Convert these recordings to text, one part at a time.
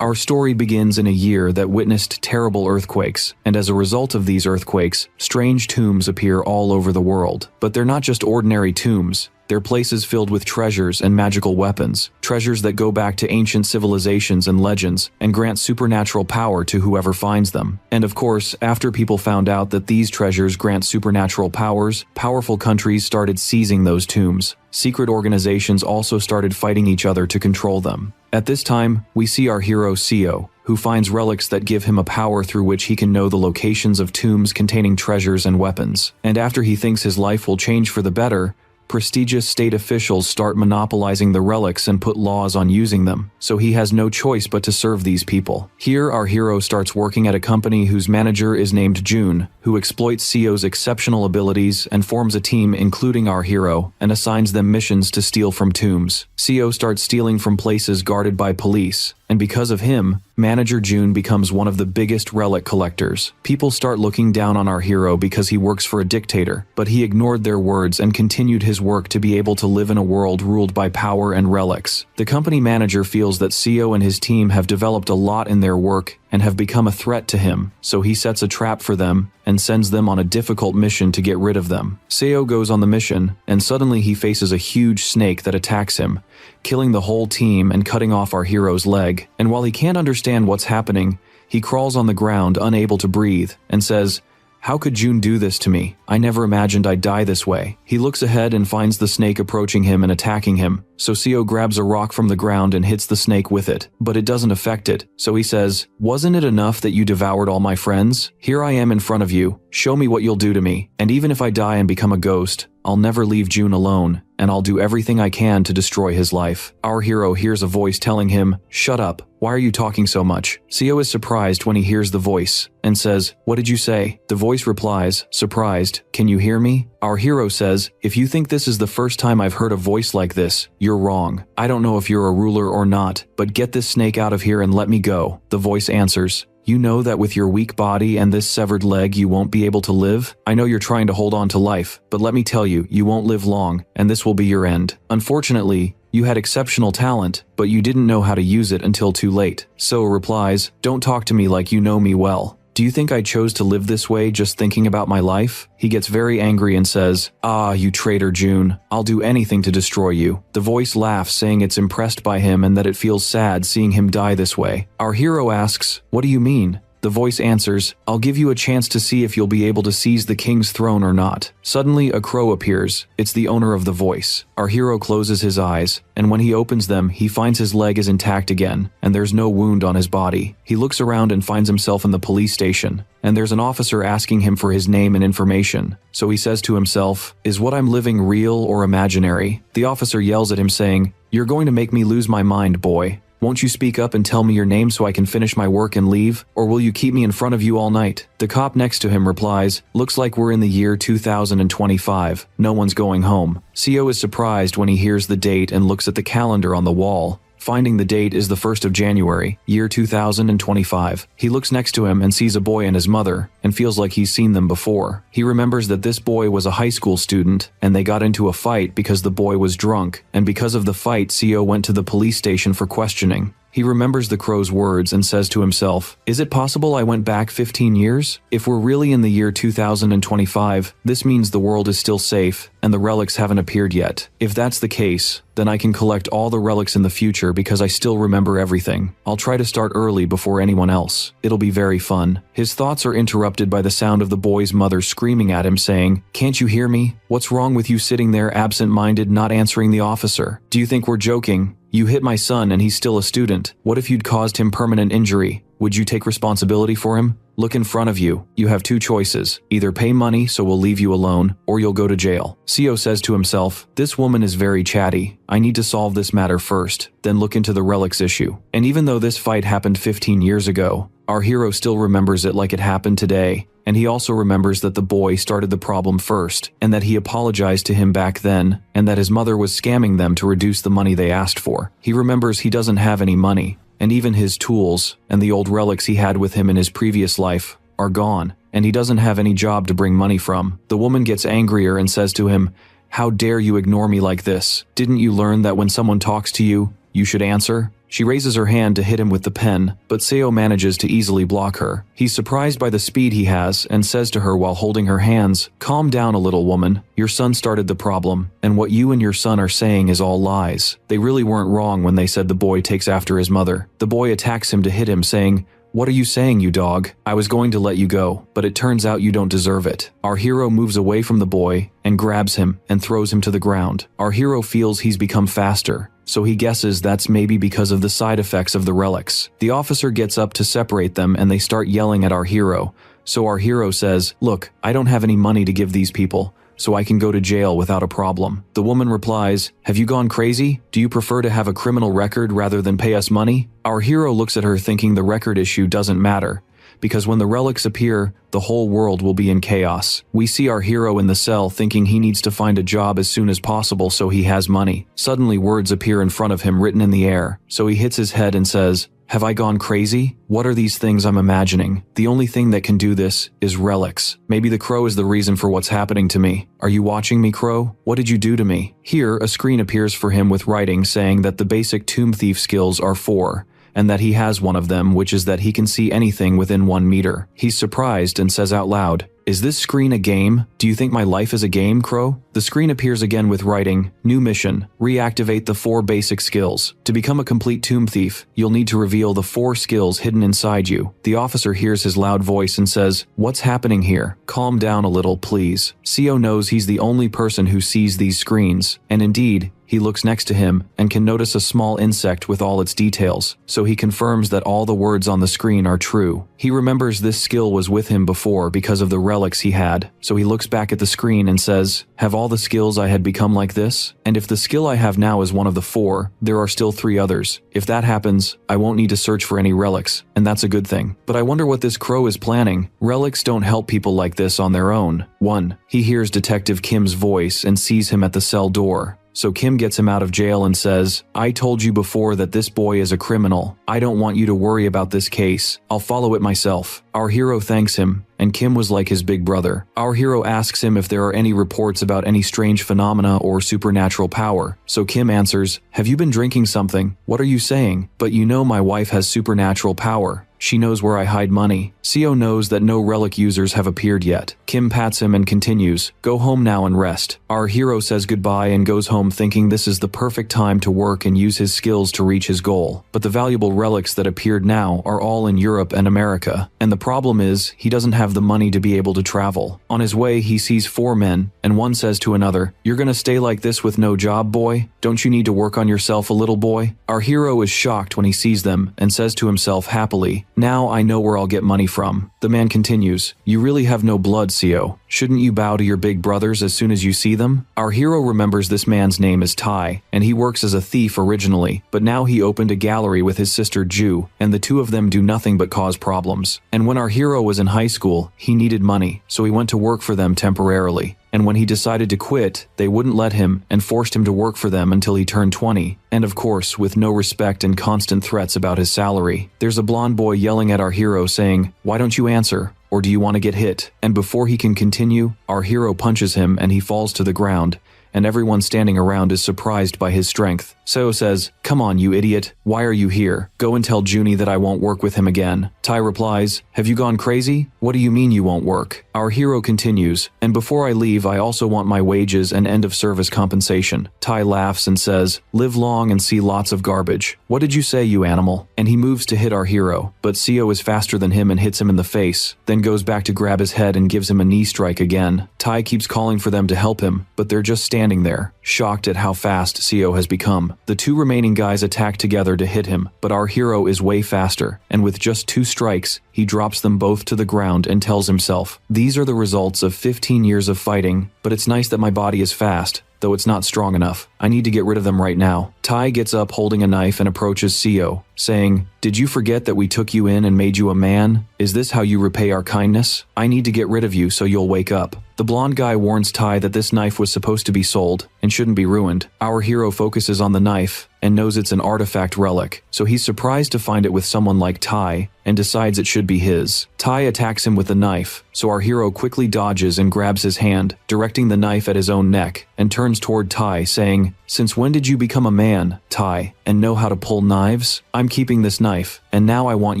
Our story begins in a year that witnessed terrible earthquakes, and as a result of these earthquakes, strange tombs appear all over the world. But they're not just ordinary tombs. They're places filled with treasures and magical weapons, treasures that go back to ancient civilizations and legends, and grant supernatural power to whoever finds them. And of course, after people found out that these treasures grant supernatural powers, powerful countries started seizing those tombs. Secret organizations also started fighting each other to control them. At this time, we see our hero Seo, who finds relics that give him a power through which he can know the locations of tombs containing treasures and weapons. And after he thinks his life will change for the better, prestigious state officials start monopolizing the relics and put laws on using them, so he has no choice but to serve these people. Here, our hero starts working at a company whose manager is named June, who exploits Seo's exceptional abilities and forms a team including our hero and assigns them missions to steal from tombs. Seo starts stealing from places guarded by police, and because of him, Manager June becomes one of the biggest relic collectors. People start looking down on our hero because he works for a dictator, but he ignored their words and continued his work to be able to live in a world ruled by power and relics. The company manager feels that Seo and his team have developed a lot in their work and have become a threat to him, so he sets a trap for them and sends them on a difficult mission to get rid of them. Seo goes on the mission, and suddenly he faces a huge snake that attacks him, killing the whole team and cutting off our hero's leg. And while he can't understand what's happening, he crawls on the ground unable to breathe and says, "How could June do this to me? I never imagined I'd die this way." He looks ahead and finds the snake approaching him and attacking him, so Seo grabs a rock from the ground and hits the snake with it, but it doesn't affect it, so he says, "Wasn't it enough that you devoured all my friends? Here I am in front of you, show me what you'll do to me, and even if I die and become a ghost, I'll never leave June alone, and I'll do everything I can to destroy his life." Our hero hears a voice telling him, "Shut up, why are you talking so much?" Seo is surprised when he hears the voice, and says, "What did you say?" The voice replies, surprised, "Can you hear me?" Our hero says, "If you think this is the first time I've heard a voice like this, you're wrong. I don't know if you're a ruler or not, but get this snake out of here and let me go." The voice answers, "You know that with your weak body and this severed leg you won't be able to live? I know you're trying to hold on to life, but let me tell you, you won't live long, and this will be your end. Unfortunately, you had exceptional talent, but you didn't know how to use it until too late." So replies, "Don't talk to me like you know me well. Do you think I chose to live this way just thinking about my life?" He gets very angry and says, "Ah, you traitor June, I'll do anything to destroy you." The voice laughs, saying it's impressed by him and that it feels sad seeing him die this way. Our hero asks, "What do you mean?" The voice answers, "I'll give you a chance to see if you'll be able to seize the king's throne or not." Suddenly, a crow appears. It's the owner of the voice. Our hero closes his eyes, and when he opens them, he finds his leg is intact again, and there's no wound on his body. He looks around and finds himself in the police station, and there's an officer asking him for his name and information. So he says to himself, "Is what I'm living real or imaginary?" The officer yells at him saying, "You're going to make me lose my mind, boy. Won't you speak up and tell me your name so I can finish my work and leave? Or will you keep me in front of you all night?" The cop next to him replies, "Looks like we're in the year 2025. No one's going home." Seo is surprised when he hears the date and looks at the calendar on the wall. Finding the date is the 1st of January, year 2025. He looks next to him and sees a boy and his mother, and feels like he's seen them before. He remembers that this boy was a high school student, and they got into a fight because the boy was drunk, and because of the fight, Seo went to the police station for questioning. He remembers the crow's words and says to himself, "Is it possible I went back 15 years? If we're really in the year 2025, this means the world is still safe, and the relics haven't appeared yet. If that's the case, then I can collect all the relics in the future because I still remember everything. I'll try to start early before anyone else. It'll be very fun." His thoughts are interrupted by the sound of the boy's mother screaming at him saying, "Can't you hear me? What's wrong with you sitting there absent-minded not answering the officer? Do you think we're joking? You hit my son and he's still a student. What if you'd caused him permanent injury? Would you take responsibility for him? Look in front of you. You have two choices. Either pay money so we'll leave you alone, or you'll go to jail." Seo says to himself, "This woman is very chatty. I need to solve this matter first, then look into the relics issue." And even though this fight happened 15 years ago, our hero still remembers it like it happened today. And he also remembers that the boy started the problem first, and that he apologized to him back then, and that his mother was scamming them to reduce the money they asked for. He remembers he doesn't have any money, and even his tools and the old relics he had with him in his previous life are gone, and he doesn't have any job to bring money from. The woman gets angrier and says to him, "How dare you ignore me like this? Didn't you learn that when someone talks to you, you should answer?" She raises her hand to hit him with the pen, but Seo manages to easily block her. He's surprised by the speed he has and says to her while holding her hands, "Calm down a little, woman. Your son started the problem, and what you and your son are saying is all lies. They really weren't wrong when they said the boy takes after his mother." The boy attacks him to hit him, saying, "What are you saying, you dog? I was going to let you go, but it turns out you don't deserve it." Our hero moves away from the boy and grabs him and throws him to the ground. Our hero feels he's become faster, so he guesses that's maybe because of the side effects of the relics. The officer gets up to separate them and they start yelling at our hero. So our hero says, "Look, I don't have any money to give these people, so I can go to jail without a problem." The woman replies, "Have you gone crazy? Do you prefer to have a criminal record rather than pay us money?" Our hero looks at her thinking the record issue doesn't matter, because when the relics appear, the whole world will be in chaos. We see our hero in the cell thinking he needs to find a job as soon as possible so he has money. Suddenly words appear in front of him written in the air, so he hits his head and says, "Have I gone crazy? What are these things I'm imagining? The only thing that can do this is relics. Maybe the crow is the reason for what's happening to me. Are you watching me, crow? What did you do to me?" Here, a screen appears for him with writing saying that the basic tomb thief skills are 4, and that he has one of them, which is that he can see anything within 1 meter. He's surprised and says out loud, "Is this screen a game? Do you think my life is a game, Crow?" The screen appears again with writing, "New mission, reactivate the 4 basic skills. To become a complete tomb thief, you'll need to reveal the 4 skills hidden inside you." The officer hears his loud voice and says, "What's happening here? Calm down a little, please." Seo knows he's the only person who sees these screens, and indeed, he looks next to him and can notice a small insect with all its details, so he confirms that all the words on the screen are true. He remembers this skill was with him before because of the relics he had, so he looks back at the screen and says, "Have all the skills I had become like this? And if the skill I have now is one of the 4, there are still 3 others. If that happens, I won't need to search for any relics, and that's a good thing. But I wonder what this crow is planning. Relics don't help people like this on their own." 1. He hears Detective Kim's voice and sees him at the cell door. So Kim gets him out of jail and says, "I told you before that this boy is a criminal. I don't want you to worry about this case. I'll follow it myself." Our hero thanks him, and Kim was like his big brother. Our hero asks him if there are any reports about any strange phenomena or supernatural power. So Kim answers, "Have you been drinking something? What are you saying? But you know my wife has supernatural power. She knows where I hide money." Seo knows that no relic users have appeared yet. Kim pats him and continues, "Go home now and rest." Our hero says goodbye and goes home thinking this is the perfect time to work and use his skills to reach his goal. But the valuable relics that appeared now are all in Europe and America, and the problem is he doesn't have the money to be able to travel. On his way, he sees 4 men, and one says to another, "You're gonna stay like this with no job, boy? Don't you need to work on yourself a little, boy?" Our hero is shocked when he sees them and says to himself happily, "Now I know where I'll get money from." The man continues, "You really have no blood, Seo. Shouldn't you bow to your big brothers as soon as you see them?" Our hero remembers this man's name is Tai, and he works as a thief originally, but now he opened a gallery with his sister Ju, and the 2 of them do nothing but cause problems. And when our hero was in high school, he needed money, so he went to work for them temporarily. And when he decided to quit, they wouldn't let him and forced him to work for them until he turned 20. And of course, with no respect and constant threats about his salary. There's a blonde boy yelling at our hero saying, "Why don't you answer? Or do you want to get hit?" And before he can continue, our hero punches him and he falls to the ground. And everyone standing around is surprised by his strength. Seo says, "Come on, you idiot. Why are you here? Go and tell Junie that I won't work with him again." Tai replies, "Have you gone crazy? What do you mean you won't work?" Our hero continues, "And before I leave, I also want my wages and end of service compensation." Tai laughs and says, "Live long and see lots of garbage. What did you say, you animal?" And he moves to hit our hero, but Seo is faster than him and hits him in the face, then goes back to grab his head and gives him a knee strike again. Tai keeps calling for them to help him, but they're just standing there, shocked at how fast Seo has become. The 2 remaining guys attack together to hit him, but our hero is way faster, and with just 2 strikes, he drops them both to the ground and tells himself, "These are the results of 15 years of fighting, but it's nice that my body is fast, though it's not strong enough. I need to get rid of them right now." Tai gets up holding a knife and approaches Seo, saying, Did you forget that we took you in and made you a man? Is this how you repay our kindness? I need to get rid of you so you'll wake up. The blonde guy warns Tai that this knife was supposed to be sold and shouldn't be ruined. Our hero focuses on the knife and knows it's an artifact relic, so he's surprised to find it with someone like Tai and decides it should be his. Tai attacks him with the knife, so our hero quickly dodges and grabs his hand, directing the knife at his own neck, and turns toward Tai, saying, "Since when did you become a man, Tai, and know how to pull knives? I'm keeping this knife, and now I want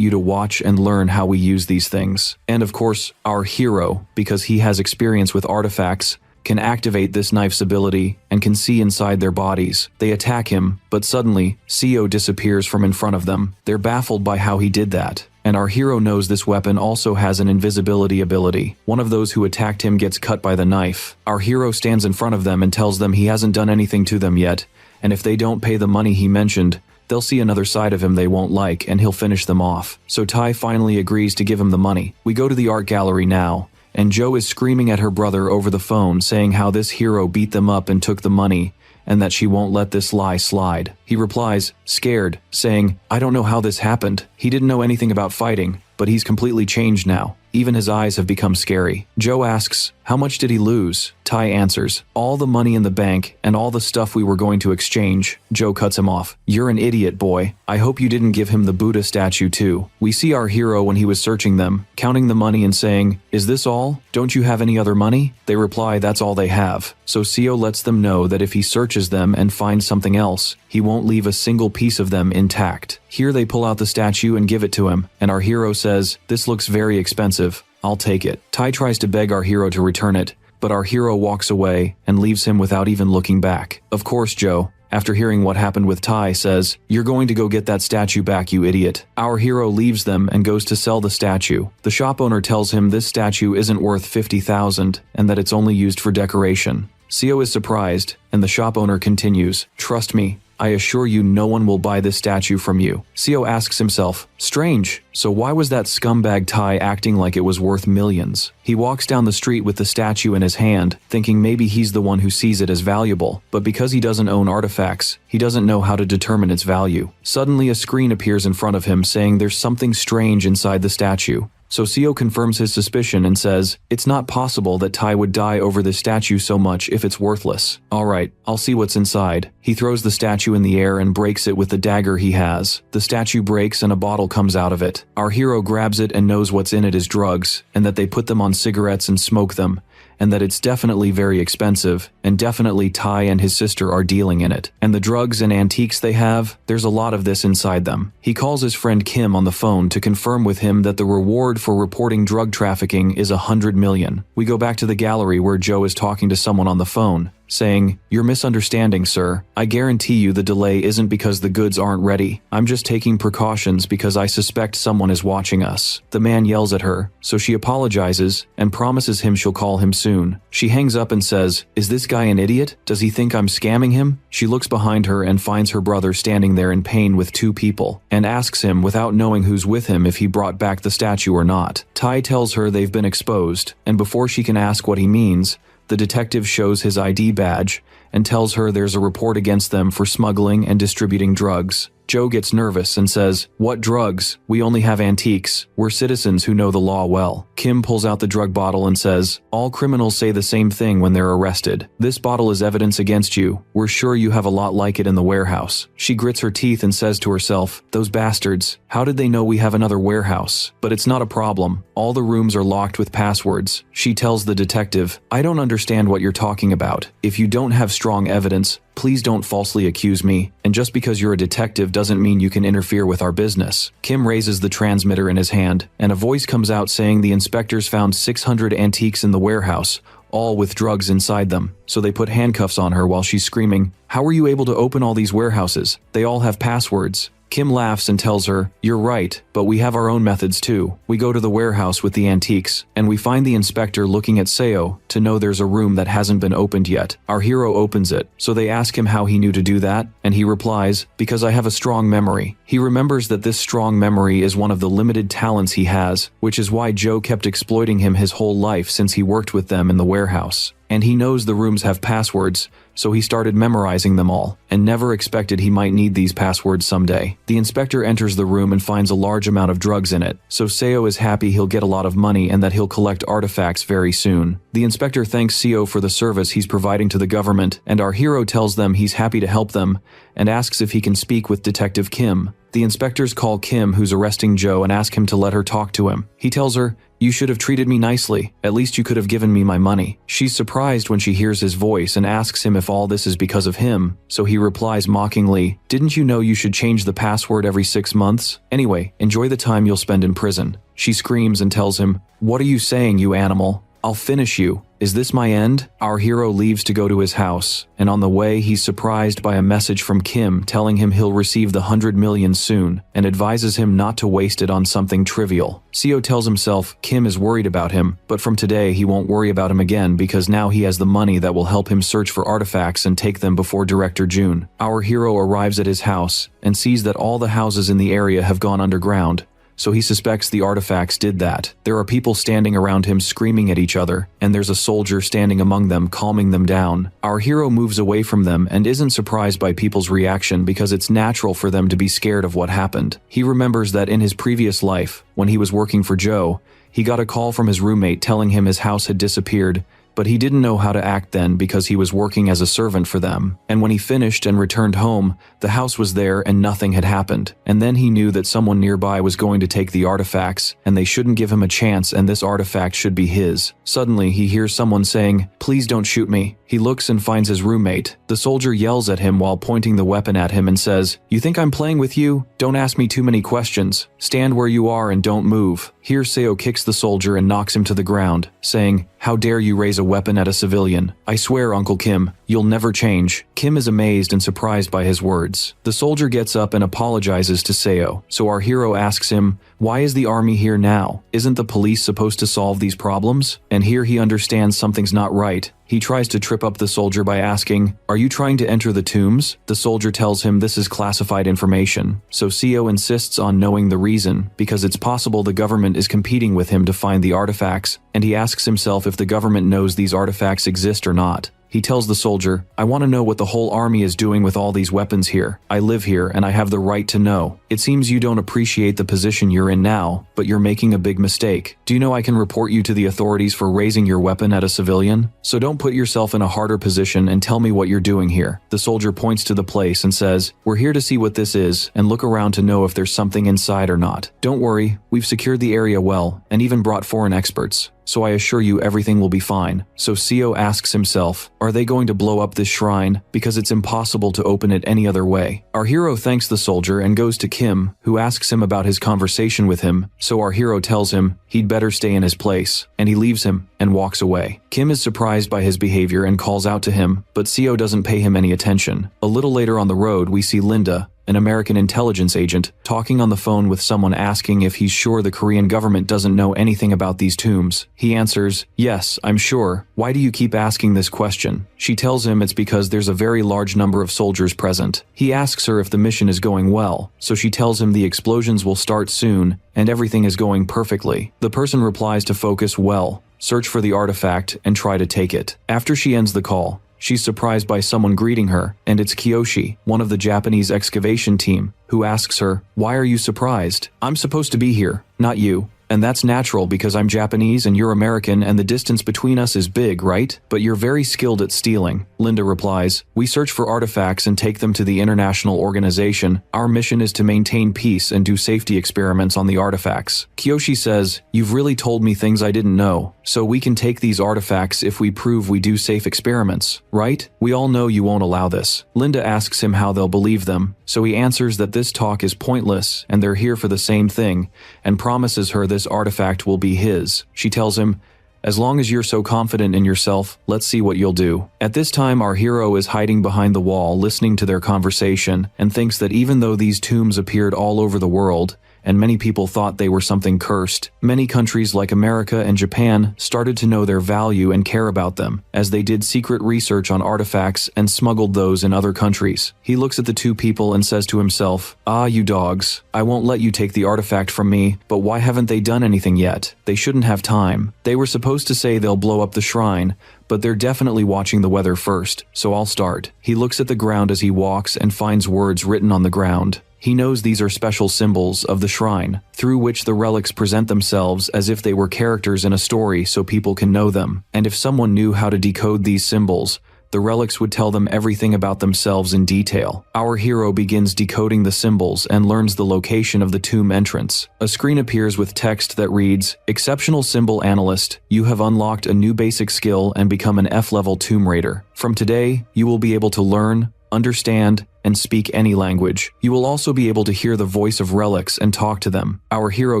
you to watch and learn how we use these things." And of course, our hero, because he has experience with artifacts, can activate this knife's ability and can see inside their bodies. They attack him, but suddenly, Seo disappears from in front of them. They're baffled by how he did that. And our hero knows this weapon also has an invisibility ability. One of those who attacked him gets cut by the knife. Our hero stands in front of them and tells them he hasn't done anything to them yet, and if they don't pay the money he mentioned, they'll see another side of him they won't like and he'll finish them off. So Tai finally agrees to give him the money. We go to the art gallery now, and Jo is screaming at her brother over the phone saying how this hero beat them up and took the money, and that she won't let this lie slide. He replies, scared, saying, "I don't know how this happened. He didn't know anything about fighting, but he's completely changed now. Even his eyes have become scary." Jo asks, "How much did he lose?" Tai answers, "All the money in the bank and all the stuff we were going to exchange." Jo cuts him off. "You're an idiot, boy. I hope you didn't give him the Buddha statue too." We see our hero when he was searching them, counting the money and saying, "Is this all? Don't you have any other money?" They reply that's all they have. So Seo lets them know that if he searches them and finds something else, he won't leave a single piece of them intact. Here they pull out the statue and give it to him, and our hero says, "This looks very expensive. I'll take it." Tai tries to beg our hero to return it, but our hero walks away and leaves him without even looking back. Of course, Jo, after hearing what happened with Tai, says, "You're going to go get that statue back, you idiot." Our hero leaves them and goes to sell the statue. The shop owner tells him this statue isn't worth 50,000 and that it's only used for decoration. Seo is surprised, and the shop owner continues, "Trust me, I assure you no one will buy this statue from you." Seo asks himself, strange, so why was that scumbag Tai acting like it was worth millions? He walks down the street with the statue in his hand, thinking maybe he's the one who sees it as valuable, but because he doesn't own artifacts, he doesn't know how to determine its value. Suddenly a screen appears in front of him saying there's something strange inside the statue. So Seo confirms his suspicion and says, "It's not possible that Tai would die over this statue so much if it's worthless. Alright, I'll see what's inside." He throws the statue in the air and breaks it with the dagger he has. The statue breaks and a bottle comes out of it. Our hero grabs it and knows what's in it is drugs, and that they put them on cigarettes and smoke them, and that it's definitely very expensive, and definitely Tai and his sister are dealing in it. And the drugs and antiques they have, there's a lot of this inside them. He calls his friend Kim on the phone to confirm with him that the reward for reporting drug trafficking is 100 million. We go back to the gallery where Jo is talking to someone on the phone, saying, "You're misunderstanding, sir. I guarantee you the delay isn't because the goods aren't ready. I'm just taking precautions because I suspect someone is watching us." The man yells at her, so she apologizes and promises him she'll call him soon. She hangs up and says, "Is this guy an idiot? Does he think I'm scamming him?" She looks behind her and finds her brother standing there in pain with two people, and asks him without knowing who's with him if he brought back the statue or not. Tai tells her they've been exposed, and before she can ask what he means, the detective shows his ID badge and tells her there's a report against them for smuggling and distributing drugs. Jo gets nervous and says, "What drugs? We only have antiques. We're citizens who know the law well." Kim pulls out the drug bottle and says, "All criminals say the same thing when they're arrested. This bottle is evidence against you. We're sure you have a lot like it in the warehouse." She grits her teeth and says to herself, "Those bastards, how did they know we have another warehouse?" But it's not a problem. All the rooms are locked with passwords. She tells the detective, "I don't understand what you're talking about. If you don't have strong evidence, please don't falsely accuse me, and just because you're a detective doesn't mean you can interfere with our business." Kim raises the transmitter in his hand, and a voice comes out saying the inspectors found 600 antiques in the warehouse, all with drugs inside them. So they put handcuffs on her while she's screaming, "How were you able to open all these warehouses? They all have passwords." Kim laughs and tells her, "You're right, but we have our own methods too." We go to the warehouse with the antiques, and we find the inspector looking at Seo to know there's a room that hasn't been opened yet. Our hero opens it, so they ask him how he knew to do that, and he replies, "Because I have a strong memory." He remembers that this strong memory is one of the limited talents he has, which is why Jo kept exploiting him his whole life since he worked with them in the warehouse. And he knows the rooms have passwords, so he started memorizing them all, and never expected he might need these passwords someday. The inspector enters the room and finds a large amount of drugs in it, so Seo is happy he'll get a lot of money and that he'll collect artifacts very soon. The inspector thanks Seo for the service he's providing to the government, and our hero tells them he's happy to help them, and asks if he can speak with Detective Kim. The inspectors call Kim, who's arresting Joe, and ask him to let her talk to him. He tells her, "You should have treated me nicely. At least you could have given me my money." She's surprised when she hears his voice and asks him if all this is because of him, so he replies mockingly, "Didn't you know you should change the password every 6 months? Anyway, enjoy the time you'll spend in prison." She screams and tells him, "What are you saying, you animal? I'll finish you. Is this my end?" Our hero leaves to go to his house, and on the way he's surprised by a message from Kim telling him he'll receive the 100 million soon, and advises him not to waste it on something trivial. Seo tells himself Kim is worried about him, but from today he won't worry about him again because now he has the money that will help him search for artifacts and take them before Director June. Our hero arrives at his house, and sees that all the houses in the area have gone underground, so he suspects the artifacts did that. There are people standing around him screaming at each other, and there's a soldier standing among them calming them down. Our hero moves away from them and isn't surprised by people's reaction because it's natural for them to be scared of what happened. He remembers that in his previous life, when he was working for Joe, he got a call from his roommate telling him his house had disappeared, but he didn't know how to act then because he was working as a servant for them. And when he finished and returned home, the house was there and nothing had happened. And then he knew that someone nearby was going to take the artifacts, and they shouldn't give him a chance, and this artifact should be his. Suddenly, he hears someone saying, "Please don't shoot me." He looks and finds his roommate. The soldier yells at him while pointing the weapon at him and says, "You think I'm playing with you? Don't ask me too many questions. Stand where you are and don't move." Here Seo kicks the soldier and knocks him to the ground, saying, "How dare you raise a weapon at a civilian? I swear, Uncle Kim, you'll never change." Kim is amazed and surprised by his words. The soldier gets up and apologizes to Seo, so our hero asks him, "Why is the army here now? Isn't the police supposed to solve these problems?" And here he understands something's not right. He tries to trip up the soldier by asking, "Are you trying to enter the tombs?" The soldier tells him this is classified information, so Seo insists on knowing the reason, because it's possible the government is competing with him to find the artifacts, and he asks himself if the government knows these artifacts exist or not. He tells the soldier, "I want to know what the whole army is doing with all these weapons here. I live here and I have the right to know. It seems you don't appreciate the position you're in now, but you're making a big mistake. Do you know I can report you to the authorities for raising your weapon at a civilian? So don't put yourself in a harder position and tell me what you're doing here." The soldier points to the place and says, "We're here to see what this is and look around to know if there's something inside or not. Don't worry, we've secured the area well and even brought foreign experts, so I assure you everything will be fine." So Seo asks himself, are they going to blow up this shrine? Because it's impossible to open it any other way. Our hero thanks the soldier and goes to Kim, who asks him about his conversation with him, so our hero tells him he'd better stay in his place, and he leaves him and walks away. Kim is surprised by his behavior and calls out to him, but Seo doesn't pay him any attention. A little later on the road, we see Linda, an American intelligence agent, talking on the phone with someone asking if he's sure the Korean government doesn't know anything about these tombs. He answers, "Yes, I'm sure. Why do you keep asking this question?" She tells him it's because there's a very large number of soldiers present. He asks her if the mission is going well, so she tells him the explosions will start soon and everything is going perfectly. The person replies to focus well, search for the artifact, and try to take it. After she ends the call, she's surprised by someone greeting her, and it's Kiyoshi, one of the Japanese excavation team, who asks her, "Why are you surprised? I'm supposed to be here, not you. And that's natural because I'm Japanese and you're American and the distance between us is big, right? But you're very skilled at stealing." Linda replies, "We search for artifacts and take them to the international organization. Our mission is to maintain peace and do safety experiments on the artifacts." Kiyoshi says, "You've really told me things I didn't know. So we can take these artifacts if we prove we do safe experiments, right? We all know you won't allow this." Linda asks him how they'll believe them, so he answers that this talk is pointless and they're here for the same thing, and promises her this artifact will be his. She tells him, "As long as you're so confident in yourself, let's see what you'll do." At this time, our hero is hiding behind the wall listening to their conversation and thinks that even though these tombs appeared all over the world, and many people thought they were something cursed, many countries like America and Japan started to know their value and care about them, as they did secret research on artifacts and smuggled those in other countries. He looks at the two people and says to himself, "Ah, you dogs, I won't let you take the artifact from me, but why haven't they done anything yet? They shouldn't have time. They were supposed to say they'll blow up the shrine, but they're definitely watching the weather first, so I'll start. He looks at the ground as he walks and finds words written on the ground. He knows these are special symbols of the shrine, through which the relics present themselves as if they were characters in a story so people can know them. And if someone knew how to decode these symbols, the relics would tell them everything about themselves in detail. Our hero begins decoding the symbols and learns the location of the tomb entrance. A screen appears with text that reads, "Exceptional Symbol Analyst, you have unlocked a new basic skill and become an F-level Tomb Raider. From today, you will be able to learn, understand, and speak any language. You will also be able to hear the voice of relics and talk to them." Our hero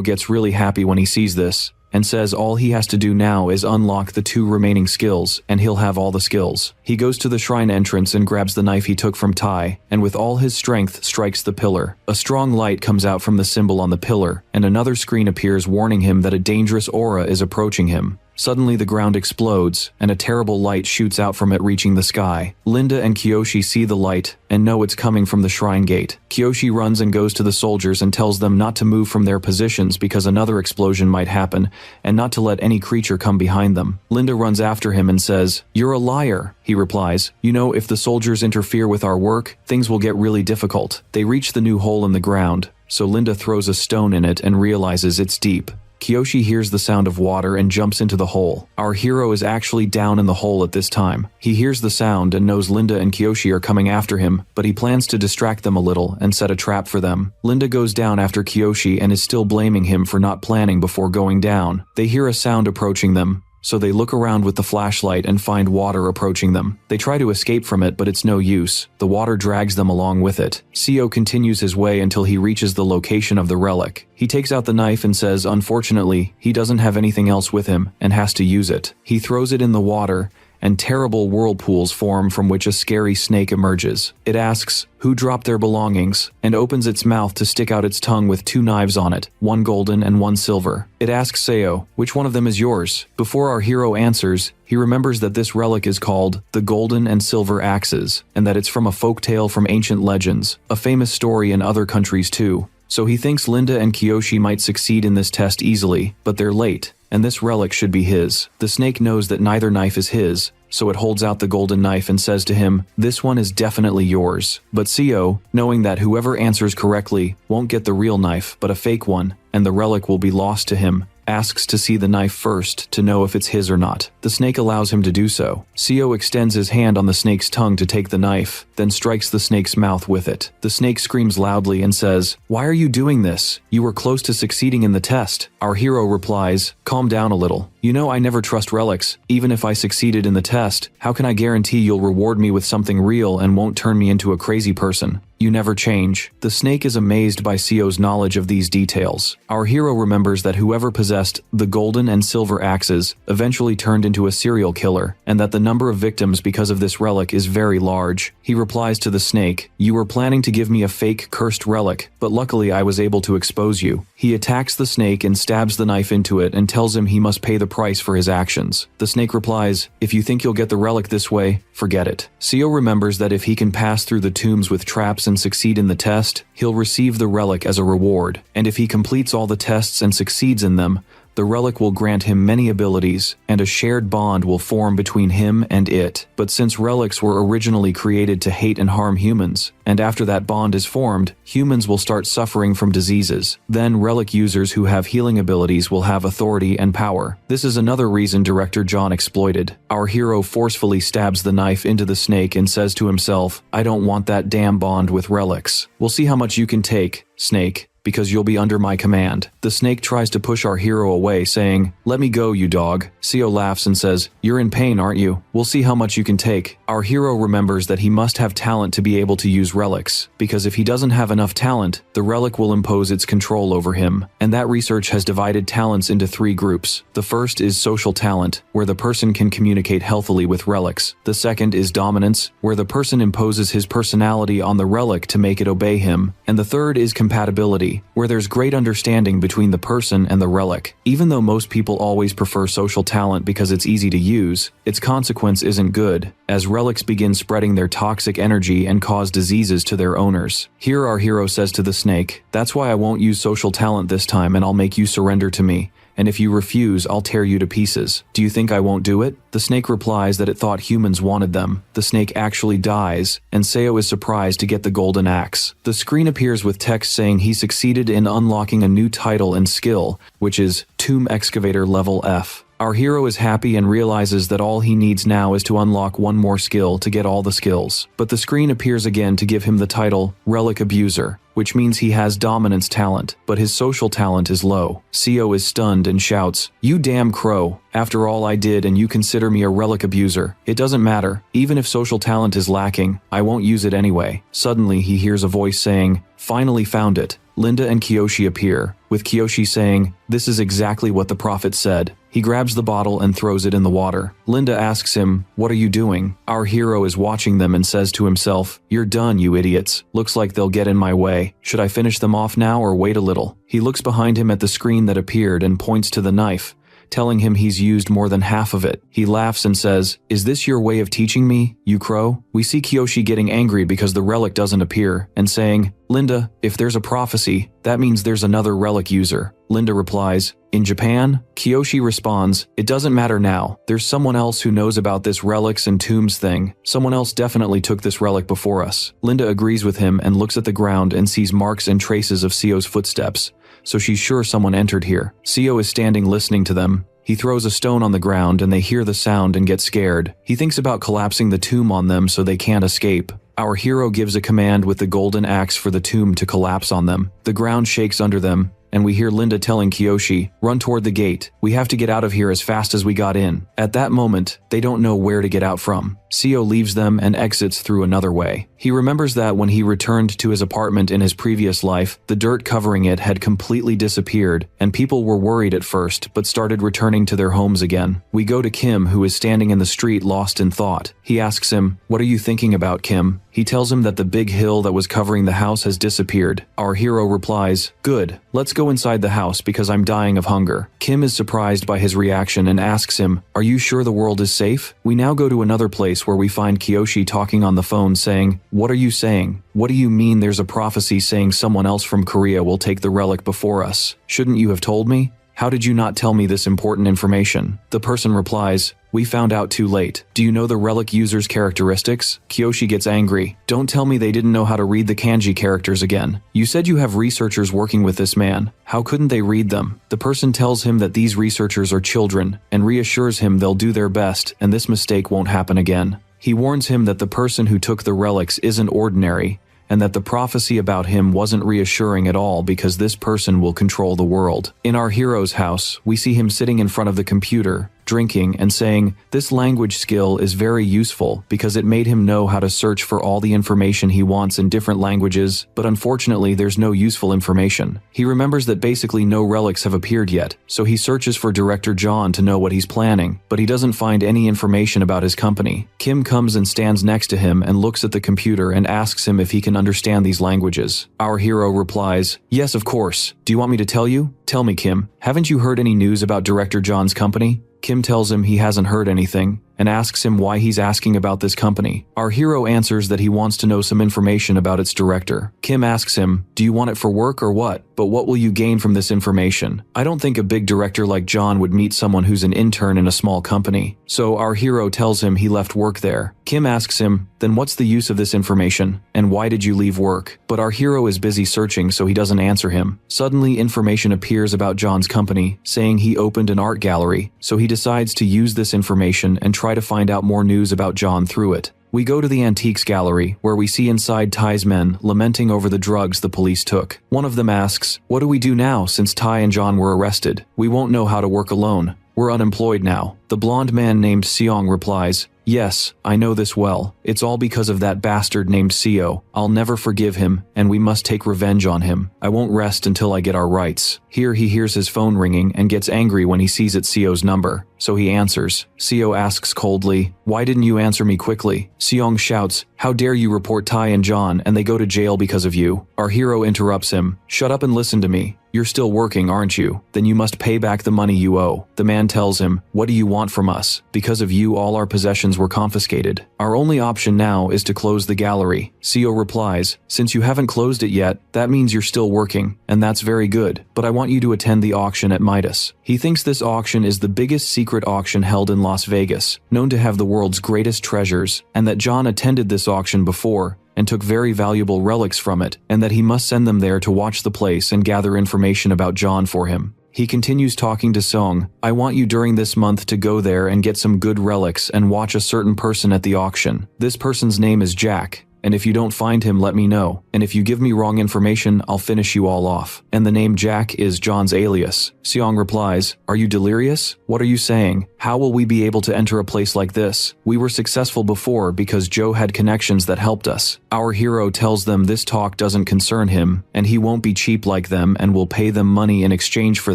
gets really happy when he sees this, and says all he has to do now is unlock the 2 remaining skills, and he'll have all the skills. He goes to the shrine entrance and grabs the knife he took from Tai, and with all his strength strikes the pillar. A strong light comes out from the symbol on the pillar, and another screen appears warning him that a dangerous aura is approaching him. Suddenly the ground explodes, and a terrible light shoots out from it, reaching the sky. Linda and Kyoshi see the light, and know it's coming from the shrine gate. Kyoshi runs and goes to the soldiers and tells them not to move from their positions because another explosion might happen, and not to let any creature come behind them. Linda runs after him and says, "You're a liar," he replies. "You know, if the soldiers interfere with our work, things will get really difficult." They reach the new hole in the ground, so Linda throws a stone in it and realizes it's deep. Kyoshi hears the sound of water and jumps into the hole. Our hero is actually down in the hole at this time. He hears the sound and knows Linda and Kyoshi are coming after him, but he plans to distract them a little and set a trap for them. Linda goes down after Kyoshi and is still blaming him for not planning before going down. They hear a sound approaching them, so they look around with the flashlight and find water approaching them. They try to escape from it, but it's no use. The water drags them along with it. Seo continues his way until he reaches the location of the relic. He takes out the knife and says, unfortunately, he doesn't have anything else with him and has to use it. He throws it in the water, and terrible whirlpools form from which a scary snake emerges. It asks, who dropped their belongings, and opens its mouth to stick out its tongue with 2 knives on it, 1 golden and 1 silver. It asks Seo, which one of them is yours? Before our hero answers, he remembers that this relic is called the Golden and Silver Axes, and that it's from a folk tale from ancient legends, a famous story in other countries too. So he thinks Linda and Kyoshi might succeed in this test easily, but they're late, and this relic should be his. The snake knows that neither knife is his, so it holds out the golden knife and says to him, this one is definitely yours. But Seo, knowing that whoever answers correctly won't get the real knife but a fake one, and the relic will be lost to him, asks to see the knife first to know if it's his or not. The snake allows him to do so. Seo extends his hand on the snake's tongue to take the knife, then strikes the snake's mouth with it. The snake screams loudly and says, why are you doing this? You were close to succeeding in the test. Our hero replies, calm down a little. You know I never trust relics. Even if I succeeded in the test, how can I guarantee you'll reward me with something real and won't turn me into a crazy person? You never change. The snake is amazed by Seo's knowledge of these details. Our hero remembers that whoever possessed the golden and silver axes eventually turned into a serial killer, and that the number of victims because of this relic is very large. He replies to the snake, you were planning to give me a fake cursed relic, but luckily I was able to expose you. He attacks the snake and stabs the knife into it and tells him he must pay the price for his actions. The snake replies, if you think you'll get the relic this way, forget it. Seo remembers that if he can pass through the tombs with traps and succeed in the test, he'll receive the relic as a reward, and if he completes all the tests and succeeds in them, the relic will grant him many abilities, and a shared bond will form between him and it. But since relics were originally created to hate and harm humans, and after that bond is formed, humans will start suffering from diseases. Then relic users who have healing abilities will have authority and power. This is another reason director John exploited. Our hero forcefully stabs the knife into the snake and says to himself, I don't want that damn bond with relics. We'll see how much you can take, snake, because you'll be under my command. The snake tries to push our hero away, saying, let me go, you dog. Seo laughs and says, you're in pain, aren't you? We'll see how much you can take. Our hero remembers that he must have talent to be able to use relics, because if he doesn't have enough talent, the relic will impose its control over him. And that research has divided talents into 3 groups. The first is social talent, where the person can communicate healthily with relics. The second is dominance, where the person imposes his personality on the relic to make it obey him. And the third is compatibility, where there's great understanding between the person and the relic. Even though most people always prefer social talent because it's easy to use, its consequence isn't good, as relics begin spreading their toxic energy and cause diseases to their owners. Here our hero says to the snake, that's why I won't use social talent this time and I'll make you surrender to me, and if you refuse, I'll tear you to pieces. Do you think I won't do it? The snake replies that it thought humans wanted them. The snake actually dies, and Seo is surprised to get the golden axe. The screen appears with text saying he succeeded in unlocking a new title and skill, which is Tomb Excavator level F. Our hero is happy and realizes that all he needs now is to unlock one more skill to get all the skills. But the screen appears again to give him the title Relic Abuser, which means he has dominance talent, but his social talent is low. Seo is stunned and shouts, "You damn crow. After all I did and you consider me a relic abuser. It doesn't matter. Even if social talent is lacking, I won't use it anyway." Suddenly he hears a voice saying, "Finally found it." Linda and Kiyoshi appear, with Kiyoshi saying, "This is exactly what the prophet said." He grabs the bottle and throws it in the water. Linda asks him, "What are you doing?" Our hero is watching them and says to himself, "You're done, you idiots. Looks like they'll get in my way. Should I finish them off now or wait a little?" He looks behind him at the screen that appeared and points to the knife, telling him he's used more than half of it. He laughs and says, "Is this your way of teaching me, you crow?" We see Kiyoshi getting angry because the relic doesn't appear, and saying, "Linda, if there's a prophecy, that means there's another relic user." Linda replies, "In Japan?" Kiyoshi responds, "It doesn't matter now. There's someone else who knows about this relics and tombs thing. Someone else definitely took this relic before us." Linda agrees with him and looks at the ground and sees marks and traces of Seo's footsteps, so she's sure someone entered here. Seo is standing listening to them. He throws a stone on the ground and they hear the sound and get scared. He thinks about collapsing the tomb on them so they can't escape. Our hero gives a command with the golden axe for the tomb to collapse on them. The ground shakes under them, and we hear Linda telling Kiyoshi, "Run toward the gate. We have to get out of here as fast as we got in." At that moment, they don't know where to get out from. Seo leaves them and exits through another way. He remembers that when he returned to his apartment in his previous life, the dirt covering it had completely disappeared, and people were worried at first, but started returning to their homes again. We go to Kim, who is standing in the street lost in thought. He asks him, "What are you thinking about, Kim?" He tells him that the big hill that was covering the house has disappeared. Our hero replies, "Good, let's go inside the house because I'm dying of hunger." Kim is surprised by his reaction and asks him, "Are you sure the world is safe?" We now go to another place where we find Kiyoshi talking on the phone saying, "What are you saying? What do you mean there's a prophecy saying someone else from Korea will take the relic before us? Shouldn't you have told me? How did you not tell me this important information?" The person replies, "We found out too late. Do you know the relic user's characteristics?" Kiyoshi gets angry. "Don't tell me they didn't know how to read the kanji characters again. You said you have researchers working with this man. How couldn't they read them?" The person tells him that these researchers are children, and reassures him they'll do their best and this mistake won't happen again. He warns him that the person who took the relics isn't ordinary, and that the prophecy about him wasn't reassuring at all because this person will control the world. In our hero's house, we see him sitting in front of the computer, drinking and saying, "This language skill is very useful because it made him know how to search for all the information he wants in different languages, but unfortunately there's no useful information." He remembers that basically no relics have appeared yet, so he searches for Director John to know what he's planning, but he doesn't find any information about his company. Kim comes and stands next to him and looks at the computer and asks him if he can understand these languages. Our hero replies, "Yes, of course. Do you want me to tell you?" "Tell me, Kim. Haven't you heard any news about Director John's company?" Kim tells him he hasn't heard anything, and asks him why he's asking about this company. Our hero answers that he wants to know some information about its director. Kim asks him, "Do you want it for work or what? But what will you gain from this information? I don't think a big director like John would meet someone who's an intern in a small company." So our hero tells him he left work there. Kim asks him, "Then what's the use of this information? And why did you leave work?" But our hero is busy searching, so he doesn't answer him. Suddenly information appears about John's company, saying he opened an art gallery, so he decides to use this information and try to find out more news about John through it. We go to the antiques gallery, where we see inside Ty's men lamenting over the drugs the police took. One of them asks, "What do we do now since Ty and John were arrested? We won't know how to work alone. We're unemployed now." The blonde man named Seong replies, "Yes, I know this well. It's all because of that bastard named Seo. I'll never forgive him, and we must take revenge on him. I won't rest until I get our rights." Here he hears his phone ringing and gets angry when he sees it's Seo's number, so he answers. Seo asks coldly, "Why didn't you answer me quickly?" Seong shouts, "How dare you report Ty and John and they go to jail because of you." Our hero interrupts him, "Shut up and listen to me. You're still working, aren't you? Then you must pay back the money you owe. The man tells him, what do you want from us? Because of you all our possessions were confiscated. Our only option now is to close the gallery. Seo replies, since you haven't closed it yet, that means you're still working, and that's very good, but I want you to attend the auction at Midas. He thinks this auction is the biggest secret auction held in Las Vegas, known to have the world's greatest treasures, and that John attended this auction before and took very valuable relics from it, and that he must send them there to watch the place and gather information about John for him. He continues talking to Song, I want you during this month to go there and get some good relics and watch a certain person at the auction. This person's name is Jack. And if you don't find him, let me know. And if you give me wrong information, I'll finish you all off. And the name Jack is John's alias. Seong replies, are you delirious? What are you saying? How will we be able to enter a place like this? We were successful before because Joe had connections that helped us. Our hero tells them this talk doesn't concern him, and he won't be cheap like them and will pay them money in exchange for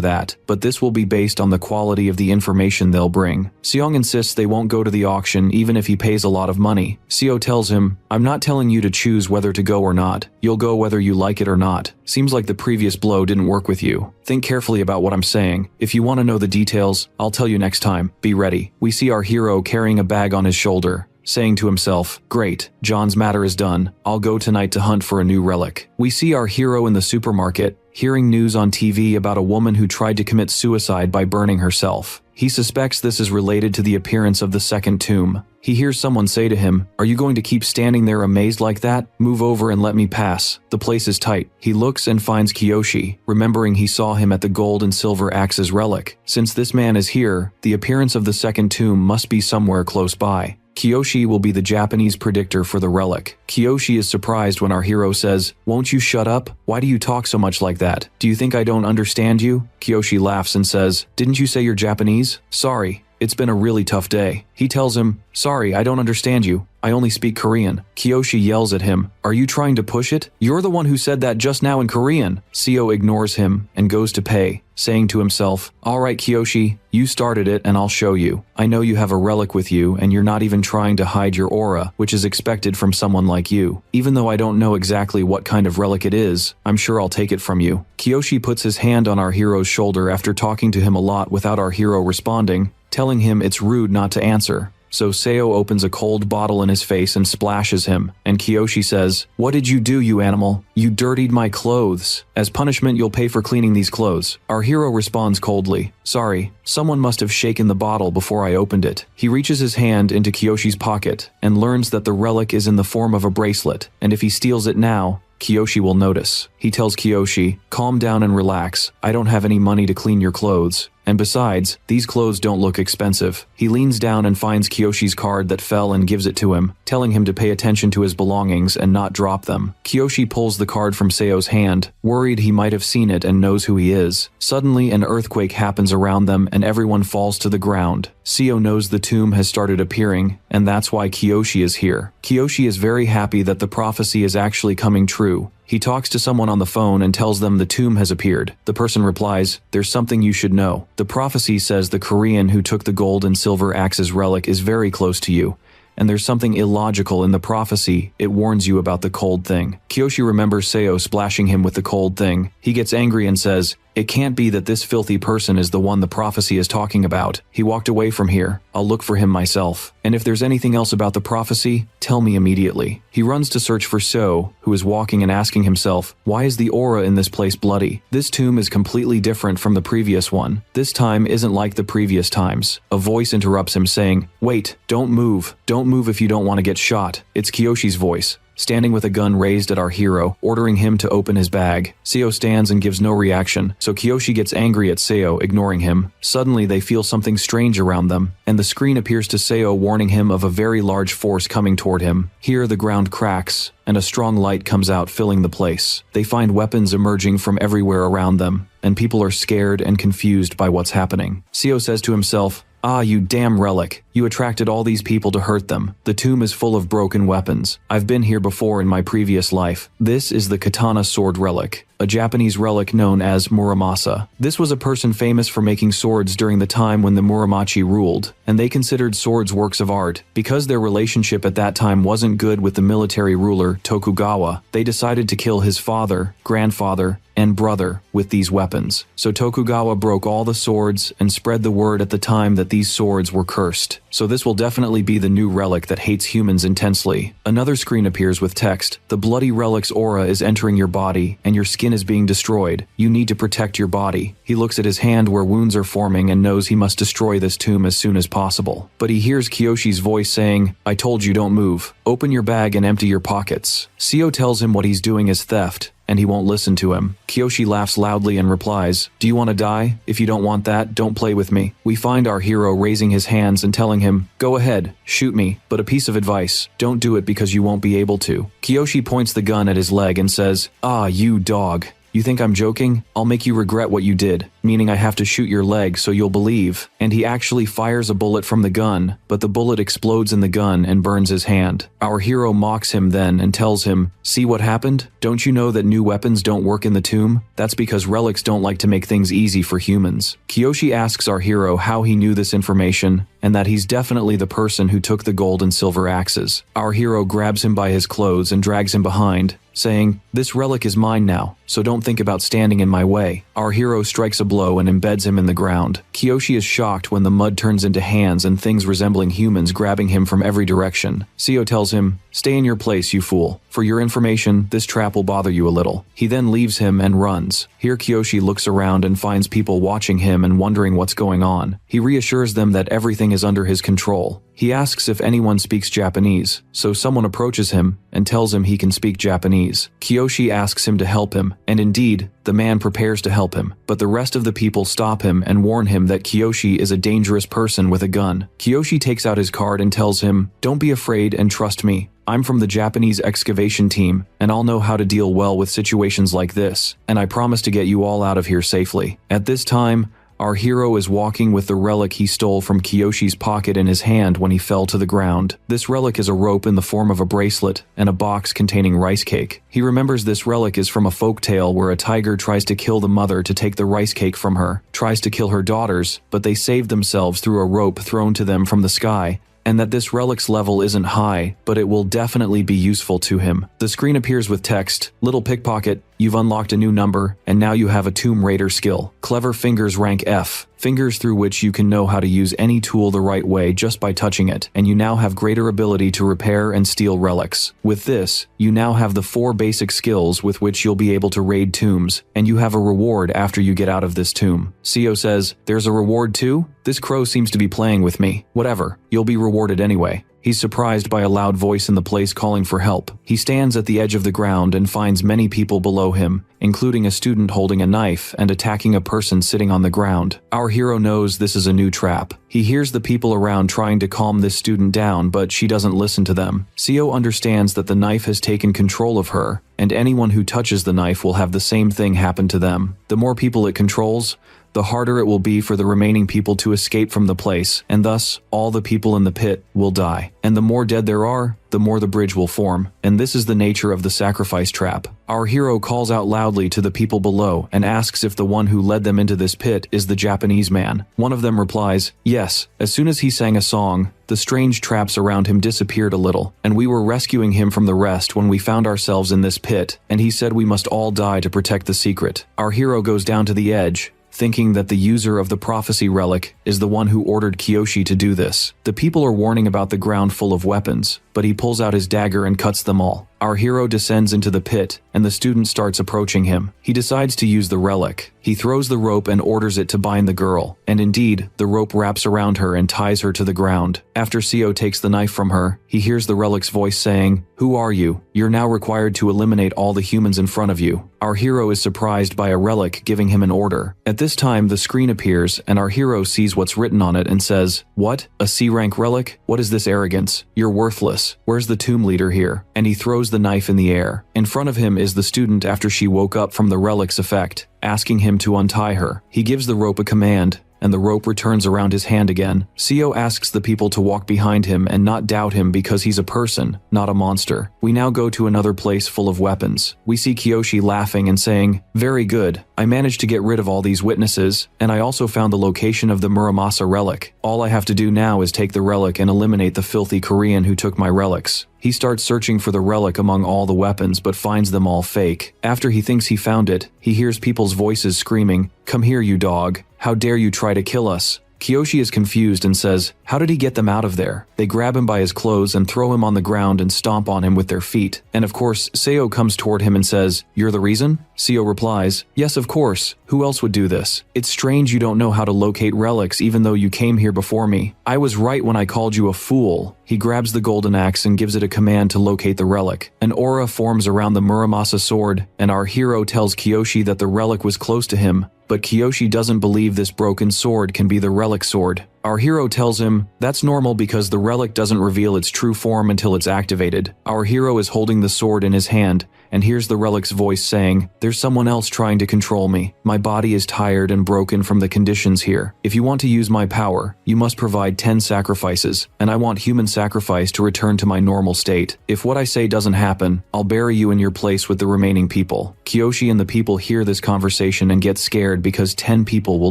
that, but this will be based on the quality of the information they'll bring. Seong insists they won't go to the auction even if he pays a lot of money. Seo tells him, I'm not telling you to choose whether to go or not. You'll go whether you like it or not. Seems like the previous blow didn't work with you. Think carefully about what I'm saying. If you want to know the details, I'll tell you next time. Be ready. We see our hero carrying a bag on his shoulder, saying to himself, great, John's matter is done. I'll go tonight to hunt for a new relic. We see our hero in the supermarket, hearing news on TV about a woman who tried to commit suicide by burning herself. He suspects this is related to the appearance of the second tomb. He hears someone say to him, are you going to keep standing there amazed like that? Move over and let me pass. The place is tight. He looks and finds Kiyoshi, remembering he saw him at the gold and silver axes relic. Since this man is here, the appearance of the second tomb must be somewhere close by. Kiyoshi will be the Japanese predictor for the relic. Kiyoshi is surprised when our hero says, won't you shut up? Why do you talk so much like that? Do you think I don't understand you? Kiyoshi laughs and says, didn't you say you're Japanese? Sorry. It's been a really tough day. He tells him, sorry, I don't understand you. I only speak Korean. Kiyoshi yells at him, are you trying to push it? You're the one who said that just now in Korean. Seo ignores him and goes to pay, saying to himself, all right, Kiyoshi, you started it and I'll show you. I know you have a relic with you and you're not even trying to hide your aura, which is expected from someone like you. Even though I don't know exactly what kind of relic it is, I'm sure I'll take it from you. Kiyoshi puts his hand on our hero's shoulder after talking to him a lot without our hero responding, telling him it's rude not to answer. So Seo opens a cold bottle in his face and splashes him, and Kiyoshi says, what did you do, you animal? You dirtied my clothes. As punishment, you'll pay for cleaning these clothes. Our hero responds coldly, sorry, someone must have shaken the bottle before I opened it. He reaches his hand into Kiyoshi's pocket and learns that the relic is in the form of a bracelet, and if he steals it now, Kiyoshi will notice. He tells Kiyoshi, calm down and relax. I don't have any money to clean your clothes. And besides, these clothes don't look expensive. He leans down and finds Kiyoshi's card that fell and gives it to him, telling him to pay attention to his belongings and not drop them. Kiyoshi pulls the card from Seo's hand, worried he might have seen it and knows who he is. Suddenly, an earthquake happens around them and everyone falls to the ground. Seo knows the tomb has started appearing, and that's why Kiyoshi is here. Kiyoshi is very happy that the prophecy is actually coming true. He talks to someone on the phone and tells them the tomb has appeared. The person replies, there's something you should know. The prophecy says the Korean who took the gold and silver axes relic is very close to you. And there's something illogical in the prophecy. It warns you about the cold thing. Kiyoshi remembers Seo splashing him with the cold thing. He gets angry and says, it can't be that this filthy person is the one the prophecy is talking about. He walked away from here. I'll look for him myself. And if there's anything else about the prophecy, tell me immediately. He runs to search for Seo, who is walking and asking himself, why is the aura in this place bloody? This tomb is completely different from the previous one. This time isn't like the previous times. A voice interrupts him saying, wait, don't move. Don't move if you don't want to get shot. It's Kiyoshi's voice, standing with a gun raised at our hero, ordering him to open his bag. Seo stands and gives no reaction, so Kiyoshi gets angry at Seo, ignoring him. Suddenly, they feel something strange around them, and the screen appears to Seo warning him of a very large force coming toward him. Here, the ground cracks, and a strong light comes out, filling the place. They find weapons emerging from everywhere around them, and people are scared and confused by what's happening. Seo says to himself, ah, you damn relic. You attracted all these people to hurt them. The tomb is full of broken weapons. I've been here before in my previous life. This is the katana sword relic. a Japanese relic known as Muramasa. This was a person famous for making swords during the time when the Muromachi ruled, and they considered swords works of art. Because their relationship at that time wasn't good with the military ruler Tokugawa, they decided to kill his father, grandfather, and brother with these weapons. So Tokugawa broke all the swords and spread the word at the time that these swords were cursed. So this will definitely be the new relic that hates humans intensely. Another screen appears with text. The bloody relic's aura is entering your body and your skin is being destroyed. You need to protect your body. He looks at his hand where wounds are forming and knows he must destroy this tomb as soon as possible. But he hears Kiyoshi's voice saying, "I told you don't move. Open your bag and empty your pockets." Seo tells him what he's doing is theft, and he won't listen to him. Kiyoshi laughs loudly and replies, "Do you want to die? If you don't want that, don't play with me." We find our hero raising his hands and telling him, "Go ahead, shoot me, but a piece of advice, don't do it because you won't be able to." Kiyoshi points the gun at his leg and says, "Ah, you dog. You think I'm joking? I'll make you regret what you did, meaning I have to shoot your leg so you'll believe." And he actually fires a bullet from the gun, but the bullet explodes in the gun and burns his hand. Our hero mocks him then and tells him, "See what happened? Don't you know that new weapons don't work in the tomb? That's because relics don't like to make things easy for humans." Kiyoshi asks our hero how he knew this information, and that he's definitely the person who took the gold and silver axes. Our hero grabs him by his clothes and drags him behind, saying, "This relic is mine now, so don't think about standing in my way." Our hero strikes a blow and embeds him in the ground. Kiyoshi is shocked when the mud turns into hands and things resembling humans grabbing him from every direction. Seo tells him, "Stay in your place, you fool. For your information, this trap will bother you a little." He then leaves him and runs. Here Kiyoshi looks around and finds people watching him and wondering what's going on. He reassures them that everything is under his control. He asks if anyone speaks Japanese, so someone approaches him and tells him he can speak Japanese. Kiyoshi asks him to help him, and indeed, the man prepares to help him, but the rest of the people stop him and warn him that Kiyoshi is a dangerous person with a gun. Kiyoshi takes out his card and tells him, "Don't be afraid and trust me. I'm from the Japanese excavation team, and I'll know how to deal well with situations like this, and I promise to get you all out of here safely." At this time, our hero is walking with the relic he stole from Kiyoshi's pocket in his hand when he fell to the ground. This relic is a rope in the form of a bracelet and a box containing rice cake. He remembers this relic is from a folk tale where a tiger tries to kill the mother to take the rice cake from her, tries to kill her daughters, but they save themselves through a rope thrown to them from the sky, and that this relic's level isn't high, but it will definitely be useful to him. The screen appears with text, "Little pickpocket, you've unlocked a new number, and now you have a Tomb Raider skill. Clever fingers rank F. Fingers through which you can know how to use any tool the right way just by touching it, and you now have greater ability to repair and steal relics. With this, you now have the 4 basic skills with which you'll be able to raid tombs, and you have a reward after you get out of this tomb." Seo says, "There's a reward too? This crow seems to be playing with me. Whatever, you'll be rewarded anyway." He's surprised by a loud voice in the place calling for help. He stands at the edge of the ground and finds many people below him, including a student holding a knife and attacking a person sitting on the ground. Our hero knows this is a new trap. He hears the people around trying to calm this student down, but she doesn't listen to them. Seo understands that the knife has taken control of her, and anyone who touches the knife will have the same thing happen to them. The more people it controls, the harder it will be for the remaining people to escape from the place, and thus, all the people in the pit will die. And the more dead there are, the more the bridge will form. And this is the nature of the sacrifice trap. Our hero calls out loudly to the people below and asks if the one who led them into this pit is the Japanese man. One of them replies, "Yes." As soon as he sang a song, the strange traps around him disappeared a little, and we were rescuing him from the rest when we found ourselves in this pit, and he said we must all die to protect the secret. Our hero goes down to the edge, thinking that the user of the prophecy relic is the one who ordered Kiyoshi to do this. The people are warning about the ground full of weapons, but he pulls out his dagger and cuts them all. Our hero descends into the pit, and the student starts approaching him. He decides to use the relic. He throws the rope and orders it to bind the girl, and indeed, the rope wraps around her and ties her to the ground. After Seo takes the knife from her, he hears the relic's voice saying, "Who are you? You're now required to eliminate all the humans in front of you." Our hero is surprised by a relic giving him an order. At this time, the screen appears, and our hero sees what's written on it and says, "What? A C-rank relic? What is this arrogance? You're worthless. Where's the tomb leader here?" And he throws the knife in the air. In front of him is the student after she woke up from the relic's effect, asking him to untie her. He gives the rope a command, and the rope returns around his hand again. Seo asks the people to walk behind him and not doubt him because he's a person, not a monster. We now go to another place full of weapons. We see Kyoshi laughing and saying, "Very good. I managed to get rid of all these witnesses, and I also found the location of the Muramasa relic. All I have to do now is take the relic and eliminate the filthy Korean who took my relics." He starts searching for the relic among all the weapons but finds them all fake. After he thinks he found it, he hears people's voices screaming, "Come here, you dog. How dare you try to kill us?" Kyoshi is confused and says, "How did he get them out of there?" They grab him by his clothes and throw him on the ground and stomp on him with their feet. And of course, Seo comes toward him and says, "You're the reason?" Seo replies, "Yes, of course. Who else would do this? It's strange you don't know how to locate relics even though you came here before me. I was right when I called you a fool." He grabs the golden axe and gives it a command to locate the relic. An aura forms around the Muramasa sword, and our hero tells Kyoshi that the relic was close to him, but Kyoshi doesn't believe this broken sword can be the relic sword. Our hero tells him, "That's normal because the relic doesn't reveal its true form until it's activated." Our hero is holding the sword in his hand, and hears the relic's voice saying, "There's someone else trying to control me. My body is tired and broken from the conditions here. If you want to use my power, you must provide 10 sacrifices, and I want human sacrifice to return to my normal state. If what I say doesn't happen, I'll bury you in your place with the remaining people." Kyoshi and the people hear this conversation and get scared because 10 people will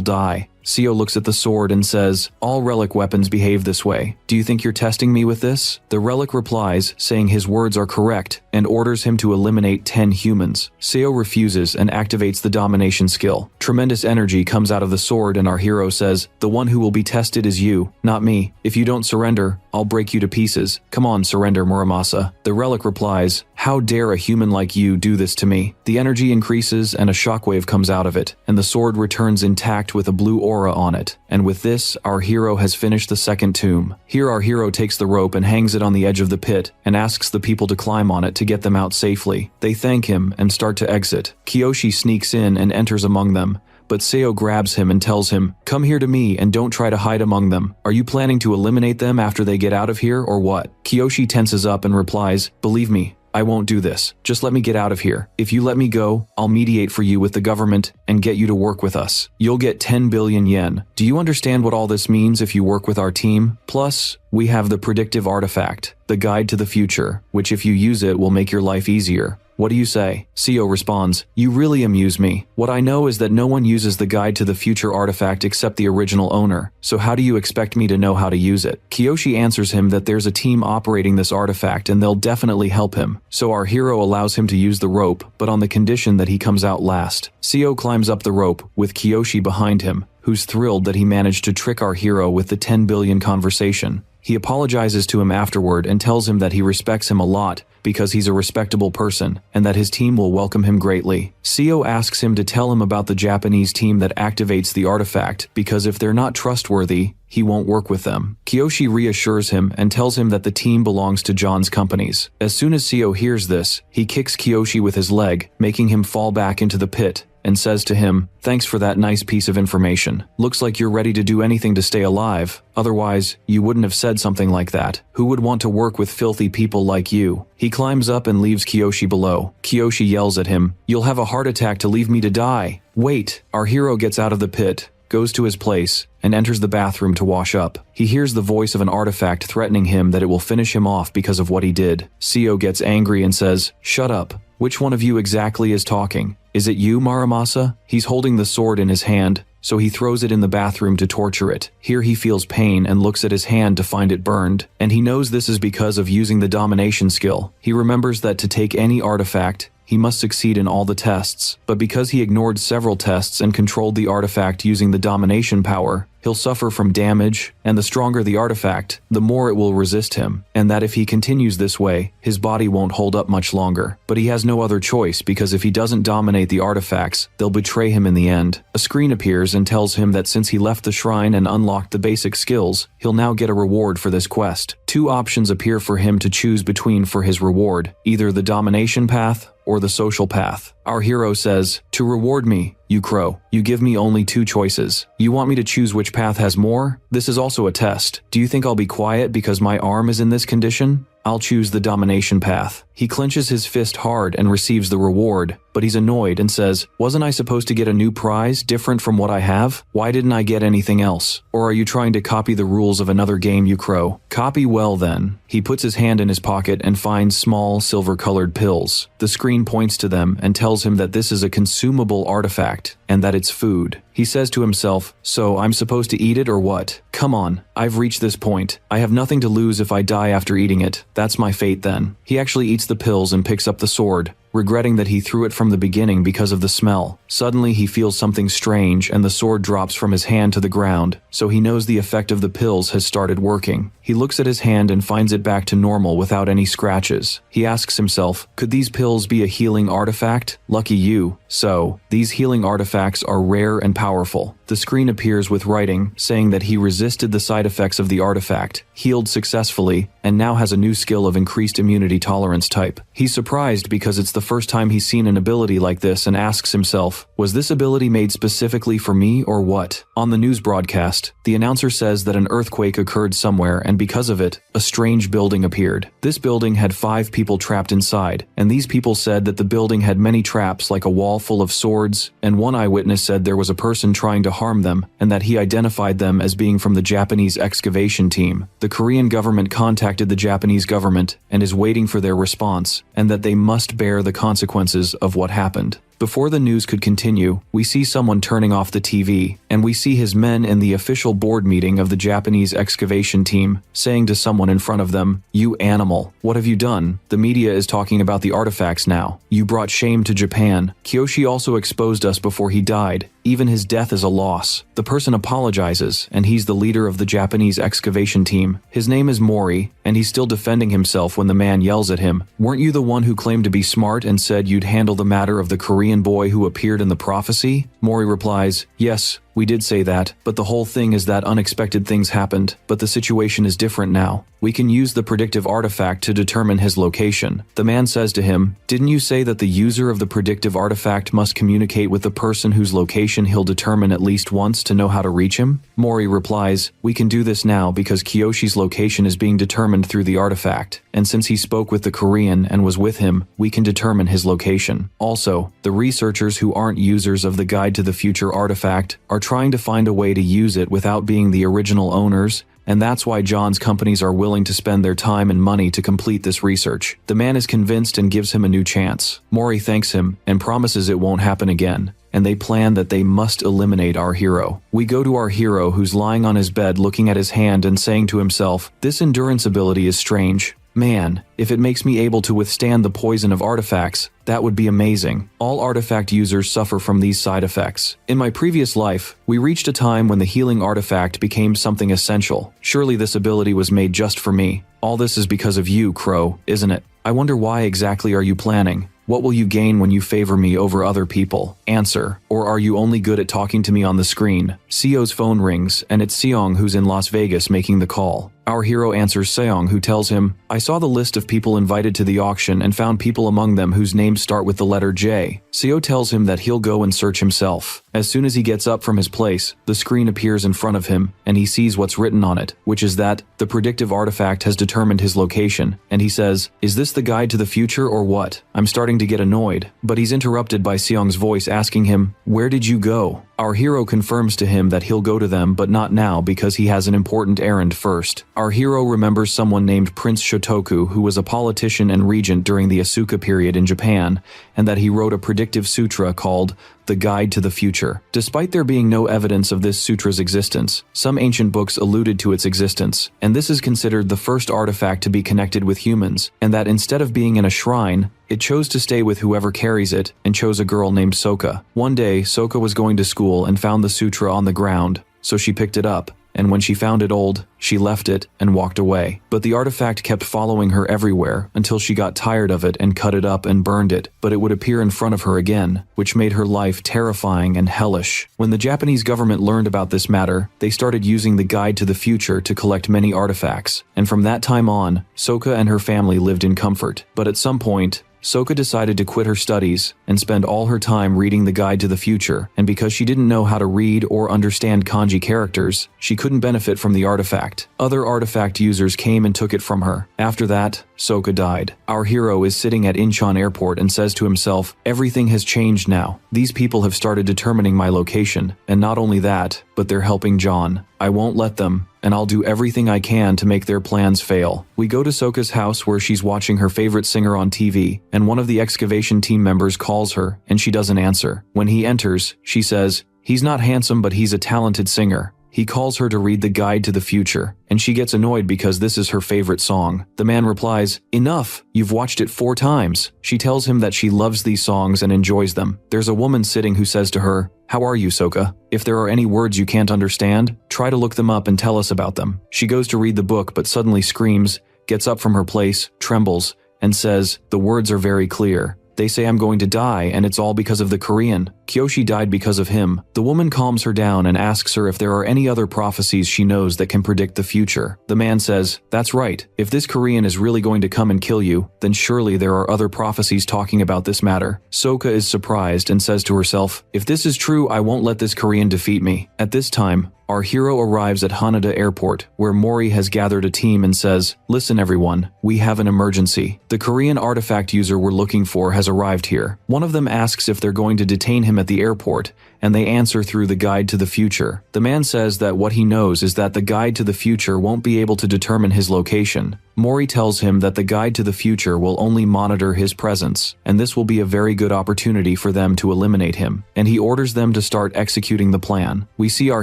die. Seo looks at the sword and says, "All relic weapons behave this way. Do you think you're testing me with this?" The relic replies, saying his words are correct, and orders him to eliminate 10 humans. Seo refuses and activates the domination skill. Tremendous energy comes out of the sword and our hero says, "The one who will be tested is you, not me. If you don't surrender, I'll break you to pieces. Come on, surrender, Muramasa." The relic replies, "How dare a human like you do this to me?" The energy increases and a shockwave comes out of it, and the sword returns intact with a blue aura on it. And with this, our hero has finished the second tomb. Here our hero takes the rope and hangs it on the edge of the pit, and asks the people to climb on it to get them out safely. They thank him and start to exit. Kyoshi sneaks in and enters among them, but Seo grabs him and tells him, "Come here to me and don't try to hide among them. Are you planning to eliminate them after they get out of here or what?" Kyoshi tenses up and replies, "Believe me, I won't do this. Just let me get out of here. If you let me go, I'll mediate for you with the government and get you to work with us. You'll get 10 billion yen. Do you understand what all this means if you work with our team? Plus, we have the predictive artifact, the guide to the future, which if you use it will make your life easier. What do you say?" Seo responds, "You really amuse me. What I know is that no one uses the guide to the future artifact except the original owner, so how do you expect me to know how to use it?" Kyoshi answers him that there's a team operating this artifact and they'll definitely help him, so our hero allows him to use the rope, but on the condition that he comes out last. Seo climbs up the rope, with Kyoshi behind him, who's thrilled that he managed to trick our hero with the 10 billion conversation. He apologizes to him afterward and tells him that he respects him a lot because he's a respectable person and that his team will welcome him greatly. Seo asks him to tell him about the Japanese team that activates the artifact because if they're not trustworthy, he won't work with them. Kyoshi reassures him and tells him that the team belongs to John's companies. As soon as Seo hears this, he kicks Kyoshi with his leg, making him fall back into the pit, and says to him, "Thanks for that nice piece of information. Looks like you're ready to do anything to stay alive. Otherwise, you wouldn't have said something like that. Who would want to work with filthy people like you?" He climbs up and leaves Kyoshi below. Kyoshi yells at him, "You'll have a heart attack to leave me to die." Wait! Our hero gets out of the pit, goes to his place, and enters the bathroom to wash up. He hears the voice of an artifact threatening him that it will finish him off because of what he did. Seo gets angry and says, "Shut up. Which one of you exactly is talking? Is it you, Muramasa?" He's holding the sword in his hand, so he throws it in the bathroom to torture it. Here he feels pain and looks at his hand to find it burned, and he knows this is because of using the domination skill. He remembers that to take any artifact, he must succeed in all the tests, but because he ignored several tests and controlled the artifact using the domination power, he'll suffer from damage, and the stronger the artifact, the more it will resist him, and that if he continues this way, his body won't hold up much longer. But he has no other choice because if he doesn't dominate the artifacts, they'll betray him in the end. A screen appears and tells him that since he left the shrine and unlocked the basic skills, he'll now get a reward for this quest. Two options appear for him to choose between for his reward, either the domination path or the social path. Our hero says, "To reward me, you crow, you give me only two choices. You want me to choose which path has more? This is also a test. Do you think I'll be quiet because my arm is in this condition? I'll choose the domination path." He clenches his fist hard and receives the reward, but he's annoyed and says, "Wasn't I supposed to get a new prize different from what I have? Why didn't I get anything else? Or are you trying to copy the rules of another game, you crow? Copy well then." He puts his hand in his pocket and finds small silver-colored pills. The screen points to them and tells him that this is a consumable artifact and that it's food. He says to himself, "So I'm supposed to eat it or what? Come on, I've reached this point. I have nothing to lose if I die after eating it. That's my fate then." He actually eats the pills and picks up the sword, regretting that he threw it from the beginning because of the smell. Suddenly he feels something strange and the sword drops from his hand to the ground, so he knows the effect of the pills has started working. He looks at his hand and finds it back to normal without any scratches. He asks himself, could these pills be a healing artifact? Lucky you. So, these healing artifacts are rare and powerful. The screen appears with writing saying that he resisted the side effects of the artifact, healed successfully, and now has a new skill of increased immunity tolerance type. He's surprised because it's the first time he's seen an ability like this and asks himself, was this ability made specifically for me or what? On the news broadcast, the announcer says that an earthquake occurred somewhere and because of it, a strange building appeared. This building had 5 people trapped inside, and these people said that the building had many traps like a wall full of swords, and one eyewitness said there was a person trying to harm them and that he identified them as being from the Japanese excavation team. The Korean government contacted the Japanese government and is waiting for their response, and that they must bear the consequences of what happened. Before the news could continue, we see someone turning off the TV, and we see his men in the official board meeting of the Japanese excavation team, saying to someone in front of them, "You animal, what have you done? The media is talking about the artifacts now. You brought shame to Japan. Kyoshi also exposed us before he died. Even his death is a loss." The person apologizes, and he's the leader of the Japanese excavation team. His name is Mori, and he's still defending himself when the man yells at him, "Weren't you the one who claimed to be smart and said you'd handle the matter of the Korean boy who appeared in the prophecy?" Mori replies, "Yes, we did say that, but the whole thing is that unexpected things happened, but the situation is different now. We can use the predictive artifact to determine his location." The man says to him, "Didn't you say that the user of the predictive artifact must communicate with the person whose location he'll determine at least once to know how to reach him?" Mori replies, "We can do this now because Kyoshi's location is being determined through the artifact, and since he spoke with the Korean and was with him, we can determine his location. Also, the researchers who aren't users of the Guide to the Future artifact are trying to find a way to use it without being the original owners, and that's why John's companies are willing to spend their time and money to complete this research." The man is convinced and gives him a new chance. Mori thanks him and promises it won't happen again, and they plan that they must eliminate our hero. We go to our hero who's lying on his bed looking at his hand and saying to himself, "This endurance ability is strange. Man, if it makes me able to withstand the poison of artifacts, that would be amazing. All artifact users suffer from these side effects. In my previous life, we reached a time when the healing artifact became something essential. Surely this ability was made just for me. All this is because of you, Crow, isn't it? I wonder why exactly are you planning? What will you gain when you favor me over other people? Answer. Or are you only good at talking to me on the screen?" Seo's phone rings, and it's Seong who's in Las Vegas making the call. Our hero answers Seong, who tells him, "I saw the list of people invited to the auction and found people among them whose names start with the letter J." Seo tells him that he'll go and search himself. As soon as he gets up from his place, the screen appears in front of him, and he sees what's written on it, which is that the predictive artifact has determined his location, and he says, "Is this the guide to the future or what?" I'm starting to get annoyed, but he's interrupted by Seong's voice asking him, "Where did you go?" Our hero confirms to him that he'll go to them, but not now because he has an important errand first. Our hero remembers someone named Prince Shotoku who was a politician and regent during the Asuka period in Japan, and that he wrote a predictive sutra called The Guide to the Future. Despite there being no evidence of this sutra's existence, some ancient books alluded to its existence, and this is considered the first artifact to be connected with humans, and that instead of being in a shrine, it chose to stay with whoever carries it, and chose a girl named Soka. One day, Soka was going to school and found the sutra on the ground, so she picked it up, and when she found it old, she left it and walked away. But the artifact kept following her everywhere until she got tired of it and cut it up and burned it, but it would appear in front of her again, which made her life terrifying and hellish. When the Japanese government learned about this matter, they started using the Guide to the Future to collect many artifacts, and from that time on, Soka and her family lived in comfort. But at some point, Soka decided to quit her studies and spend all her time reading the Guide to the Future, and because she didn't know how to read or understand kanji characters, she couldn't benefit from the artifact. Other artifact users came and took it from her. After that, Soka died. Our hero is sitting at Incheon Airport and says to himself, everything has changed now. These people have started determining my location, and not only that, but they're helping John. I won't let them, and I'll do everything I can to make their plans fail. We go to Soka's house where she's watching her favorite singer on TV, and one of the excavation team members calls her, and she doesn't answer. When he enters, she says, he's not handsome but he's a talented singer. He calls her to read the guide to the future, and she gets annoyed because this is her favorite song. The man replies, enough, you've watched it 4 times. She tells him that she loves these songs and enjoys them. There's a woman sitting who says to her, how are you, Soka? If there are any words you can't understand, try to look them up and tell us about them. She goes to read the book but suddenly screams, gets up from her place, trembles, and says, the words are very clear. They say I'm going to die, and it's all because of the Korean. Kyoshi died because of him. The woman calms her down and asks her if there are any other prophecies she knows that can predict the future. The man says, that's right. If this Korean is really going to come and kill you, then surely there are other prophecies talking about this matter. Soka is surprised and says to herself, if this is true, I won't let this Korean defeat me. At this time, our hero arrives at Haneda Airport, where Mori has gathered a team and says, listen everyone, we have an emergency. The Korean artifact user we're looking for has arrived here. One of them asks if they're going to detain him at the airport, and they answer through the guide to the future. The man says that what he knows is that the guide to the future won't be able to determine his location. Mori tells him that the guide to the future will only monitor his presence, and this will be a very good opportunity for them to eliminate him, and he orders them to start executing the plan. We see our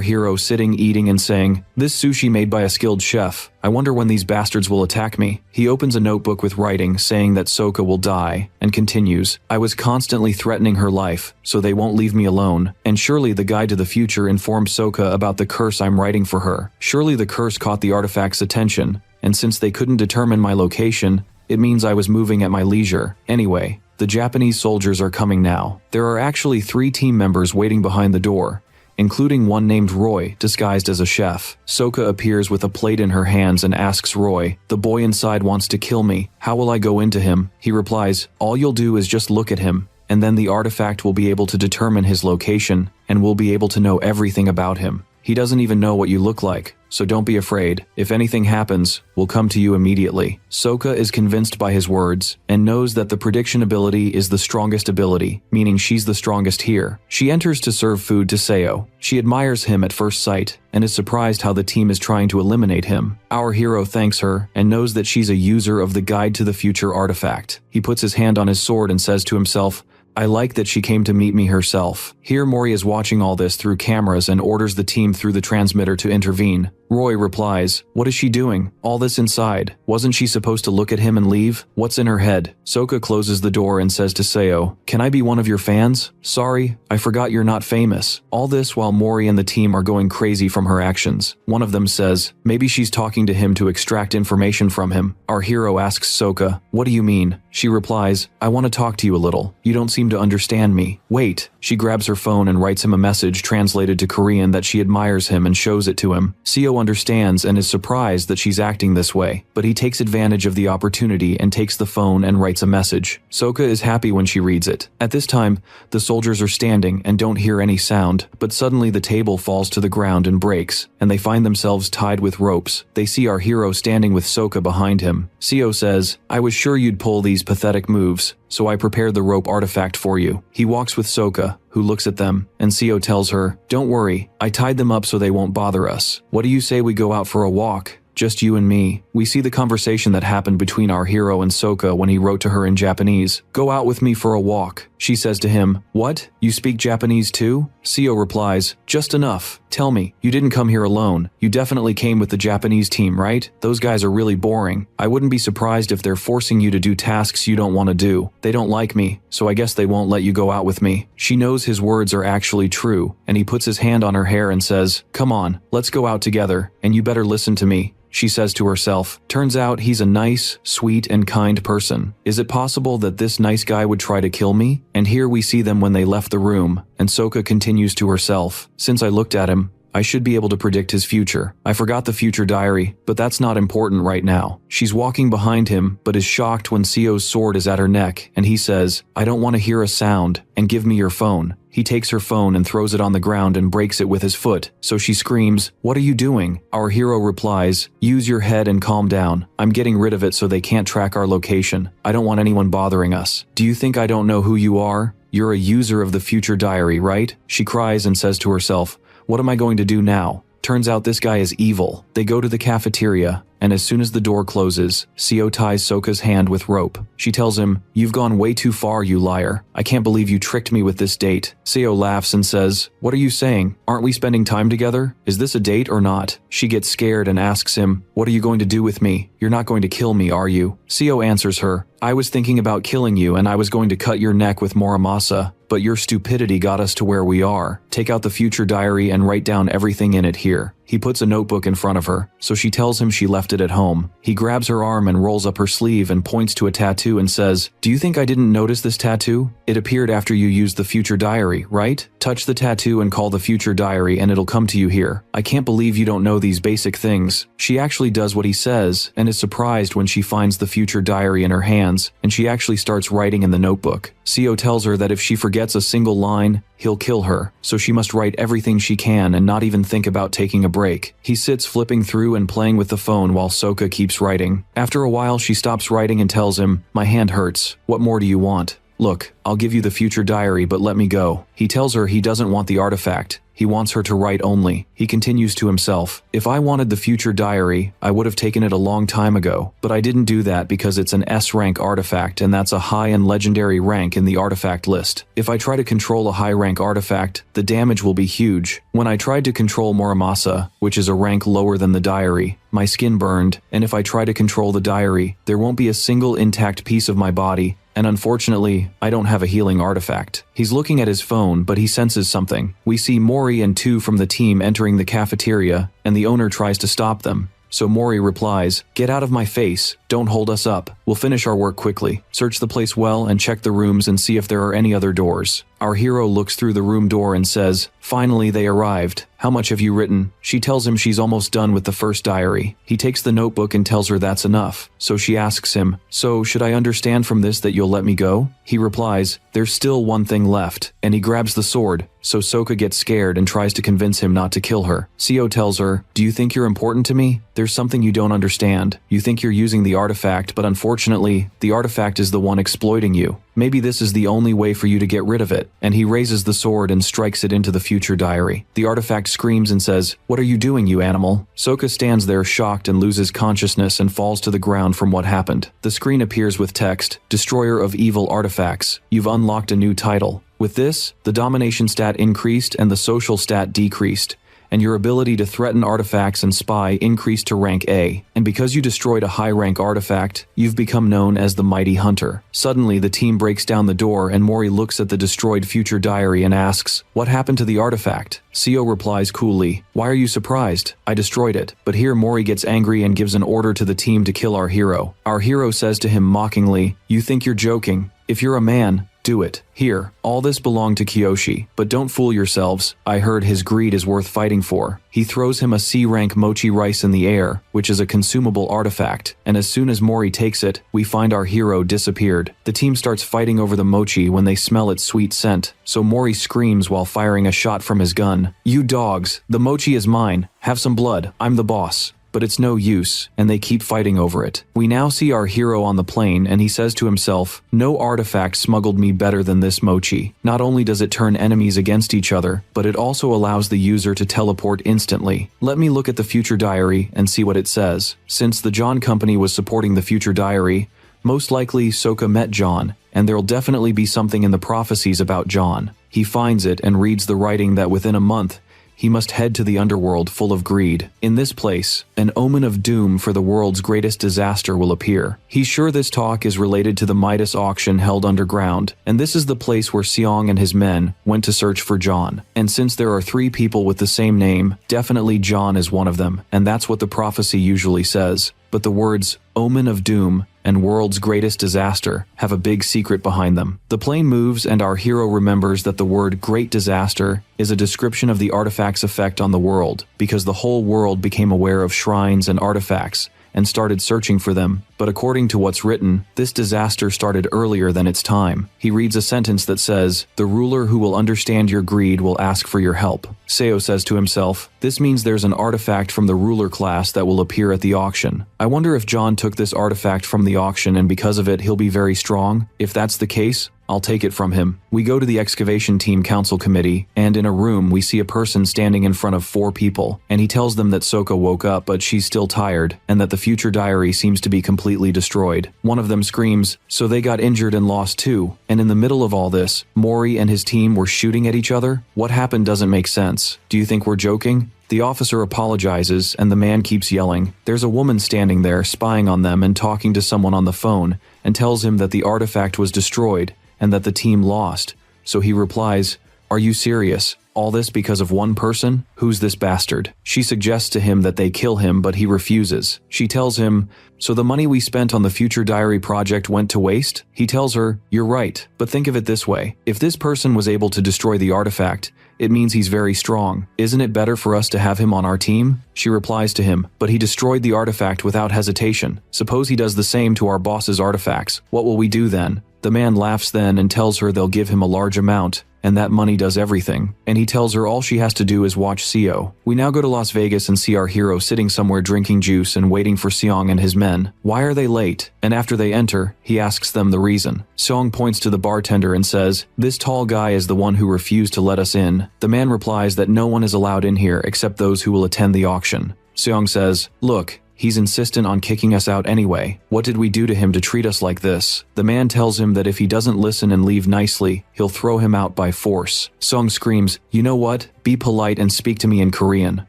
hero sitting eating and saying, this sushi made by a skilled chef. I wonder when these bastards will attack me. He opens a notebook with writing saying that Soka will die, and continues, I was constantly threatening her life, so they won't leave me alone, and surely the guide to the future informed Soka about the curse I'm writing for her. Surely the curse caught the artifact's attention, and since they couldn't determine my location, it means I was moving at my leisure. Anyway, the Japanese soldiers are coming now. There are actually 3 team members waiting behind the door, including one named Roy, disguised as a chef. Soka appears with a plate in her hands and asks Roy, the boy inside wants to kill me. How will I go into him? He replies, all you'll do is just look at him, and then the artifact will be able to determine his location, and we'll be able to know everything about him. He doesn't even know what you look like, so don't be afraid. If anything happens, we'll come to you immediately. Soka is convinced by his words, and knows that the prediction ability is the strongest ability, meaning she's the strongest here. She enters to serve food to Seo. She admires him at first sight, and is surprised how the team is trying to eliminate him. Our hero thanks her, and knows that she's a user of the Guide to the Future artifact. He puts his hand on his sword and says to himself, I like that she came to meet me herself. Here Mori is watching all this through cameras and orders the team through the transmitter to intervene. Roy replies, what is she doing? All this inside. Wasn't she supposed to look at him and leave? What's in her head? Soka closes the door and says to Seo, can I be one of your fans? Sorry, I forgot you're not famous. All this while Mori and the team are going crazy from her actions. One of them says, maybe she's talking to him to extract information from him. Our hero asks Soka, what do you mean? She replies, I want to talk to you a little. You don't seem to understand me. Wait. She grabs her phone and writes him a message translated to Korean that she admires him and shows it to him. Seo understands and is surprised that she's acting this way, but he takes advantage of the opportunity and takes the phone and writes a message. Soka is happy when she reads it. At this time, the soldiers are standing and don't hear any sound, but suddenly the table falls to the ground and breaks, and they find themselves tied with ropes. They see our hero standing with Soka behind him. Seo says, I was sure you'd pull these pathetic moves, so I prepared the rope artifact for you. He walks with Soka, who looks at them, and Seo tells her, don't worry, I tied them up so they won't bother us. What do you say we go out for a walk? Just you and me. We see the conversation that happened between our hero and Soka when he wrote to her in Japanese. Go out with me for a walk. She says to him, what? You speak Japanese too? Seo replies, just enough. Tell me, you didn't come here alone. You definitely came with the Japanese team, right? Those guys are really boring. I wouldn't be surprised if they're forcing you to do tasks you don't want to do. They don't like me, so I guess they won't let you go out with me. She knows his words are actually true, and he puts his hand on her hair and says, come on, let's go out together, and you better listen to me. She says to herself, turns out he's a nice, sweet, and kind person. Is it possible that this nice guy would try to kill me? And here we see them when they left the room, and Soka continues to herself, since I looked at him, I should be able to predict his future. I forgot the future diary, but that's not important right now. She's walking behind him, but is shocked when Seo's sword is at her neck, and he says, I don't want to hear a sound, and give me your phone. He takes her phone and throws it on the ground and breaks it with his foot, so she screams, What are you doing? Our hero replies, Use your head and calm down. I'm getting rid of it so they can't track our location. I don't want anyone bothering us. Do you think I don't know who you are? You're a user of the future diary, right? She cries and says to herself, What am I going to do now? Turns out this guy is evil. They go to the cafeteria, and as soon as the door closes, Seo ties Soka's hand with rope. She tells him, You've gone way too far, you liar. I can't believe you tricked me with this date. Seo laughs and says, What are you saying? Aren't we spending time together? Is this a date or not? She gets scared and asks him, What are you going to do with me? You're not going to kill me, are you? Seo answers her, I was thinking about killing you and I was going to cut your neck with Muramasa, but your stupidity got us to where we are. Take out the future diary and write down everything in it here. He puts a notebook in front of her, so she tells him she left it at home. He grabs her arm and rolls up her sleeve and points to a tattoo and says, Do you think I didn't notice this tattoo? It appeared after you used the future diary, right? Touch the tattoo and call the future diary and it'll come to you here. I can't believe you don't know these basic things. She actually does what he says and is surprised when she finds the future diary in her hands, and she actually starts writing in the notebook. Seo tells her that if she forgets a single line, he'll kill her, so she must write everything she can and not even think about taking a break. He sits flipping through and playing with the phone while Soka keeps writing. After a while, she stops writing and tells him, My hand hurts. What more do you want? Look, I'll give you the future diary, but let me go. He tells her he doesn't want the artifact. He wants her to write only. He continues to himself, If I wanted the future diary, I would have taken it a long time ago, but I didn't do that because it's an S-rank artifact and that's a high and legendary rank in the artifact list. If I try to control a high-rank artifact, the damage will be huge. When I tried to control Muramasa, which is a rank lower than the diary, my skin burned, and if I try to control the diary, there won't be a single intact piece of my body, and unfortunately, I don't have a healing artifact. He's looking at his phone, but he senses something. We see Mori and two from the team entering the cafeteria, and the owner tries to stop them. So Mori replies, Get out of my face, don't hold us up. We'll finish our work quickly. Search the place well and check the rooms and see if there are any other doors. Our hero looks through the room door and says, Finally they arrived. How much have you written? She tells him she's almost done with the first diary. He takes the notebook and tells her that's enough. So she asks him, So should I understand from this that you'll let me go? He replies, There's still one thing left, and he grabs the sword. So Soka gets scared and tries to convince him not to kill her. Seo tells her, Do you think you're important to me? There's something you don't understand. You think you're using the artifact, but unfortunately, the artifact is the one exploiting you. Maybe this is the only way for you to get rid of it. And he raises the sword and strikes it into the future diary. The artifact screams and says, What are you doing, you animal? Soka stands there shocked and loses consciousness and falls to the ground from what happened. The screen appears with text, Destroyer of evil artifacts. You've unlocked a new title. With this, the domination stat increased and the social stat decreased, and your ability to threaten artifacts and spy increased to rank A. And because you destroyed a high-rank artifact, you've become known as the Mighty Hunter. Suddenly, the team breaks down the door and Mori looks at the destroyed future diary and asks, What happened to the artifact? Seo replies coolly, Why are you surprised? I destroyed it. But here Mori gets angry and gives an order to the team to kill our hero. Our hero says to him mockingly, You think you're joking? If you're a man, do it. Here, all this belonged to Kiyoshi, but don't fool yourselves, I heard his greed is worth fighting for. He throws him a C-rank mochi rice in the air, which is a consumable artifact, and as soon as Mori takes it, we find our hero disappeared. The team starts fighting over the mochi when they smell its sweet scent, so Mori screams while firing a shot from his gun. You dogs, the mochi is mine, have some blood, I'm the boss. But it's no use, and they keep fighting over it. We now see our hero on the plane, and he says to himself, No artifact smuggled me better than this mochi. Not only does it turn enemies against each other, but it also allows the user to teleport instantly. Let me look at the future diary and see what it says. Since the John Company was supporting the future diary, most likely Soka met John, and there'll definitely be something in the prophecies about John. He finds it and reads the writing that within a month, he must head to the underworld full of greed. In this place, an omen of doom for the world's greatest disaster will appear. He's sure this talk is related to the Midas auction held underground, and this is the place where Seong and his men went to search for John. And since there are 3 people with the same name, definitely John is one of them, and that's what the prophecy usually says. But the words, omen of doom, and world's greatest disaster have a big secret behind them. The plane moves and our hero remembers that the word great disaster is a description of the artifact's effect on the world, because the whole world became aware of shrines and artifacts and started searching for them. But according to what's written, this disaster started earlier than its time. He reads a sentence that says, "The ruler who will understand your greed will ask for your help." Seo says to himself, this means there's an artifact from the ruler class that will appear at the auction. I wonder if John took this artifact from the auction and because of it he'll be very strong? If that's the case, I'll take it from him. We go to the excavation team council committee, and in a room we see a person standing in front of 4 people, and he tells them that Soko woke up but she's still tired, and that the future diary seems to be completely destroyed. One of them screams, so they got injured and lost too, and in the middle of all this, Mori and his team were shooting at each other? What happened doesn't make sense. Do you think we're joking? The officer apologizes, and the man keeps yelling. There's a woman standing there spying on them and talking to someone on the phone, and tells him that the artifact was destroyed, and that the team lost. So he replies, "Are you serious? All this because of one person? Who's this bastard?" She suggests to him that they kill him, but he refuses. She tells him, "So the money we spent on the Future Diary project went to waste?" He tells her, "You're right, but think of it this way. If this person was able to destroy the artifact, it means he's very strong. Isn't it better for us to have him on our team?" She replies to him, "But he destroyed the artifact without hesitation. Suppose he does the same to our boss's artifacts. What will we do then?" The man laughs then and tells her they'll give him a large amount, and that money does everything. And he tells her all she has to do is watch Seo. We now go to Las Vegas and see our hero sitting somewhere drinking juice and waiting for Seong and his men. Why are they late? And after they enter, he asks them the reason. Seong points to the bartender and says, "This tall guy is the one who refused to let us in." The man replies that no one is allowed in here except those who will attend the auction. Seong says, "Look, he's insistent on kicking us out anyway. What did we do to him to treat us like this?" The man tells him that if he doesn't listen and leave nicely, he'll throw him out by force. Seong screams, "You know what? Be polite and speak to me in Korean."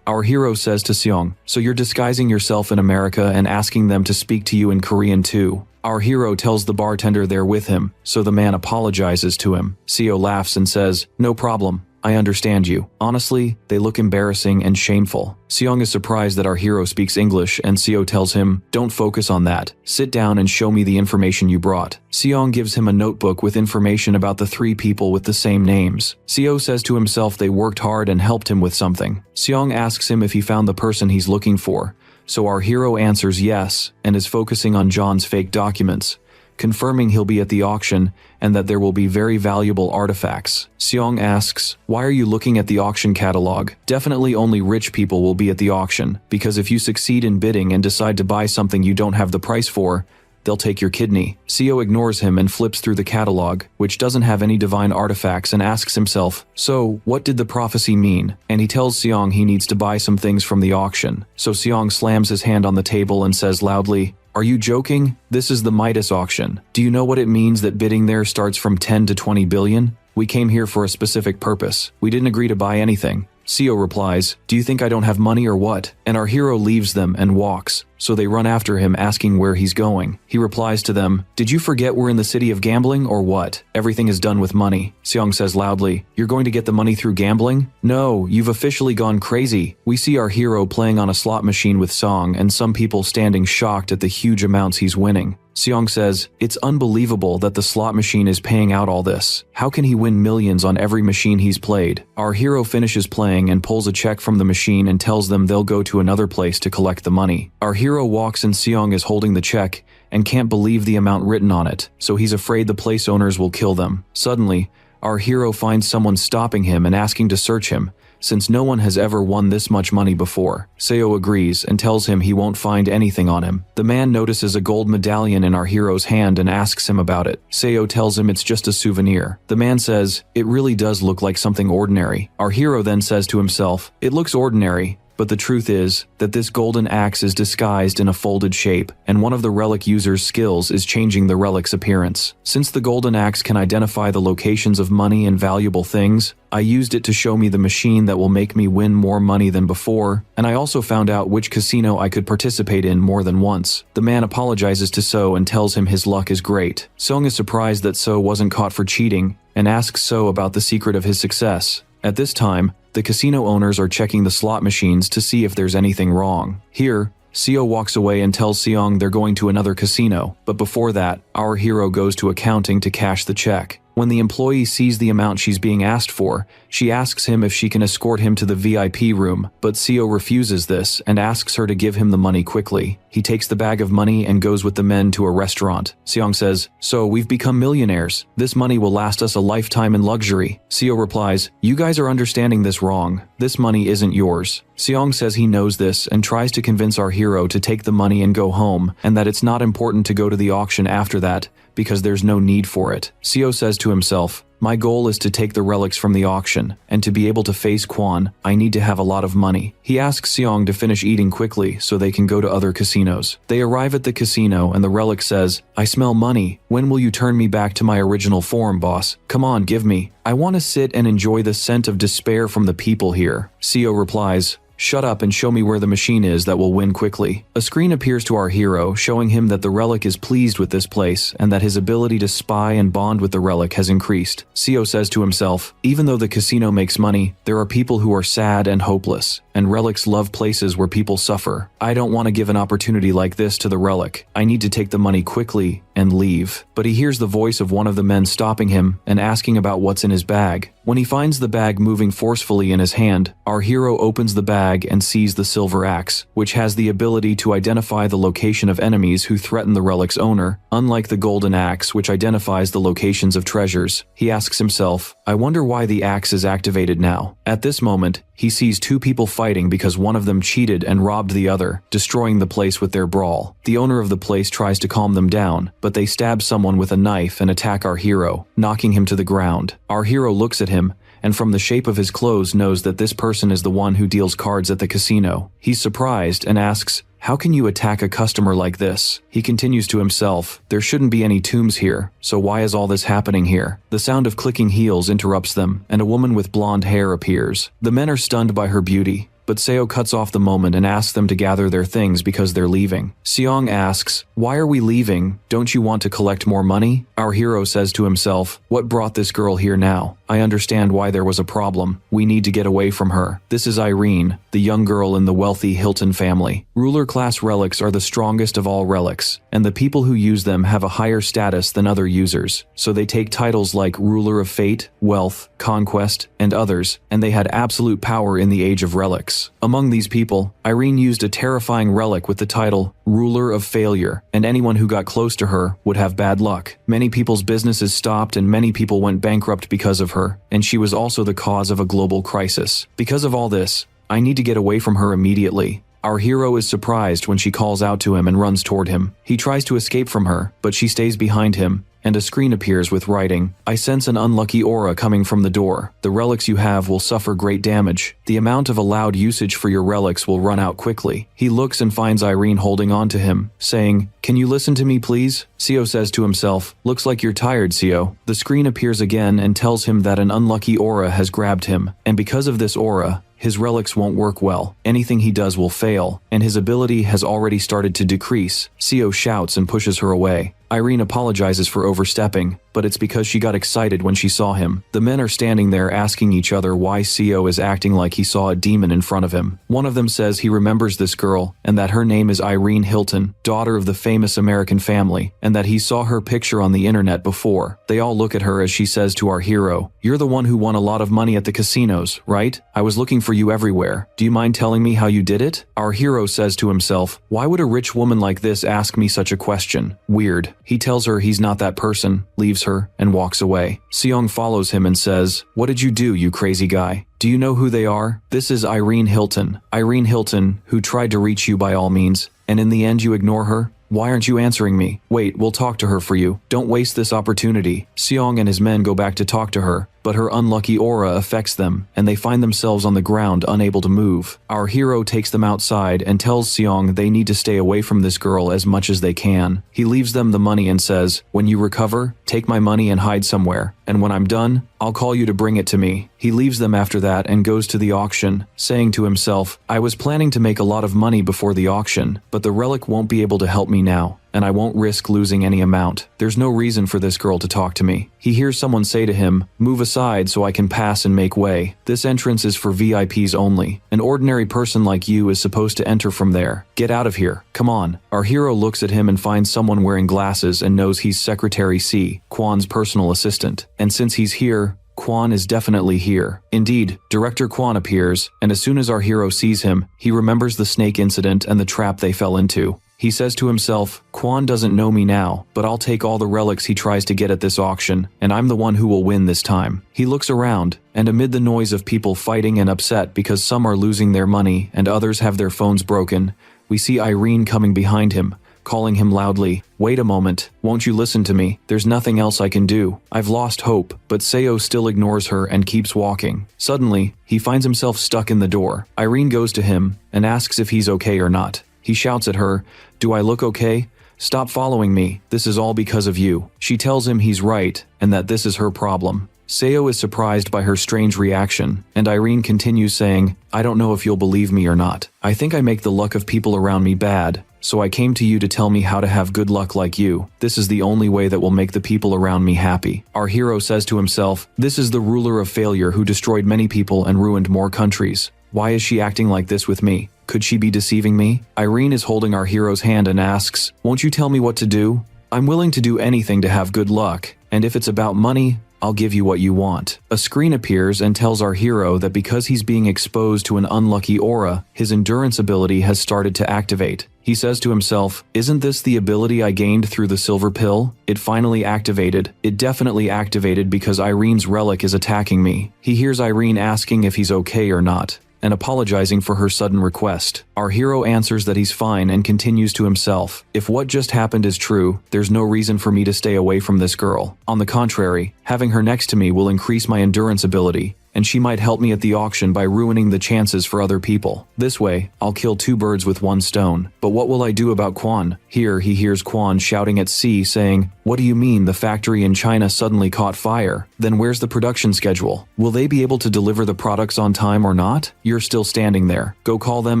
Our hero says to Seong, "So you're disguising yourself in America and asking them to speak to you in Korean too?" Our hero tells the bartender they're with him, so the man apologizes to him. Seo laughs and says, "No problem. I understand you." Honestly, they look embarrassing and shameful. Seong is surprised that our hero speaks English, and Seo tells him, "Don't focus on that. Sit down and show me the information you brought." Seong gives him a notebook with information about the 3 people with the same names. Seo says to himself they worked hard and helped him with something. Seong asks him if he found the person he's looking for, so our hero answers yes, and is focusing on John's fake documents, confirming he'll be at the auction and that there will be very valuable artifacts. Seong asks, "Why are you looking at the auction catalog? Definitely only rich people will be at the auction, because if you succeed in bidding and decide to buy something you don't have the price for, they'll take your kidney." Seo ignores him and flips through the catalog, which doesn't have any divine artifacts, and asks himself, "So, what did the prophecy mean?" And he tells Seong he needs to buy some things from the auction. So Seong slams his hand on the table and says loudly, "Are you joking? This is the Midas auction. Do you know what it means that bidding there starts from 10 to 20 billion? We came here for a specific purpose. We didn't agree to buy anything." Seo replies, "Do you think I don't have money or what?" And our hero leaves them and walks, so they run after him asking where he's going. He replies to them, "Did you forget we're in the city of gambling or what? Everything is done with money." Seong says loudly, "You're going to get the money through gambling? No, you've officially gone crazy." We see our hero playing on a slot machine with Song and some people standing shocked at the huge amounts he's winning. Seong says, "It's unbelievable that the slot machine is paying out all this. How can he win millions on every machine he's played?" Our hero finishes playing and pulls a check from the machine and tells them they'll go to another place to collect the money. Our hero walks and Seong is holding the check and can't believe the amount written on it, so he's afraid the place owners will kill them. Suddenly, our hero finds someone stopping him and asking to search him, since no one has ever won this much money before. Seo agrees and tells him he won't find anything on him. The man notices a gold medallion in our hero's hand and asks him about it. Seo tells him it's just a souvenir. The man says, "It really does look like something ordinary." Our hero then says to himself, "It looks ordinary, but the truth is that this golden axe is disguised in a folded shape, and one of the relic user's skills is changing the relic's appearance. Since the golden axe can identify the locations of money and valuable things, I used it to show me the machine that will make me win more money than before, and I also found out which casino I could participate in more than once." The man apologizes to So and tells him his luck is great. Song is surprised that So wasn't caught for cheating and asks So about the secret of his success. At this time, the casino owners are checking the slot machines to see if there's anything wrong. Here, Seo walks away and tells Seong they're going to another casino, but before that, our hero goes to accounting to cash the check. When the employee sees the amount she's being asked for, she asks him if she can escort him to the VIP room, but Seo refuses this and asks her to give him the money quickly. He takes the bag of money and goes with the men to a restaurant. Seong says, "So we've become millionaires. This money will last us a lifetime in luxury." Seo replies, "You guys are understanding this wrong. This money isn't yours." Seong says he knows this and tries to convince our hero to take the money and go home, and that it's not important to go to the auction after that, because there's no need for it. Seo says to himself, "My goal is to take the relics from the auction, and to be able to face Kwon, I need to have a lot of money." He asks Seong to finish eating quickly so they can go to other casinos. They arrive at the casino and the relic says, "I smell money. When will you turn me back to my original form, boss? Come on, give me. I want to sit and enjoy the scent of despair from the people here." Seo replies, "Shut up and show me where the machine is that will win quickly." A screen appears to our hero, showing him that the relic is pleased with this place and that his ability to spy and bond with the relic has increased. Seo says to himself, "Even though the casino makes money, there are people who are sad and hopeless, and relics love places where people suffer. I don't want to give an opportunity like this to the relic. I need to take the money quickly and leave." But he hears the voice of one of the men stopping him and asking about what's in his bag. When he finds the bag moving forcefully in his hand, our hero opens the bag and sees the silver axe, which has the ability to identify the location of enemies who threaten the relic's owner, unlike the golden axe, which identifies the locations of treasures. He asks himself, "I wonder why the axe is activated now." At this moment, he sees two people fighting because one of them cheated and robbed the other, destroying the place with their brawl. The owner of the place tries to calm them down, but they stab someone with a knife and attack our hero, knocking him to the ground. Our hero looks at him, and from the shape of his clothes knows that this person is the one who deals cards at the casino. He's surprised and asks, "How can you attack a customer like this?" He continues to himself, "There shouldn't be any tombs here, so why is all this happening here?" The sound of clicking heels interrupts them, and a woman with blonde hair appears. The men are stunned by her beauty, but Seo cuts off the moment and asks them to gather their things because they're leaving. Seong asks, "Why are we leaving? Don't you want to collect more money?" Our hero says to himself, "What brought this girl here now? I understand why there was a problem. We need to get away from her." This is Irene, the young girl in the wealthy Hilton family. Ruler-class relics are the strongest of all relics, and the people who use them have a higher status than other users, so they take titles like Ruler of Fate, Wealth, Conquest, and others, and they had absolute power in the Age of Relics. Among these people, Irene used a terrifying relic with the title Ruler of Failure, and anyone who got close to her would have bad luck. Many people's businesses stopped and many people went bankrupt because of her, and she was also the cause of a global crisis. Because of all this, I need to get away from her immediately. Our hero is surprised when she calls out to him and runs toward him. He tries to escape from her, but she stays behind him, and a screen appears with writing, "I sense an unlucky aura coming from the door. The relics you have will suffer great damage. The amount of allowed usage for your relics will run out quickly." He looks and finds Irene holding on to him, saying, "Can you listen to me please?" Seo says to himself, "Looks like you're tired, Seo." The screen appears again and tells him that an unlucky aura has grabbed him, and because of this aura, his relics won't work well. Anything he does will fail, and his ability has already started to decrease. Seo shouts and pushes her away. Irene apologizes for overstepping, but it's because she got excited when she saw him. The men are standing there asking each other why Seo is acting like he saw a demon in front of him. One of them says he remembers this girl, and that her name is Irene Hilton, daughter of the famous American family, and that he saw her picture on the internet before. They all look at her as she says to our hero, "You're the one who won a lot of money at the casinos, right? I was looking for you everywhere. Do you mind telling me how you did it?" Our hero says to himself, "Why would a rich woman like this ask me such a question? Weird." He tells her he's not that person, leaves her, and walks away. Seong follows him and says, "What did you do, you crazy guy? Do you know who they are? This is Irene Hilton. Irene Hilton, who tried to reach you by all means, and in the end you ignore her? Why aren't you answering me? Wait, we'll talk to her for you. Don't waste this opportunity." Seong and his men go back to talk to her, but her unlucky aura affects them, and they find themselves on the ground unable to move. Our hero takes them outside and tells Seong they need to stay away from this girl as much as they can. He leaves them the money and says, "When you recover, take my money and hide somewhere, and when I'm done, I'll call you to bring it to me." He leaves them after that and goes to the auction, saying to himself, "I was planning to make a lot of money before the auction, but the relic won't be able to help me now. and I won't risk losing any amount. There's no reason for this girl to talk to me. He hears someone say to him, "Move aside so I can pass and make way. This entrance is for VIPs only. An ordinary person like you is supposed to enter from there. Get out of here. Come on." Our hero looks at him and finds someone wearing glasses and knows he's Secretary C, Kwan's personal assistant. And since he's here, Kwan is definitely here. Indeed, Director Kwan appears, and as soon as our hero sees him, he remembers the snake incident and the trap they fell into. He says to himself, "Kwan doesn't know me now, but I'll take all the relics he tries to get at this auction, and I'm the one who will win this time." He looks around, and amid the noise of people fighting and upset because some are losing their money and others have their phones broken, we see Irene coming behind him, calling him loudly, "Wait a moment, won't you listen to me? There's nothing else I can do. I've lost hope," but Seo still ignores her and keeps walking. Suddenly, he finds himself stuck in the door. Irene goes to him and asks if he's okay or not. He shouts at her, "Do I look okay? Stop following me. This is all because of you." She tells him he's right and that this is her problem. Seo is surprised by her strange reaction, and Irene continues saying, "I don't know if you'll believe me or not. I think I make the luck of people around me bad, so I came to you to tell me how to have good luck like you. This is the only way that will make the people around me happy." Our hero says to himself, "This is the ruler of failure who destroyed many people and ruined more countries. Why is she acting like this with me? Could she be deceiving me?" Irene is holding our hero's hand and asks, "Won't you tell me what to do? I'm willing to do anything to have good luck, and if it's about money, I'll give you what you want." A screen appears and tells our hero that because he's being exposed to an unlucky aura, his endurance ability has started to activate. He says to himself, "Isn't this the ability I gained through the silver pill? It finally activated. It definitely activated because Irene's relic is attacking me." He hears Irene asking if he's okay or not, and apologizing for her sudden request. Our hero answers that he's fine and continues to himself, "If what just happened is true, there's no reason for me to stay away from this girl. On the contrary, having her next to me will increase my endurance ability, and she might help me at the auction by ruining the chances for other people. This way, I'll kill two birds with one stone. But what will I do about Kwan?" Here he hears Kwan shouting at C, saying, "What do you mean the factory in China suddenly caught fire? Then where's the production schedule? Will they be able to deliver the products on time or not? You're still standing there. Go call them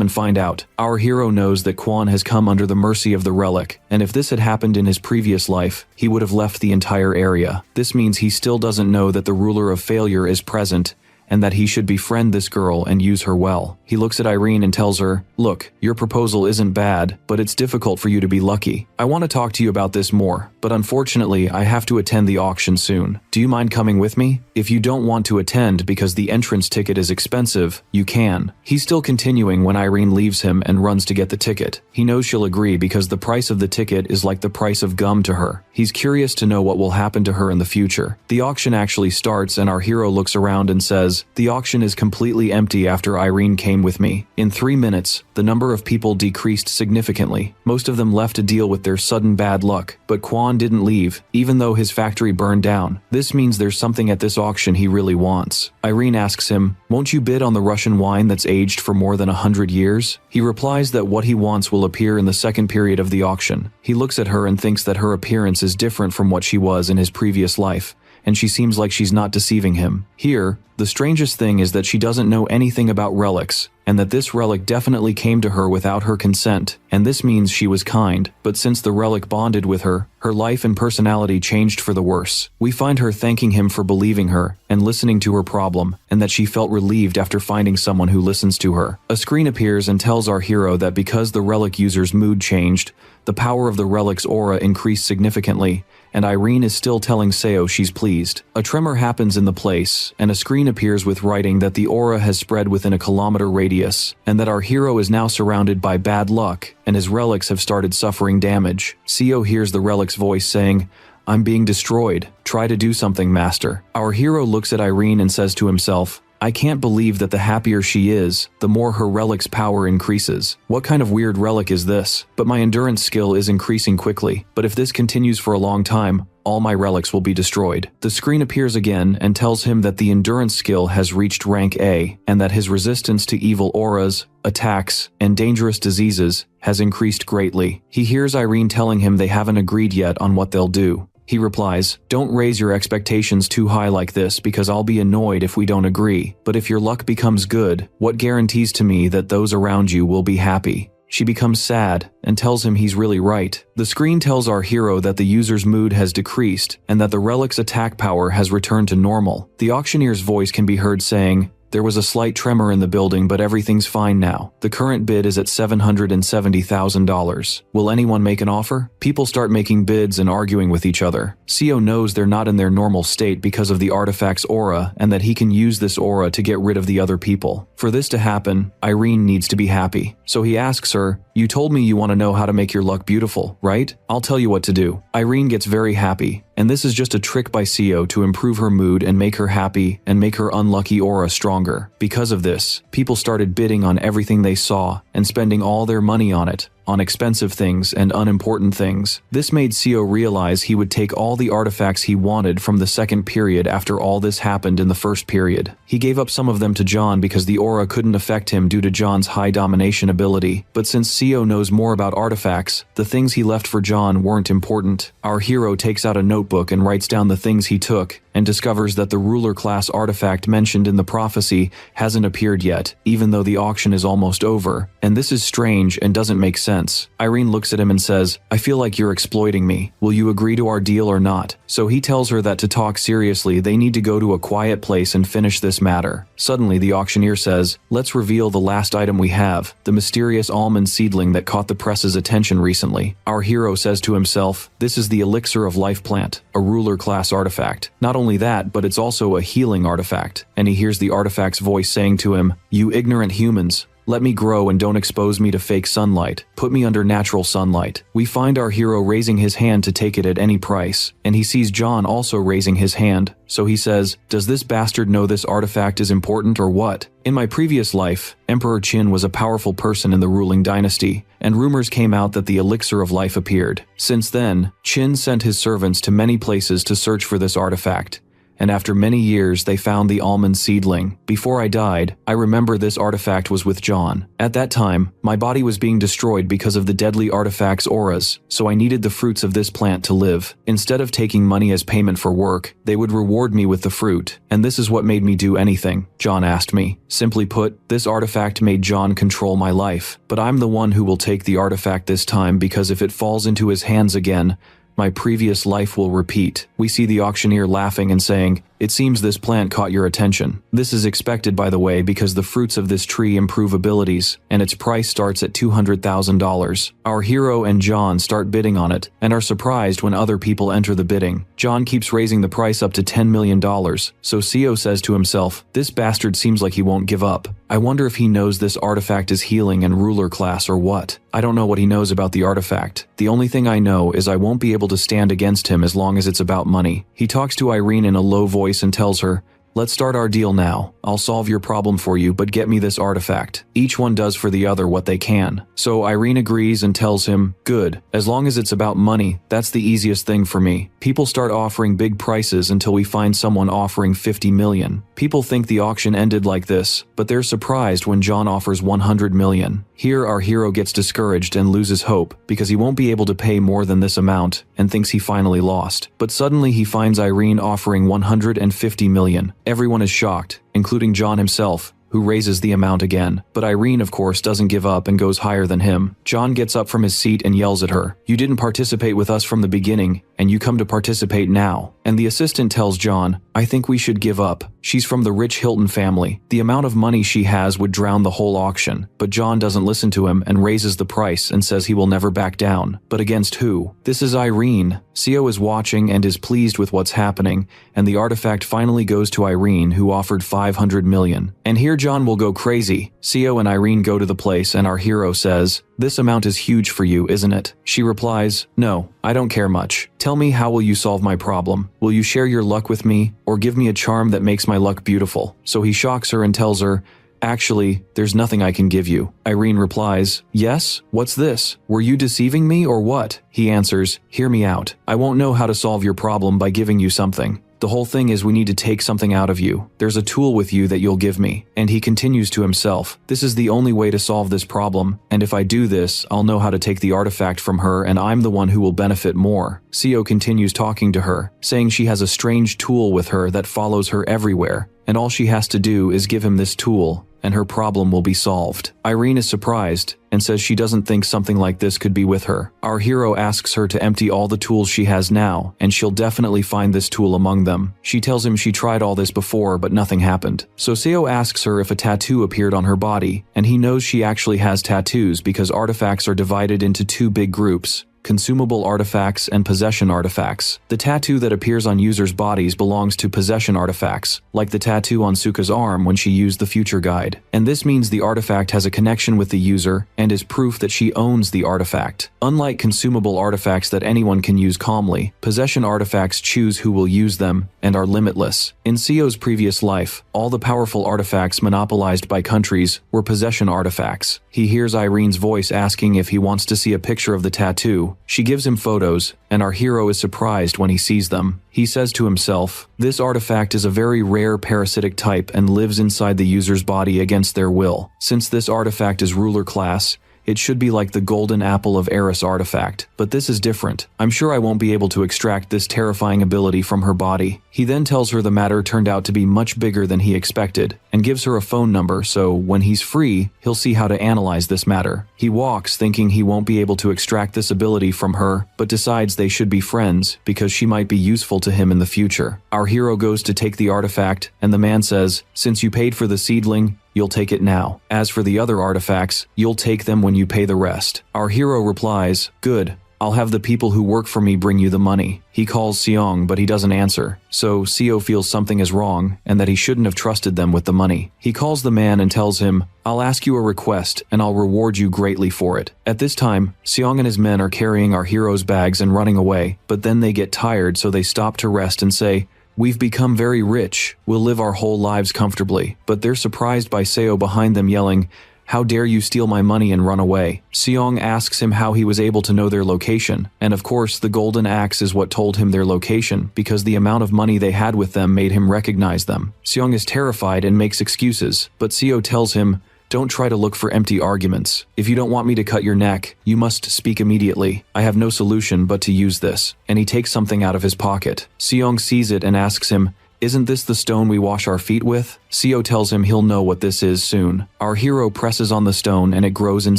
and find out." Our hero knows that Kwan has come under the mercy of the relic, and if this had happened in his previous life, he would have left the entire area. This means he still doesn't know that the ruler of failure is present, and that he should befriend this girl and use her well. He looks at Irene and tells her, "Look, your proposal isn't bad, but it's difficult for you to be lucky. I want to talk to you about this more, but unfortunately I have to attend the auction soon. Do you mind coming with me? If you don't want to attend because the entrance ticket is expensive, you can." He's still continuing when Irene leaves him and runs to get the ticket. He knows she'll agree because the price of the ticket is like the price of gum to her. He's curious to know what will happen to her in the future. The auction actually starts and our hero looks around and says, "The auction is completely empty after Irene came with me. In 3 minutes, the number of people decreased significantly. Most of them left to deal with their sudden bad luck, but Kwan didn't leave, even though his factory burned down. This means there's something at this auction he really wants." Irene asks him, "Won't you bid on the Russian wine that's aged for more than 100 years? He replies that what he wants will appear in the second period of the auction. He looks at her and thinks that her appearance is different from what she was in his previous life, and she seems like she's not deceiving him. Here, the strangest thing is that she doesn't know anything about relics, and that this relic definitely came to her without her consent, and this means she was kind, but since the relic bonded with her, her life and personality changed for the worse. We find her thanking him for believing her and listening to her problem, and that she felt relieved after finding someone who listens to her. A screen appears and tells our hero that because the relic user's mood changed, the power of the relic's aura increased significantly, and Irene is still telling Seo she's pleased. A tremor happens in the place, and a screen appears with writing that the aura has spread within a kilometer radius, and that our hero is now surrounded by bad luck, and his relics have started suffering damage. Seo hears the relic's voice saying, "I'm being destroyed. Try to do something, master." Our hero looks at Irene and says to himself, "I can't believe that the happier she is, the more her relic's power increases. What kind of weird relic is this? But my endurance skill is increasing quickly. But if this continues for a long time, all my relics will be destroyed." The screen appears again and tells him that the endurance skill has reached rank A, and that his resistance to evil auras, attacks, and dangerous diseases has increased greatly. He hears Irene telling him they haven't agreed yet on what they'll do. He replies, "Don't raise your expectations too high like this because I'll be annoyed if we don't agree. But if your luck becomes good, what guarantees to me that those around you will be happy?" she becomes sad and tells him he's really right. The screen tells our hero that the user's mood has decreased and that the relic's attack power has returned to normal. The auctioneer's voice can be heard saying, "There was a slight tremor in the building, but everything's fine now. The current bid is at $770,000. Will anyone make an offer?" People start making bids and arguing with each other. Seo knows they're not in their normal state because of the artifact's aura and that he can use this aura to get rid of the other people. For this to happen, Irene needs to be happy. So he asks her, "You told me you want to know how to make your luck beautiful, right? I'll tell you what to do." Irene gets very happy, and this is just a trick by Seo to improve her mood and make her happy and make her unlucky aura stronger. Because of this, people started bidding on everything they saw and spending all their money on it, on expensive things and unimportant things. This made Seo realize he would take all the artifacts he wanted from the second period after all this happened in the first period. He gave up some of them to John because the aura couldn't affect him due to John's high domination ability, but since Seo knows more about artifacts, the things he left for John weren't important. Our hero takes out a notebook and writes down the things he took, and discovers that the ruler class artifact mentioned in the prophecy hasn't appeared yet, even though the auction is almost over, and this is strange and doesn't make sense. Irene looks at him and says, "I feel like you're exploiting me. Will you agree to our deal or not?" So he tells her that to talk seriously they need to go to a quiet place and finish this matter. Suddenly the auctioneer says, "Let's reveal the last item we have, the mysterious almond seedling that caught the press's attention recently." Our hero says to himself, "This is the elixir of life plant, a ruler class artifact. Not only that, but it's also a healing artifact." And he hears the artifact's voice saying to him, "You ignorant humans, let me grow and don't expose me to fake sunlight. Put me under natural sunlight." We find our hero raising his hand to take it at any price, and he sees John also raising his hand, so he says, "Does this bastard know this artifact is important or what? In my previous life, Emperor Qin was a powerful person in the ruling dynasty, and rumors came out that the elixir of life appeared. Since then, Qin sent his servants to many places to search for this artifact. And after many years they found the almond seedling. Before I died, I remember this artifact was with John. At that time, my body was being destroyed because of the deadly artifact's auras, so I needed the fruits of this plant to live. Instead of taking money as payment for work, they would reward me with the fruit, and this is what made me do anything. John asked me. Simply put, this artifact made John control my life, but I'm the one who will take the artifact this time because if it falls into his hands again, my previous life will repeat." We see the auctioneer laughing and saying, "It seems this plant caught your attention. This is expected, by the way, because the fruits of this tree improve abilities, and its price starts at $200,000. Our hero and John start bidding on it, and are surprised when other people enter the bidding. John keeps raising the price up to $10 million, so Seo says to himself, "This bastard seems like he won't give up. I wonder if he knows this artifact is healing and ruler class or what. I don't know what he knows about the artifact. The only thing I know is I won't be able to stand against him as long as it's about money." He talks to Irene in a low voice and tells her, "Let's start our deal now. I'll solve your problem for you, but get me this artifact." Each one does for the other what they can. So Irene agrees and tells him, "Good. As long as it's about money, that's the easiest thing for me." People start offering big prices until we find someone offering 50 million. People think the auction ended like this, but they're surprised when John offers 100 million. Here our hero gets discouraged and loses hope because he won't be able to pay more than this amount and thinks he finally lost. But suddenly he finds Irene offering 150 million. Everyone is shocked, including John himself, who raises the amount again. But Irene, of course, doesn't give up and goes higher than him. John gets up from his seat and yells at her, "You didn't participate with us from the beginning, and you come to participate now." And the assistant tells John, "I think we should give up. She's from the rich Hilton family. The amount of money she has would drown the whole auction." But John doesn't listen to him and raises the price and says he will never back down. But against who? This is Irene. Seo is watching and is pleased with what's happening, and the artifact finally goes to Irene, who offered 500 million. And here John will go crazy. Seo and Irene go to the place and our hero says, "This amount is huge for you, isn't it?" She replies, "No, I don't care much. Tell me, how will you solve my problem? Will you share your luck with me, or give me a charm that makes my luck beautiful?" So he shocks her and tells her, "Actually, there's nothing I can give you." Irene replies, "Yes? What's this? Were you deceiving me or what?" He answers, "Hear me out. I won't know how to solve your problem by giving you something. The whole thing is we need to take something out of you. There's a tool with you that you'll give me." And he continues to himself, "This is the only way to solve this problem, and if I do this, I'll know how to take the artifact from her and I'm the one who will benefit more." Seo continues talking to her, saying she has a strange tool with her that follows her everywhere, and all she has to do is give him this tool, and her problem will be solved. Irene is surprised and says she doesn't think something like this could be with her. Our hero asks her to empty all the tools she has now, and she'll definitely find this tool among them. She tells him she tried all this before, but nothing happened. So Seo asks her if a tattoo appeared on her body, and he knows she actually has tattoos because artifacts are divided into two big groups: consumable artifacts and possession artifacts. The tattoo that appears on users' bodies belongs to possession artifacts, like the tattoo on Suka's arm when she used the future guide. And this means the artifact has a connection with the user and is proof that she owns the artifact. Unlike consumable artifacts that anyone can use calmly, possession artifacts choose who will use them and are limitless. In Seo's previous life, all the powerful artifacts monopolized by countries were possession artifacts. He hears Irene's voice asking if he wants to see a picture of the tattoo. She gives him photos, and our hero is surprised when he sees them. He says to himself, "This artifact is a very rare parasitic type and lives inside the user's body against their will. Since this artifact is ruler class, it should be like the golden apple of Eris artifact, but this is different. I'm sure I won't be able to extract this terrifying ability from her body." He then tells her the matter turned out to be much bigger than he expected, and gives her a phone number so when he's free, he'll see how to analyze this matter. He walks thinking he won't be able to extract this ability from her, but decides they should be friends because she might be useful to him in the future. Our hero goes to take the artifact, and the man says, "Since you paid for the seedling, you'll take it now. As for the other artifacts, you'll take them when you pay the rest." Our hero replies, "Good. I'll have the people who work for me bring you the money." He calls Seong, but he doesn't answer. So Seo feels something is wrong and that he shouldn't have trusted them with the money. He calls the man and tells him, "I'll ask you a request and I'll reward you greatly for it." At this time, Seong and his men are carrying our hero's bags and running away, but then they get tired so they stop to rest and say, "We've become very rich. We'll live our whole lives comfortably." But they're surprised by Seo behind them yelling, "How dare you steal my money and run away?" Seong asks him how he was able to know their location, and of course the golden axe is what told him their location because the amount of money they had with them made him recognize them. Seong is terrified and makes excuses, but Seo tells him, "Don't try to look for empty arguments. If you don't want me to cut your neck, you must speak immediately. I have no solution but to use this." And he takes something out of his pocket. Seong sees it and asks him, "Isn't this the stone we wash our feet with?" Seo tells him he'll know what this is soon. Our hero presses on the stone and it grows in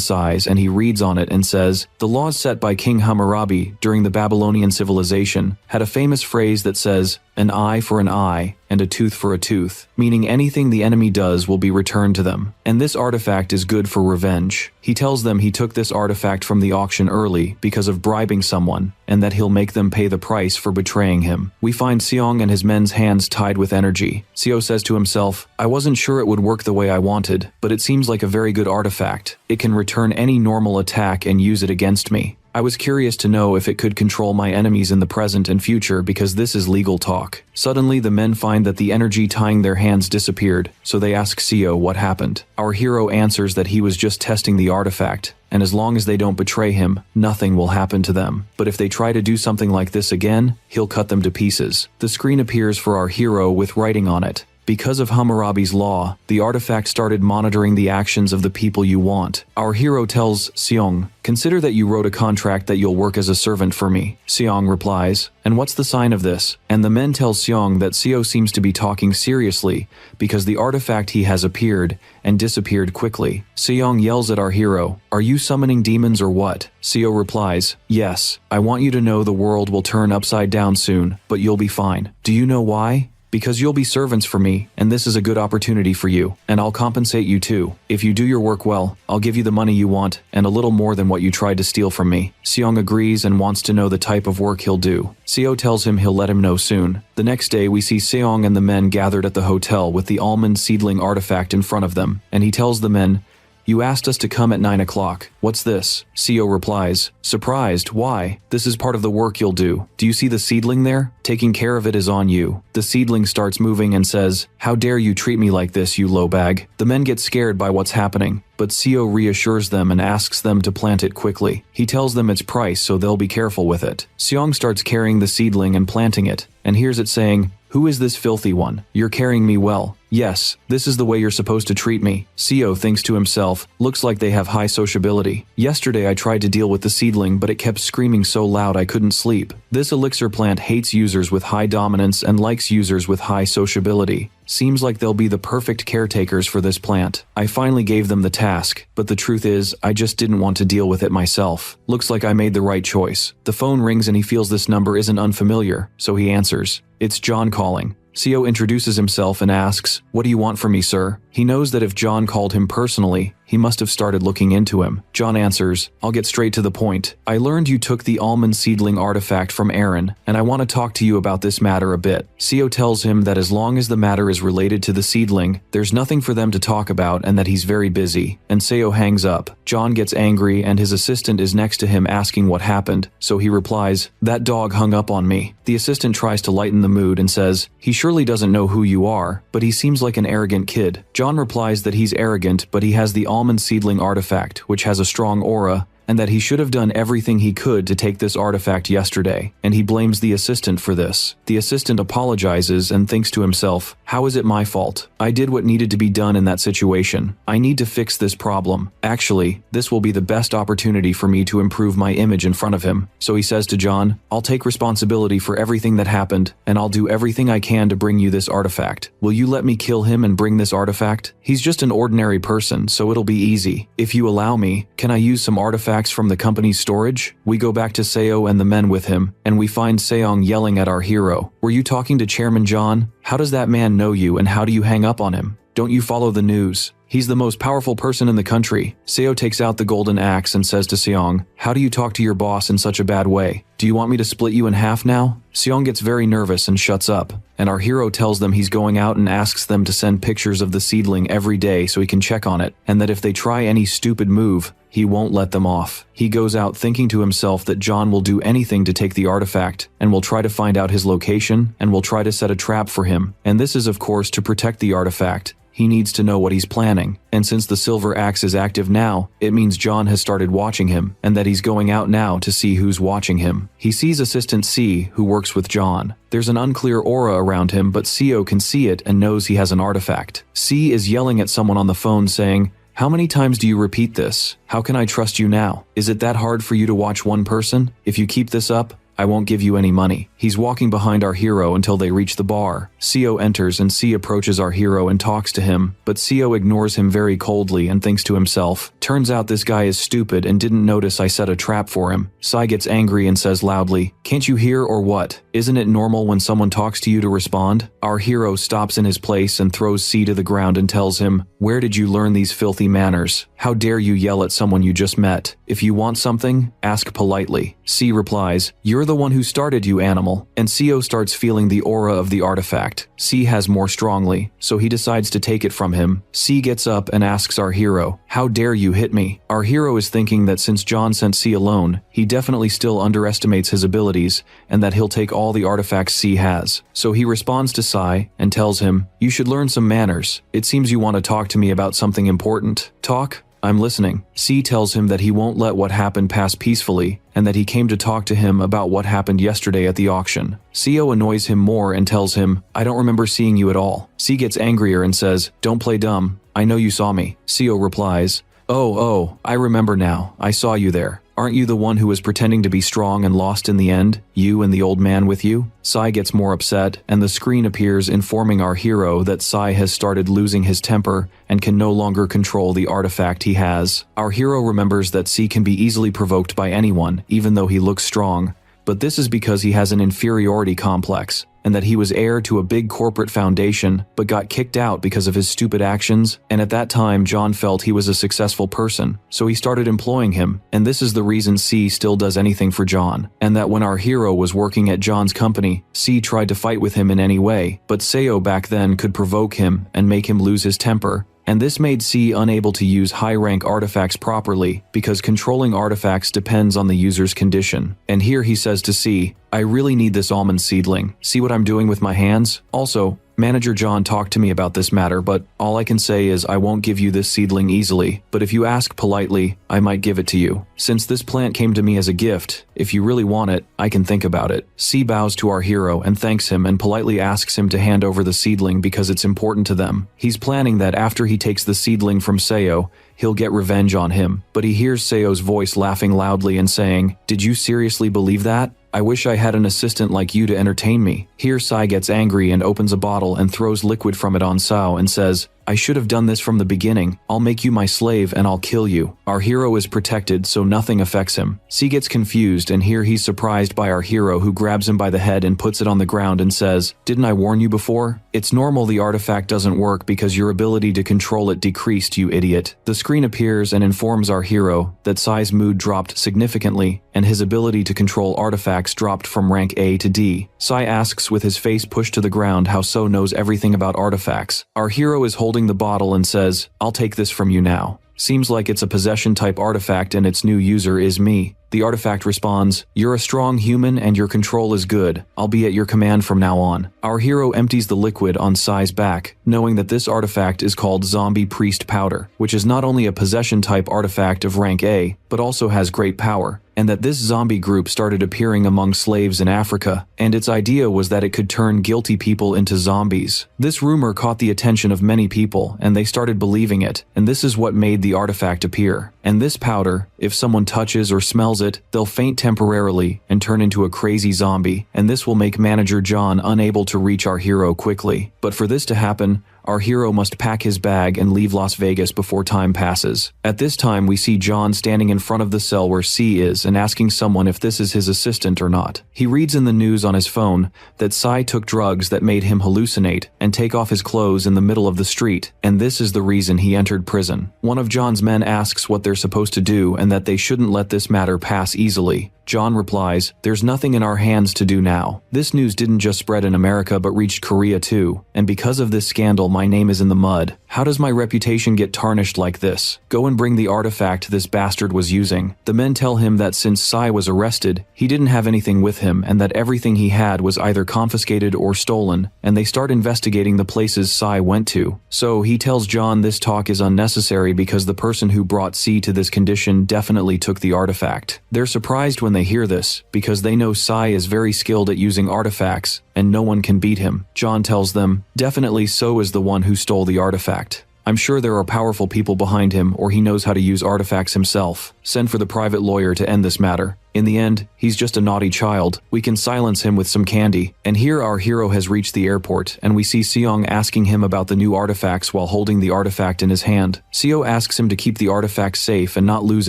size, and he reads on it and says, "The laws set by King Hammurabi during the Babylonian civilization had a famous phrase that says, 'An eye for an eye and a tooth for a tooth,' meaning anything the enemy does will be returned to them. And this artifact is good for revenge." He tells them he took this artifact from the auction early because of bribing someone, and that he'll make them pay the price for betraying him. We find Seong and his men's hands tied with energy. Seo says to himself, "I wasn't sure it would work the way I wanted, but it seems like a very good artifact. It can return any normal attack and use it against me. I was curious to know if it could control my enemies in the present and future because this is legal talk." Suddenly the men find that the energy tying their hands disappeared, so they ask Seo what happened. Our hero answers that he was just testing the artifact, and as long as they don't betray him, nothing will happen to them. But if they try to do something like this again, he'll cut them to pieces. The screen appears for our hero with writing on it. Because of Hammurabi's law, the artifact started monitoring the actions of the people you want. Our hero tells Seong, "Consider that you wrote a contract that you'll work as a servant for me." Seong replies, "And what's the sign of this?" And the men tell Seong that Seo seems to be talking seriously because the artifact he has appeared and disappeared quickly. Seong yells at our hero, "Are you summoning demons or what?" Seo replies, "Yes, I want you to know the world will turn upside down soon, but you'll be fine. Do you know why? Because you'll be servants for me, and this is a good opportunity for you, and I'll compensate you too. If you do your work well, I'll give you the money you want, and a little more than what you tried to steal from me." Seong agrees and wants to know the type of work he'll do. Seo tells him he'll let him know soon. The next day we see Seong and the men gathered at the hotel with the almond seedling artifact in front of them, and he tells the men, "You asked us to come at 9 o'clock. What's this?" Seo replies, "Surprised, why? This is part of the work you'll do. Do you see the seedling there? Taking care of it is on you." The seedling starts moving and says, "How dare you treat me like this, you low bag." The men get scared by what's happening, but Seo reassures them and asks them to plant it quickly. He tells them its price so they'll be careful with it. Seong starts carrying the seedling and planting it, and hears it saying, "Who is this filthy one? You're carrying me well. Yes, this is the way you're supposed to treat me. Seo thinks to himself, looks like they have high sociability. Yesterday I tried to deal with the seedling, but it kept screaming so loud I couldn't sleep. This elixir plant hates users with high dominance and likes users with high sociability. Seems like they'll be the perfect caretakers for this plant. I finally gave them the task, but the truth is, I just didn't want to deal with it myself. Looks like I made the right choice. The phone rings and he feels this number isn't unfamiliar, so he answers. It's John calling. Seo introduces himself and asks, "What do you want from me, sir?" He knows that if John called him personally, he must have started looking into him. John answers, "I'll get straight to the point. I learned you took the almond seedling artifact from Aaron, and I want to talk to you about this matter a bit." Seo tells him that as long as the matter is related to the seedling, there's nothing for them to talk about and that he's very busy, and Seo hangs up. John gets angry and his assistant is next to him asking what happened, so he replies, "That dog hung up on me." The assistant tries to lighten the mood and says, "He surely doesn't know who you are, but he seems like an arrogant kid." John replies that he's arrogant, but he has the almond seedling artifact, which has a strong aura, and that he should have done everything he could to take this artifact yesterday, and he blames the assistant for this. The assistant apologizes and thinks to himself, "How is it my fault? I did what needed to be done in that situation. I need to fix this problem. Actually, this will be the best opportunity for me to improve my image in front of him." So he says to John, "I'll take responsibility for everything that happened, and I'll do everything I can to bring you this artifact. Will you let me kill him and bring this artifact? He's just an ordinary person, so it'll be easy. If you allow me, can I use some artifacts from the company's storage?" We go back to Seo and the men with him, and we find Seong yelling at our hero. "Were you talking to Chairman John? How does that man know you and how do you hang up on him? Don't you follow the news? He's the most powerful person in the country." Seo takes out the golden axe and says to Seong, "How do you talk to your boss in such a bad way? Do you want me to split you in half now?" Seong gets very nervous and shuts up, and our hero tells them he's going out and asks them to send pictures of the seedling every day so he can check on it, and that if they try any stupid move, he won't let them off. He goes out thinking to himself that John will do anything to take the artifact, and will try to find out his location, and will try to set a trap for him, and this is of course to protect the artifact. He needs to know what he's planning, and since the silver axe is active now, it means John has started watching him, and that he's going out now to see who's watching him. He sees Assistant C, who works with John. There's an unclear aura around him, but Seo can see it and knows he has an artifact. C is yelling at someone on the phone saying, "How many times do you repeat this? How can I trust you now? Is it that hard for you to watch one person? If you keep this up, I won't give you any money." He's walking behind our hero until they reach the bar. Seo enters and C approaches our hero and talks to him, but Seo ignores him very coldly and thinks to himself, "Turns out this guy is stupid and didn't notice I set a trap for him." Sai gets angry and says loudly, "Can't you hear or what? Isn't it normal when someone talks to you to respond?" Our hero stops in his place and throws C to the ground and tells him, "Where did you learn these filthy manners? How dare you yell at someone you just met? If you want something, ask politely." C replies, "You're the one who started, you animal." And Seo starts feeling the aura of the artifact. C has more strongly, so he decides to take it from him. C gets up and asks our hero, "How dare you hit me?" Our hero is thinking that since John sent C alone, he definitely still underestimates his abilities, and that he'll take all the artifacts C has. So he responds to Sai and tells him, "You should learn some manners. It seems you want to talk to me about something important. Talk? I'm listening." C tells him that he won't let what happened pass peacefully, and that he came to talk to him about what happened yesterday at the auction. Seo annoys him more and tells him, "I don't remember seeing you at all." C gets angrier and says, "Don't play dumb. I know you saw me." Seo replies, Oh, I remember now. I saw you there. Aren't you the one who was pretending to be strong and lost in the end? You and the old man with you?" Sai gets more upset, and the screen appears informing our hero that Sai has started losing his temper and can no longer control the artifact he has. Our hero remembers that Sai can be easily provoked by anyone, even though he looks strong, but this is because he has an inferiority complex, and that he was heir to a big corporate foundation but got kicked out because of his stupid actions, and at that time John felt he was a successful person, so he started employing him, and this is the reason C still does anything for John, and that when our hero was working at John's company, C tried to fight with him in any way, but Seo back then could provoke him and make him lose his temper, and this made C unable to use high-rank artifacts properly because controlling artifacts depends on the user's condition. And here he says to C, "I really need this almond seedling. See what I'm doing with my hands? Also, Manager John talked to me about this matter, but all I can say is I won't give you this seedling easily, but if you ask politely, I might give it to you. Since this plant came to me as a gift, if you really want it, I can think about it. C bows to our hero and thanks him and politely asks him to hand over the seedling because it's important to them. He's planning that after he takes the seedling from Seo, he'll get revenge on him, but he hears Seo's voice laughing loudly and saying, "Did you seriously believe that? I wish I had an assistant like you to entertain me." Here Sai gets angry and opens a bottle and throws liquid from it on Sao and says, "I should have done this from the beginning. I'll make you my slave and I'll kill you." Our hero is protected so nothing affects him. C gets confused and here he's surprised by our hero who grabs him by the head and puts it on the ground and says, "Didn't I warn you before? It's normal the artifact doesn't work because your ability to control it decreased, you idiot." The screen appears and informs our hero that Sai's mood dropped significantly and his ability to control artifacts dropped from rank A to D. Sai asks with his face pushed to the ground how So knows everything about artifacts. Our hero is holding the bottle and says, "I'll take this from you now. Seems like it's a possession type artifact and its new user is me." The artifact responds, "You're a strong human and your control is good. I'll be at your command from now on." Our hero empties the liquid on Sai's back, knowing that this artifact is called Zombie Priest Powder, which is not only a possession type artifact of rank A, but also has great power, and that this zombie group started appearing among slaves in Africa, and its idea was that it could turn guilty people into zombies. This rumor caught the attention of many people, and they started believing it, and this is what made the artifact appear. And this powder, if someone touches or smells it, they'll faint temporarily and turn into a crazy zombie, and this will make Manager John unable to reach our hero quickly. But for this to happen, our hero must pack his bag and leave Las Vegas before time passes. At this time, we see John standing in front of the cell where C is and asking someone if this is his assistant or not. He reads in the news on his phone that Sai took drugs that made him hallucinate and take off his clothes in the middle of the street, and this is the reason he entered prison. One of John's men asks what they're supposed to do and that they shouldn't let this matter pass easily. John replies, "There's nothing in our hands to do now." This news didn't just spread in America but reached Korea too, and because of this scandal my name is in the mud. How does my reputation get tarnished like this? Go and bring the artifact this bastard was using. The men tell him that since Sai was arrested, he didn't have anything with him and that everything he had was either confiscated or stolen, and they start investigating the places Sai went to. So he tells John this talk is unnecessary because the person who brought C to this condition definitely took the artifact. They're surprised when they hear this, because they know Sai is very skilled at using artifacts, and no one can beat him. John tells them, definitely So is the one who stole the artifact. I'm sure there are powerful people behind him or he knows how to use artifacts himself. Send for the private lawyer to end this matter. In the end, he's just a naughty child. We can silence him with some candy. And here our hero has reached the airport, and we see Seong asking him about the new artifacts while holding the artifact in his hand. Seo asks him to keep the artifact safe and not lose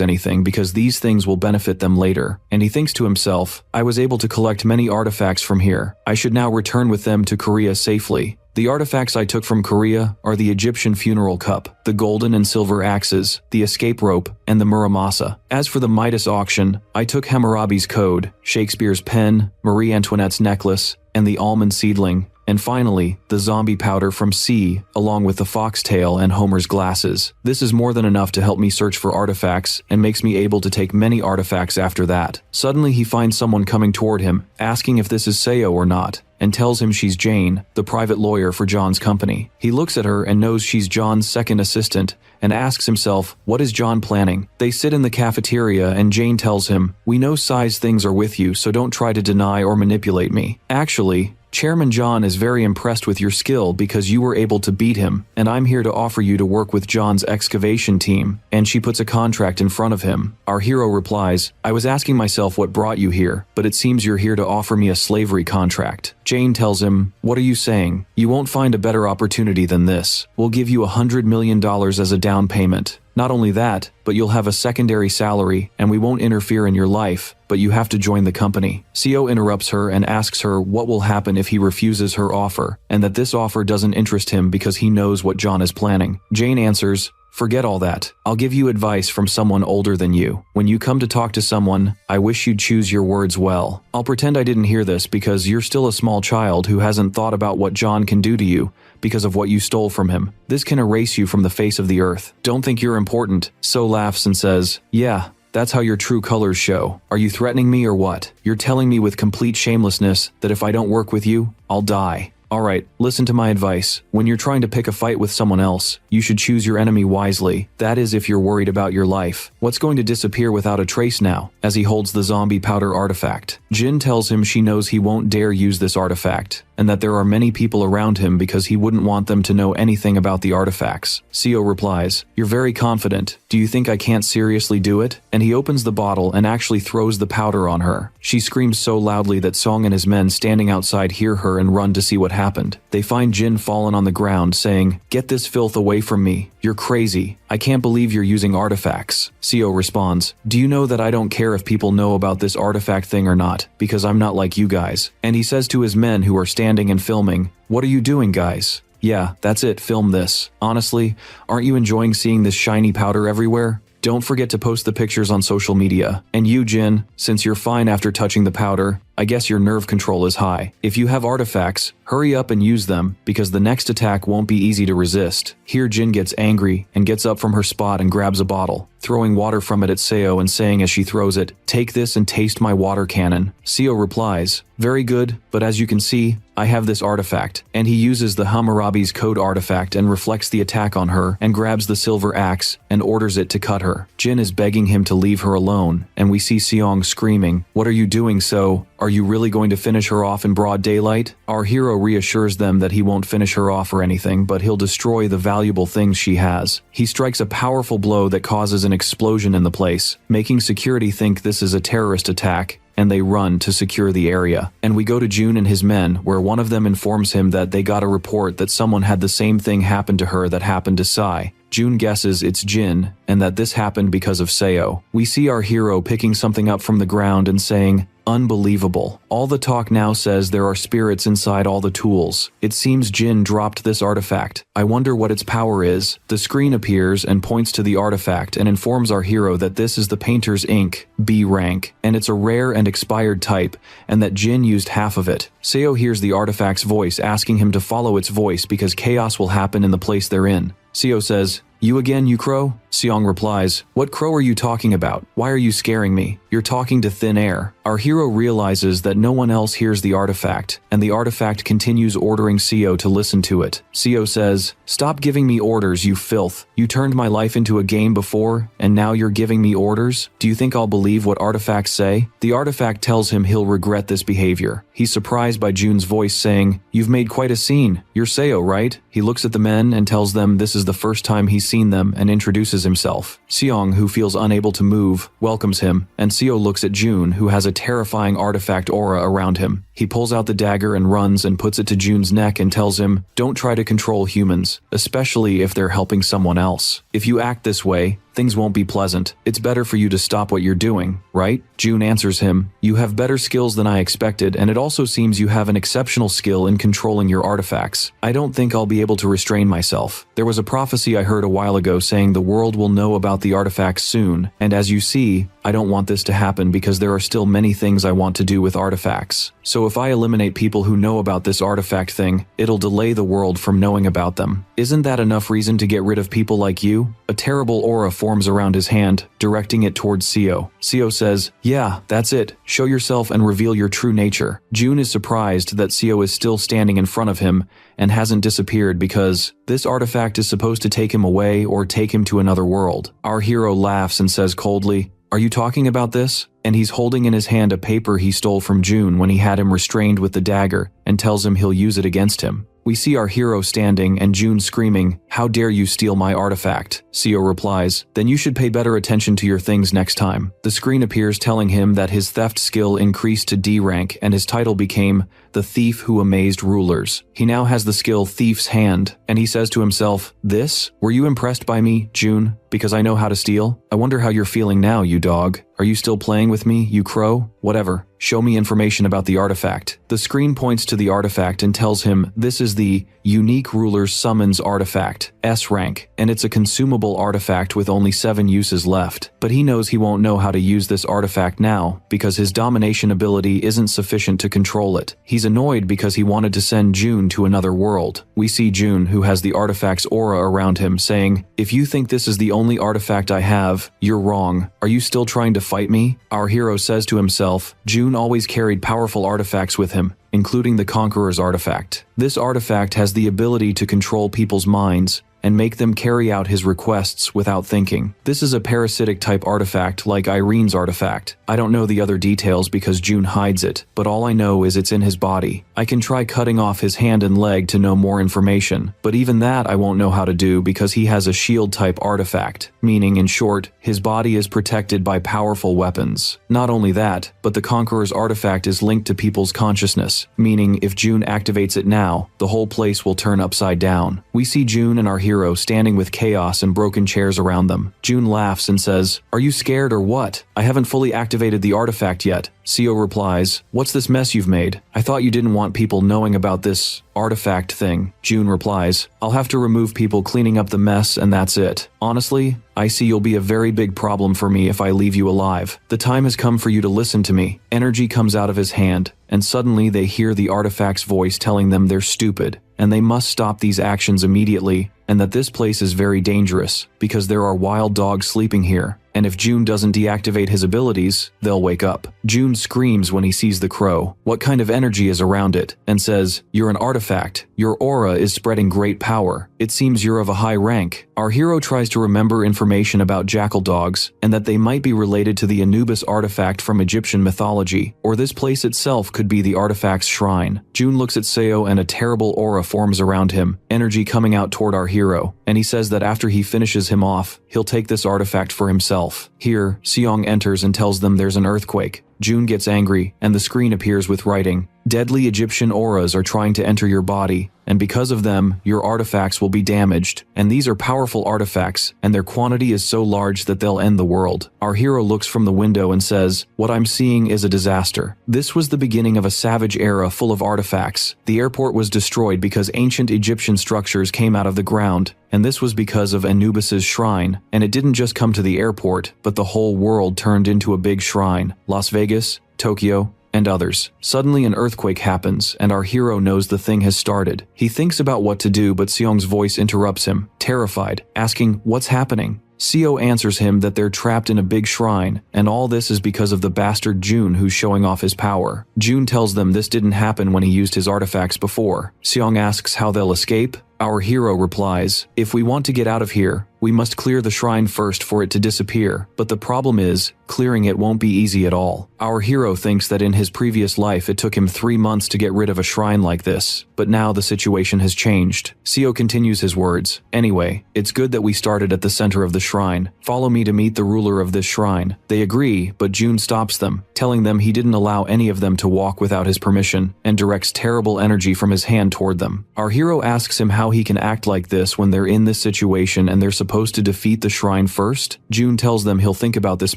anything because these things will benefit them later. And he thinks to himself, I was able to collect many artifacts from here. I should now return with them to Korea safely. The artifacts I took from Korea are the Egyptian funeral cup, the golden and silver axes, the escape rope, and the muramasa. As for the Midas auction, I took Hammurabi's code, Shakespeare's pen, Marie Antoinette's necklace, and the almond seedling, and finally, the zombie powder from C, along with the foxtail and Homer's glasses. This is more than enough to help me search for artifacts and makes me able to take many artifacts after that. Suddenly he finds someone coming toward him, asking if this is Seo or not, and tells him she's Jane, the private lawyer for John's company. He looks at her and knows she's John's second assistant and asks himself, what is John planning? They sit in the cafeteria and Jane tells him, we know Sai's things are with you, so don't try to deny or manipulate me. Actually, Chairman John is very impressed with your skill because you were able to beat him, and I'm here to offer you to work with John's excavation team, and she puts a contract in front of him. Our hero replies, I was asking myself what brought you here, but it seems you're here to offer me a slavery contract. Jane tells him, what are you saying? You won't find a better opportunity than this. We'll give you $100 million as a down payment. Not only that, but you'll have a secondary salary, and we won't interfere in your life, but you have to join the company. Seo interrupts her and asks her what will happen if he refuses her offer, and that this offer doesn't interest him because he knows what John is planning. Jane answers, forget all that. I'll give you advice from someone older than you. When you come to talk to someone, I wish you'd choose your words well. I'll pretend I didn't hear this because you're still a small child who hasn't thought about what John can do to you because of what you stole from him. This can erase you from the face of the earth. Don't think you're important. So laughs and says, yeah, that's how your true colors show. Are you threatening me or what? You're telling me with complete shamelessness that if I don't work with you, I'll die. Alright, listen to my advice. When you're trying to pick a fight with someone else, you should choose your enemy wisely. That is if you're worried about your life. What's going to disappear without a trace now? As he holds the zombie powder artifact. Jin tells him she knows he won't dare use this artifact, and that there are many people around him because he wouldn't want them to know anything about the artifacts. Seo replies, "You're very confident. Do you think I can't seriously do it?" And he opens the bottle and actually throws the powder on her. She screams so loudly that Song and his men standing outside hear her and run to see what happened. They find Jin fallen on the ground, saying, "Get this filth away from me. You're crazy. I can't believe you're using artifacts." Seo responds, "Do you know that I don't care if people know about this artifact thing or not, because I'm not like you guys." And he says to his men who are standing and filming, "What are you doing, guys? Yeah, that's it, film this. Honestly, aren't you enjoying seeing this shiny powder everywhere? Don't forget to post the pictures on social media. And you, Jin, since you're fine after touching the powder, I guess your nerve control is high. If you have artifacts, hurry up and use them, because the next attack won't be easy to resist." Here Jin gets angry and gets up from her spot and grabs a bottle, throwing water from it at Seo and saying as she throws it, "Take this and taste my water cannon." Seo replies, "Very good, but as you can see, I have this artifact." And he uses the Hammurabi's code artifact and reflects the attack on her and grabs the silver axe and orders it to cut her. Jin is begging him to leave her alone, and we see Seong screaming, "What are you doing, So? Are you really going to finish her off in broad daylight?" Our hero reassures them that he won't finish her off or anything, but he'll destroy the valuable things she has. He strikes a powerful blow that causes an explosion in the place, making security think this is a terrorist attack, and they run to secure the area. And we go to June and his men, where one of them informs him that they got a report that someone had the same thing happen to her that happened to Sai. June guesses it's Jin, and that this happened because of Seo. We see our hero picking something up from the ground and saying, "Unbelievable. All the talk now says there are spirits inside all the tools. It seems Jin dropped this artifact. I wonder what its power is." The screen appears and points to the artifact and informs our hero that this is the painter's ink, B rank, and it's a rare and expired type, and that Jin used half of it. Seo hears the artifact's voice asking him to follow its voice because chaos will happen in the place they're in. Seo says, "You again, you crow?" Seong replies, "What crow are you talking about? Why are you scaring me? You're talking to thin air." Our hero realizes that no one else hears the artifact, and the artifact continues ordering Seo to listen to it. Seo says, "Stop giving me orders, you filth. You turned my life into a game before, and now you're giving me orders? Do you think I'll believe what artifacts say?" The artifact tells him he'll regret this behavior. He's surprised by June's voice saying, "You've made quite a scene. You're Seo, right?" He looks at the men and tells them this is the first time he's seen them and introduces himself. Seong, who feels unable to move, welcomes him, and Seo looks at June, who has a terrifying artifact aura around him. He pulls out the dagger and runs and puts it to June's neck and tells him, "Don't try to control humans, especially if they're helping someone else. If you act this way, things won't be pleasant. It's better for you to stop what you're doing, right?" June answers him, "You have better skills than I expected, and it also seems you have an exceptional skill in controlling your artifacts. I don't think I'll be able to restrain myself. There was a prophecy I heard a while ago saying the world will know about the artifacts soon, and as you see, I don't want this to happen because there are still many things I want to do with artifacts. So if I eliminate people who know about this artifact thing, it'll delay the world from knowing about them. Isn't that enough reason to get rid of people like you?" A terrible aura forms around his hand, directing it towards Seo. Seo says, "Yeah, that's it. Show yourself and reveal your true nature." June is surprised that Seo is still standing in front of him and hasn't disappeared because this artifact is supposed to take him away or take him to another world. Our hero laughs and says coldly, "Are you talking about this?" And he's holding in his hand a paper he stole from June when he had him restrained with the dagger and tells him he'll use it against him. We see our hero standing and June screaming, "How dare you steal my artifact?" Seo replies, "Then you should pay better attention to your things next time." The screen appears telling him that his theft skill increased to D rank and his title became the Thief Who Amazed Rulers. He now has the skill Thief's Hand, and he says to himself, "This? Were you impressed by me, June? Because I know how to steal? I wonder how you're feeling now, you dog. Are you still playing with me, you crow? Whatever. Show me information about the artifact." The screen points to the artifact and tells him this is the Unique Ruler's Summons Artifact, S rank, and it's a consumable artifact with only 7 uses left. But he knows he won't know how to use this artifact now, because his domination ability isn't sufficient to control it. He's annoyed because he wanted to send June to another world. We see June, who has the artifact's aura around him, saying, "If you think this is the only artifact I have, you're wrong. Are you still trying to fight me?" Our hero says to himself, June always carried powerful artifacts with him, including the Conqueror's artifact. This artifact has the ability to control people's minds and make them carry out his requests without thinking. This is a parasitic type artifact like Irene's artifact. I don't know the other details because June hides it, but all I know is it's in his body. I can try cutting off his hand and leg to know more information, but even that I won't know how to do because he has a shield type artifact, meaning in short, his body is protected by powerful weapons. Not only that, but the Conqueror's artifact is linked to people's consciousness, meaning if June activates it now, the whole place will turn upside down. We see June and our hero standing with chaos and broken chairs around them. June laughs and says, "Are you scared or what? I haven't fully activated the artifact yet." Seo replies, "What's this mess you've made? I thought you didn't want people knowing about this artifact thing." June replies, "I'll have to remove people cleaning up the mess and that's it. Honestly, I see you'll be a very big problem for me if I leave you alive. The time has come for you to listen to me." Energy comes out of his hand, and suddenly they hear the artifact's voice telling them they're stupid, and they must stop these actions immediately, and that this place is very dangerous, because there are wild dogs sleeping here, and if June doesn't deactivate his abilities, they'll wake up. June screams when he sees the crow, what kind of energy is around it, and says, "You're an artifact. Your aura is spreading great power. It seems you're of a high rank." Our hero tries to remember information about jackal dogs, and that they might be related to the Anubis artifact from Egyptian mythology, or this place itself could be the artifact's shrine. June looks at Seo and a terrible aura forms around him, energy coming out toward our hero, and he says that after he finishes him off, he'll take this artifact for himself. Here, Seong enters and tells them there's an earthquake. June gets angry, and the screen appears with writing, "Deadly Egyptian auras are trying to enter your body, and because of them, your artifacts will be damaged. And these are powerful artifacts, and their quantity is so large that they'll end the world." Our hero looks from the window and says, "What I'm seeing is a disaster. This was the beginning of a savage era full of artifacts. The airport was destroyed because ancient Egyptian structures came out of the ground, and this was because of Anubis's shrine, and it didn't just come to the airport, but the whole world turned into a big shrine. Las Vegas, Tokyo, and others. Suddenly an earthquake happens, and our hero knows the thing has started. He thinks about what to do, but Seong's voice interrupts him, terrified, asking, "What's happening?" Seo answers him that they're trapped in a big shrine, and all this is because of the bastard June who's showing off his power. June tells them this didn't happen when he used his artifacts before. Seong asks how they'll escape. Our hero replies, "If we want to get out of here, we must clear the shrine first for it to disappear, but the problem is, clearing it won't be easy at all." Our hero thinks that in his previous life it took him 3 months to get rid of a shrine like this, but now the situation has changed. Seo continues his words, "Anyway, it's good that we started at the center of the shrine. Follow me to meet the ruler of this shrine." They agree, but June stops them, telling them he didn't allow any of them to walk without his permission, and directs terrible energy from his hand toward them. Our hero asks him how he can act like this when they're in this situation and they're supposed to defeat the shrine first. June tells them he'll think about this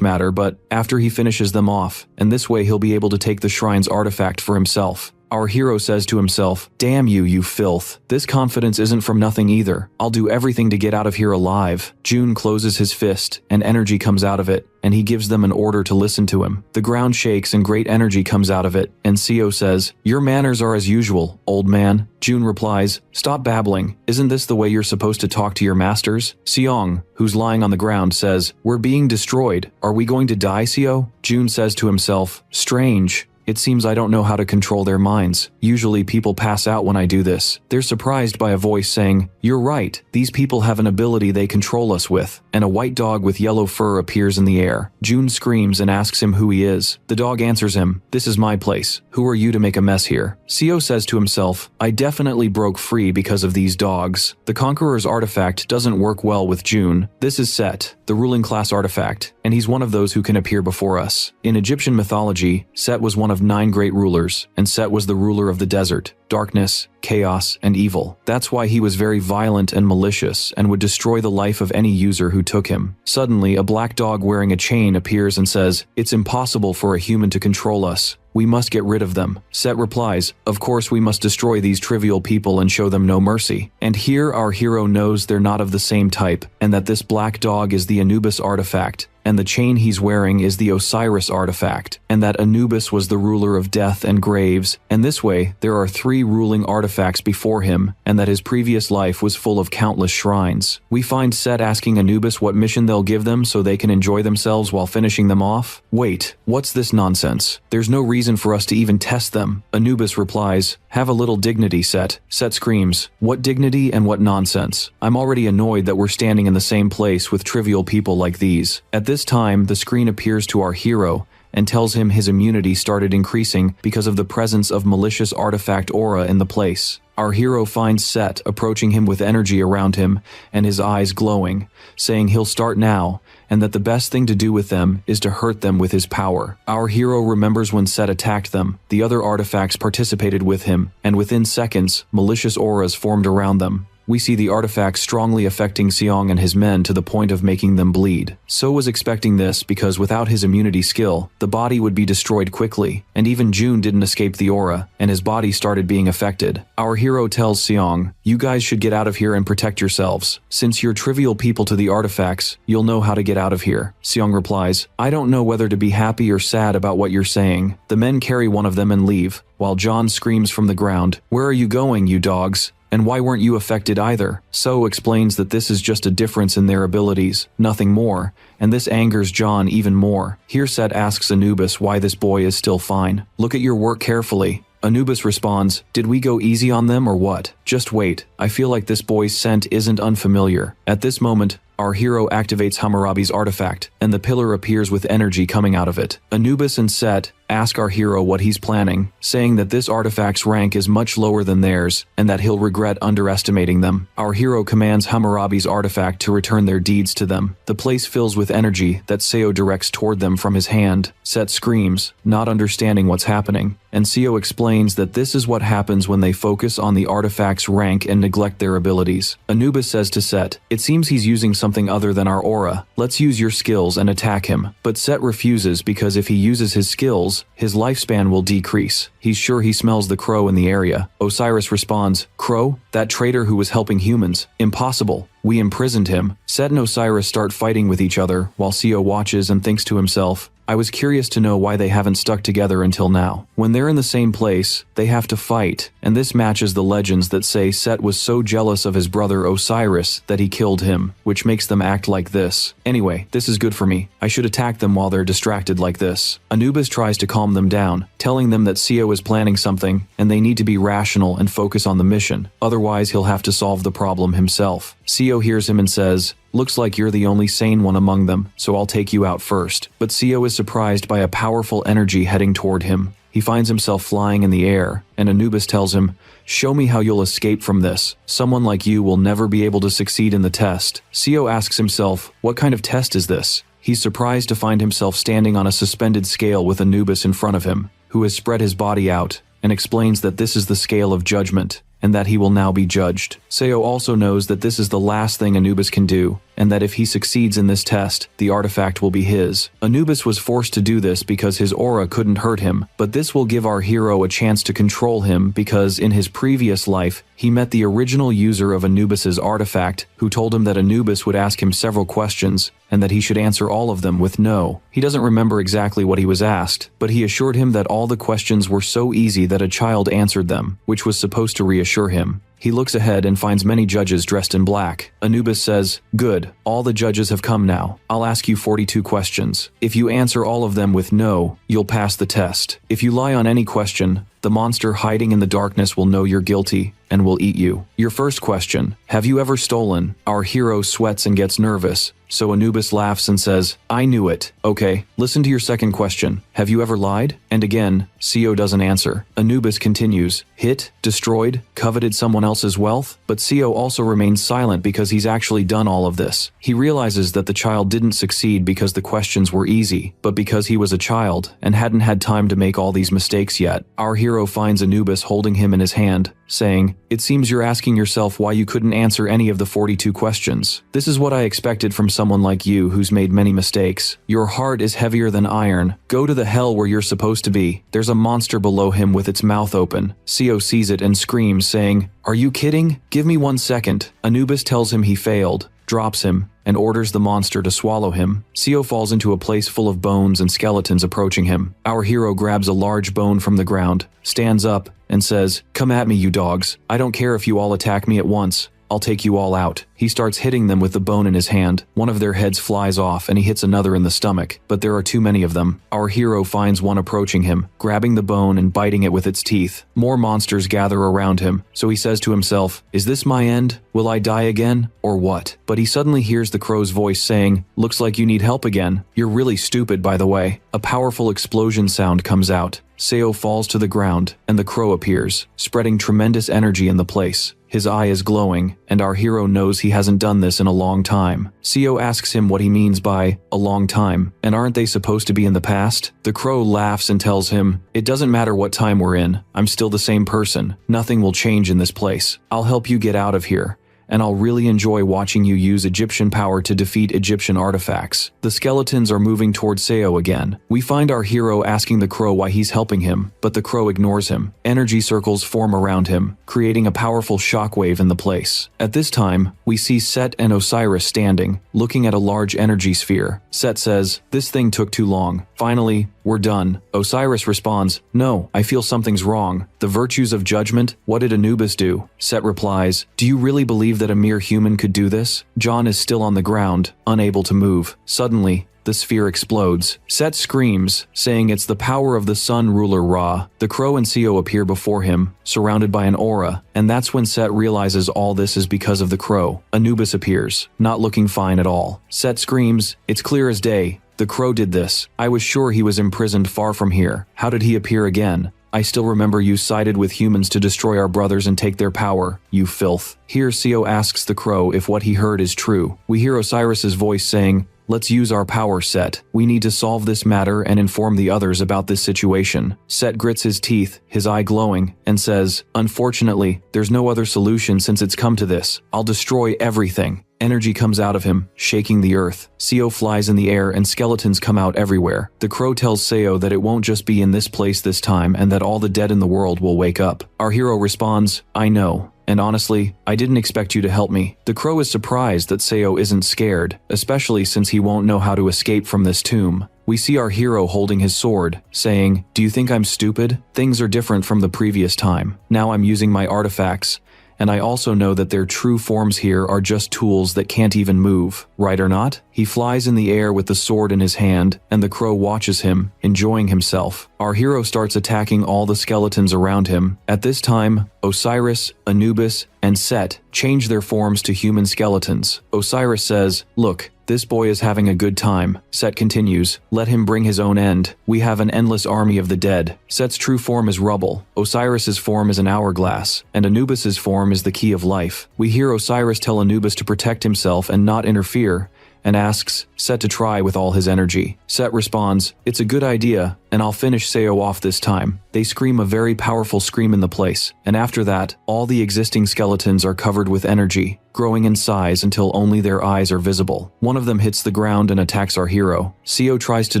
matter, but after he finishes them off, and this way he'll be able to take the shrine's artifact for himself. Our hero says to himself, "Damn you, you filth. This confidence isn't from nothing either. I'll do everything to get out of here alive." June closes his fist, and energy comes out of it, and he gives them an order to listen to him. The ground shakes and great energy comes out of it, and Seo says, "Your manners are as usual, old man." June replies, "Stop babbling. Isn't this the way you're supposed to talk to your masters?" Seong, who's lying on the ground, says, "We're being destroyed. Are we going to die, Seo?" June says to himself, "Strange. It seems I don't know how to control their minds. Usually people pass out when I do this." They're surprised by a voice saying, "You're right, these people have an ability they control us with," and a white dog with yellow fur appears in the air. June screams and asks him who he is. The dog answers him, "This is my place. Who are you to make a mess here?" Seo says to himself, "I definitely broke free because of these dogs." The Conqueror's artifact doesn't work well with June. This is Set, the ruling class artifact, and he's one of those who can appear before us. In Egyptian mythology, Set was one of 9 great rulers, and Set was the ruler of the desert, darkness, chaos, and evil. That's why he was very violent and malicious and would destroy the life of any user who took him. Suddenly, a black dog wearing a chain appears and says, "It's impossible for a human to control us. We must get rid of them." Set replies, "Of course we must destroy these trivial people and show them no mercy." And here our hero knows they're not of the same type, and that this black dog is the Anubis artifact, and the chain he's wearing is the Osiris artifact, and that Anubis was the ruler of death and graves, and this way there are 3 ruling artifacts before him, and that his previous life was full of countless shrines. We find Set asking Anubis what mission they'll give them so they can enjoy themselves while finishing them off, Wait, what's this nonsense? There's no reason for us to even test them. Anubis replies, have a little dignity, Set. Set screams, what dignity and what nonsense? I'm already annoyed that we're standing in the same place with trivial people like these. At this time, the screen appears to our hero and tells him his immunity started increasing because of the presence of malicious artifact aura in the place. Our hero finds Set approaching him with energy around him and his eyes glowing, saying he'll start now, and that the best thing to do with them is to hurt them with his power. Our hero remembers when Set attacked them, the other artifacts participated with him, and within seconds, malicious auras formed around them. We see the artifacts strongly affecting Seong and his men to the point of making them bleed. So was expecting this because without his immunity skill, the body would be destroyed quickly, and even June didn't escape the aura, and his body started being affected. Our hero tells Seong, you guys should get out of here and protect yourselves. Since you're trivial people to the artifacts, you'll know how to get out of here. Seong replies, I don't know whether to be happy or sad about what you're saying. The men carry one of them and leave, while John screams from the ground, where are you going, you dogs? And why weren't you affected either? So explains that this is just a difference in their abilities, nothing more, and this angers John even more. Here Set asks Anubis why this boy is still fine. Look at your work carefully. Anubis responds, did we go easy on them or what? Just wait, I feel like this boy's scent isn't unfamiliar. At this moment, our hero activates Hammurabi's artifact, and the pillar appears with energy coming out of it. Anubis and Set ask our hero what he's planning, saying that this artifact's rank is much lower than theirs, and that he'll regret underestimating them. Our hero commands Hammurabi's artifact to return their deeds to them. The place fills with energy that Seo directs toward them from his hand. Set screams, not understanding what's happening, and Seo explains that this is what happens when they focus on the artifact's rank and neglect their abilities. Anubis says to Set, it seems he's using something other than our aura. Let's use your skills and attack him. But Set refuses because if he uses his skills, his lifespan will decrease. He's sure he smells the crow in the area. Osiris responds, Crow? That traitor who was helping humans? Impossible. We imprisoned him. Set and Osiris start fighting with each other, while Seo watches and thinks to himself, I was curious to know why they haven't stuck together until now. When they're in the same place, they have to fight, and this matches the legends that say Set was so jealous of his brother Osiris that he killed him, which makes them act like this. Anyway, this is good for me. I should attack them while they're distracted like this. Anubis tries to calm them down, telling them that Seo is planning something, and they need to be rational and focus on the mission. Otherwise, he'll have to solve the problem himself. Seo hears him and says, looks like you're the only sane one among them, so I'll take you out first. But Seo is surprised by a powerful energy heading toward him. He finds himself flying in the air, and Anubis tells him, show me how you'll escape from this. Someone like you will never be able to succeed in the test. Seo asks himself, what kind of test is this? He's surprised to find himself standing on a suspended scale with Anubis in front of him, who has spread his body out, and explains that this is the scale of judgment, and that he will now be judged. Seo also knows that this is the last thing Anubis can do, and that if he succeeds in this test, the artifact will be his. Anubis was forced to do this because his aura couldn't hurt him, but this will give our hero a chance to control him because in his previous life, he met the original user of Anubis's artifact, who told him that Anubis would ask him several questions, and that he should answer all of them with no. He doesn't remember exactly what he was asked, but he assured him that all the questions were so easy that a child answered them, which was supposed to reassure him. He looks ahead and finds many judges dressed in black. Anubis says, good, all the judges have come now. I'll ask you 42 questions. If you answer all of them with no, you'll pass the test. If you lie on any question, the monster hiding in the darkness will know you're guilty and will eat you. Your first question, have you ever stolen? Our hero sweats and gets nervous, so Anubis laughs and says, I knew it. Okay, listen to your second question. Have you ever lied? And again, Seo doesn't answer. Anubis continues, hit, destroyed, coveted someone else's wealth? But Seo also remains silent because he's actually done all of this. He realizes that the child didn't succeed because the questions were easy, but because he was a child and hadn't had time to make all these mistakes yet. Our hero finds Anubis holding him in his hand, saying, it seems you're asking yourself why you couldn't answer any of the 42 questions. This is what I expected from someone like you who's made many mistakes. Your heart is heavier than iron. Go to the hell where you're supposed to be. There's a monster below him with its mouth open. Seo sees it and screams, saying, are you kidding? Give me 1 second. Anubis tells him he failed, drops him, and orders the monster to swallow him. Seo falls into a place full of bones and skeletons approaching him. Our hero grabs a large bone from the ground, stands up, and says, come at me, you dogs. I don't care if you all attack me at once. I'll take you all out. He starts hitting them with the bone in his hand. One of their heads flies off and he hits another in the stomach, but there are too many of them. Our hero finds one approaching him, grabbing the bone and biting it with its teeth. More monsters gather around him, so he says to himself, is this my end? Will I die again? Or what? But he suddenly hears the crow's voice saying, looks like you need help again. You're really stupid, by the way. A powerful explosion sound comes out. Seo falls to the ground, and the crow appears, spreading tremendous energy in the place. His eye is glowing, and our hero knows he hasn't done this in a long time. Seo asks him what he means by a long time, and aren't they supposed to be in the past? The crow laughs and tells him, it doesn't matter what time we're in, I'm still the same person. Nothing will change in this place. I'll help you get out of here, and I'll really enjoy watching you use Egyptian power to defeat Egyptian artifacts. The skeletons are moving towards Seo again. We find our hero asking the crow why he's helping him, but the crow ignores him. Energy circles form around him, creating a powerful shockwave in the place. At this time, we see Set and Osiris standing, looking at a large energy sphere. Set says, this thing took too long. Finally, we're done. Osiris responds, no, I feel something's wrong. The virtues of judgment? What did Anubis do? Set replies, do you really believe that a mere human could do this? John is still on the ground, unable to move. Suddenly, the sphere explodes. Set screams, saying it's the power of the sun ruler Ra. The crow and Seo appear before him, surrounded by an aura, and that's when Set realizes all this is because of the crow. Anubis appears, not looking fine at all. Set screams, it's clear as day. The crow did this. I was sure he was imprisoned far from here. How did he appear again? I still remember you sided with humans to destroy our brothers and take their power, you filth. Here Seo asks the crow if what he heard is true. We hear Osiris's voice saying, let's use our power, Set. We need to solve this matter and inform the others about this situation. Set grits his teeth, his eye glowing, and says, unfortunately, there's no other solution since it's come to this. I'll destroy everything. Energy comes out of him, shaking the earth. Seo flies in the air and skeletons come out everywhere. The crow tells Seo that it won't just be in this place this time and that all the dead in the world will wake up. Our hero responds, I know. And honestly, I didn't expect you to help me. The crow is surprised that Seo isn't scared, especially since he won't know how to escape from this tomb. We see our hero holding his sword, saying, do you think I'm stupid? Things are different from the previous time. Now I'm using my artifacts, and I also know that their true forms here are just tools that can't even move, right or not? He flies in the air with the sword in his hand, and the crow watches him, enjoying himself. Our hero starts attacking all the skeletons around him. At this time, Osiris, Anubis, and Set change their forms to human skeletons. Osiris says, look, this boy is having a good time. Set continues, let him bring his own end. We have an endless army of the dead. Set's true form is rubble. Osiris's form is an hourglass, and Anubis's form is the key of life. We hear Osiris tell Anubis to protect himself and not interfere, and asks Set to try with all his energy. Set responds, it's a good idea, and I'll finish Seo off this time. They scream a very powerful scream in the place, and after that, all the existing skeletons are covered with energy, growing in size until only their eyes are visible. One of them hits the ground and attacks our hero. Seo tries to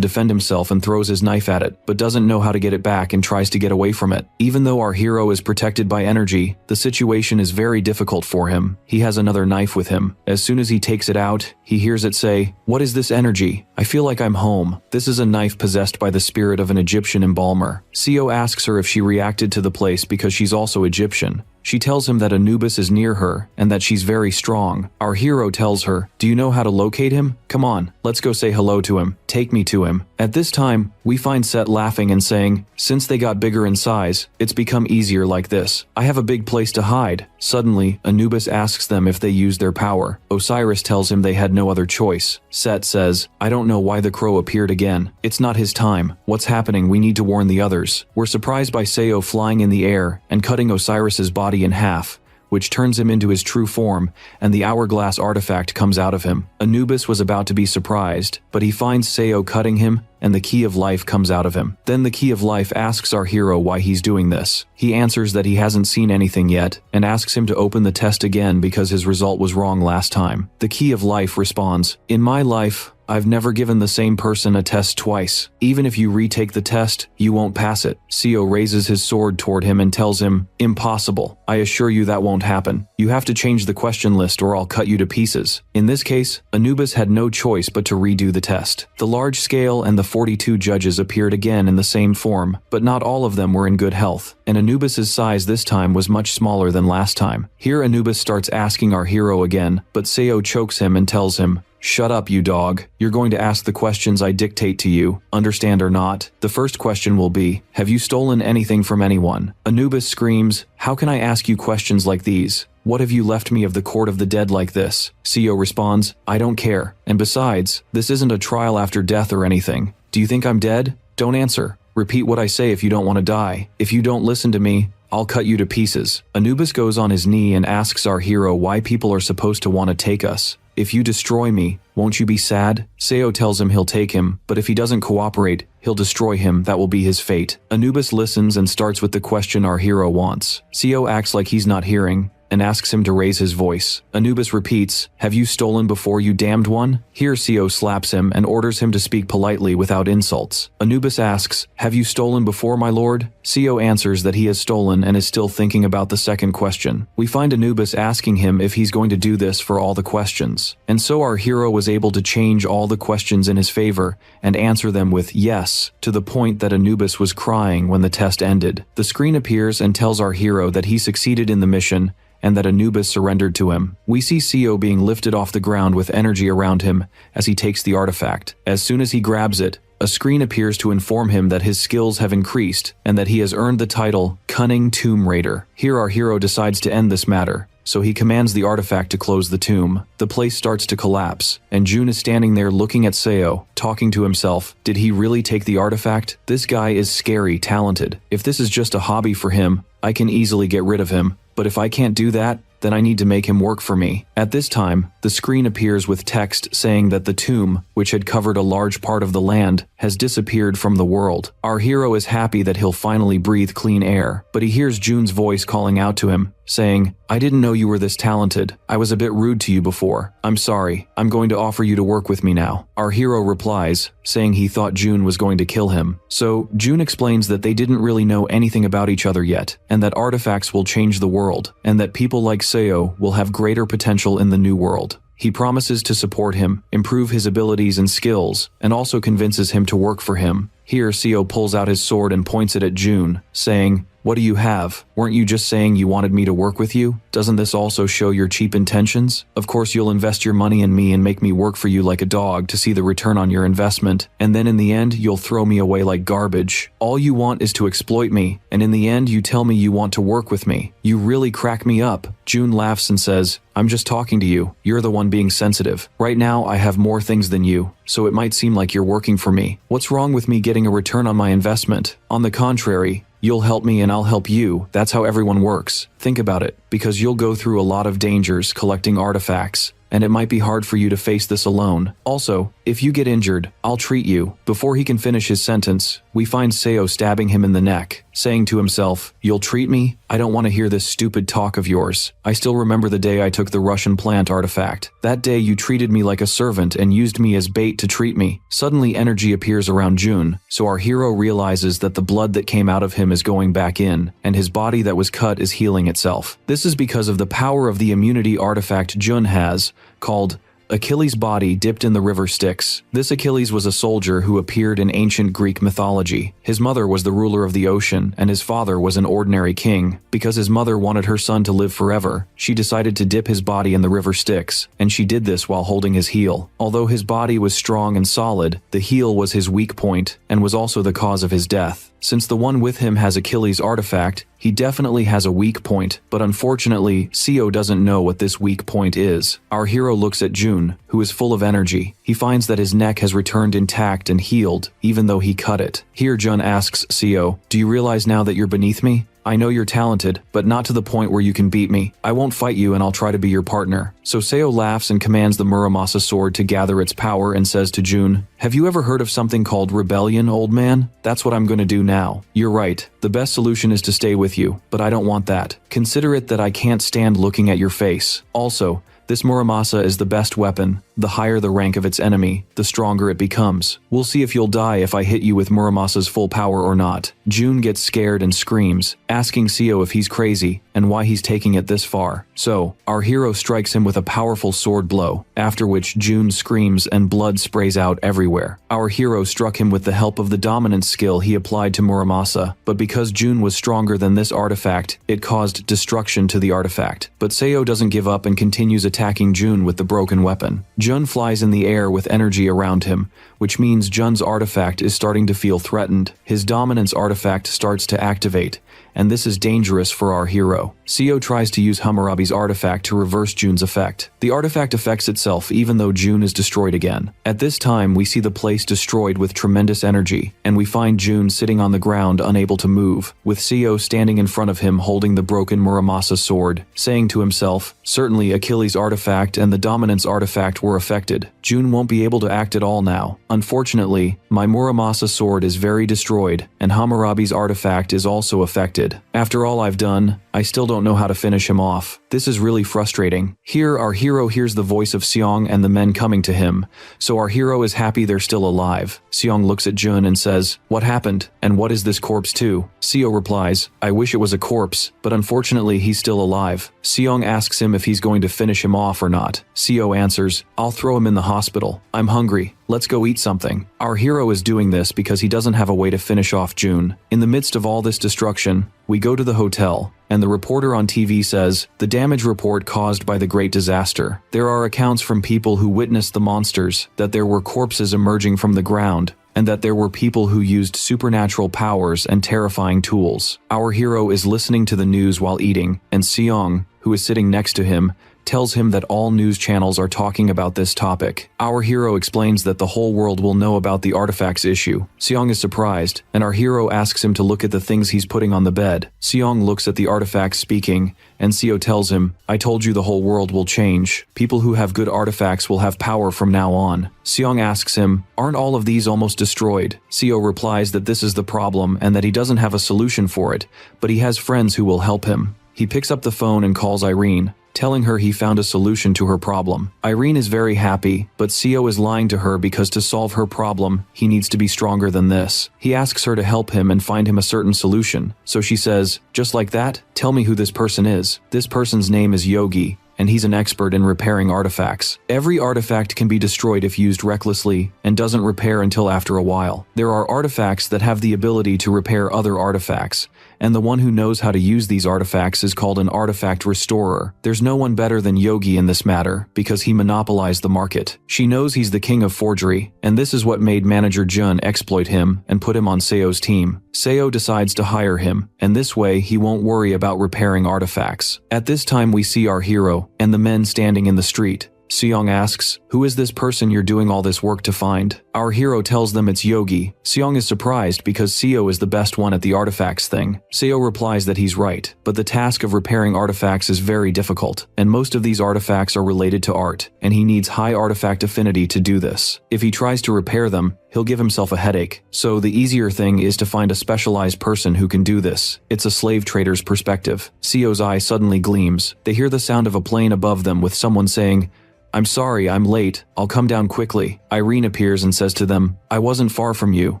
defend himself and throws his knife at it, but doesn't know how to get it back and tries to get away from it. Even though our hero is protected by energy, the situation is very difficult for him. He has another knife with him. As soon as he takes it out, he hears it say, what is this energy? I feel like I'm home. This is a knife possessed by the spirit of an Egyptian embalmer. Seo asks her if she reacted to the place because she's also Egyptian. She tells him that Anubis is near her and that she's very strong. Our hero tells her, do you know how to locate him? Come on, let's go say hello to him. Take me to him. At this time, we find Set laughing and saying, since they got bigger in size, it's become easier like this. I have a big place to hide. Suddenly, Anubis asks them if they use their power. Osiris tells him they had no other choice. Set says, I don't know why the crow appeared again. It's not his time. What's happening? We need to warn the others. We're surprised by Seo flying in the air and cutting Osiris's body in half, which turns him into his true form, and the hourglass artifact comes out of him. Anubis was about to be surprised, but he finds Seo cutting him, and the key of life comes out of him. Then the key of life asks our hero why he's doing this. He answers that he hasn't seen anything yet, and asks him to open the test again because his result was wrong last time. The key of life responds, in my life, I've never given the same person a test twice. Even if you retake the test, you won't pass it. Seo raises his sword toward him and tells him, impossible. I assure you that won't happen. You have to change the question list or I'll cut you to pieces. In this case, Anubis had no choice but to redo the test. The large scale and the 42 judges appeared again in the same form, but not all of them were in good health, and Anubis's size this time was much smaller than last time. Here Anubis starts asking our hero again, but Seo chokes him and tells him, shut up, you dog. You're going to ask the questions I dictate to you, understand or not? The first question will be, have you stolen anything from anyone? Anubis screams, how can I ask you questions like these? What have you left me of the court of the dead like this? Seo responds, I don't care. And besides, this isn't a trial after death or anything. Do you think I'm dead? Don't answer. Repeat what I say if you don't want to die. If you don't listen to me, I'll cut you to pieces. Anubis goes on his knee and asks our hero why people are supposed to want to take us. If you destroy me, won't you be sad? Seo tells him he'll take him, but if he doesn't cooperate, he'll destroy him. That will be his fate. Anubis listens and starts with the question our hero wants. Seo acts like he's not hearing and asks him to raise his voice. Anubis repeats, have you stolen before, you damned one? Here Seo slaps him and orders him to speak politely without insults. Anubis asks, have you stolen before, my lord? Seo answers that he has stolen and is still thinking about the second question. We find Anubis asking him if he's going to do this for all the questions. And so our hero was able to change all the questions in his favor and answer them with yes, to the point that Anubis was crying when the test ended. The screen appears and tells our hero that he succeeded in the mission and that Anubis surrendered to him. We see Seo being lifted off the ground with energy around him as he takes the artifact. As soon as he grabs it, a screen appears to inform him that his skills have increased and that he has earned the title Cunning Tomb Raider. Here our hero decides to end this matter, so he commands the artifact to close the tomb. The place starts to collapse, and Jun is standing there looking at Seo, talking to himself. Did he really take the artifact? This guy is scary talented. If this is just a hobby for him, I can easily get rid of him. But if I can't do that, then I need to make him work for me. At this time, the screen appears with text saying that the tomb, which had covered a large part of the land, has disappeared from the world. Our hero is happy that he'll finally breathe clean air, but he hears Jun's voice calling out to him, saying, I didn't know you were this talented. I was a bit rude to you before. I'm sorry. I'm going to offer you to work with me now. Our hero replies, saying he thought Jun was going to kill him. So Jun explains that they didn't really know anything about each other yet, and that artifacts will change the world, and that people like Seo will have greater potential in the new world. He promises to support him, improve his abilities and skills, and also convinces him to work for him. Here Seo pulls out his sword and points it at Jun, saying, what do you have? Weren't you just saying you wanted me to work with you? Doesn't this also show your cheap intentions? Of course you'll invest your money in me and make me work for you like a dog to see the return on your investment, and then in the end you'll throw me away like garbage. All you want is to exploit me, and in the end you tell me you want to work with me. You really crack me up. Jun laughs and says, I'm just talking to you. You're the one being sensitive. Right now I have more things than you, so it might seem like you're working for me. What's wrong with me getting a return on my investment? On the contrary, you'll help me and I'll help you. That's how everyone works. Think about it, because you'll go through a lot of dangers collecting artifacts, and it might be hard for you to face this alone. Also, if you get injured, I'll treat you. Before he can finish his sentence, we find Seo stabbing him in the neck, saying to himself, you'll treat me? I don't want to hear this stupid talk of yours. I still remember the day I took the Russian plant artifact. That day you treated me like a servant and used me as bait to treat me. Suddenly energy appears around Jun, so our hero realizes that the blood that came out of him is going back in, and his body that was cut is healing itself. This is because of the power of the immunity artifact Jun has, called Achilles' body dipped in the river Styx. This Achilles was a soldier who appeared in ancient Greek mythology. His mother was the ruler of the ocean, and his father was an ordinary king. Because his mother wanted her son to live forever, she decided to dip his body in the river Styx, and she did this while holding his heel. Although his body was strong and solid, the heel was his weak point, and was also the cause of his death. Since the one with him has Achilles' artifact, he definitely has a weak point, but unfortunately, Seo doesn't know what this weak point is. Our hero looks at Jun, who is full of energy. He finds that his neck has returned intact and healed, even though he cut it. Here Jun asks Seo, do you realize now that you're beneath me? I know you're talented, but not to the point where you can beat me. I won't fight you and I'll try to be your partner. So Seo laughs and commands the Muramasa sword to gather its power and says to Jun, have you ever heard of something called rebellion, old man? That's what I'm going to do now. You're right. The best solution is to stay with you, but I don't want that. Consider it that I can't stand looking at your face. Also, This Muramasa is the best weapon. The higher the rank of its enemy, the stronger it becomes. We'll see if you'll die if I hit you with Muramasa's full power or not. Jun gets scared and screams, asking Seo if he's crazy and why he's taking it this far. So, our hero strikes him with a powerful sword blow, after which Jun screams and blood sprays out everywhere. Our hero struck him with the help of the dominance skill he applied to Muramasa, but because Jun was stronger than this artifact, it caused destruction to the artifact. But Seo doesn't give up and continues attacking Jun with the broken weapon. Jun flies in the air with energy around him, which means Jun's artifact is starting to feel threatened. His dominance artifact starts to activate, and this is dangerous for our hero. Seo tries to use Hammurabi's artifact to reverse Jun's effect. The artifact affects itself even though Jun is destroyed again. At this time, we see the place destroyed with tremendous energy, and we find Jun sitting on the ground unable to move, with Seo standing in front of him holding the broken Muramasa sword, saying to himself, certainly Achilles' artifact and the dominance artifact were affected. Jun won't be able to act at all now. Unfortunately, my Muramasa sword is very destroyed, and Hammurabi's artifact is also affected. After all I've done, I still don't know how to finish him off. This is really frustrating. Here, our hero hears the voice of Seong and the men coming to him, so our hero is happy they're still alive. Seong looks at Jun and says, "What happened? And what is this corpse too?" Seo replies, "I wish it was a corpse, but unfortunately he's still alive." Seong asks him if he's going to finish him off or not. Seo answers, "I'll throw him in the hospital. I'm hungry. Let's go eat something." Our hero is doing this because he doesn't have a way to finish off Jun. In the midst of all this destruction, we go to the hotel, and the reporter on TV says, "The damage report caused by the Great Disaster. There are accounts from people who witnessed the monsters, that there were corpses emerging from the ground, and that there were people who used supernatural powers and terrifying tools." Our hero is listening to the news while eating, and Seong, who is sitting next to him, tells him that all news channels are talking about this topic. Our hero explains that the whole world will know about the artifacts issue. Seong is surprised, and our hero asks him to look at the things he's putting on the bed. Seong looks at the artifacts speaking, and Seo tells him, "I told you the whole world will change. People who have good artifacts will have power from now on." Seong asks him, "Aren't all of these almost destroyed?" Seo replies that this is the problem and that he doesn't have a solution for it, but he has friends who will help him. He picks up the phone and calls Irene, telling her he found a solution to her problem. Irene is very happy, but Seo is lying to her because to solve her problem, he needs to be stronger than this. He asks her to help him and find him a certain solution. So she says, "Just like that, tell me who this person is." This person's name is Yogi, and he's an expert in repairing artifacts. Every artifact can be destroyed if used recklessly, and doesn't repair until after a while. There are artifacts that have the ability to repair other artifacts, and the one who knows how to use these artifacts is called an artifact restorer. There's no one better than Yogi in this matter, because he monopolized the market. She knows he's the king of forgery, and this is what made manager Jun exploit him and put him on Seo's team. Seo decides to hire him, and this way he won't worry about repairing artifacts. At this time we see our hero, and the men standing in the street. Seong asks, "Who is this person you're doing all this work to find?" Our hero tells them it's Yogi. Seong is surprised because Seo is the best one at the artifacts thing. Seo replies that he's right, but the task of repairing artifacts is very difficult, and most of these artifacts are related to art, and he needs high artifact affinity to do this. If he tries to repair them, he'll give himself a headache. So the easier thing is to find a specialized person who can do this. It's a slave trader's perspective. Seo's eye suddenly gleams. They hear the sound of a plane above them with someone saying, "I'm sorry, I'm late. I'll come down quickly." Irene appears and says to them, "I wasn't far from you,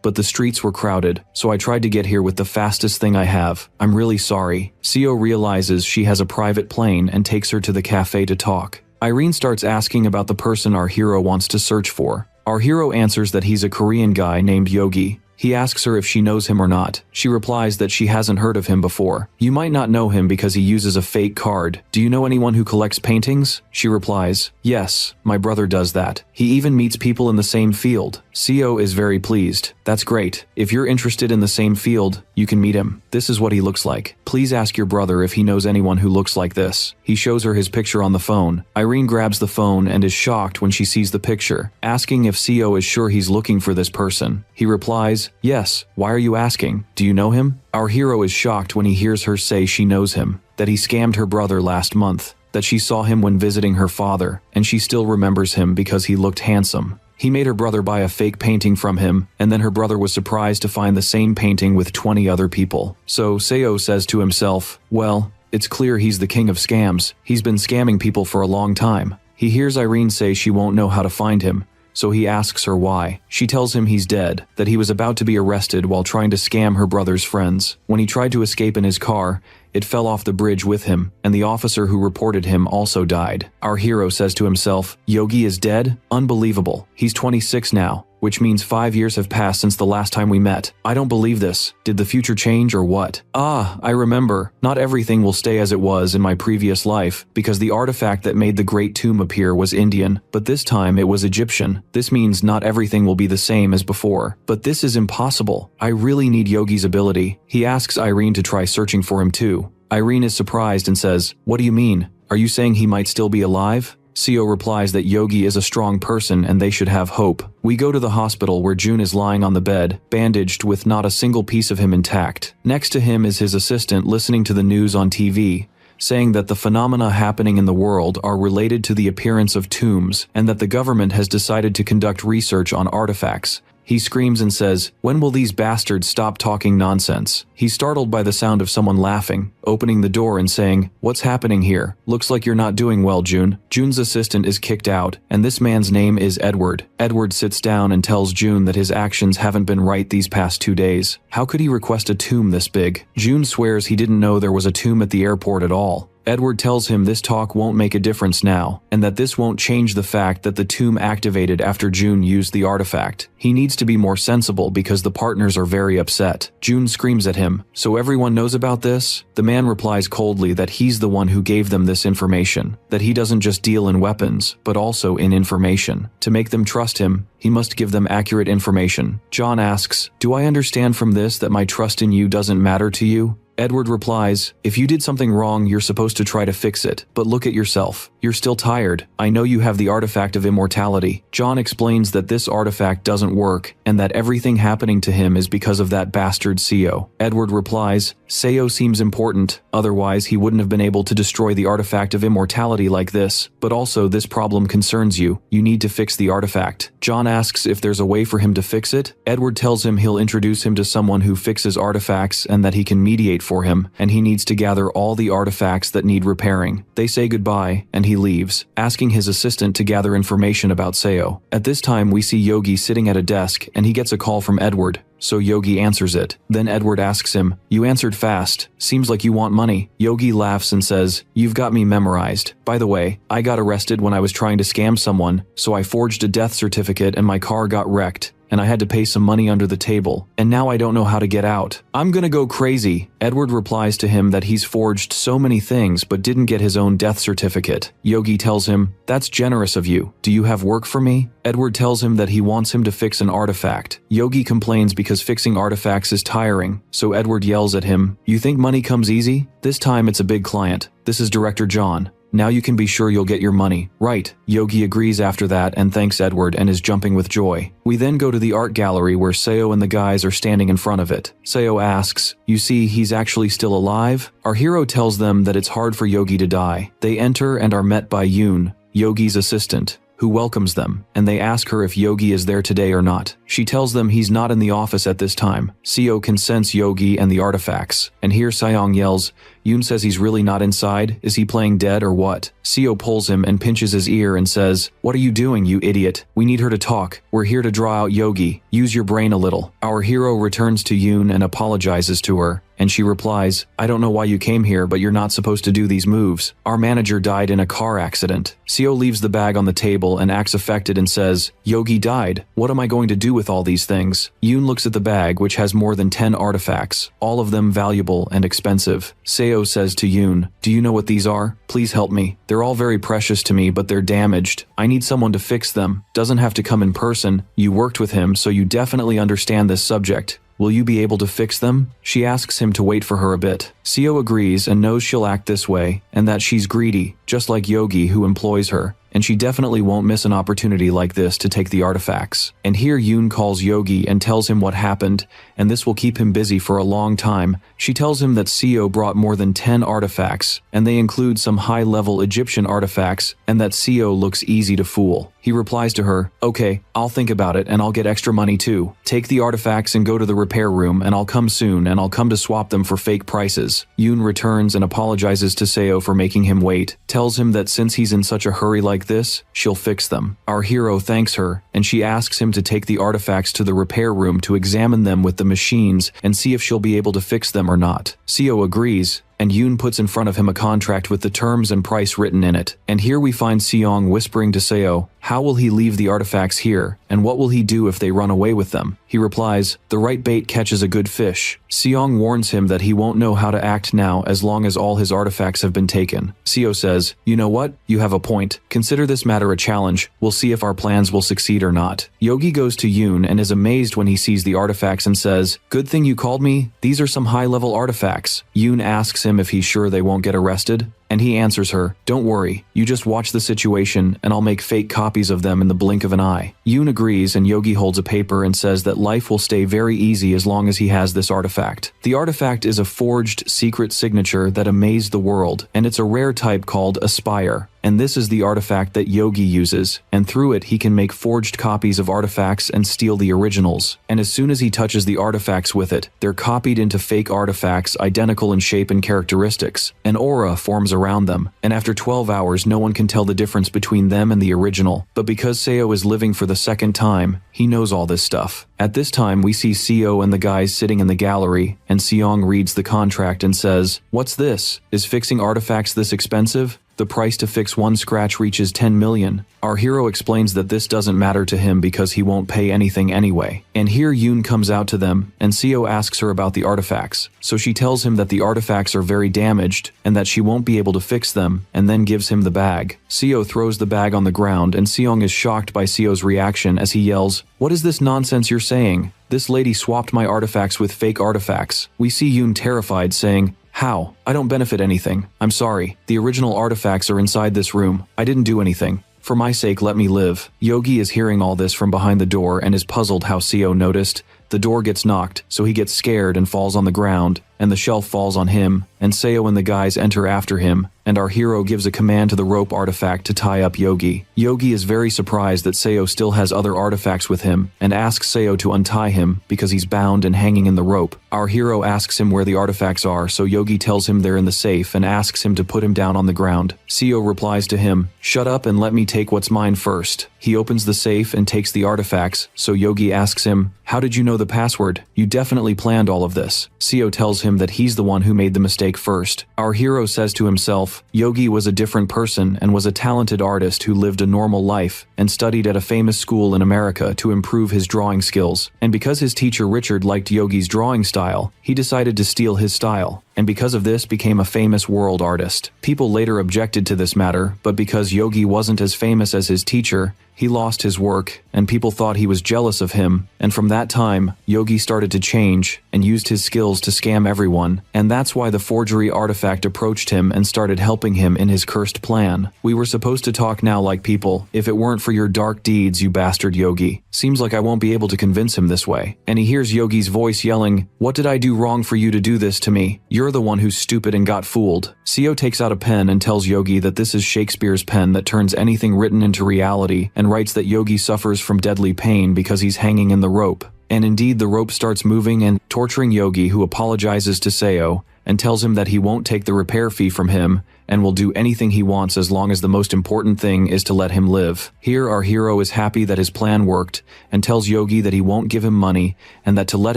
but the streets were crowded, so I tried to get here with the fastest thing I have. I'm really sorry." Seo realizes she has a private plane and takes her to the cafe to talk. Irene starts asking about the person our hero wants to search for. Our hero answers that he's a Korean guy named Yogi. He asks her if she knows him or not. She replies that she hasn't heard of him before. "You might not know him because he uses a fake card. Do you know anyone who collects paintings?" She replies, "Yes, my brother does that. He even meets people in the same field." Seo is very pleased. "That's great. If you're interested in the same field, you can meet him. This is what he looks like. Please ask your brother if he knows anyone who looks like this." He shows her his picture on the phone. Irene grabs the phone and is shocked when she sees the picture, asking if Seo is sure he's looking for this person. He replies, "Yes, why are you asking? Do you know him?" Our hero is shocked when he hears her say she knows him, that he scammed her brother last month, that she saw him when visiting her father, and she still remembers him because he looked handsome. He made her brother buy a fake painting from him, and then her brother was surprised to find the same painting with 20 other people. So Seo says to himself, "Well, It's clear he's the king of scams. He's been scamming people for a long time. He hears Irene say she won't know how to find him, so he asks her why. She tells him he's dead, that he was about to be arrested while trying to scam her brother's friends. When he tried to escape in his car, it fell off the bridge with him, and the officer who reported him also died. Our hero says to himself, Yogi is dead? Unbelievable. He's 26 now, which means 5 years have passed since the last time we met. I don't believe this. Did the future change or what? Ah, I remember. Not everything will stay as it was in my previous life, because the artifact that made the Great Tomb appear was Indian, but this time it was Egyptian. This means not everything will be the same as before. But this is impossible. I really need Yogi's ability. He asks Irene to try searching for him too. Irene is surprised and says, What do you mean? Are you saying he might still be alive? Seo replies that Yogi is a strong person and they should have hope. We go to the hospital where Jun is lying on the bed, bandaged with not a single piece of him intact. Next to him is his assistant listening to the news on TV, saying that the phenomena happening in the world are related to the appearance of tombs and that the government has decided to conduct research on artifacts. He screams and says, When will these bastards stop talking nonsense? He's startled by the sound of someone laughing, opening the door and saying, What's happening here? Looks like you're not doing well, Jun. Jun's assistant is kicked out, and this man's name is Edward. Edward sits down and tells Jun that his actions haven't been right these past 2 days. How could he request a tomb this big? Jun swears he didn't know there was a tomb at the airport at all. Edward tells him this talk won't make a difference now, and that this won't change the fact that the tomb activated after Jun used the artifact. He needs to be more sensible because the partners are very upset. Jun screams at him, So everyone knows about this? The man replies coldly that he's the one who gave them this information, that he doesn't just deal in weapons, but also in information. To make them trust him, he must give them accurate information. John asks, Do I understand from this that my trust in you doesn't matter to you? Edward replies, If you did something wrong, you're supposed to try to fix it, but look at yourself. You're still tired. I know you have the artifact of immortality. John explains that this artifact doesn't work, and that everything happening to him is because of that bastard Seo. Edward replies, Seo seems important, otherwise he wouldn't have been able to destroy the artifact of immortality like this, but also this problem concerns you. You need to fix the artifact. John asks if there's a way for him to fix it. Edward tells him he'll introduce him to someone who fixes artifacts and that he can mediate for him, and he needs to gather all the artifacts that need repairing. They say goodbye, and he leaves, asking his assistant to gather information about Seo. At this time, we see Yogi sitting at a desk, and he gets a call from Edward, so Yogi answers it. Then Edward asks him, You answered fast. Seems like you want money. Yogi laughs and says, You've got me memorized. By the way, I got arrested when I was trying to scam someone, so I forged a death certificate and my car got wrecked, and I had to pay some money under the table, and now I don't know how to get out. I'm gonna go crazy. Edward replies to him that he's forged so many things but didn't get his own death certificate. Yogi tells him, That's generous of you. Do you have work for me? Edward tells him that he wants him to fix an artifact. Yogi complains because fixing artifacts is tiring, so Edward yells at him, You think money comes easy? This time it's a big client. This is Director John. Now you can be sure you'll get your money. Right. Yogi agrees after that and thanks Edward and is jumping with joy. We then go to the art gallery where Seo and the guys are standing in front of it. Seo asks, You see, he's actually still alive? Our hero tells them that it's hard for Yogi to die. They enter and are met by Yoon, Yogi's assistant, who welcomes them, and they ask her if Yogi is there today or not. She tells them he's not in the office at this time. Seo can sense Yogi and the artifacts, and here Sayong yells, Yoon says he's really not inside. Is he playing dead or what? Seo pulls him and pinches his ear and says, What are you doing, you idiot? We need her to talk. We're here to draw out Yogi. Use your brain a little. Our hero returns to Yoon and apologizes to her, and she replies, I don't know why you came here, but you're not supposed to do these moves. Our manager died in a car accident. Seo leaves the bag on the table and acts affected and says, Yogi died. What am I going to do with all these things? Yoon looks at the bag, which has more than 10 artifacts, all of them valuable and expensive. Seo says to Yoon, Do you know what these are? Please help me. They're all very precious to me, but they're damaged. I need someone to fix them. Doesn't have to come in person. You worked with him, so you definitely understand this subject. Will you be able to fix them? She asks him to wait for her a bit. Seo agrees and knows she'll act this way, and that she's greedy, just like Yogi who employs her. and she definitely won't miss an opportunity like this to take the artifacts. And here Yoon calls Yogi and tells him what happened, and this will keep him busy for a long time. She tells him that Seo brought more than 10 artifacts, and they include some high-level Egyptian artifacts, and that Seo looks easy to fool. He replies to her, "Okay, I'll think about it and I'll get extra money too. Take the artifacts and go to the repair room and I'll come soon and I'll come to swap them for fake prices." Yoon returns and apologizes to Seo for making him wait, tells him that since he's in such a hurry like this, she'll fix them. Our hero thanks her, and she asks him to take the artifacts to the repair room to examine them with the machines and see if she'll be able to fix them or not. Seo agrees, and Yoon puts in front of him a contract with the terms and price written in it. And here we find Seong whispering to Seo, how will he leave the artifacts here, and what will he do if they run away with them? He replies, the right bait catches a good fish. Seong warns him that he won't know how to act now as long as all his artifacts have been taken. Seo says, you know what, you have a point. Consider this matter a challenge. We'll see if our plans will succeed or not. Yogi goes to Yoon and is amazed when he sees the artifacts and says, good thing you called me, these are some high-level artifacts. Yoon asks him if he's sure they won't get arrested, and he answers her, don't worry, you just watch the situation and I'll make fake copies of them in the blink of an eye. Yoon agrees and Yogi holds a paper and says that life will stay very easy as long as he has this artifact. The artifact is a forged secret signature that amazed the world, and it's a rare type called Aspire. And this is the artifact that Yogi uses, and through it he can make forged copies of artifacts and steal the originals. And as soon as he touches the artifacts with it, they're copied into fake artifacts identical in shape and characteristics. An aura forms around them, and after 12 hours no one can tell the difference between them and the original. But because Seo is living for the second time, he knows all this stuff. At this time we see Seo and the guys sitting in the gallery, and Seong reads the contract and says, what's this? Is fixing artifacts this expensive? The price to fix one scratch reaches 10 million. Our hero explains that this doesn't matter to him because he won't pay anything anyway. And here Yoon comes out to them, and Seo asks her about the artifacts. So she tells him that the artifacts are very damaged, and that she won't be able to fix them, and then gives him the bag. Seo throws the bag on the ground, and Seong is shocked by Seo's reaction as he yells, what is this nonsense you're saying? This lady swapped my artifacts with fake artifacts. We see Yoon terrified, saying, how? I don't benefit anything. I'm sorry. The original artifacts are inside this room. I didn't do anything. For my sake, let me live. Yogi is hearing all this from behind the door and is puzzled how Seo noticed. The door gets knocked, so he gets scared and falls on the ground, and the shelf falls on him, and Seo and the guys enter after him, and our hero gives a command to the rope artifact to tie up Yogi. Yogi is very surprised that Seo still has other artifacts with him, and asks Seo to untie him because he's bound and hanging in the rope. Our hero asks him where the artifacts are, so Yogi tells him they're in the safe and asks him to put him down on the ground. Seo replies to him, shut up and let me take what's mine first. He opens the safe and takes the artifacts, so Yogi asks him, how did you know the password? You definitely planned all of this. Seo tells him that he's the one who made the mistake first. Our hero says to himself, Yogi was a different person and was a talented artist who lived a normal life and studied at a famous school in America to improve his drawing skills. And because his teacher Richard liked Yogi's drawing style, he decided to steal his style, and because of this became a famous world artist. People later objected to this matter, but because Yogi wasn't as famous as his teacher, he lost his work, and people thought he was jealous of him, and from that time, Yogi started to change and used his skills to scam everyone, and that's why the forgery artifact approached him and started helping him in his cursed plan. We were supposed to talk now like people, if it weren't for your dark deeds, you bastard Yogi. Seems like I won't be able to convince him this way. And he hears Yogi's voice yelling, what did I do wrong for you to do this to me? You're the one who's stupid and got fooled. Seo takes out a pen and tells Yogi that this is Shakespeare's pen that turns anything written into reality, and writes that Yogi suffers from deadly pain because he's hanging in the rope. And indeed the rope starts moving and torturing Yogi, who apologizes to Seo and tells him that he won't take the repair fee from him and will do anything he wants as long as the most important thing is to let him live. Here our hero is happy that his plan worked and tells Yogi that he won't give him money and that to let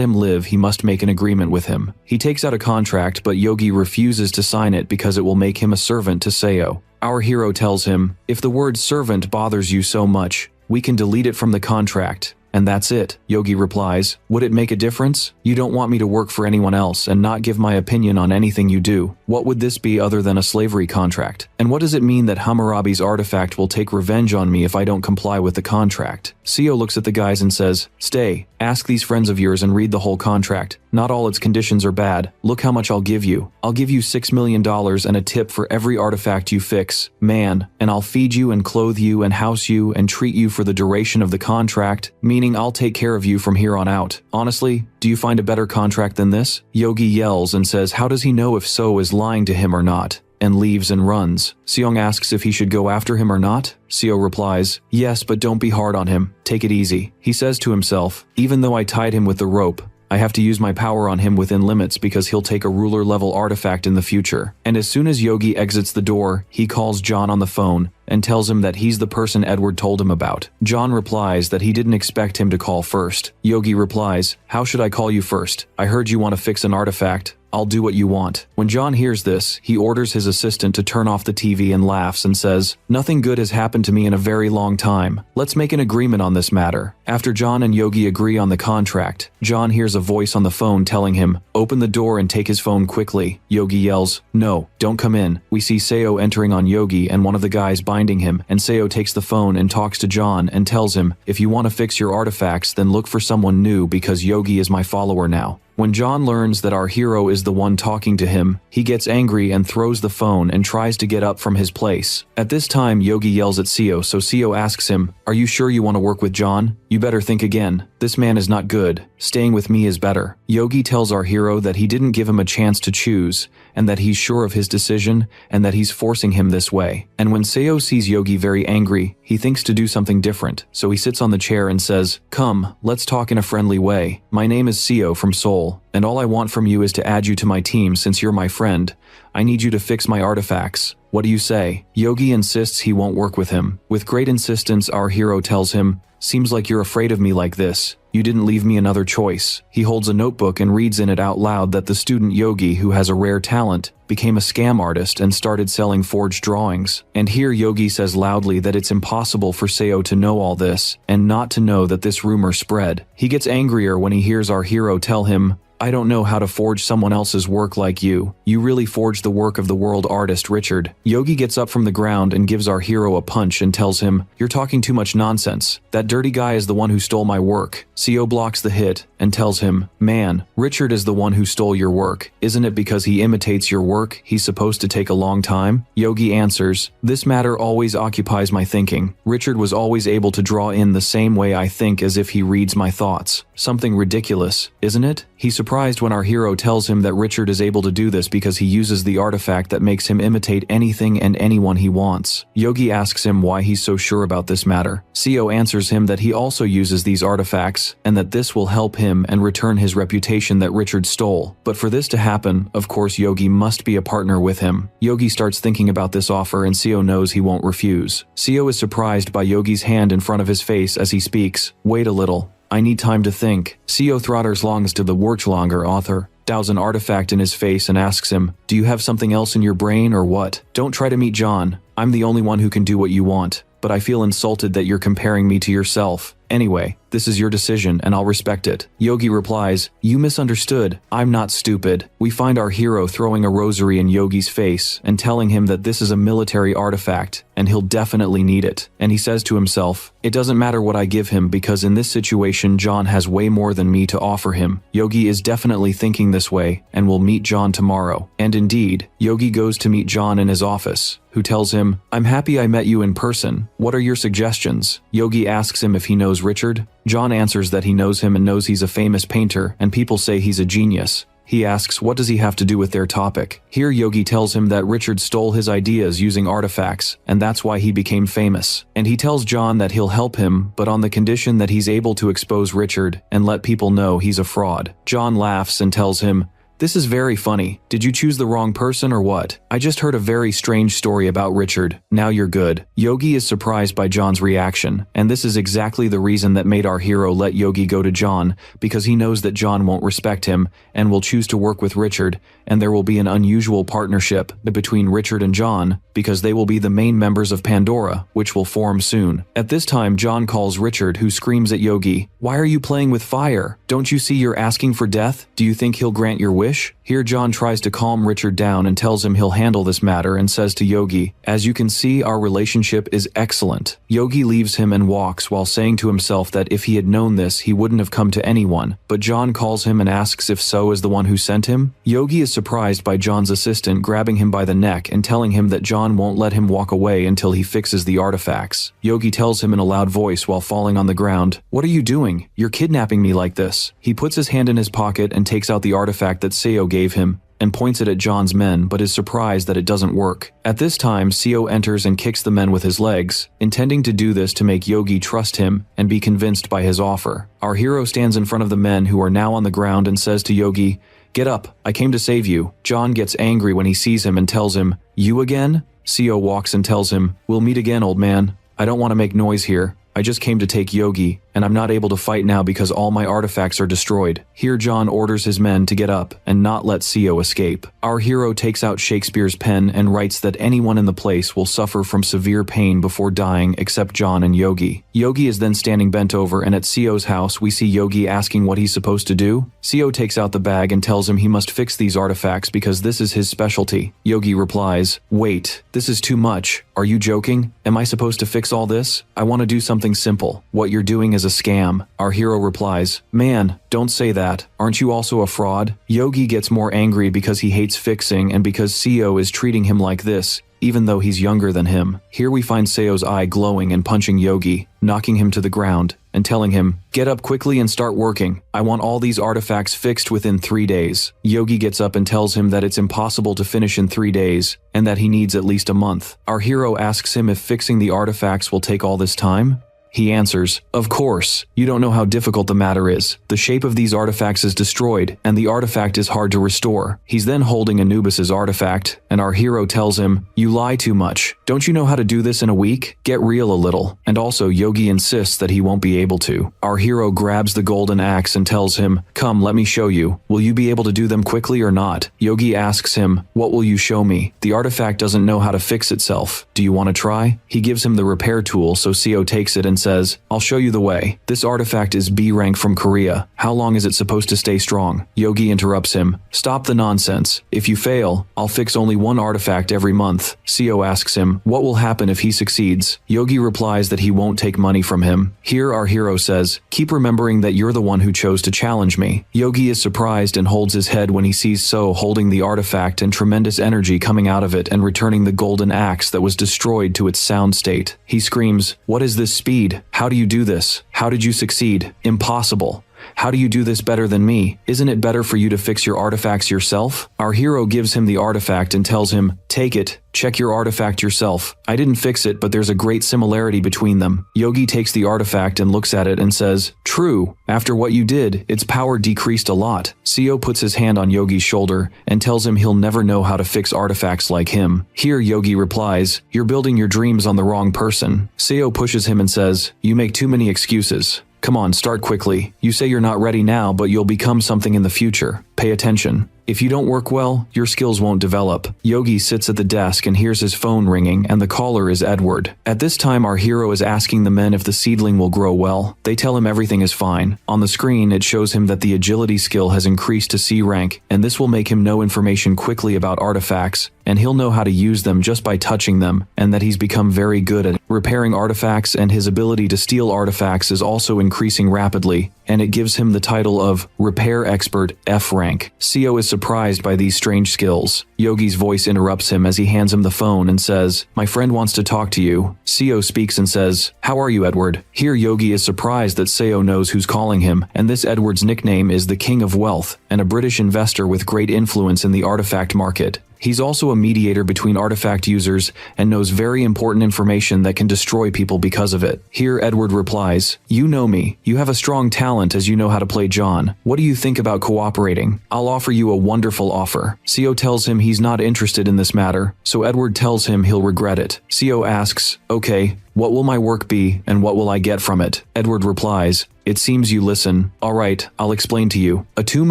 him live he must make an agreement with him. He takes out a contract, but Yogi refuses to sign it because it will make him a servant to Seo. Our hero tells him, if the word servant bothers you so much, we can delete it from the contract. And that's it. Yogi replies, would it make a difference? You don't want me to work for anyone else and not give my opinion on anything you do. What would this be other than a slavery contract? And what does it mean that Hammurabi's artifact will take revenge on me if I don't comply with the contract? Seo looks at the guys and says, stay. Ask these friends of yours and read the whole contract. Not all its conditions are bad. Look how much I'll give you. I'll give you $6 million and a tip for every artifact you fix, man, and I'll feed you and clothe you and house you and treat you for the duration of the contract, meaning I'll take care of you from here on out. Honestly, do you find a better contract than this? Yogi yells and says how does he know if So is lying to him or not, and leaves and runs. Seong asks if he should go after him or not. Seo replies, yes, but don't be hard on him. Take it easy. He says to himself, even though I tied him with the rope, I have to use my power on him within limits because he'll take a ruler-level artifact in the future. And as soon as Yogi exits the door, he calls John on the phone and tells him that he's the person Edward told him about. John replies that he didn't expect him to call first. Yogi replies, how should I call you first? I heard you want to fix an artifact. I'll do what you want. When John hears this, he orders his assistant to turn off the TV and laughs and says, nothing good has happened to me in a very long time. Let's make an agreement on this matter. After John and Yogi agree on the contract, John hears a voice on the phone telling him, open the door and take his phone quickly. Yogi yells, no, don't come in. We see Seo entering on Yogi and one of the guys binding him, and Seo takes the phone and talks to John and tells him, if you want to fix your artifacts, then look for someone new because Yogi is my follower now. When John learns that our hero is the one talking to him, he gets angry and throws the phone and tries to get up from his place. At this time, Yogi yells at Seo, so Seo asks him, are you sure you want to work with John? You better think again. This man is not good. Staying with me is better. Yogi tells our hero that he didn't give him a chance to choose, and that he's sure of his decision, and that he's forcing him this way. And when Seo sees Yogi very angry, he thinks to do something different, so he sits on the chair and says, come, let's talk in a friendly way. My name is Seo from Seoul, and all I want from you is to add you to my team since you're my friend. I need you to fix my artifacts. What do you say? Yogi insists he won't work with him. With great insistence, our hero tells him, seems like you're afraid of me like this. You didn't leave me another choice. He holds a notebook and reads in it out loud that the student Yogi, who has a rare talent, became a scam artist and started selling forged drawings. And here Yogi says loudly that it's impossible for Seo to know all this, and not to know that this rumor spread. He gets angrier when he hears our hero tell him, I don't know how to forge someone else's work like you. You really forged the work of the world artist Richard. Yogi gets up from the ground and gives our hero a punch and tells him, you're talking too much nonsense. That dirty guy is the one who stole my work. Seo blocks the hit and tells him, man, Richard is the one who stole your work. Isn't it because he imitates your work he's supposed to take a long time? Yogi answers, this matter always occupies my thinking. Richard was always able to draw in the same way I think as if he reads my thoughts. Something ridiculous, isn't it? He's surprised when our hero tells him that Richard is able to do this because he uses the artifact that makes him imitate anything and anyone he wants. Yogi asks him why he's so sure about this matter. Seo answers him that he also uses these artifacts and that this will help him and return his reputation that Richard stole. But for this to happen, of course Yogi must be a partner with him. Yogi starts thinking about this offer and Seo knows he won't refuse. Seo is surprised by Yogi's hand in front of his face as he speaks. Wait a little. I need time to think. Seo Throtters longs to the Wurchlanger author, dows an artifact in his face and asks him, do you have something else in your brain or what? Don't try to meet John. I'm the only one who can do what you want, but I feel insulted that you're comparing me to yourself. Anyway, this is your decision and I'll respect it. Yogi replies, you misunderstood. I'm not stupid. We find our hero throwing a rosary in Yogi's face and telling him that this is a military artifact and he'll definitely need it. And he says to himself, it doesn't matter what I give him because in this situation John has way more than me to offer him. Yogi is definitely thinking this way and will meet John tomorrow. And indeed, Yogi goes to meet John in his office, who tells him, I'm happy I met you in person. What are your suggestions? Yogi asks him if he knows Richard. John answers that he knows him and knows he's a famous painter, and people say he's a genius. He asks what does he have to do with their topic. Here Yogi tells him that Richard stole his ideas using artifacts, and that's why he became famous. And he tells John that he'll help him, but on the condition that he's able to expose Richard and let people know he's a fraud. John laughs and tells him, this is very funny. Did you choose the wrong person or what? I just heard a very strange story about Richard. Now you're good. Yogi is surprised by John's reaction, and this is exactly the reason that made our hero let Yogi go to John, because he knows that John won't respect him and will choose to work with Richard, and there will be an unusual partnership between Richard and John, because they will be the main members of Pandora, which will form soon. At this time, John calls Richard, who screams at Yogi, why are you playing with fire? Don't you see you're asking for death? Do you think he'll grant your wish? wish? Here John tries to calm Richard down and tells him he'll handle this matter and says to Yogi, as you can see, our relationship is excellent. Yogi leaves him and walks while saying to himself that if he had known this, he wouldn't have come to anyone, but John calls him and asks if So is the one who sent him. Yogi is surprised by John's assistant grabbing him by the neck and telling him that John won't let him walk away until he fixes the artifacts. Yogi tells him in a loud voice while falling on the ground, "What are you doing? You're kidnapping me like this." He puts his hand in his pocket and takes out the artifact that Seo gave him and points it at John's men, but is surprised that it doesn't work. At this time, Seo enters and kicks the men with his legs, intending to do this to make Yogi trust him and be convinced by his offer. Our hero stands in front of the men who are now on the ground and says to Yogi, "Get up, I came to save you." John gets angry when he sees him and tells him, "You again?" Seo walks and tells him, "We'll meet again, old man. I don't want to make noise here. I just came to take Yogi, and I'm not able to fight now because all my artifacts are destroyed." Here John orders his men to get up and not let Seo escape. Our hero takes out Shakespeare's pen and writes that anyone in the place will suffer from severe pain before dying except John and Yogi. Yogi is then standing bent over, and at Seo's house we see Yogi asking what he's supposed to do. Seo takes out the bag and tells him he must fix these artifacts because this is his specialty. Yogi replies, "Wait, this is too much. Are you joking? Am I supposed to fix all this? I want to do something simple. What you're doing is a scam." Our hero replies, "Man, don't say that. Aren't you also a fraud?" Yogi gets more angry because he hates fixing and because Seo is treating him like this, even though he's younger than him. Here we find Seo's eye glowing and punching Yogi, knocking him to the ground, and telling him, "Get up quickly and start working. I want all these artifacts fixed within 3 days. Yogi gets up and tells him that it's impossible to finish in 3 days, and that he needs at least a month. Our hero asks him if fixing the artifacts will take all this time. He answers, "Of course. You don't know how difficult the matter is. The shape of these artifacts is destroyed, and the artifact is hard to restore." He's then holding Anubis's artifact, and our hero tells him, "You lie too much. Don't you know how to do this in a week? Get real a little." And also Yogi insists that he won't be able to. Our hero grabs the golden axe and tells him, "Come, let me show you. Will you be able to do them quickly or not?" Yogi asks him, "What will you show me? The artifact doesn't know how to fix itself. Do you want to try?" He gives him the repair tool, so Seo takes it and says, "I'll show you the way. This artifact is B rank from Korea. How long is it supposed to stay strong?" Yogi interrupts him, "Stop the nonsense. If you fail, I'll fix only one artifact every month." Seo asks him, what will happen if he succeeds? Yogi replies that he won't take money from him. Here our hero says, "Keep remembering that you're the one who chose to challenge me." Yogi is surprised and holds his head when he sees So holding the artifact and tremendous energy coming out of it and returning the golden axe that was destroyed to its sound state. He screams, "What is this speed? How do you do this? How did you succeed? Impossible. How do you do this better than me? Isn't it better for you to fix your artifacts yourself?" Our hero gives him the artifact and tells him, "Take it. Check your artifact yourself. I didn't fix it, but there's a great similarity between them." Yogi takes the artifact and looks at it and says, "True. After what you did, its power decreased a lot." Seo puts his hand on Yogi's shoulder and tells him he'll never know how to fix artifacts like him. Here Yogi replies, "You're building your dreams on the wrong person." Seo pushes him and says, "You make too many excuses. Come on, start quickly. You say you're not ready now, but you'll become something in the future. Pay attention. If you don't work well, your skills won't develop." Yogi sits at the desk and hears his phone ringing, and the caller is Edward. At this time, our hero is asking the men if the seedling will grow well. They tell him everything is fine. On the screen, it shows him that the agility skill has increased to C rank, and this will make him know information quickly about artifacts, and he'll know how to use them just by touching them, and that he's become very good at repairing artifacts, and his ability to steal artifacts is also increasing rapidly, and it gives him the title of Repair Expert F rank. Seo is surprised by these strange skills. Yogi's voice interrupts him as he hands him the phone and says, "My friend wants to talk to you." Seo speaks and says, "How are you, Edward?" Here Yogi is surprised that Seo knows who's calling him, and this Edward's nickname is the King of Wealth, and a British investor with great influence in the artifact market. He's also a mediator between artifact users and knows very important information that can destroy people because of it. Here Edward replies, "You know me. You have a strong talent as you know how to play John. What do you think about cooperating? I'll offer you a wonderful offer." Seo tells him he's not interested in this matter, so Edward tells him he'll regret it. Seo asks, "Okay, what will my work be and what will I get from it?" Edward replies, It seems you listen. Alright, I'll explain to you. A tomb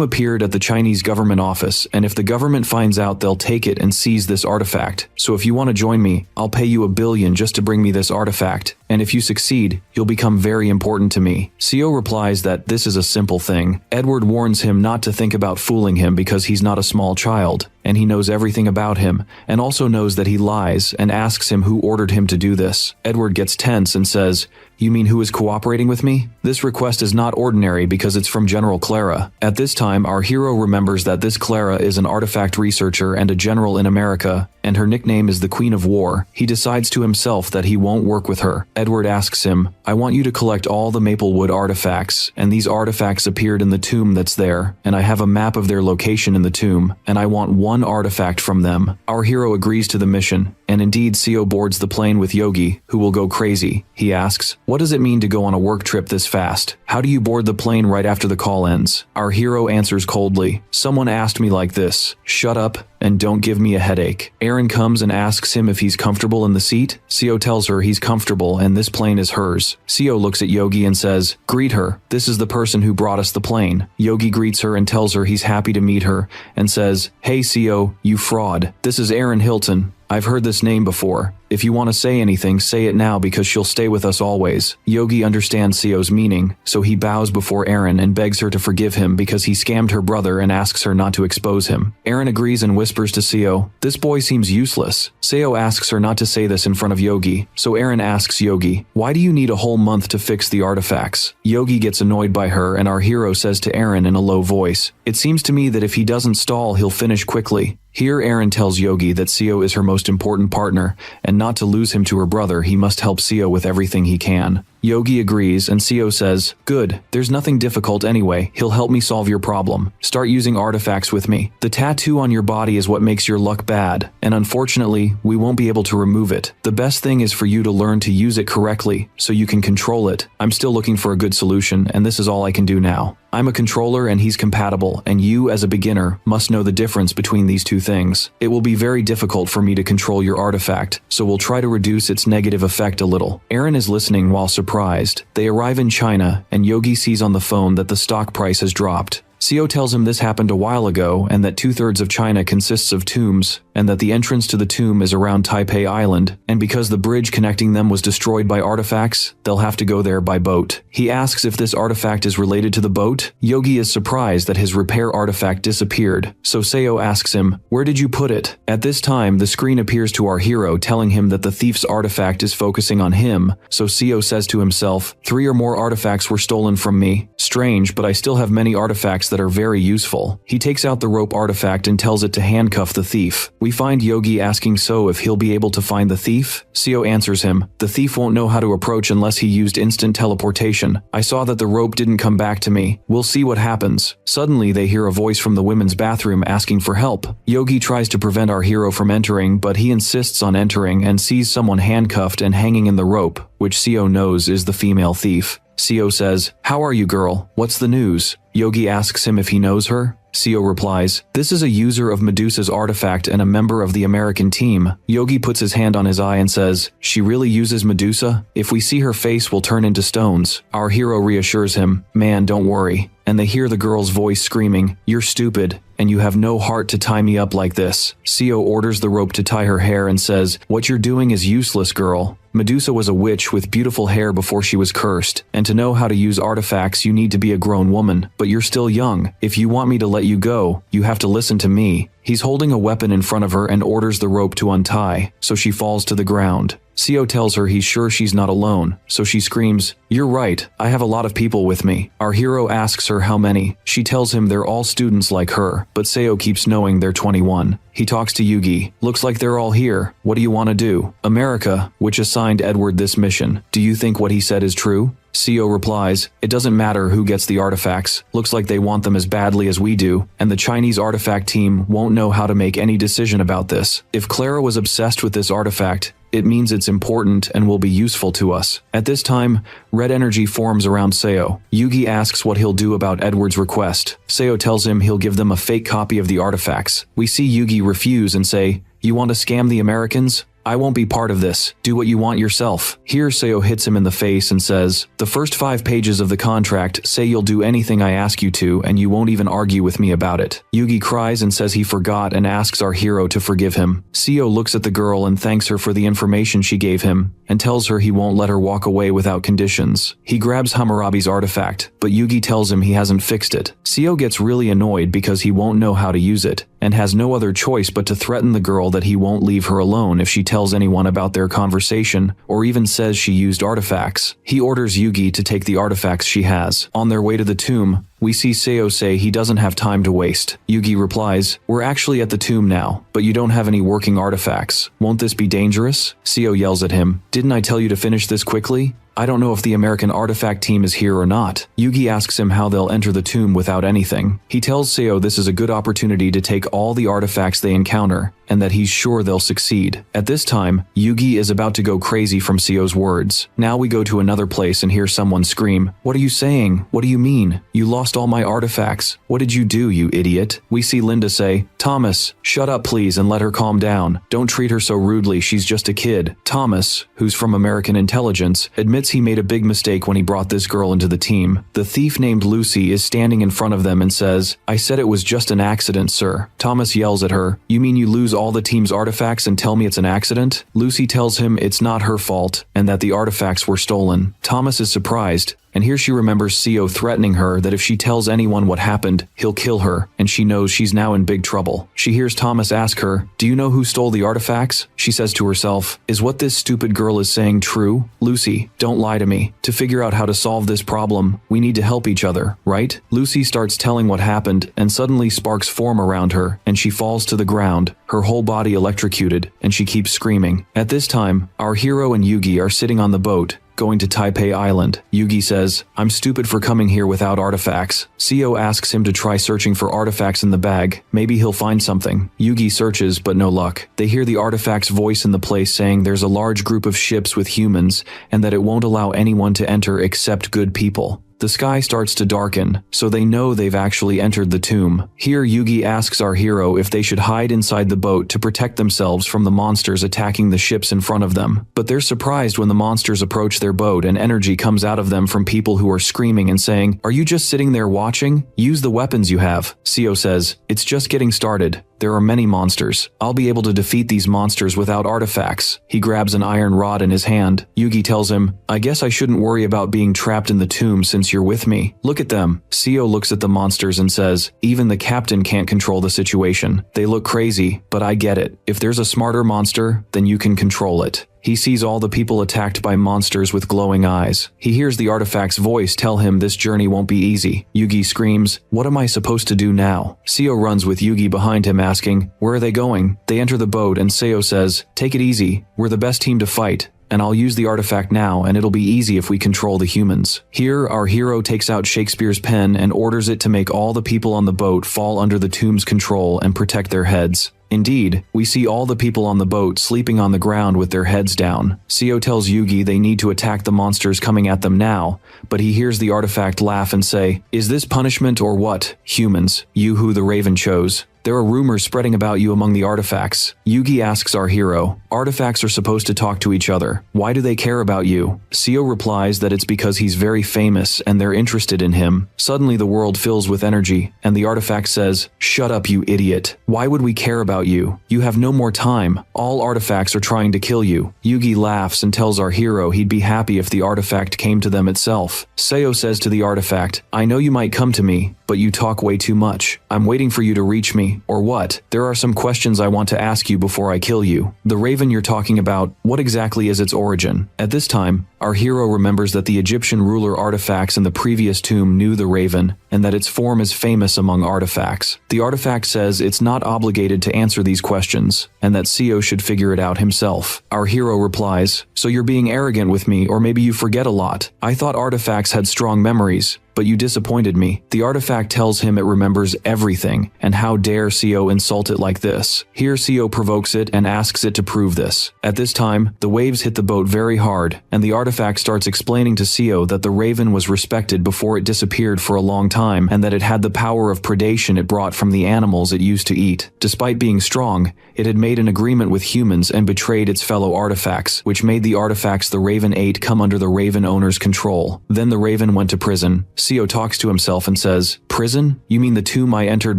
appeared at the Chinese government office, and if the government finds out, they'll take it and seize this artifact. So if you want to join me, I'll pay you $1 billion just to bring me this artifact. And if you succeed, you'll become very important to me. Seo replies that this is a simple thing. Edward warns him not to think about fooling him because he's not a small child, and he knows everything about him, and also knows that he lies, and asks him who ordered him to do this. Edward gets tense and says, "You mean who is cooperating with me?" This request is not ordinary because it's from General Clara. At this time, our hero remembers that this Clara is an artifact researcher and a general in America, and her nickname is the Queen of War. He decides to himself that he won't work with her. Edward asks him, "I want you to collect all the Maplewood artifacts, and these artifacts appeared in the tomb that's there, and I have a map of their location in the tomb, and I want one artifact from them." Our hero agrees to the mission, and indeed Seo boards the plane with Yogi, who will go crazy. He asks, "What does it mean to go on a work trip this fast? How do you board the plane right after the call ends?" Our hero answers coldly, "Someone asked me like this. Shut up and don't give me a headache." Aaron comes and asks him if he's comfortable in the seat. Seo tells her he's comfortable and this plane is hers. Seo looks at Yogi and says, "Greet her. This is the person who brought us the plane." Yogi greets her and tells her he's happy to meet her and says, "Hey Seo, you fraud. This is Aaron Hilton. I've heard this name before. If you want to say anything, say it now because she'll stay with us always." Yogi understands Seo's meaning, so he bows before Aaron and begs her to forgive him because he scammed her brother and asks her not to expose him. Aaron agrees and whispers to Seo, "This boy seems useless." Seo asks her not to say this in front of Yogi, so Aaron asks Yogi, "Why do you need a whole month to fix the artifacts?" Yogi gets annoyed by her and our hero says to Aaron in a low voice, "It seems to me that if he doesn't stall, he'll finish quickly." Here Aaron tells Yogi that Seo is her most important partner, and not to lose him to her brother, he must help Seo with everything he can. Yogi agrees and Seo says, "Good, there's nothing difficult anyway, he'll help me solve your problem. Start using artifacts with me. The tattoo on your body is what makes your luck bad, and unfortunately, we won't be able to remove it. The best thing is for you to learn to use it correctly, so you can control it. I'm still looking for a good solution, and this is all I can do now. I'm a controller and he's compatible, and you, as a beginner, must know the difference between these two things. It will be very difficult for me to control your artifact, so we'll try to reduce its negative effect a little." Aaron is listening while surprised. They arrive in China, and Yogi sees on the phone that the stock price has dropped. Seo tells him this happened a while ago and that 2/3 of China consists of tombs, and that the entrance to the tomb is around Taipei Island, and because the bridge connecting them was destroyed by artifacts, they'll have to go there by boat. He asks if this artifact is related to the boat. Yogi is surprised that his repair artifact disappeared, so Seo asks him, "Where did you put it?" At this time, the screen appears to our hero telling him that the thief's artifact is focusing on him, so Seo says to himself, 3 or more artifacts were stolen from me. Strange, but I still have many artifacts that are very useful. He takes out the rope artifact and tells it to handcuff the thief. We find Yogi asking So if he'll be able to find the thief. Seo answers him, "The thief won't know how to approach unless he used instant teleportation. I saw that the rope didn't come back to me. We'll see what happens." Suddenly they hear a voice from the women's bathroom asking for help. Yogi tries to prevent our hero from entering, but he insists on entering and sees someone handcuffed and hanging in the rope, which Seo knows is the female thief. Seo says, "How are you, girl? What's the news?" Yogi asks him if he knows her. Seo replies, "This is a user of Medusa's artifact and a member of the American team." Yogi puts his hand on his eye and says, "She really uses Medusa? If we see her face, we'll turn into stones." Our hero reassures him, "Man, don't worry." And they hear the girl's voice screaming, "You're stupid, and you have no heart to tie me up like this." Seo orders the rope to tie her hair and says, "What you're doing is useless, girl. Medusa was a witch with beautiful hair before she was cursed, and to know how to use artifacts you need to be a grown woman, but you're still young. If you want me to let you go, you have to listen to me." He's holding a weapon in front of her and orders the rope to untie, so she falls to the ground. Seo tells her he's sure she's not alone, so she screams, "You're right, I have a lot of people with me." Our hero asks her how many. She tells him they're all students like her, but Seo keeps knowing they're 21. He talks to Yugi. "Looks like they're all here. What do you want to do?" America, which assigned Edward this mission. "Do you think what he said is true?" Seo replies, "It doesn't matter who gets the artifacts. Looks like they want them as badly as we do, and the Chinese artifact team won't know how to make any decision about this. If Clara was obsessed with this artifact, it means it's important and will be useful to us." At this time, red energy forms around Seo. Yugi asks what he'll do about Edward's request. Seo tells him he'll give them a fake copy of the artifacts. We see Yugi refuse and say, "You want to scam the Americans? I won't be part of this. Do what you want yourself. Here Seo hits him in the face and says, the first 5 pages of the contract say you'll do anything I ask you to and you won't even argue with me about it. Yugi cries and says he forgot and asks our hero to forgive him. Seo looks at the girl and thanks her for the information she gave him and tells her he won't let her walk away without conditions. He grabs Hammurabi's artifact, but Yugi tells him he hasn't fixed it. Seo gets really annoyed because he won't know how to use it and has no other choice but to threaten the girl that he won't leave her alone if she tells anyone about their conversation or even says she used artifacts. He orders Yugi to take the artifacts she has. On their way to the tomb, we see Seo say he doesn't have time to waste. Yugi replies, we're actually at the tomb now, but you don't have any working artifacts. Won't this be dangerous? Seo yells at him, didn't I tell you to finish this quickly? I don't know if the American artifact team is here or not. Yugi asks him how they'll enter the tomb without anything. He tells Seo this is a good opportunity to take all the artifacts they encounter, and that he's sure they'll succeed. At this time, Yugi is about to go crazy from Seo's words. Now we go to another place and hear someone scream, what are you saying? What do you mean? You lost all my artifacts. What did you do, you idiot? We see Linda say, Thomas, shut up please and let her calm down. Don't treat her so rudely, she's just a kid. Thomas, who's from American intelligence, admits he made a big mistake when he brought this girl into the team. The thief named Lucy is standing in front of them and says, I said it was just an accident, sir. Thomas yells at her, you mean you lose all the team's artifacts and tell me it's an accident? Lucy tells him it's not her fault and that the artifacts were stolen. Thomas is surprised, and here she remembers Seo threatening her that if she tells anyone what happened, he'll kill her, and she knows she's now in big trouble. She hears Thomas ask her, do you know who stole the artifacts? She says to herself, is what this stupid girl is saying true? Lucy, don't lie to me. To figure out how to solve this problem, we need to help each other, right? Lucy starts telling what happened, and suddenly sparks form around her, and she falls to the ground, her whole body electrocuted, and she keeps screaming. At this time, our hero and Yugi are sitting on the boat, going to Taipei Island. Yugi says, I'm stupid for coming here without artifacts. Seo asks him to try searching for artifacts in the bag. Maybe he'll find something. Yugi searches, but no luck. They hear the artifact's voice in the place saying there's a large group of ships with humans and that it won't allow anyone to enter except good people. The sky starts to darken, so they know they've actually entered the tomb. Here Yugi asks our hero if they should hide inside the boat to protect themselves from the monsters attacking the ships in front of them. But they're surprised when the monsters approach their boat and energy comes out of them from people who are screaming and saying, are you just sitting there watching? Use the weapons you have. Seo says, it's just getting started. There are many monsters. I'll be able to defeat these monsters without artifacts. He grabs an iron rod in his hand. Yugi tells him, I guess I shouldn't worry about being trapped in the tomb since you're with me. Look at them. Seo looks at the monsters and says, even the captain can't control the situation. They look crazy, but I get it. If there's a smarter monster, then you can control it. He sees all the people attacked by monsters with glowing eyes. He hears the artifact's voice tell him this journey won't be easy. Yugi screams, what am I supposed to do now? Seo runs with Yugi behind him asking, where are they going? They enter the boat and Seo says, take it easy. We're the best team to fight. And I'll use the artifact now and it'll be easy if we control the humans. Here, our hero takes out Shakespeare's pen and orders it to make all the people on the boat fall under the tomb's control and protect their heads. Indeed, we see all the people on the boat sleeping on the ground with their heads down. Seo tells Yugi they need to attack the monsters coming at them now, but he hears the artifact laugh and say, is this punishment or what? Humans, you who the Raven chose. There are rumors spreading about you among the artifacts. Yugi asks our hero, artifacts are supposed to talk to each other. Why do they care about you? Seo replies that it's because he's very famous and they're interested in him. Suddenly the world fills with energy, and the artifact says, shut up you idiot. Why would we care about you? You have no more time. All artifacts are trying to kill you. Yugi laughs and tells our hero he'd be happy if the artifact came to them itself. Seo says to the artifact, I know you might come to me, but you talk way too much. I'm waiting for you to reach me. Or what? There are some questions I want to ask you before I kill you. The raven you're talking about, what exactly is its origin? At this time, our hero remembers that the Egyptian ruler artifacts in the previous tomb knew the raven, and that its form is famous among artifacts. The artifact says it's not obligated to answer these questions, and that Seo should figure it out himself. Our hero replies, so you're being arrogant with me, or maybe you forget a lot. I thought artifacts had strong memories. but you disappointed me. The artifact tells him it remembers everything, and how dare Seo insult it like this. Here Seo provokes it and asks it to prove this. At this time, the waves hit the boat very hard, and the artifact starts explaining to Seo that the raven was respected before it disappeared for a long time, and that it had the power of predation it brought from the animals it used to eat. Despite being strong, it had made an agreement with humans and betrayed its fellow artifacts, which made the artifacts the raven ate come under the raven owner's control. Then the raven went to prison. Seo talks to himself and says, "Prison? You mean the tomb I entered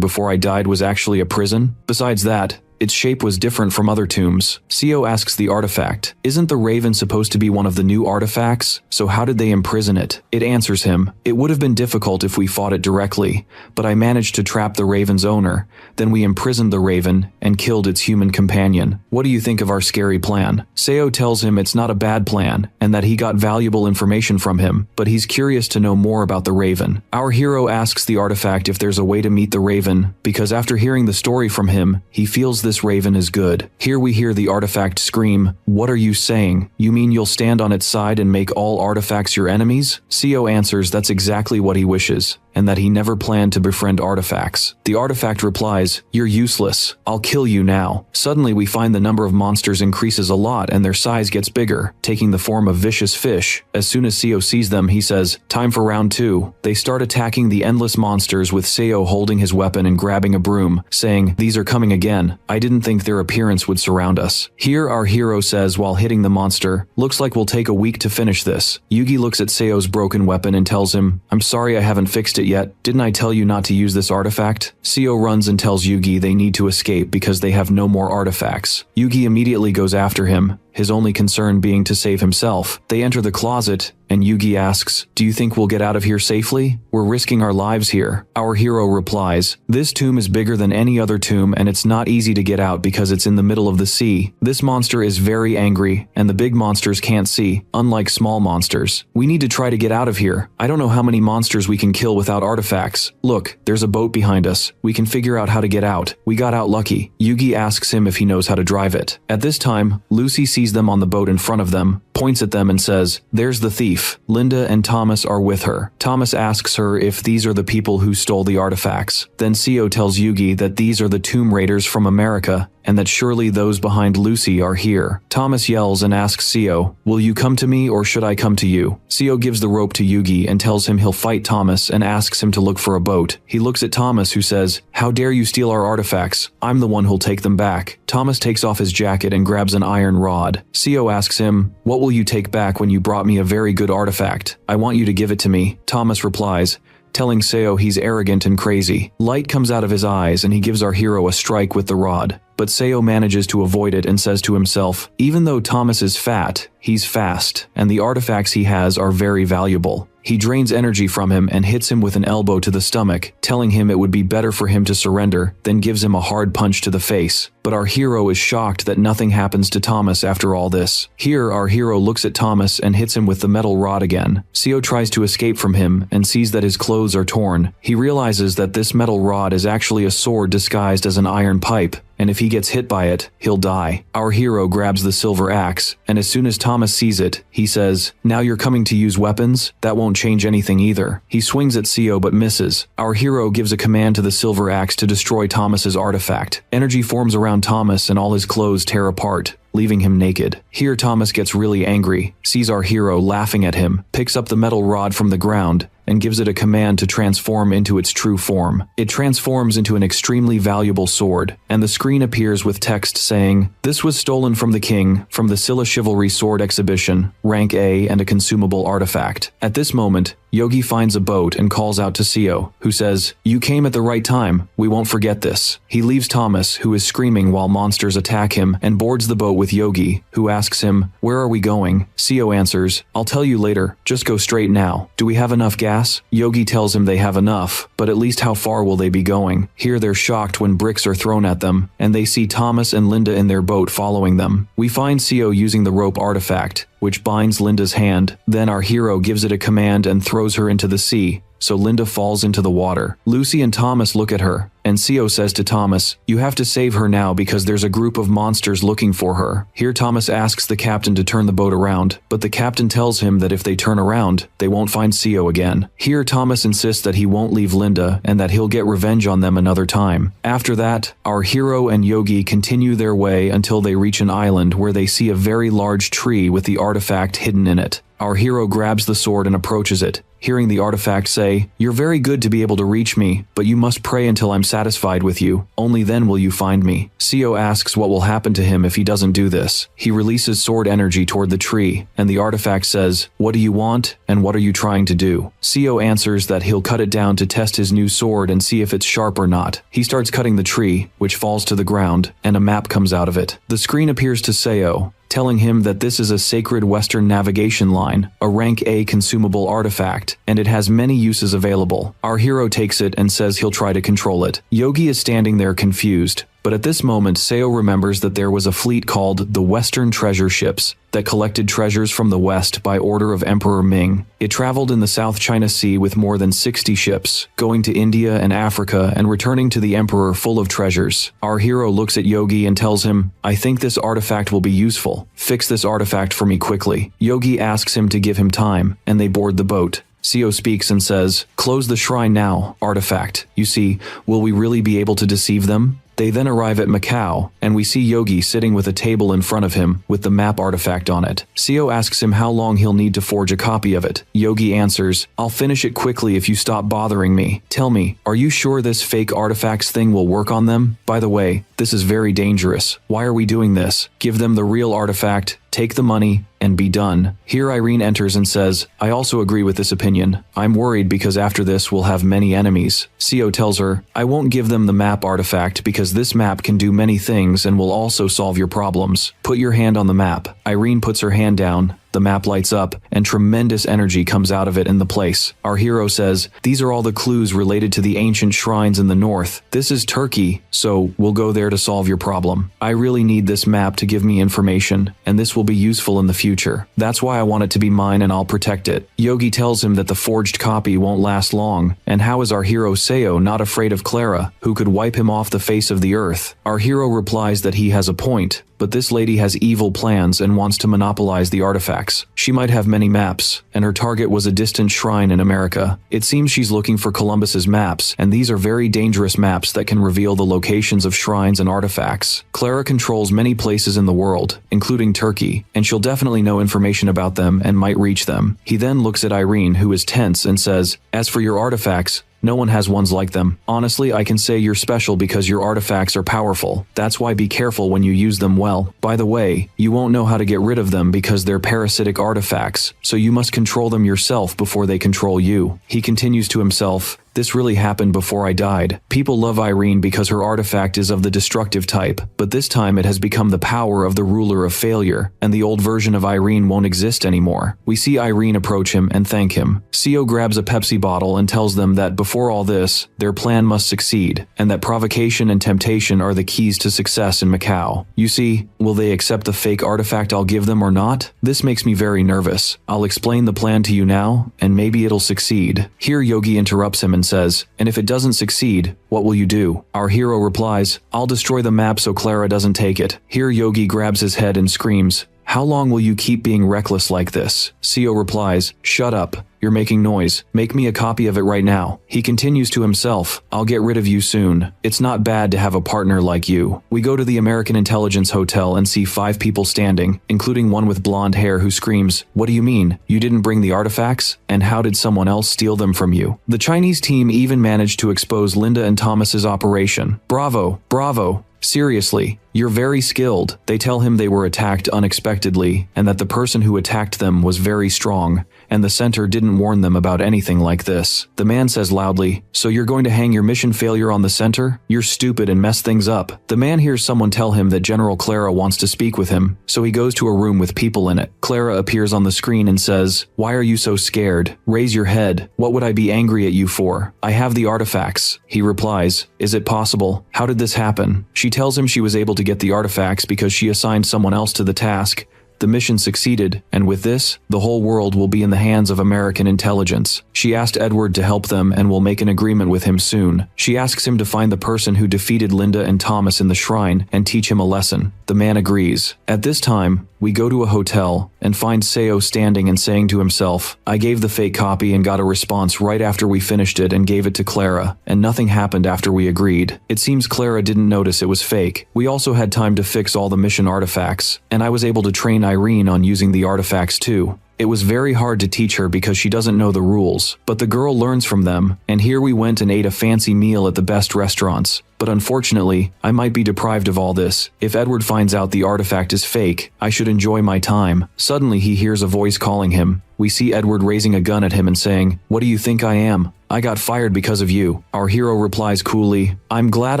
before I died was actually a prison? Besides that, its shape was different from other tombs." Seo asks the artifact, "Isn't the raven supposed to be one of the new artifacts? So how did they imprison it?" It answers him, "It would have been difficult if we fought it directly, but I managed to trap the raven's owner. Then we imprisoned the raven and killed its human companion. What do you think of our scary plan?" Seo tells him it's not a bad plan, and that he got valuable information from him, but he's curious to know more about the raven. Our hero asks the artifact if there's a way to meet the raven, because after hearing the story from him, he feels this raven is good. Here we hear the artifact scream, "What are you saying? You mean you'll stand on its side and make all artifacts your enemies?" Seo answers that's exactly what he wishes, and that he never planned to befriend artifacts. The artifact replies, "You're useless. I'll kill you now." Suddenly we find the number of monsters increases a lot and their size gets bigger, taking the form of vicious fish. As soon as Seo sees them, he says, "Time for round 2. They start attacking the endless monsters with Seo holding his weapon and grabbing a broom, saying, "These are coming again. I didn't think their appearance would surround us." Here our hero says while hitting the monster, "Looks like we'll take a week to finish this." Yugi looks at Seo's broken weapon and tells him, "I'm sorry I haven't fixed it yet. Didn't I tell you not to use this artifact?" Seo runs and tells Yugi they need to escape because they have no more artifacts. Yugi immediately goes after him, his only concern being to save himself. They enter the closet, and Yugi asks, "Do you think we'll get out of here safely? We're risking our lives here." Our hero replies, "This tomb is bigger than any other tomb and it's not easy to get out because it's in the middle of the sea. This monster is very angry, and the big monsters can't see, unlike small monsters. We need to try to get out of here. I don't know how many monsters we can kill without artifacts. Look, there's a boat behind us. We can figure out how to get out. We got out lucky." Yugi asks him if he knows how to drive it. At this time, Lucy sees them on the boat in front of them, points at them and says, "There's the thief." Linda and Thomas are with her. Thomas asks her if these are the people who stole the artifacts. Then Seo tells Yugi that these are the tomb raiders from America, and that surely those behind Lucy are here. Thomas yells and asks Seo, "Will you come to me or should I come to you?" Seo gives the rope to Yugi and tells him he'll fight Thomas and asks him to look for a boat. He looks at Thomas, who says, "How dare you steal our artifacts? I'm the one who'll take them back." Thomas takes off his jacket and grabs an iron rod. Seo asks him, "What will you take back when you brought me a very good artifact? I want you to give it to me." Thomas replies, telling Seo he's arrogant and crazy. Light comes out of his eyes and he gives our hero a strike with the rod. But Seo manages to avoid it and says to himself, even though Thomas is fat, he's fast, and the artifacts he has are very valuable. He drains energy from him and hits him with an elbow to the stomach, telling him it would be better for him to surrender, then gives him a hard punch to the face. But our hero is shocked that nothing happens to Thomas after all this. Here, our hero looks at Thomas and hits him with the metal rod again. Seo tries to escape from him and sees that his clothes are torn. He realizes that this metal rod is actually a sword disguised as an iron pipe, and if he gets hit by it, he'll die. Our hero grabs the silver axe, and as soon as Thomas sees it, he says, "Now you're coming to use weapons? That won't change anything either." He swings at Seo but misses. Our hero gives a command to the silver axe to destroy Thomas's artifact. Energy forms around Thomas and all his clothes tear apart, leaving him naked. Here Thomas gets really angry, sees our hero laughing at him, picks up the metal rod from the ground, and gives it a command to transform into its true form. It transforms into an extremely valuable sword, and the screen appears with text saying, "This was stolen from the king, from the Scylla Chivalry Sword Exhibition, rank A and a consumable artifact." At this moment, Yogi finds a boat and calls out to Seo, who says, "You came at the right time, we won't forget this." He leaves Thomas, who is screaming while monsters attack him, and boards the boat with Yogi, who asks him, "Where are we going?" Seo answers, "I'll tell you later, just go straight now. Do we have enough gas?" Yogi tells him they have enough, but at least how far will they be going? Here they're shocked when bricks are thrown at them, and they see Thomas and Linda in their boat following them. We find Seo using the rope artifact, which binds Linda's hand. Then our hero gives it a command and throws her into the sea, so Linda falls into the water. Lucy and Thomas look at her, and Seo says to Thomas, "You have to save her now because there's a group of monsters looking for her." Here Thomas asks the captain to turn the boat around, but the captain tells him that if they turn around, they won't find Seo again. Here Thomas insists that he won't leave Linda and that he'll get revenge on them another time. After that, our hero and Yogi continue their way until they reach an island where they see a very large tree with the artifact hidden in it. Our hero grabs the sword and approaches it, hearing the artifact say, "You're very good to be able to reach me, but you must pray until I'm satisfied with you. Only then will you find me." Seo asks what will happen to him if he doesn't do this. He releases sword energy toward the tree, and the artifact says, "What do you want, and what are you trying to do?" Seo answers that he'll cut it down to test his new sword and see if it's sharp or not. He starts cutting the tree, which falls to the ground, and a map comes out of it. The screen appears to Seo, telling him that this is a sacred Western navigation line, a rank A consumable artifact, and it has many uses available. Our hero takes it and says he'll try to control it. Yogi is standing there confused, but at this moment Seo remembers that there was a fleet called the Western Treasure Ships that collected treasures from the West by order of Emperor Ming. It traveled in the South China Sea with more than 60 ships, going to India and Africa and returning to the Emperor full of treasures. Our hero looks at Yogi and tells him, "I think this artifact will be useful. Fix this artifact for me quickly." Yogi asks him to give him time, and they board the boat. Seo speaks and says, "Close the shrine now, artifact. You see, will we really be able to deceive them?" They then arrive at Macau, and we see Yogi sitting with a table in front of him with the map artifact on it. Seo asks him how long he'll need to forge a copy of it. Yogi answers, "I'll finish it quickly if you stop bothering me. Tell me, are you sure this fake artifacts thing will work on them? By the way, this is very dangerous. Why are we doing this? Give them the real artifact, take the money, and be done." Here Irene enters and says, "I also agree with this opinion. I'm worried because after this we'll have many enemies." Seo tells her, "I won't give them the map artifact because this map can do many things and will also solve your problems. Put your hand on the map." Irene puts her hand down. The map lights up, and tremendous energy comes out of it in the place. Our hero says, "These are all the clues related to the ancient shrines in the north. This is Turkey, so we'll go there to solve your problem. I really need this map to give me information, and this will be useful in the future. That's why I want it to be mine and I'll protect it." Yogi tells him that the forged copy won't last long, and how is our hero Seo not afraid of Clara, who could wipe him off the face of the earth? Our hero replies that he has a point, but this lady has evil plans and wants to monopolize the artifacts. She might have many maps, and her target was a distant shrine in America. It seems she's looking for Columbus's maps, and these are very dangerous maps that can reveal the locations of shrines and artifacts. Clara controls many places in the world, including Turkey, and she'll definitely know information about them and might reach them. He then looks at Irene, who is tense, and says, "As for your artifacts, no one has ones like them. Honestly, I can say you're special because your artifacts are powerful. That's why be careful when you use them well. By the way, you won't know how to get rid of them because they're parasitic artifacts, so you must control them yourself before they control you." He continues to himself, "This really happened before I died. People love Irene because her artifact is of the destructive type, but this time it has become the power of the ruler of failure, and the old version of Irene won't exist anymore." We see Irene approach him and thank him. Seo grabs a Pepsi bottle and tells them that before all this, their plan must succeed, and that provocation and temptation are the keys to success in Macau. You see, will they accept the fake artifact I'll give them or not? This makes me very nervous. I'll explain the plan to you now, and maybe it'll succeed. Here Yogi interrupts him and says, "And if it doesn't succeed, what will you do?" Our hero replies, "I'll destroy the map so Clara doesn't take it." Here Yogi grabs his head and screams, "How long will you keep being reckless like this?" Seo replies, "Shut up. You're making noise. Make me a copy of it right now." He continues to himself, "I'll get rid of you soon. It's not bad to have a partner like you." We go to the American Intelligence Hotel and see 5 people standing, including one with blonde hair who screams, "What do you mean? You didn't bring the artifacts? And how did someone else steal them from you?" The Chinese team even managed to expose Linda and Thomas's operation. Bravo, bravo. Seriously, you're very skilled. They tell him they were attacked unexpectedly, and that the person who attacked them was very strong, and the center didn't warn them about anything like this. The man says loudly, "So you're going to hang your mission failure on the center? You're stupid and mess things up." The man hears someone tell him that General Clara wants to speak with him, so he goes to a room with people in it. Clara appears on the screen and says, "Why are you so scared? Raise your head. What would I be angry at you for? I have the artifacts." He replies, "Is it possible? How did this happen?" She tells him she was able to get the artifacts because she assigned someone else to the task, The mission succeeded, and with this, the whole world will be in the hands of American intelligence. She asked Edward to help them and will make an agreement with him soon. She asks him to find the person who defeated Linda and Thomas in the shrine and teach him a lesson. The man agrees. At this time, we go to a hotel and find Seo standing and saying to himself, I gave the fake copy and got a response right after we finished it and gave it to Clara, and nothing happened after we agreed. It seems Clara didn't notice it was fake. We also had time to fix all the mission artifacts, and I was able to train Irene on using the artifacts too. It was very hard to teach her because she doesn't know the rules, but the girl learns from them, and here we went and ate a fancy meal at the best restaurants. But unfortunately, I might be deprived of all this. If Edward finds out the artifact is fake, I should enjoy my time. Suddenly he hears a voice calling him. We see Edward raising a gun at him and saying, "What do you think I am? I got fired because of you." Our hero replies coolly, "I'm glad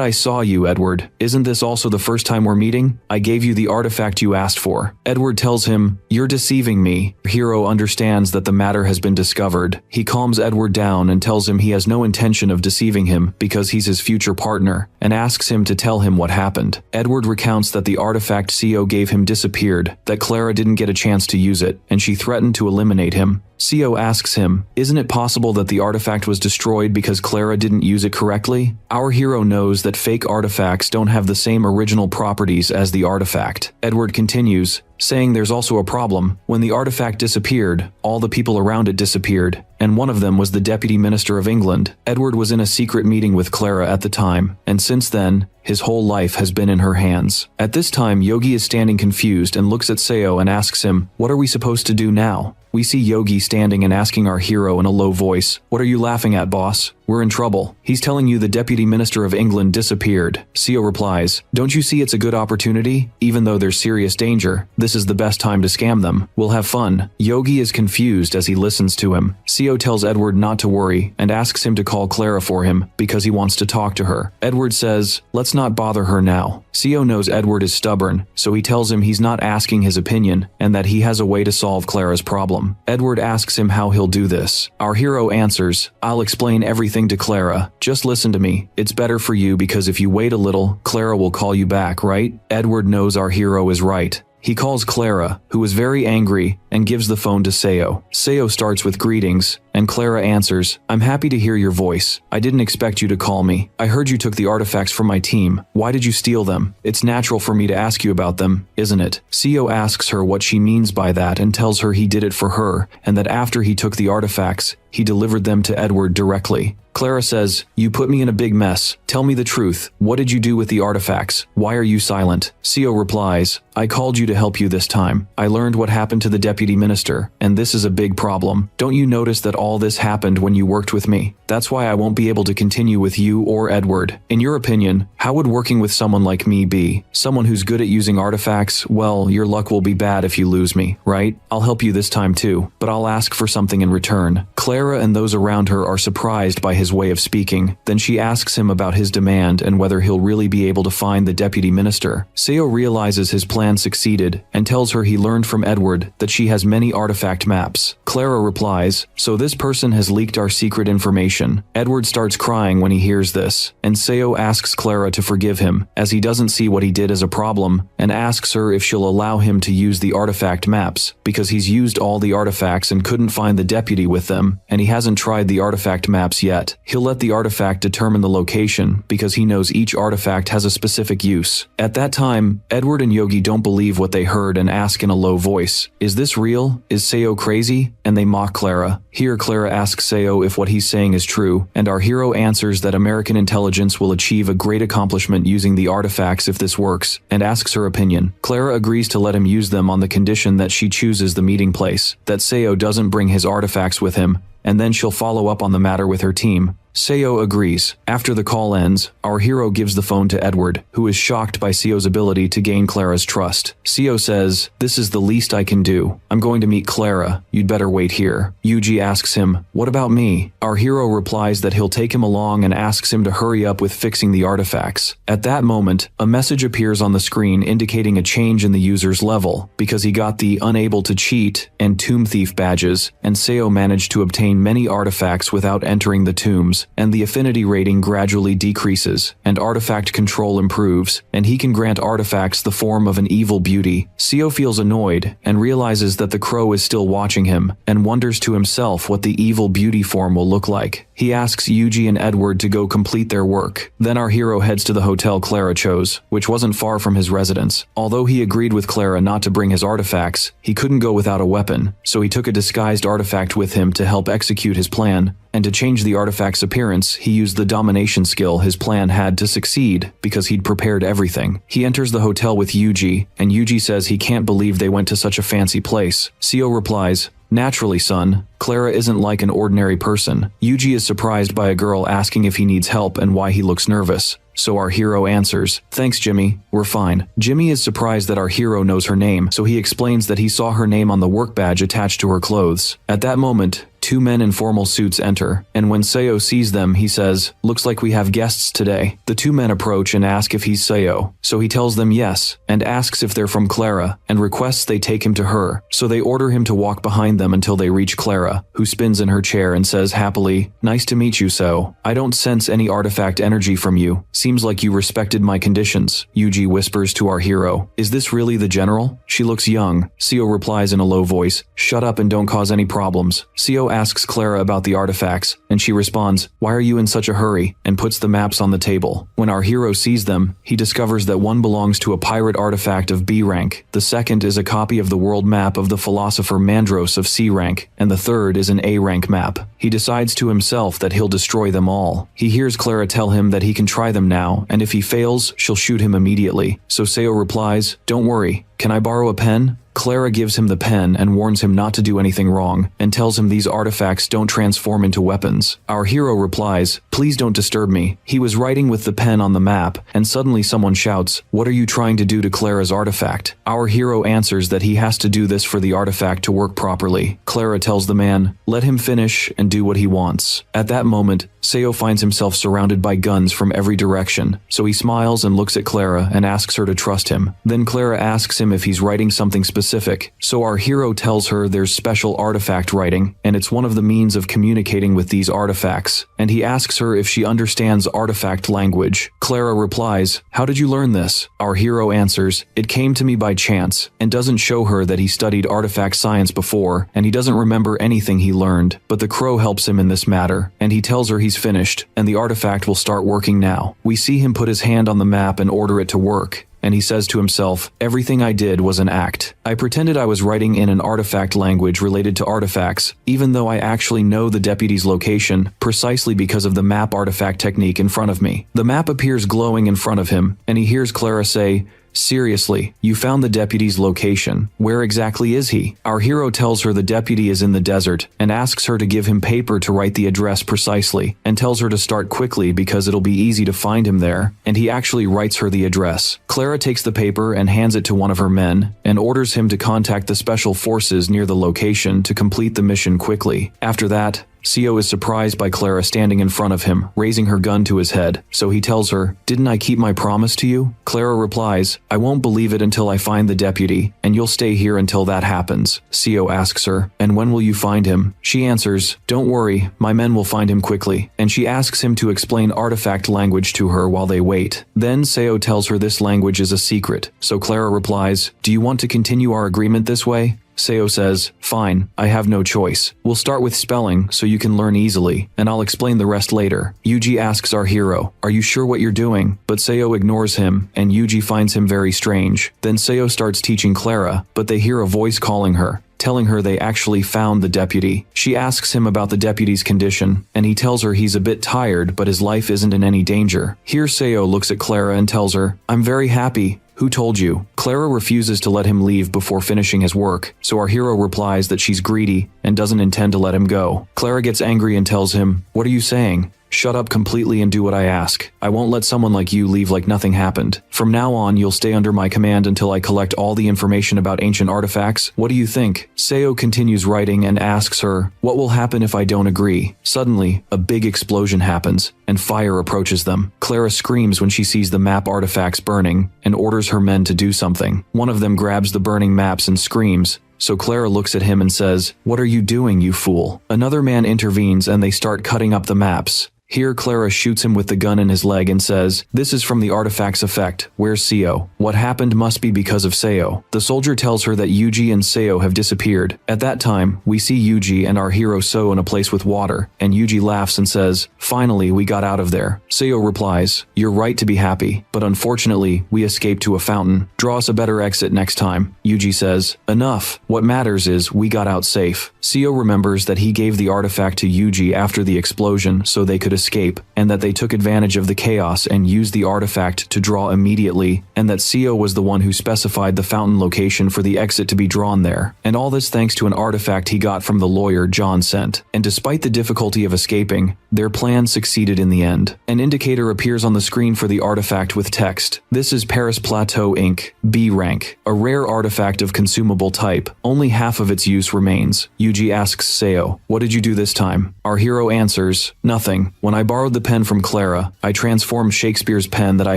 I saw you, Edward. Isn't this also the first time we're meeting? I gave you the artifact you asked for." Edward tells him, "You're deceiving me." Hero understands that the matter has been discovered. He calms Edward down and tells him he has no intention of deceiving him because he's his future partner, and asks him to tell him what happened. Edward recounts that the artifact Seo gave him disappeared, that Clara didn't get a chance to use it, and she threatened to eliminate him. Seo asks him, "Isn't it possible that the artifact was destroyed because Clara didn't use it correctly?" Our hero knows that fake artifacts don't have the same original properties as the artifact. Edward continues, saying there's also a problem. When the artifact disappeared, all the people around it disappeared, and one of them was the Deputy Minister of England. Edward was in a secret meeting with Clara at the time, and since then, his whole life has been in her hands. At this time, Yogi is standing confused and looks at Seo and asks him, "What are we supposed to do now?" We see Yogi standing and asking our hero in a low voice, "What are you laughing at, boss? We're in trouble. He's telling you the Deputy Minister of England disappeared." Seo replies, "Don't you see it's a good opportunity? Even though there's serious danger, this is the best time to scam them. We'll have fun." Yogi is confused as he listens to him. Seo tells Edward not to worry and asks him to call Clara for him because he wants to talk to her. Edward says, "Let's not bother her now." Seo knows Edward is stubborn, so he tells him he's not asking his opinion and that he has a way to solve Clara's problem. Edward asks him how he'll do this. Our hero answers, "I'll explain everything to Clara. Just listen to me. It's better for you because if you wait a little, Clara will call you back, right?" Edward knows our hero is right. He calls Clara, who is very angry, and gives the phone to Seo. Seo starts with greetings, and Clara answers, "I'm happy to hear your voice. I didn't expect you to call me. I heard you took the artifacts from my team. Why did you steal them? It's natural for me to ask you about them, isn't it?" Seo asks her what she means by that and tells her he did it for her, and that after he took the artifacts, he delivered them to Edward directly. Clara says, "You put me in a big mess. Tell me the truth. What did you do with the artifacts? Why are you silent?" Seo replies, "I called you to help you this time. I learned what happened to the deputy minister, and this is a big problem. Don't you notice that all this happened when you worked with me? That's why I won't be able to continue with you or Edward. In your opinion, how would working with someone like me be? Someone who's good at using artifacts? Well, your luck will be bad if you lose me, right? I'll help you this time too, but I'll ask for something in return." Clara and those around her are surprised by his way of speaking. Then she asks him about his demand and whether he'll really be able to find the deputy minister. Seo realizes his plan succeeded and tells her he learned from Edward that she has many artifact maps. Clara replies, "So this person has leaked our secret information." Edward starts crying when he hears this, and Seo asks Clara to forgive him, as he doesn't see what he did as a problem, and asks her if she'll allow him to use the artifact maps, because he's used all the artifacts and couldn't find the deputy with them, and he hasn't tried the artifact maps yet. He'll let the artifact determine the location, because he knows each artifact has a specific use. At that time, Edward and Yogi don't believe what they heard and ask in a low voice, "Is this real? Is Seo crazy?" And they mock Clara. Here Clara asks Seo if what he's saying is true, and our hero answers that American intelligence will achieve a great accomplishment using the artifacts if this works, and asks her opinion. Clara agrees to let him use them on the condition that she chooses the meeting place, that Seo doesn't bring his artifacts with him, and then she'll follow up on the matter with her team. Seo agrees. After the call ends, our hero gives the phone to Edward, who is shocked by Seo's ability to gain Clara's trust. Seo says, "This is the least I can do. I'm going to meet Clara. You'd better wait here." Yuji asks him, "What about me?" Our hero replies that he'll take him along and asks him to hurry up with fixing the artifacts. At that moment, a message appears on the screen indicating a change in the user's level, because he got the Unable to Cheat and Tomb Thief badges, and Seo managed to obtain many artifacts without entering the tombs, and the affinity rating gradually decreases, and artifact control improves, and he can grant artifacts the form of an evil beauty. Seo feels annoyed and realizes that the crow is still watching him, and wonders to himself what the evil beauty form will look like. He asks Yuji and Edward to go complete their work. Then our hero heads to the hotel Clara chose, which wasn't far from his residence. Although he agreed with Clara not to bring his artifacts, he couldn't go without a weapon, so he took a disguised artifact with him to help execute his plan. And to change the artifact's appearance, he used the domination skill his plan had to succeed because he'd prepared everything. He enters the hotel with Yuji, and Yuji says he can't believe they went to such a fancy place. Seo replies, "Naturally, son. Clara isn't like an ordinary person." Yuji is surprised by a girl asking if he needs help and why he looks nervous. So our hero answers, "Thanks, Jimmy. We're fine." Jimmy is surprised that our hero knows her name, so he explains that he saw her name on the work badge attached to her clothes. At that moment, two men in formal suits enter, and when Seo sees them, he says, "Looks like we have guests today." The two men approach and ask if he's Seo, so he tells them yes, and asks if they're from Clara, and requests they take him to her, so they order him to walk behind them until they reach Clara, who spins in her chair and says happily, "Nice to meet you, Seo. I don't sense any artifact energy from you. Seems like you respected my conditions." Yuji whispers to our hero, "Is this really the general? She looks young." Seo replies in a low voice, "Shut up and don't cause any problems." Seo asks Clara about the artifacts, and she responds, "Why are you in such a hurry?" and puts the maps on the table. When our hero sees them, he discovers that one belongs to a pirate artifact of B rank, the second is a copy of the world map of the philosopher Mandros of C rank, and the third is an A rank map. He decides to himself that he'll destroy them all. He hears Clara tell him that he can try them now, and if he fails, she'll shoot him immediately. So Seo replies, "Don't worry. Can I borrow a pen?" Clara gives him the pen and warns him not to do anything wrong, and tells him these artifacts don't transform into weapons. Our hero replies, "Please don't disturb me." He was writing with the pen on the map, and suddenly someone shouts, "What are you trying to do to Clara's artifact?" Our hero answers that he has to do this for the artifact to work properly. Clara tells the man, "Let him finish and do what he wants." At that moment, Seo finds himself surrounded by guns from every direction, so he smiles and looks at Clara and asks her to trust him. Then Clara asks him if he's writing something specific, so our hero tells her there's special artifact writing, and it's one of the means of communicating with these artifacts, and he asks her if she understands artifact language. Clara replies, "How did you learn this?" Our hero answers, "It came to me by chance," and doesn't show her that he studied artifact science before, and he doesn't remember anything he learned, but the crow helps him in this matter, and he tells her he's finished, and the artifact will start working now. We see him put his hand on the map and order it to work, and he says to himself, "Everything I did was an act. I pretended I was writing in an artifact language related to artifacts, even though I actually know the deputy's location, precisely because of the map artifact technique in front of me." The map appears glowing in front of him, and he hears Clara say, "Seriously, you found the deputy's location. Where exactly is he?" Our hero tells her the deputy is in the desert, and asks her to give him paper to write the address precisely, and tells her to start quickly because it'll be easy to find him there, and he actually writes her the address. Clara takes the paper and hands it to one of her men, and orders him to contact the special forces near the location to complete the mission quickly. After that, Seo is surprised by Clara standing in front of him, raising her gun to his head, so he tells her, "Didn't I keep my promise to you?" Clara replies, "I won't believe it until I find the deputy, and you'll stay here until that happens." Seo asks her, "And when will you find him?" She answers, "Don't worry, my men will find him quickly," and she asks him to explain artifact language to her while they wait. Then Seo tells her this language is a secret, so Clara replies, "Do you want to continue our agreement this way?" Seo says, "Fine, I have no choice. We'll start with spelling so you can learn easily, and I'll explain the rest later." Yuji asks our hero, "Are you sure what you're doing?" But Seo ignores him, and Yuji finds him very strange. Then Seo starts teaching Clara, but they hear a voice calling her, telling her they actually found the deputy. She asks him about the deputy's condition, and he tells her he's a bit tired but his life isn't in any danger. Here Seo looks at Clara and tells her, "I'm very happy. Who told you?" Clara refuses to let him leave before finishing his work, so our hero replies that she's greedy and doesn't intend to let him go. Clara gets angry and tells him, "What are you saying? Shut up completely and do what I ask. I won't let someone like you leave like nothing happened. From now on, you'll stay under my command until I collect all the information about ancient artifacts. What do you think?" Seo continues writing and asks her, "What will happen if I don't agree?" Suddenly, a big explosion happens, and fire approaches them. Clara screams when she sees the map artifacts burning, and orders her men to do something. One of them grabs the burning maps and screams, so Clara looks at him and says, "What are you doing, you fool?" Another man intervenes and they start cutting up the maps. Here Clara shoots him with the gun in his leg and says, "This is from the artifact's effect. Where's Seo? What happened must be because of Seo." The soldier tells her that Yuji and Seo have disappeared. At that time, we see Yuji and our hero So in a place with water, and Yuji laughs and says, "Finally, we got out of there." Seo replies, "You're right to be happy, but unfortunately, we escaped to a fountain. Draw us a better exit next time." Yuji says, "Enough. What matters is we got out safe." Seo remembers that he gave the artifact to Yuji after the explosion so they could escape, and that they took advantage of the chaos and used the artifact to draw immediately, and that Seo was the one who specified the fountain location for the exit to be drawn there. And all this thanks to an artifact he got from the lawyer John sent. And despite the difficulty of escaping, their plan succeeded in the end. An indicator appears on the screen for the artifact with text. This is Paris Plateau Inc., B rank, a rare artifact of consumable type. Only half of its use remains. Yuji asks Seo, "What did you do this time?" Our hero answers, "Nothing. When I borrowed the pen from Clara, I transformed Shakespeare's pen that I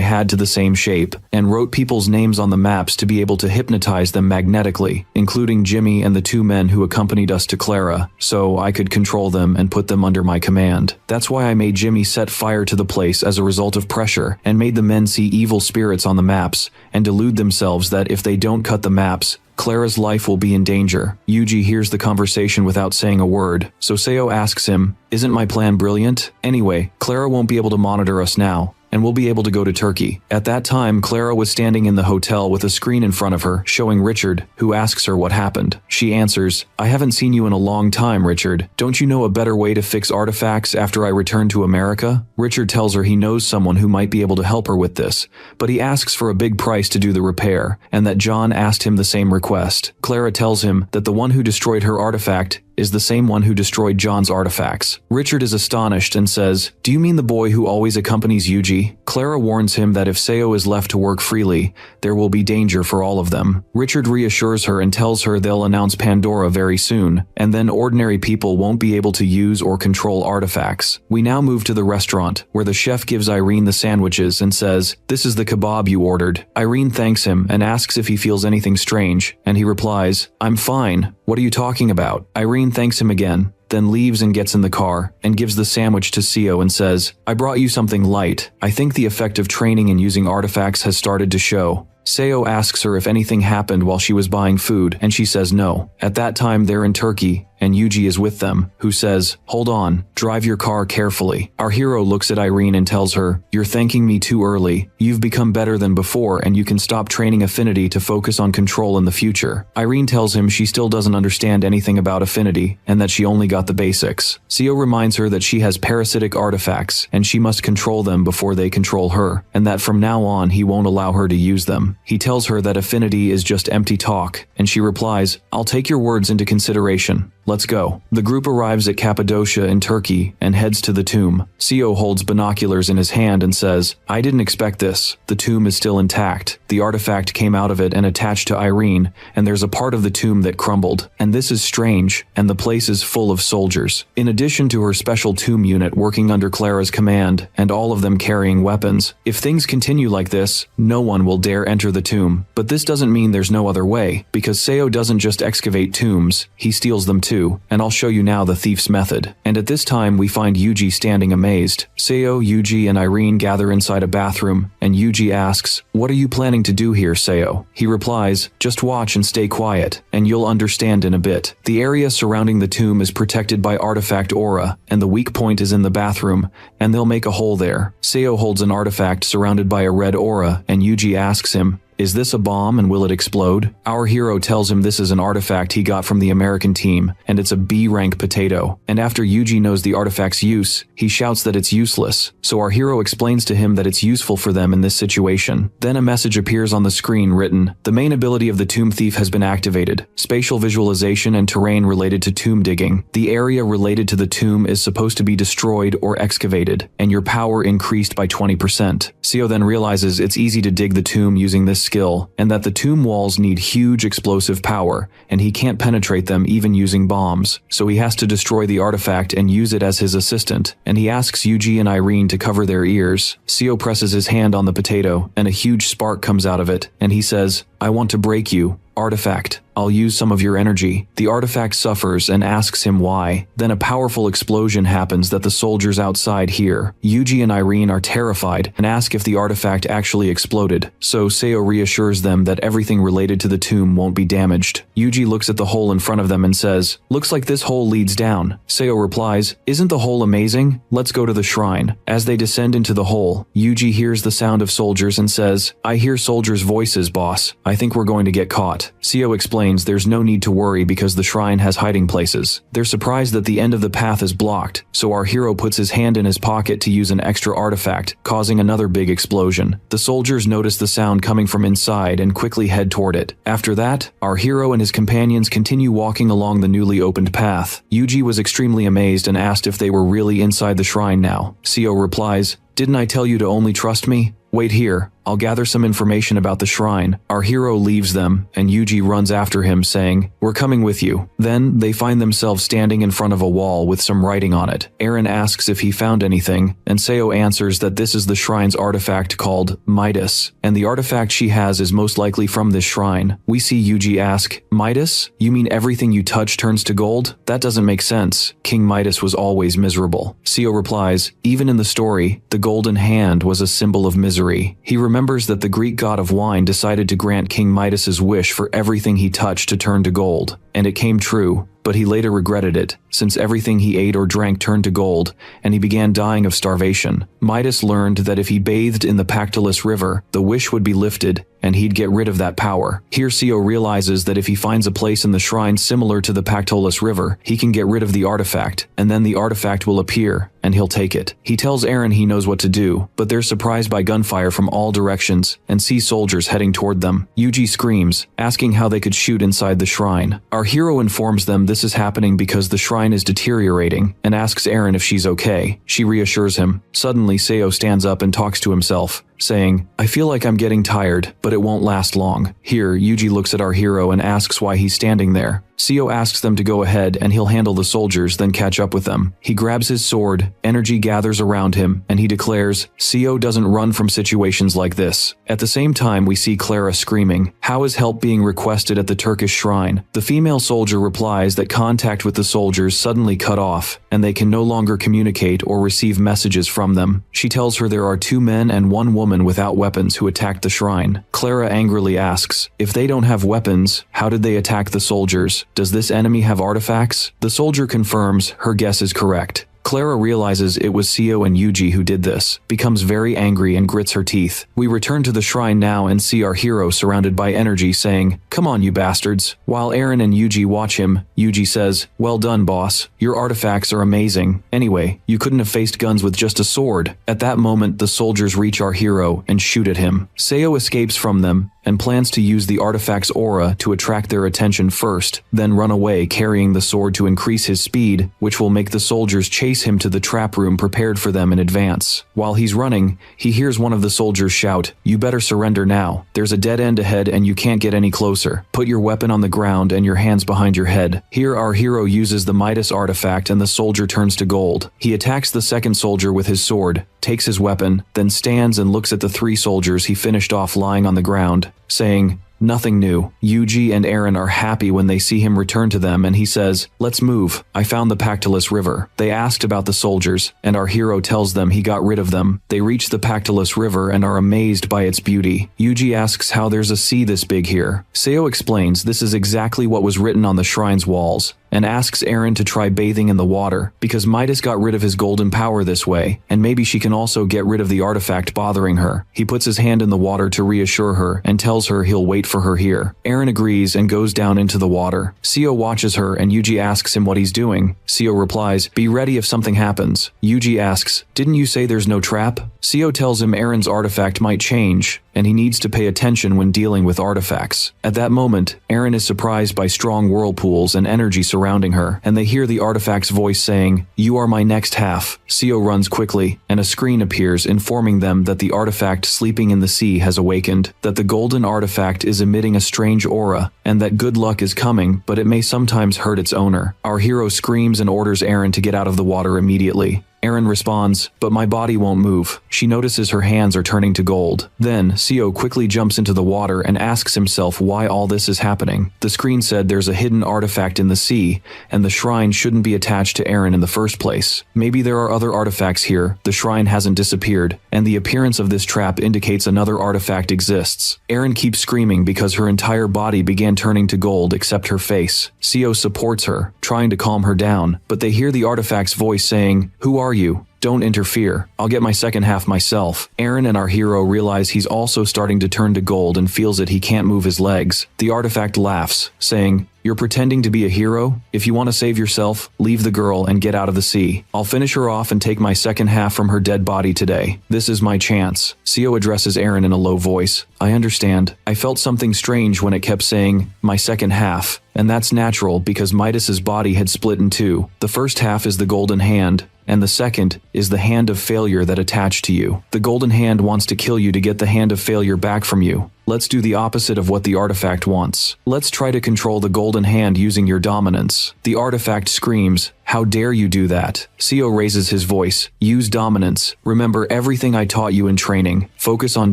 had to the same shape, and wrote people's names on the maps to be able to hypnotize them magnetically, including Jimmy and the two men who accompanied us to Clara, so I could control them and put them under my command. That's why I made Jimmy set fire to the place as a result of pressure, and made the men see evil spirits on the maps, and delude themselves that if they don't cut the maps, Clara's life will be in danger." Yuji hears the conversation without saying a word, so Seo asks him, "Isn't my plan brilliant? Anyway, Clara won't be able to monitor us now, and we'll be able to go to Turkey." At that time, Clara was standing in the hotel with a screen in front of her, showing Richard, who asks her what happened. She answers, "I haven't seen you in a long time, Richard. Don't you know a better way to fix artifacts after I return to America?" Richard tells her he knows someone who might be able to help her with this, but he asks for a big price to do the repair, and that John asked him the same request. Clara tells him that the one who destroyed her artifact is the same one who destroyed John's artifacts. Richard is astonished and says, "Do you mean the boy who always accompanies Yuji?" Clara warns him that if Seo is left to work freely, there will be danger for all of them. Richard reassures her and tells her they'll announce Pandora very soon, and then ordinary people won't be able to use or control artifacts. We now move to the restaurant, where the chef gives Irene the sandwiches and says, "This is the kebab you ordered." Irene thanks him and asks if he feels anything strange, and he replies, "I'm fine. What are you talking about?" Irene thanks him again, then leaves and gets in the car, and gives the sandwich to Seo and says, "I brought you something light. I think the effect of training and using artifacts has started to show." Seo asks her if anything happened while she was buying food, and she says no. At that time they're in Turkey, and Yuji is with them, who says, "Hold on, drive your car carefully." Our hero looks at Irene and tells her, "You're thanking me too early. You've become better than before, and you can stop training affinity to focus on control in the future." Irene tells him she still doesn't understand anything about affinity, and that she only got the basics. Seo reminds her that she has parasitic artifacts, and she must control them before they control her, and that from now on he won't allow her to use them. He tells her that affinity is just empty talk, and she replies, "I'll take your words into consideration. Let's go." The group arrives at Cappadocia in Turkey and heads to the tomb. Seo holds binoculars in his hand and says, "I didn't expect this. The tomb is still intact. The artifact came out of it and attached to Irene, and there's a part of the tomb that crumbled. And this is strange, and the place is full of soldiers. In addition to her special tomb unit working under Clara's command, and all of them carrying weapons. If things continue like this, no one will dare enter the tomb. But this doesn't mean there's no other way, because Seo doesn't just excavate tombs, he steals them too. And I'll show you now the thief's method." And at this time we find Yuji standing amazed. Seo, Yuji, and Irene gather inside a bathroom, and Yuji asks, "What are you planning to do here, Seo?" He replies, "Just watch and stay quiet, and you'll understand in a bit." The area surrounding the tomb is protected by artifact aura, and the weak point is in the bathroom, and they'll make a hole there. Seo holds an artifact surrounded by a red aura, and Yuji asks him, "Is this a bomb and will it explode?" Our hero tells him this is an artifact he got from the American team, and it's a B-rank potato. And after Yuji knows the artifact's use, he shouts that it's useless, so our hero explains to him that it's useful for them in this situation. Then a message appears on the screen written, "The main ability of the tomb thief has been activated. Spatial visualization and terrain related to tomb digging. The area related to the tomb is supposed to be destroyed or excavated, and your power increased by 20%. Seo then realizes it's easy to dig the tomb using this skill, and that the tomb walls need huge explosive power, and he can't penetrate them even using bombs, so he has to destroy the artifact and use it as his assistant, and he asks Yuji and Irene to cover their ears. Seo presses his hand on the potato, and a huge spark comes out of it, and he says, "I want to break you, artifact." I'll use some of your energy. The artifact suffers and asks him why. Then a powerful explosion happens that the soldiers outside hear. Yuji and Irene are terrified and ask if the artifact actually exploded, so Seo reassures them that everything related to the tomb won't be damaged. Yuji looks at the hole in front of them and says, "Looks like this hole leads down." Seo replies, "Isn't the hole amazing? Let's go to the shrine." As they descend into the hole, Yuji hears the sound of soldiers and says, "I hear soldiers' voices, boss. I think we're going to get caught." Seo explains there's no need to worry because the shrine has hiding places. They're surprised that the end of the path is blocked, so our hero puts his hand in his pocket to use an extra artifact, causing another big explosion. The soldiers notice the sound coming from inside and quickly head toward it. After that, our hero and his companions continue walking along the newly opened path. Yuji was extremely amazed and asked if they were really inside the shrine now. Seo replies, "Didn't I tell you to only trust me? Wait here. I'll gather some information about the shrine." Our hero leaves them, and Yuji runs after him saying, "We're coming with you." Then, they find themselves standing in front of a wall with some writing on it. Eren asks if he found anything, and Seo answers that this is the shrine's artifact called Midas, and the artifact she has is most likely from this shrine. We see Yuji ask, "Midas? You mean everything you touch turns to gold? That doesn't make sense. King Midas was always miserable." Seo replies, "Even in the story, the golden hand was a symbol of misery." He remembers that the Greek god of wine decided to grant King Midas's wish for everything he touched to turn to gold, and it came true. But he later regretted it, since everything he ate or drank turned to gold, and he began dying of starvation. Midas learned that if he bathed in the Pactolus River, the wish would be lifted, and he'd get rid of that power. Here Seo realizes that if he finds a place in the shrine similar to the Pactolus River, he can get rid of the artifact, and then the artifact will appear, and he'll take it. He tells Eren he knows what to do, but they're surprised by gunfire from all directions, and see soldiers heading toward them. Yuji screams, asking how they could shoot inside the shrine. Our hero informs them this is happening because the shrine is deteriorating, and asks Eren if she's okay. She reassures him. Suddenly Seo stands up and talks to himself, saying, "I feel like I'm getting tired, but it won't last long." Here, Yuji looks at our hero and asks why he's standing there. Seo asks them to go ahead and he'll handle the soldiers, then catch up with them. He grabs his sword, energy gathers around him, and he declares, Seo doesn't run from situations like this. At the same time, we see Clara screaming, "How is help being requested at the Turkish shrine?" The female soldier replies that contact with the soldiers suddenly cut off, and they can no longer communicate or receive messages from them. She tells her there are 2 men and 1 woman without weapons who attacked the shrine. Clara angrily asks, if they don't have weapons, how did they attack the soldiers? Does this enemy have artifacts? The soldier confirms her guess is correct. Clara realizes it was Seo and Yuji who did this, becomes very angry and grits her teeth. We return to the shrine now and see our hero surrounded by energy saying, "Come on, you bastards." While Eren and Yuji watch him, Yuji says, "Well done, boss. Your artifacts are amazing. Anyway, you couldn't have faced guns with just a sword." At that moment, the soldiers reach our hero and shoot at him. Seo escapes from them and plans to use the artifact's aura to attract their attention first, then run away carrying the sword to increase his speed, which will make the soldiers chase him to the trap room prepared for them in advance. While he's running, he hears one of the soldiers shout, "You better surrender now. There's a dead end ahead and you can't get any closer. Put your weapon on the ground and your hands behind your head." Here our hero uses the Midas artifact and the soldier turns to gold. He attacks the second soldier with his sword, takes his weapon, then stands and looks at the 3 soldiers he finished off lying on the ground, saying, "Nothing new." Yuji and Eren are happy when they see him return to them and he says, "Let's move. I found the Pactolus River." They asked about the soldiers, and our hero tells them he got rid of them. They reach the Pactolus River and are amazed by its beauty. Yuji asks how there's a sea this big here. Seo explains this is exactly what was written on the shrine's walls, and asks Eren to try bathing in the water, because Midas got rid of his golden power this way, and maybe she can also get rid of the artifact bothering her. He puts his hand in the water to reassure her, and tells her he'll wait for her here. Eren agrees and goes down into the water. Seo watches her and Yuji asks him what he's doing. Seo replies, "Be ready if something happens." Yuji asks, "Didn't you say there's no trap?" Seo tells him Eren's artifact might change, and he needs to pay attention when dealing with artifacts. At that moment, Eren is surprised by strong whirlpools and energy surrounding her, and they hear the artifact's voice saying, "You are my next half." Seo runs quickly, and a screen appears informing them that the artifact sleeping in the sea has awakened, that the golden artifact is emitting a strange aura, and that good luck is coming, but it may sometimes hurt its owner. Our hero screams and orders Eren to get out of the water immediately. Eren responds, but my body won't move. She notices her hands are turning to gold. Then, Seo quickly jumps into the water and asks himself why all this is happening. The screen said there's a hidden artifact in the sea, and the shrine shouldn't be attached to Eren in the first place. Maybe there are other artifacts here, the shrine hasn't disappeared, and the appearance of this trap indicates another artifact exists. Eren keeps screaming because her entire body began turning to gold except her face. Seo supports her, trying to calm her down, but they hear the artifact's voice saying, "Who are you? Don't interfere. I'll get my second half myself." Eren and our hero realize he's also starting to turn to gold and feels that he can't move his legs. The artifact laughs, saying, "You're pretending to be a hero? If you want to save yourself, leave the girl and get out of the sea. I'll finish her off and take my second half from her dead body today. This is my chance." Seo addresses Eren in a low voice. "I understand. I felt something strange when it kept saying, 'my second half.' And that's natural because Midas's body had split in two. The first half is the golden hand, and the second is the hand of failure that attached to you. The golden hand wants to kill you to get the hand of failure back from you. Let's do the opposite of what the artifact wants. Let's try to control the golden hand using your dominance." The artifact screams, "How dare you do that?" Seo raises his voice. "Use dominance. Remember everything I taught you in training. Focus on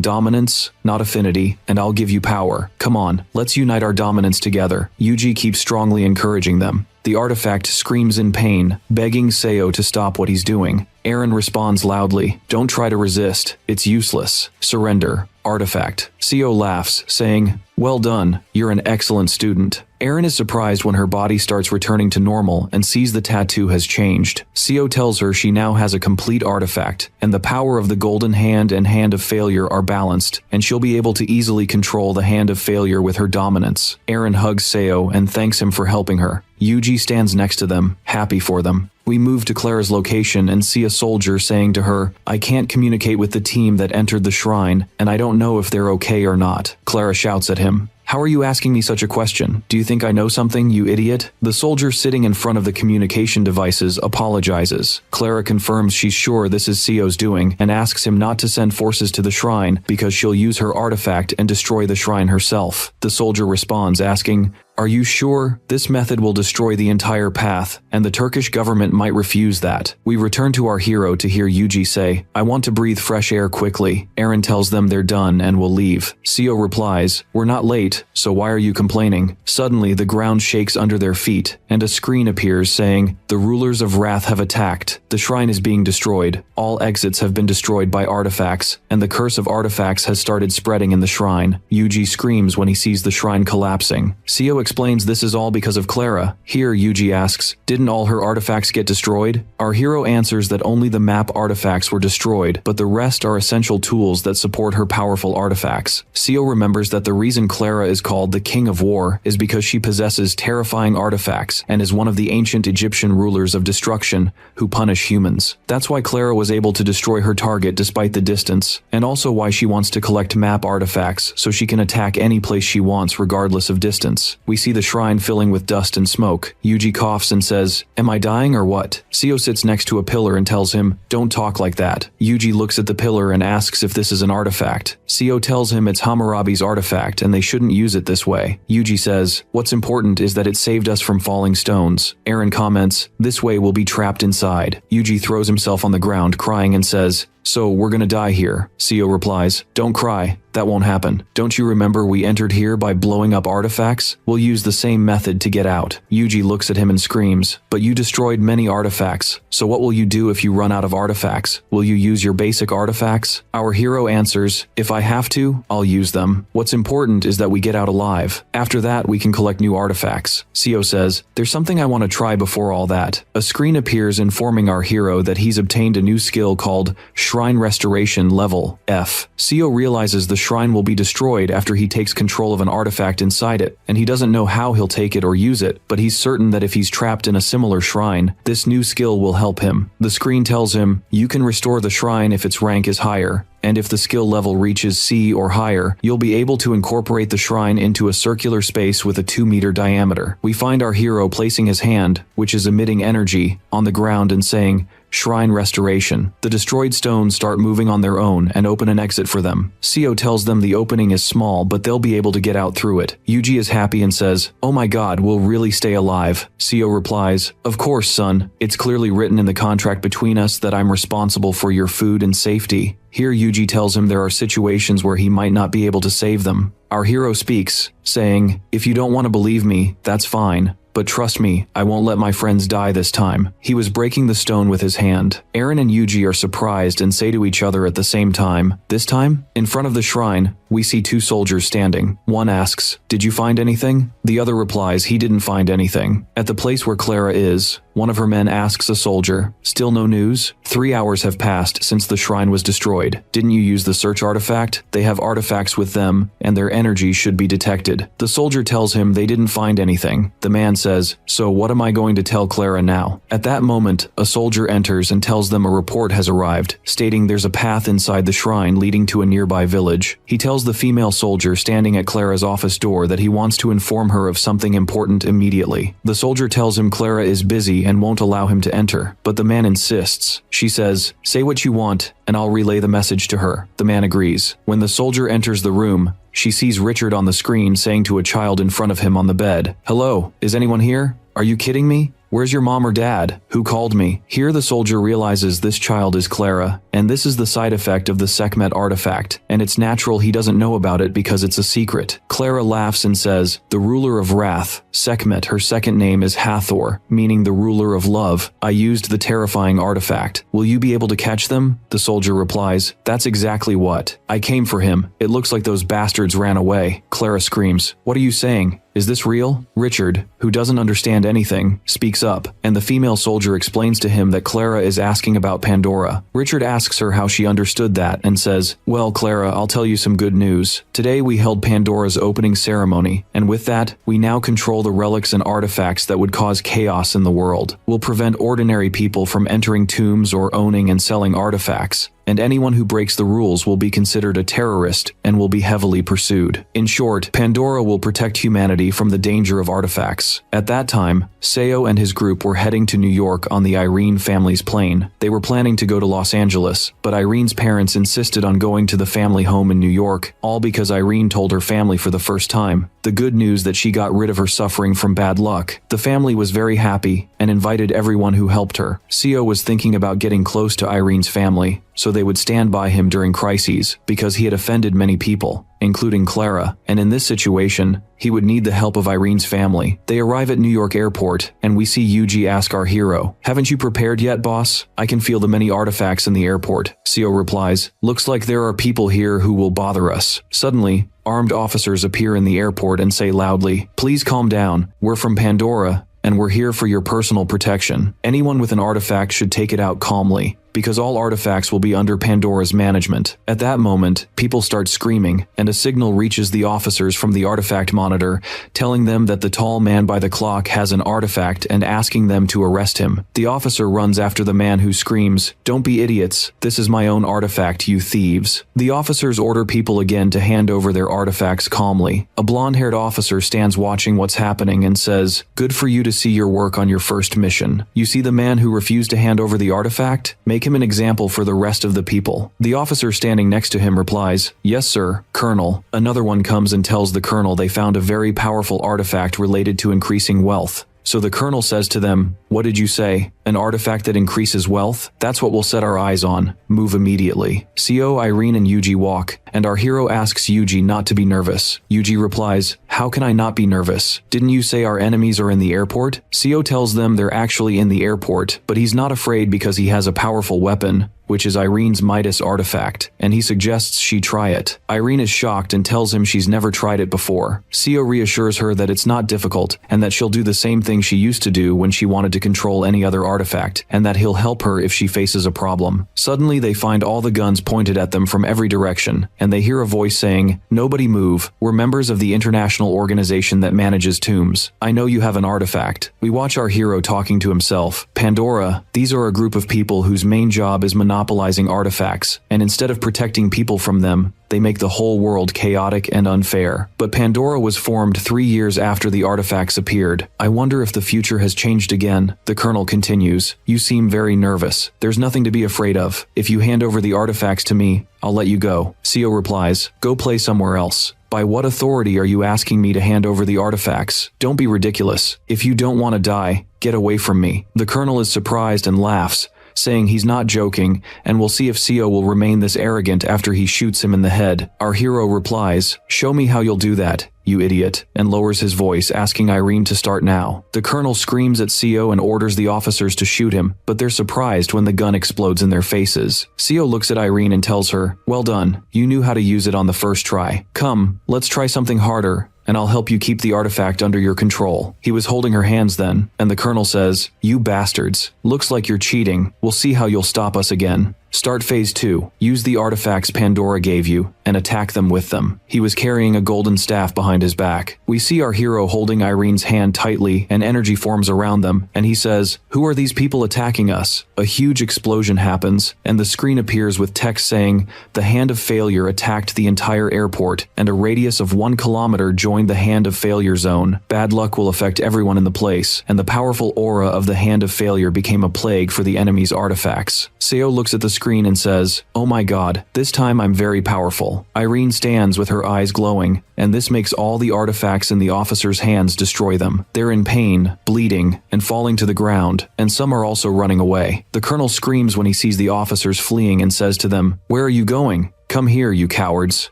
dominance, not affinity, and I'll give you power. Come on, let's unite our dominance together." Yuji keeps strongly encouraging them. The artifact screams in pain, begging Seo to stop what he's doing. Eren responds loudly, "Don't try to resist. It's useless. Surrender." Artifact. Seo laughs, saying, "Well done, you're an excellent student." Eren is surprised when her body starts returning to normal and sees the tattoo has changed. Seo tells her she now has a complete artifact, and the power of the golden hand and hand of failure are balanced, and she'll be able to easily control the hand of failure with her dominance. Eren hugs Seo and thanks him for helping her. Yuji stands next to them, happy for them. We move to Clara's location and see a soldier saying to her, "I can't communicate with the team that entered the shrine, and I don't know if they're okay or not." Clara shouts at him, "How are you asking me such a question? Do you think I know something, you idiot?" The soldier sitting in front of the communication devices apologizes. Clara confirms she's sure this is Seo's doing and asks him not to send forces to the shrine because she'll use her artifact and destroy the shrine herself. The soldier responds asking, "Are you sure? This method will destroy the entire path, and the Turkish government might refuse that." We return to our hero to hear Yuji say, "I want to breathe fresh air quickly." Eren tells them they're done and will leave. Seo replies, "We're not late, so why are you complaining?" Suddenly, the ground shakes under their feet, and a screen appears saying, "The rulers of Wrath have attacked. The shrine is being destroyed. All exits have been destroyed by artifacts, and the curse of artifacts has started spreading in the shrine." Yuji screams when he sees the shrine collapsing. Seo explains this is all because of Clara. Here, Yuji asks, "Didn't all her artifacts get destroyed?" Our hero answers that only the map artifacts were destroyed, but the rest are essential tools that support her powerful artifacts. Seo remembers that the reason Clara is called the King of War is because she possesses terrifying artifacts and is one of the ancient Egyptian rulers of destruction who punish humans. That's why Clara was able to destroy her target despite the distance, and also why she wants to collect map artifacts so she can attack any place she wants regardless of distance. We see the shrine filling with dust and smoke. Yuji coughs and says, "Am I dying or what?" Seo sits next to a pillar and tells him, "Don't talk like that." Yuji looks at the pillar and asks if this is an artifact. Seo tells him it's Hammurabi's artifact and they shouldn't use it this way. Yuji says, "What's important is that it saved us from falling stones." Eren comments, "This way we'll be trapped inside." Yuji throws himself on the ground crying and says, "So we're gonna die here." Seo replies, "Don't cry. That won't happen. Don't you remember we entered here by blowing up artifacts? We'll use the same method to get out." Yuji looks at him and screams, "But you destroyed many artifacts. So what will you do if you run out of artifacts? Will you use your basic artifacts?" Our hero answers, "If I have to, I'll use them. What's important is that we get out alive. After that, we can collect new artifacts." Seo says, "There's something I want to try before all that." A screen appears informing our hero that he's obtained a new skill called Shrine Restoration Level F. Seo realizes the shrine will be destroyed after he takes control of an artifact inside it, and he doesn't know how he'll take it or use it, but he's certain that if he's trapped in a similar shrine, this new skill will help him. The screen tells him, "You can restore the shrine if its rank is higher, and if the skill level reaches C or higher, you'll be able to incorporate the shrine into a circular space with a 2-meter diameter." We find our hero placing his hand, which is emitting energy, on the ground and saying, Shrine Restoration. The destroyed stones start moving on their own and open an exit for them. Seo tells them the opening is small, but they'll be able to get out through it. Yuji is happy and says, "Oh my god, we'll really stay alive." Seo replies, "Of course, son. It's clearly written in the contract between us that I'm responsible for your food and safety." Here Yuji tells him there are situations where he might not be able to save them. Our hero speaks, saying, "If you don't want to believe me, that's fine. But trust me, I won't let my friends die this time." He was breaking the stone with his hand. Eren and Yuji are surprised and say to each other at the same time, "This time?" In front of the shrine, we see two soldiers standing. One asks, "Did you find anything?" The other replies he didn't find anything. At the place where Clara is, one of her men asks a soldier, "Still no news? 3 hours have passed since the shrine was destroyed. Didn't you use the search artifact? They have artifacts with them, and their energy should be detected." The soldier tells him they didn't find anything. The man says, "So what am I going to tell Clara now?" At that moment, a soldier enters and tells them a report has arrived, stating there's a path inside the shrine leading to a nearby village. He tells the female soldier standing at Clara's office door that he wants to inform her of something important immediately. The soldier tells him Clara is busy and won't allow him to enter, but the man insists. She says, "Say what you want, and I'll relay the message to her." The man agrees. When the soldier enters the room, she sees Richard on the screen saying to a child in front of him on the bed, "Hello, is anyone here? Are you kidding me? Where's your mom or dad? Who called me?" Here the soldier realizes this child is Clara, and this is the side effect of the Sekhmet artifact, and it's natural he doesn't know about it because it's a secret. Clara laughs and says, "The ruler of wrath, Sekhmet, her second name is Hathor, meaning the ruler of love. I used the terrifying artifact. Will you be able to catch them?" The soldier replies, "That's exactly what. I came for him. It looks like those bastards ran away." Clara screams, "What are you saying? Is this real?" Richard, who doesn't understand anything, speaks up, and the female soldier explains to him that Clara is asking about Pandora. Richard asks her how she understood that and says, "Well, Clara, I'll tell you some good news. Today we held Pandora's opening ceremony, and with that, we now control the relics and artifacts that would cause chaos in the world. We'll prevent ordinary people from entering tombs or owning and selling artifacts. And anyone who breaks the rules will be considered a terrorist and will be heavily pursued. In short, Pandora will protect humanity from the danger of artifacts." At that time, Seo and his group were heading to New York on the Irene family's plane. They were planning to go to Los Angeles, but Irene's parents insisted on going to the family home in New York, all because Irene told her family for the first time the good news that she got rid of her suffering from bad luck. The family was very happy and invited everyone who helped her. Seo was thinking about getting close to Irene's family, so they would stand by him during crises, because he had offended many people, including Clara, and in this situation, he would need the help of Irene's family. They arrive at New York airport, and we see Yuji ask our hero, "Haven't you prepared yet, boss? I can feel the many artifacts in the airport." Seo replies, "Looks like there are people here who will bother us." Suddenly, armed officers appear in the airport and say loudly, "Please calm down. We're from Pandora, and we're here for your personal protection. Anyone with an artifact should take it out calmly, because all artifacts will be under Pandora's management." At that moment, people start screaming, and a signal reaches the officers from the artifact monitor, telling them that the tall man by the clock has an artifact and asking them to arrest him. The officer runs after the man who screams, "Don't be idiots. This is my own artifact, you thieves." The officers order people again to hand over their artifacts calmly. A blonde-haired officer stands watching what's happening and says, "Good for you to see your work on your first mission. You see the man who refused to hand over the artifact? Make him an example for the rest of the people." The officer standing next to him replies, "Yes, sir, Colonel." Another one comes and tells the colonel they found a very powerful artifact related to increasing wealth. So the colonel says to them, "What did you say? An artifact that increases wealth? That's what we'll set our eyes on. Move immediately." Seo, Irene, and Yuji walk, and our hero asks Yuji not to be nervous. Yuji replies, "How can I not be nervous? Didn't you say our enemies are in the airport?" Seo tells them they're actually in the airport, but he's not afraid because he has a powerful weapon, which is Irene's Midas artifact, and he suggests she try it. Irene is shocked and tells him she's never tried it before. Seo reassures her that it's not difficult, and that she'll do the same thing she used to do when she wanted to control any other artifact, and that he'll help her if she faces a problem. Suddenly they find all the guns pointed at them from every direction, and they hear a voice saying, "Nobody move. We're members of the international organization that manages tombs. I know you have an artifact." We watch our hero talking to himself. Pandora, these are a group of people whose main job is monopolizing monopolizing artifacts, and instead of protecting people from them, they make the whole world chaotic and unfair. But Pandora was formed 3 years after the artifacts appeared. I wonder if the future has changed again. The colonel continues. You seem very nervous. There's nothing to be afraid of. If you hand over the artifacts to me, I'll let you go. Seo replies, go play somewhere else. By what authority are you asking me to hand over the artifacts? Don't be ridiculous. If you don't want to die, get away from me. The colonel is surprised and laughs, saying he's not joking, and we'll see if Seo will remain this arrogant after he shoots him in the head. Our hero replies, show me how you'll do that, you idiot, and lowers his voice, asking Irene to start now. The colonel screams at Seo and orders the officers to shoot him, but they're surprised when the gun explodes in their faces. Seo looks at Irene and tells her, well done, you knew how to use it on the first try. Come, let's try something harder, and I'll help you keep the artifact under your control. He was holding her hands then, and the colonel says, you bastards, looks like you're cheating. We'll see how you'll stop us again. Start phase 2. Use the artifacts Pandora gave you, and attack them with them. He was carrying a golden staff behind his back. We see our hero holding Irene's hand tightly, and energy forms around them, and he says, who are these people attacking us? A huge explosion happens, and the screen appears with text saying, the Hand of Failure attacked the entire airport, and a radius of 1 kilometer joined the Hand of Failure zone. Bad luck will affect everyone in the place, and the powerful aura of the Hand of Failure became a plague for the enemy's artifacts. Seo looks at the screen and says, oh my god, this time I'm very powerful. Irene stands with her eyes glowing, and this makes all the artifacts in the officers' hands destroy them. They're in pain, bleeding, and falling to the ground, and some are also running away. The colonel screams when he sees the officers fleeing and says to them, where are you going? Come here, you cowards.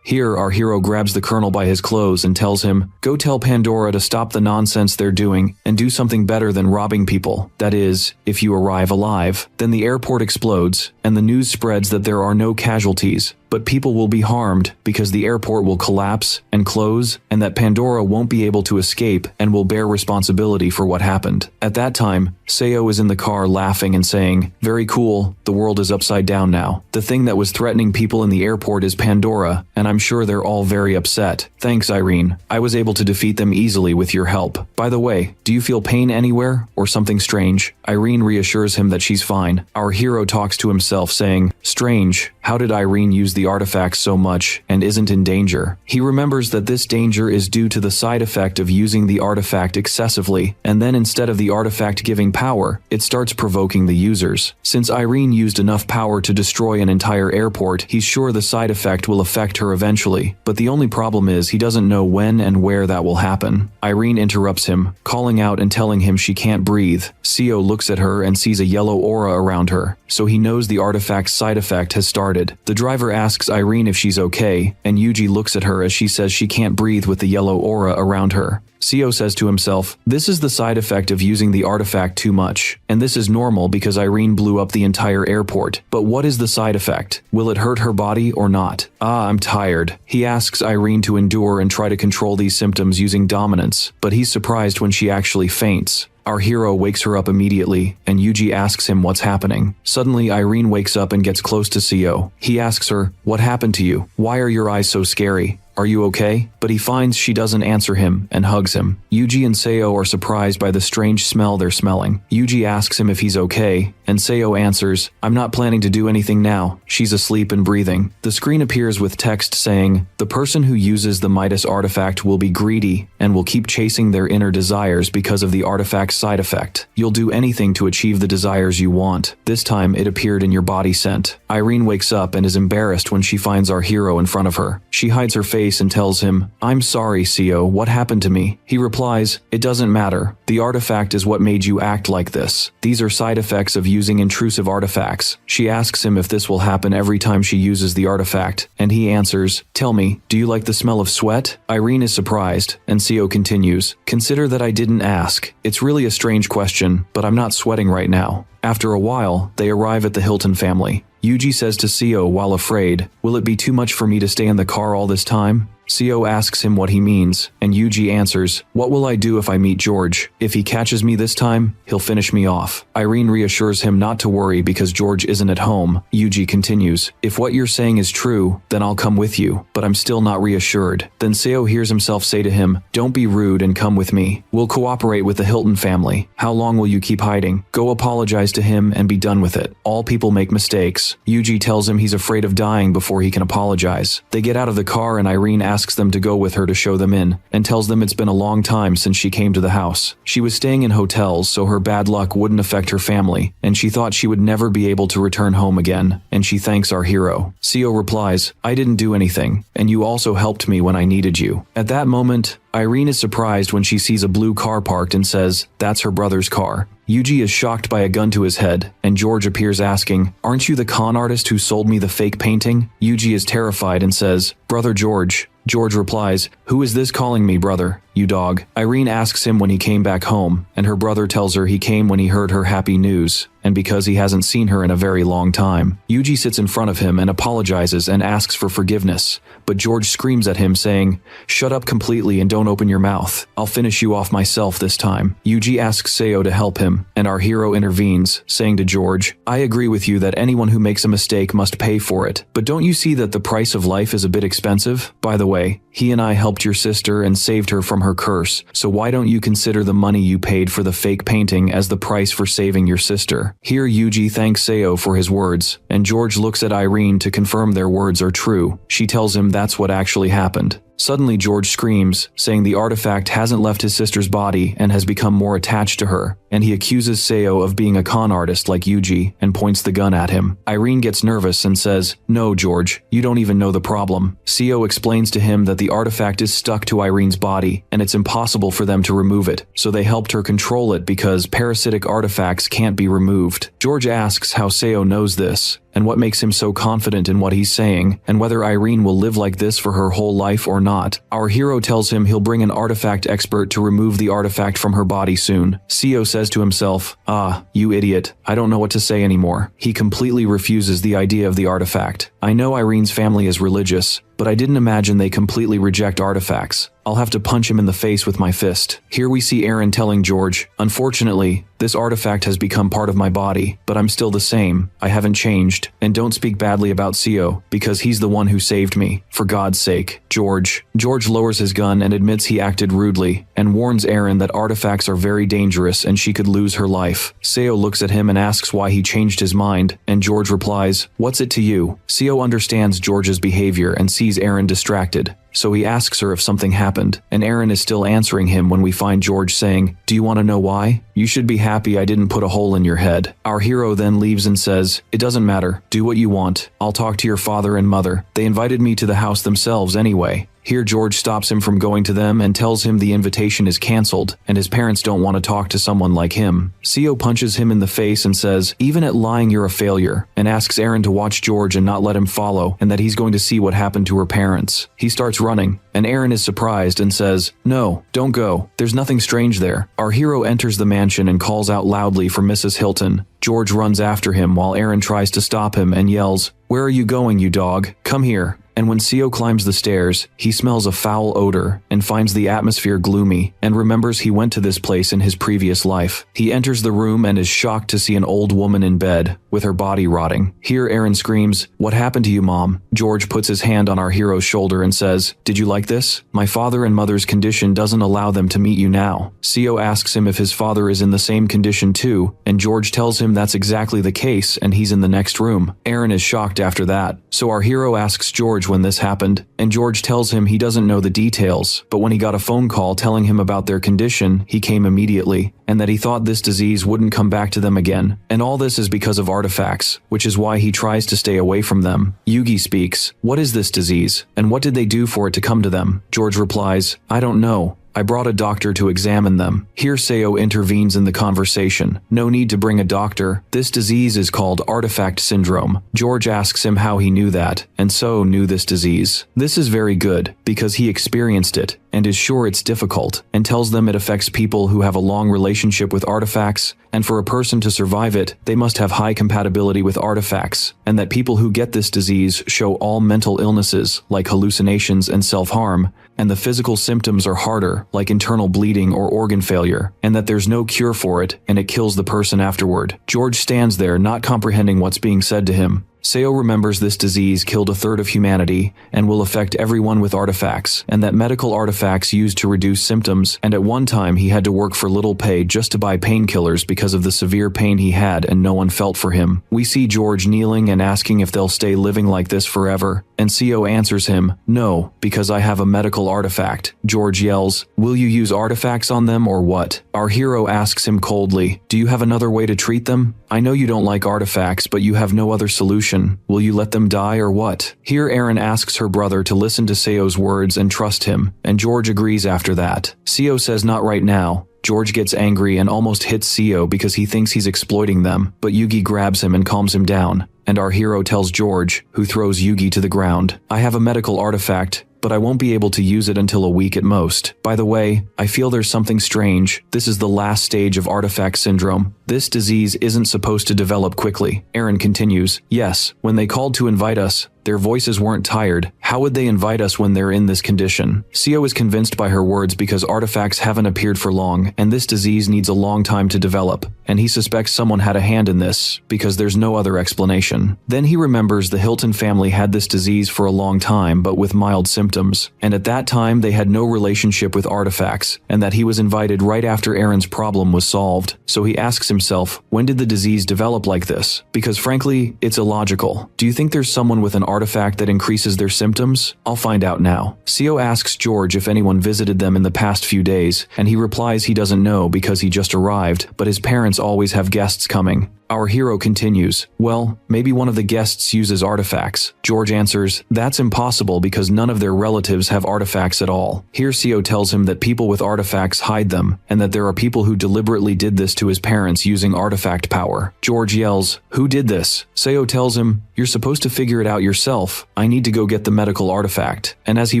Here, our hero grabs the colonel by his clothes and tells him, go tell Pandora to stop the nonsense they're doing and do something better than robbing people. That is, if you arrive alive. Then the airport explodes, and the news spreads that there are no casualties, but people will be harmed because the airport will collapse and close, and that Pandora won't be able to escape and will bear responsibility for what happened. At that time, Seo is in the car laughing and saying, very cool, the world is upside down now. The thing that was threatening people in the airport is Pandora, and I'm sure they're all very upset. Thanks, Irene. I was able to defeat them easily with your help. By the way, do you feel pain anywhere or something strange? Irene reassures him that she's fine. Our hero talks to himself saying, strange, how did Irene use the artifact so much and isn't in danger? He remembers that this danger is due to the side effect of using the artifact excessively, and then instead of the artifact giving power, it starts provoking the users. Since Irene used enough power to destroy an entire airport, he's sure the side effect will affect her eventually, but the only problem is he doesn't know when and where that will happen. Irene interrupts him, calling out and telling him she can't breathe. Seo looks at her and sees a yellow aura around her, so he knows the artifact's side effect has started. The driver asks Irene if she's okay, and Yuji looks at her as she says she can't breathe with the yellow aura around her. Seo says to himself, this is the side effect of using the artifact too much, and this is normal because Irene blew up the entire airport. But what is the side effect? Will it hurt her body or not? I'm tired. He asks Irene to endure and try to control these symptoms using dominance, but he's surprised when she actually faints. Our hero wakes her up immediately, and Yuji asks him what's happening. Suddenly, Irene wakes up and gets close to Seo. He asks her, what happened to you? Why are your eyes so scary? Are you okay? But he finds she doesn't answer him and hugs him. Yuji and Seo are surprised by the strange smell they're smelling. Yuji asks him if he's okay, and Seo answers, I'm not planning to do anything now. She's asleep and breathing. The screen appears with text saying, the person who uses the Midas artifact will be greedy and will keep chasing their inner desires because of the artifact's side effect. You'll do anything to achieve the desires you want. This time it appeared in your body scent. Irene wakes up and is embarrassed when she finds our hero in front of her. She hides her face and tells him, I'm sorry, Seo, what happened to me? He replies, it doesn't matter. The artifact is what made you act like this. These are side effects of using intrusive artifacts. She asks him if this will happen every time she uses the artifact, and he answers, tell me, do you like the smell of sweat? Irene is surprised, and Seo continues, consider that I didn't ask. It's really a strange question, but I'm not sweating right now. After a while, they arrive at the Hilton family. Yuji says to Seo while afraid, will it be too much for me to stay in the car all this time? Seo asks him what he means, and Yuji answers, "What will I do if I meet George? If he catches me this time, he'll finish me off." Irene reassures him not to worry because George isn't at home. Yuji continues, "If what you're saying is true, then I'll come with you, but I'm still not reassured." Then Seo hears himself say to him, "Don't be rude and come with me. We'll cooperate with the Hilton family. How long will you keep hiding? Go apologize to him and be done with it. All people make mistakes." Yuji tells him he's afraid of dying before he can apologize. They get out of the car and Irene asks them to go with her to show them in, and tells them it's been a long time since she came to the house. She was staying in hotels so her bad luck wouldn't affect her family, and she thought she would never be able to return home again, and she thanks our hero. Seo replies, "I didn't do anything, and you also helped me when I needed you." At that moment, Irene is surprised when she sees a blue car parked and says, "That's her brother's car." Yuji is shocked by a gun to his head, and George appears asking, "Aren't you the con artist who sold me the fake painting?" Yuji is terrified and says, "Brother George." George replies, "Who is this calling me brother, you dog?" Irene asks him when he came back home, and her brother tells her he came when he heard her happy news, and because he hasn't seen her in a very long time. Yuji sits in front of him and apologizes and asks for forgiveness, but George screams at him saying, "Shut up completely and don't open your mouth. I'll finish you off myself this time." Yuji asks Seo to help him, and our hero intervenes, saying to George, "I agree with you that anyone who makes a mistake must pay for it, but don't you see that the price of life is a bit expensive? By the way, he and I helped your sister and saved her from her curse, so why don't you consider the money you paid for the fake painting as the price for saving your sister?" Here Yuji thanks Seo for his words, and George looks at Irene to confirm their words are true. She tells him that's what actually happened. Suddenly George screams, saying the artifact hasn't left his sister's body and has become more attached to her, and he accuses Seo of being a con artist like Yuji and points the gun at him. Irene gets nervous and says, "No, George, you don't even know the problem." Seo explains to him that the artifact is stuck to Irene's body, and it's impossible for them to remove it, so they helped her control it because parasitic artifacts can't be removed. George asks how Seo knows this, and what makes him so confident in what he's saying, and whether Irene will live like this for her whole life or not. Our hero tells him he'll bring an artifact expert to remove the artifact from her body soon. Seo says to himself, "Ah, you idiot, I don't know what to say anymore." He completely refuses the idea of the artifact. "I know Irene's family is religious, but I didn't imagine they completely reject artifacts. I'll have to punch him in the face with my fist." Here we see Eren telling George, "Unfortunately, this artifact has become part of my body, but I'm still the same. I haven't changed, and don't speak badly about Seo, because he's the one who saved me. For God's sake, George." George lowers his gun and admits he acted rudely, and warns Eren that artifacts are very dangerous and she could lose her life. Seo looks at him and asks why he changed his mind, and George replies, "What's it to you?" Seo understands George's behavior and sees Eren distracted, so he asks her if something happened, and Eren is still answering him when we find George saying, "Do you want to know why? You should be happy I didn't put a hole in your head." Our hero then leaves and says, "It doesn't matter, do what you want. I'll talk to your father and mother. They invited me to the house themselves anyway." Here George stops him from going to them and tells him the invitation is cancelled, and his parents don't want to talk to someone like him. Seo punches him in the face and says, "Even at lying you're a failure," and asks Eren to watch George and not let him follow, and that he's going to see what happened to her parents. He starts running, and Eren is surprised and says, "No, don't go. There's nothing strange there." Our hero enters the mansion and calls out loudly for Mrs. Hilton. George runs after him while Eren tries to stop him and yells, "Where are you going, you dog? Come here." And when Seo climbs the stairs, he smells a foul odor and finds the atmosphere gloomy and remembers he went to this place in his previous life. He enters the room and is shocked to see an old woman in bed, with her body rotting. Here Eren screams, "What happened to you, Mom?" George puts his hand on our hero's shoulder and says, "Did you like this? My father and mother's condition doesn't allow them to meet you now." Seo asks him if his father is in the same condition too, and George tells him that's exactly the case and he's in the next room. Eren is shocked after that, so our hero asks George when this happened, and George tells him he doesn't know the details, but when he got a phone call telling him about their condition, he came immediately, and that he thought this disease wouldn't come back to them again. And all this is because of artifacts, which is why he tries to stay away from them. Yugi speaks, "What is this disease, and what did they do for it to come to them?" George replies, "I don't know. I brought a doctor to examine them. Here Seo intervenes in the conversation. No need to bring a doctor. This disease is called artifact syndrome. George asks him how he knew that, and So knew this disease. This is very good, because he experienced it, and is sure it's difficult, and tells them it affects people who have a long relationship with artifacts, and for a person to survive it, they must have high compatibility with artifacts, and that people who get this disease show all mental illnesses, like hallucinations and self-harm, and the physical symptoms are harder, like internal bleeding or organ failure, and that there's no cure for it, and it kills the person afterward. George stands there not comprehending what's being said to him. Seo remembers this disease killed a third of humanity and will affect everyone with artifacts, and that medical artifacts used to reduce symptoms, and at one time he had to work for little pay just to buy painkillers because of the severe pain he had and no one felt for him. We see George kneeling and asking if they'll stay living like this forever, and Seo answers him, "No, because I have a medical artifact." George yells, "Will you use artifacts on them or what?" Our hero asks him coldly, "Do you have another way to treat them? I know you don't like artifacts, but you have no other solution. Will you let them die or what?" Here Eren asks her brother to listen to Seo's words and trust him, and George agrees after that. Seo says not right now. George gets angry and almost hits Seo because he thinks he's exploiting them, but Yugi grabs him and calms him down, and our hero tells George, who throws Yugi to the ground, "I have a medical artifact, but I won't be able to use it until a week at most. By the way, I feel there's something strange. This is the last stage of artifact syndrome. This disease isn't supposed to develop quickly." Eren continues, "Yes, when they called to invite us, their voices weren't tired. How would they invite us when they're in this condition?" Seo is convinced by her words because artifacts haven't appeared for long, and this disease needs a long time to develop, and he suspects someone had a hand in this, because there's no other explanation. Then he remembers the Hilton family had this disease for a long time but with mild symptoms, and at that time they had no relationship with artifacts, and that he was invited right after Eren's problem was solved. So he asks himself, when did the disease develop like this? Because frankly, it's illogical. Do you think there's someone with an artifact that increases their symptoms? I'll find out now. Seo asks George if anyone visited them in the past few days, and he replies he doesn't know because he just arrived, but his parents always have guests coming. Our hero continues, "Well, maybe one of the guests uses artifacts." George answers, "That's impossible because none of their relatives have artifacts at all." Here Seo tells him that people with artifacts hide them, and that there are people who deliberately did this to his parents using artifact power. George yells, "Who did this?" Seo tells him, "You're supposed to figure it out yourself. I need to go get the medical artifact." And as he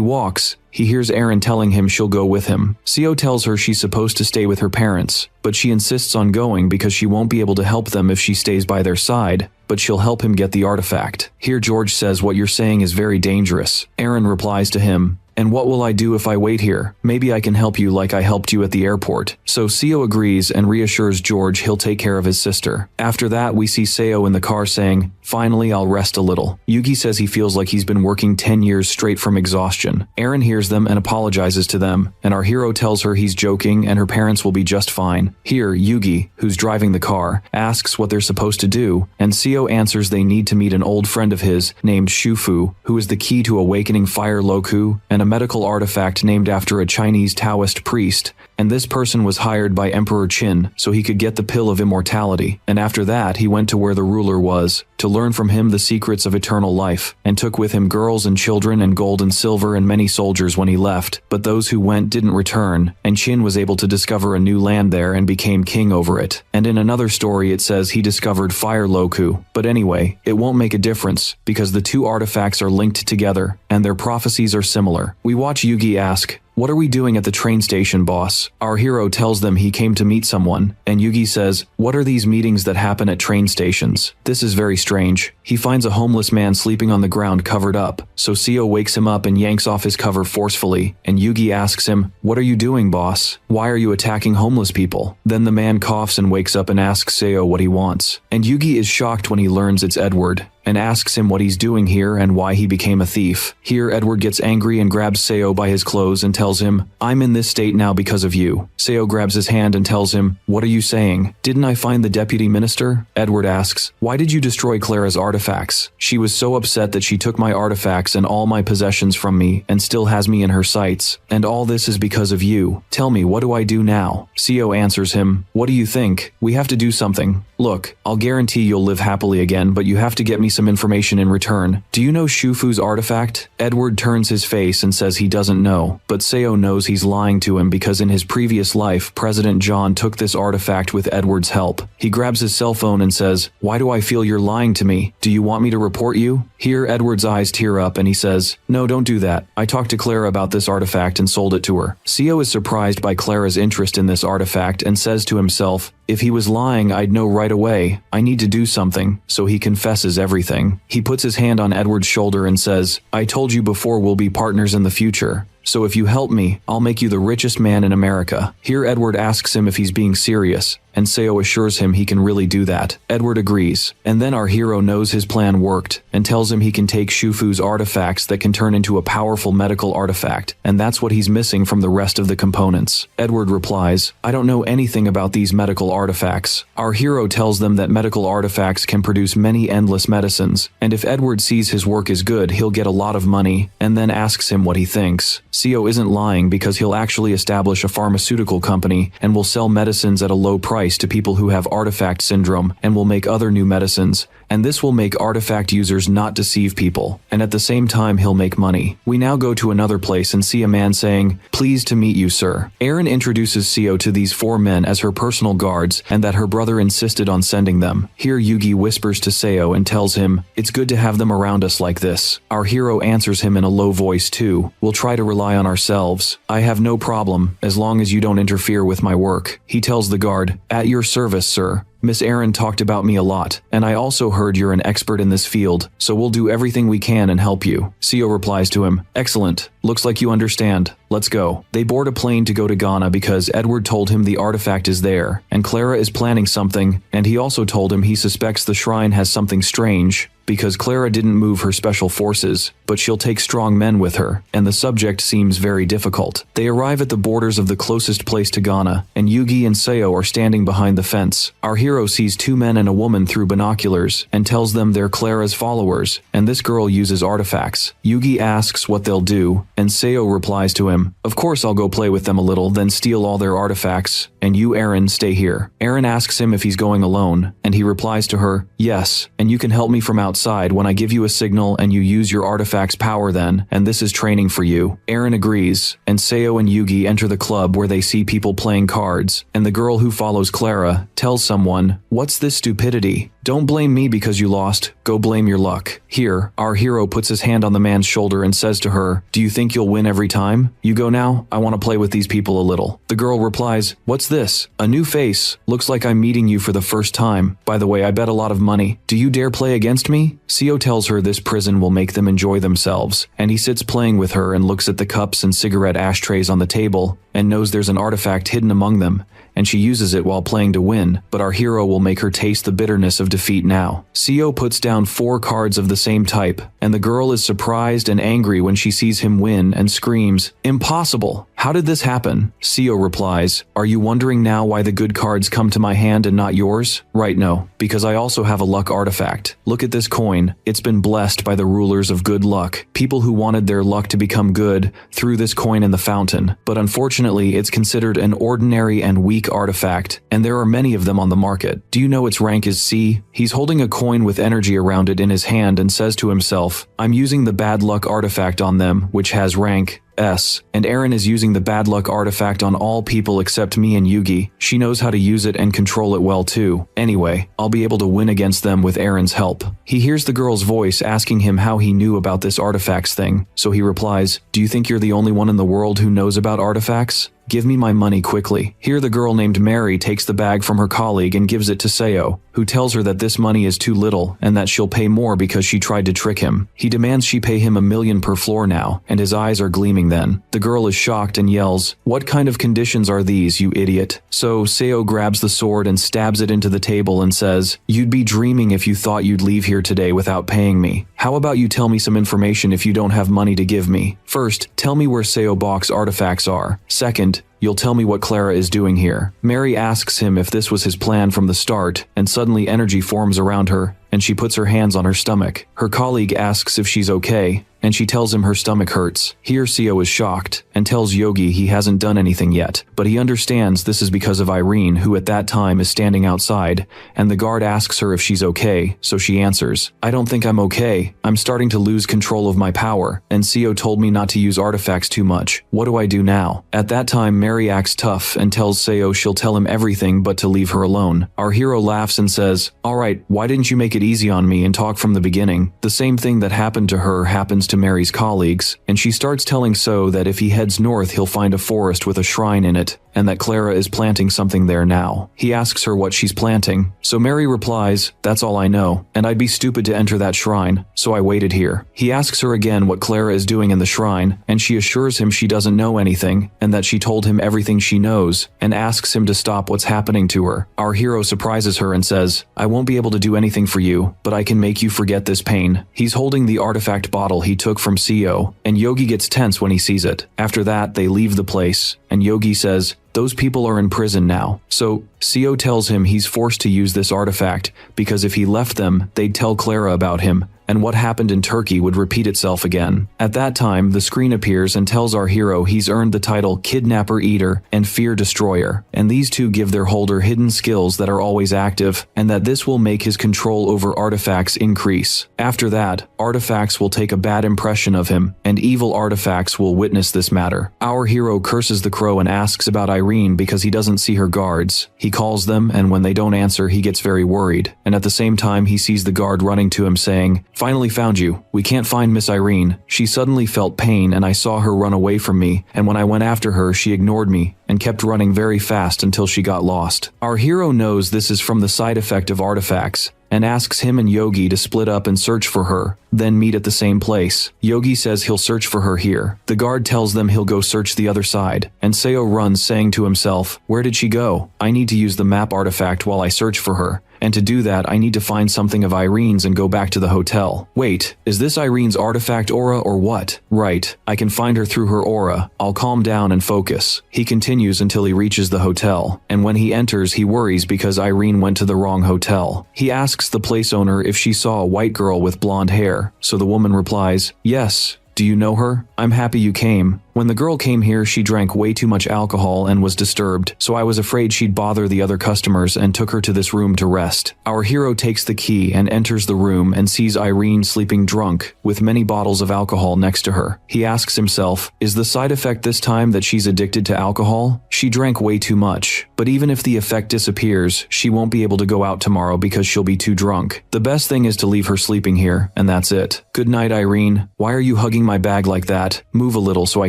walks, he hears Eren telling him she'll go with him. Seo tells her she's supposed to stay with her parents, but she insists on going because she won't be able to help them if she stays by their side, but she'll help him get the artifact. Here George says what you're saying is very dangerous. Eren replies to him, "And what will I do if I wait here? Maybe I can help you like I helped you at the airport." So Seo agrees and reassures George he'll take care of his sister. After that, we see Seo in the car saying, "Finally, I'll rest a little." Yugi says he feels like he's been working 10 years straight from exhaustion. Eren hears them and apologizes to them, and our hero tells her he's joking and her parents will be just fine. Here, Yugi, who's driving the car, asks what they're supposed to do, and Seo answers they need to meet an old friend of his named Shufu, who is the key to awakening Fire Loku, and a medical artifact named after a Chinese Taoist priest, and this person was hired by Emperor Qin so he could get the pill of immortality, and after that he went to where the ruler was, to learn from him the secrets of eternal life, and took with him girls and children and gold and silver and many soldiers when he left, but those who went didn't return, and Qin was able to discover a new land there and became king over it. And in another story it says he discovered Fire Loku, but anyway, it won't make a difference, because the two artifacts are linked together, and their prophecies are similar. We watch Yugi ask, "What are we doing at the train station, boss?" Our hero tells them he came to meet someone, and Yugi says, "What are these meetings that happen at train stations? This is very strange." He finds a homeless man sleeping on the ground covered up, so Seo wakes him up and yanks off his cover forcefully, and Yugi asks him, "What are you doing, boss? Why are you attacking homeless people?" Then the man coughs and wakes up and asks Seo what he wants, and Yugi is shocked when he learns it's Edward, and asks him what he's doing here and why he became a thief. Here Edward gets angry and grabs Seo by his clothes and tells him, "I'm in this state now because of you." Seo grabs his hand and tells him, "What are you saying? Didn't I find the deputy minister?" Edward asks, "Why did you destroy Clara's artifacts? She was so upset that she took my artifacts and all my possessions from me and still has me in her sights, and all this is because of you. Tell me, what do I do now?" Seo answers him, "What do you think? We have to do something. Look, I'll guarantee you'll live happily again, but you have to get me some information in return. Do you know Shufu's artifact? Edward turns his face and says he doesn't know, but Seo knows he's lying to him because in his previous life, President John took this artifact with Edward's help. He grabs his cell phone and says, "Why do I feel you're lying to me? Do you want me to report you?" Here, Edward's eyes tear up and he says, "No, don't do that. I talked to Clara about this artifact and sold it to her." Seo is surprised by Clara's interest in this artifact and says to himself, "If he was lying, I'd know right away. I need to do something," so he confesses everything. He puts his hand on Edward's shoulder and says, "I told you before we'll be partners in the future. So if you help me, I'll make you the richest man in America." Here Edward asks him if he's being serious, and Seo assures him he can really do that. Edward agrees, and then our hero knows his plan worked, and tells him he can take Shufu's artifacts that can turn into a powerful medical artifact, and that's what he's missing from the rest of the components. Edward replies, "I don't know anything about these medical artifacts." Our hero tells them that medical artifacts can produce many endless medicines, and if Edward sees his work is good, he'll get a lot of money, and then asks him what he thinks. Seo isn't lying because he'll actually establish a pharmaceutical company and will sell medicines at a low price to people who have artifact syndrome and will make other new medicines, and this will make artifact users not deceive people, and at the same time he'll make money. We now go to another place and see a man saying, "Pleased to meet you, sir." Erin introduces Seo to these 4 men as her personal guards and that her brother insisted on sending them. Here Yugi whispers to Seo and tells him, "It's good to have them around us like this." Our hero answers him in a low voice too, "We'll try to rely on ourselves. I have no problem, as long as you don't interfere with my work." He tells the guard, "At your service, sir. Miss Erin talked about me a lot, and I also heard you're an expert in this field, so we'll do everything we can and help you." Seo replies to him, "Excellent. Looks like you understand. Let's go." They board a plane to go to Ghana because Edward told him the artifact is there, and Clara is planning something, and he also told him he suspects the shrine has something strange, because Clara didn't move her special forces, but she'll take strong men with her, and the subject seems very difficult. They arrive at the borders of the closest place to Ghana, and Yugi and Seo are standing behind the fence. Our hero sees 2 men and a woman through binoculars, and tells them they're Clara's followers, and this girl uses artifacts. Yugi asks what they'll do, and Seo replies to him, "Of course I'll go play with them a little, then steal all their artifacts, and you, Erin, stay here." Erin asks him if he's going alone, and he replies to her, "Yes, and you can help me from outside when I give you a signal and you use your artifact's power then, and this is training for you." Erin agrees, and Seo and Yugi enter the club where they see people playing cards, and the girl who follows Clara tells someone, "What's this stupidity? Don't blame me because you lost, go blame your luck." Here, our hero puts his hand on the man's shoulder and says to her, "Do you think you'll win every time? You go now, I want to play with these people a little." The girl replies, "What's this? A new face. Looks like I'm meeting you for the first time. By the way, I bet a lot of money. Do you dare play against me?" Seo tells her this prison will make them enjoy themselves, and he sits playing with her and looks at the cups and cigarette ashtrays on the table, and knows there's an artifact hidden among them, and she uses it while playing to win, but our hero will make her taste the bitterness of defeat now. Seo puts down 4 cards of the same type, and the girl is surprised and angry when she sees him win and screams, "Impossible! How did this happen?" Seo replies, "Are you wondering now why the good cards come to my hand and not yours? Right, no, because I also have a luck artifact. Look at this coin. It's been blessed by the rulers of good luck. People who wanted their luck to become good threw this coin in the fountain, but unfortunately it's considered an ordinary and weak artifact, and there are many of them on the market. Do you know its rank is C?" He's holding a coin with energy around it in his hand and says to himself, "I'm using the bad luck artifact on them, which has rank S, and Erin is using the bad luck artifact on all people except me and Yugi. She knows how to use it and control it well too. Anyway, I'll be able to win against them with Erin's help." He hears the girl's voice asking him how he knew about this artifacts thing, so he replies, "Do you think you're the only one in the world who knows about artifacts? Give me my money quickly." Here the girl named Mary takes the bag from her colleague and gives it to Seo, who tells her that this money is too little and that she'll pay more because she tried to trick him. He demands she pay him $1 million per floor now, and his eyes are gleaming then. The girl is shocked and yells, "What kind of conditions are these, you idiot?" So Seo grabs the sword and stabs it into the table and says, "You'd be dreaming if you thought you'd leave here today without paying me. How about you tell me some information if you don't have money to give me? First, tell me where Seo Bok's artifacts are. Second, you'll tell me what Clara is doing here." Mary asks him if this was his plan from the start, and suddenly energy forms around her, and she puts her hands on her stomach. Her colleague asks if she's okay, and she tells him her stomach hurts. Here Seo is shocked, and tells Yogi he hasn't done anything yet, but he understands this is because of Irene, who at that time is standing outside, and the guard asks her if she's okay, so she answers, "I don't think I'm okay. I'm starting to lose control of my power, and Seo told me not to use artifacts too much. What do I do now?" At that time Mary acts tough and tells Seo she'll tell him everything but to leave her alone. Our hero laughs and says, "Alright, why didn't you make it easy on me and talk from the beginning?" The same thing that happened to her happens to Mary's colleagues, and she starts telling So that if he heads north he'll find a forest with a shrine in it, and that Clara is planting something there now. He asks her what she's planting, so Mary replies, "That's all I know, and I'd be stupid to enter that shrine, so I waited here." He asks her again what Clara is doing in the shrine, and she assures him she doesn't know anything, and that she told him everything she knows, and asks him to stop what's happening to her. Our hero surprises her and says, "I won't be able to do anything for you, but I can make you forget this pain." He's holding the artifact bottle he took from Seo, and Yogi gets tense when he sees it. After that, they leave the place, and Yogi says, "Those people are in prison now." So, Seo tells him he's forced to use this artifact because if he left them, they'd tell Clara about him, and what happened in Turkey would repeat itself again. At that time, the screen appears and tells our hero he's earned the title Kidnapper Eater and Fear Destroyer, and these two give their holder hidden skills that are always active, and that this will make his control over artifacts increase. After that, artifacts will take a bad impression of him, and evil artifacts will witness this matter. Our hero curses the crow and asks about Irene because he doesn't see her guards. He calls them, and when they don't answer, he gets very worried, and at the same time he sees the guard running to him saying, "Finally found you. We can't find Miss Irene. She suddenly felt pain and I saw her run away from me, and when I went after her she ignored me and kept running very fast until she got lost." Our hero knows this is from the side effect of artifacts, and asks him and Yogi to split up and search for her, then meet at the same place. Yogi says he'll search for her here. The guard tells them he'll go search the other side, and Seo runs saying to himself, "Where did she go? I need to use the map artifact while I search for her. And to do that, I need to find something of Irene's and go back to the hotel. Wait, is this Irene's artifact aura or what? Right, I can find her through her aura. I'll calm down and focus." He continues until he reaches the hotel, and when he enters he worries because Irene went to the wrong hotel. He asks the place owner if she saw a white girl with blonde hair, so the woman replies, "Yes. Do you know her? I'm happy you came. When the girl came here, she drank way too much alcohol and was disturbed, so I was afraid she'd bother the other customers and took her to this room to rest." Our hero takes the key and enters the room and sees Irene sleeping drunk, with many bottles of alcohol next to her. He asks himself, is the side effect this time that she's addicted to alcohol? She drank way too much, but even if the effect disappears, she won't be able to go out tomorrow because she'll be too drunk. The best thing is to leave her sleeping here, and that's it. "Good night, Irene. Why are you hugging my bag like that? Move a little so I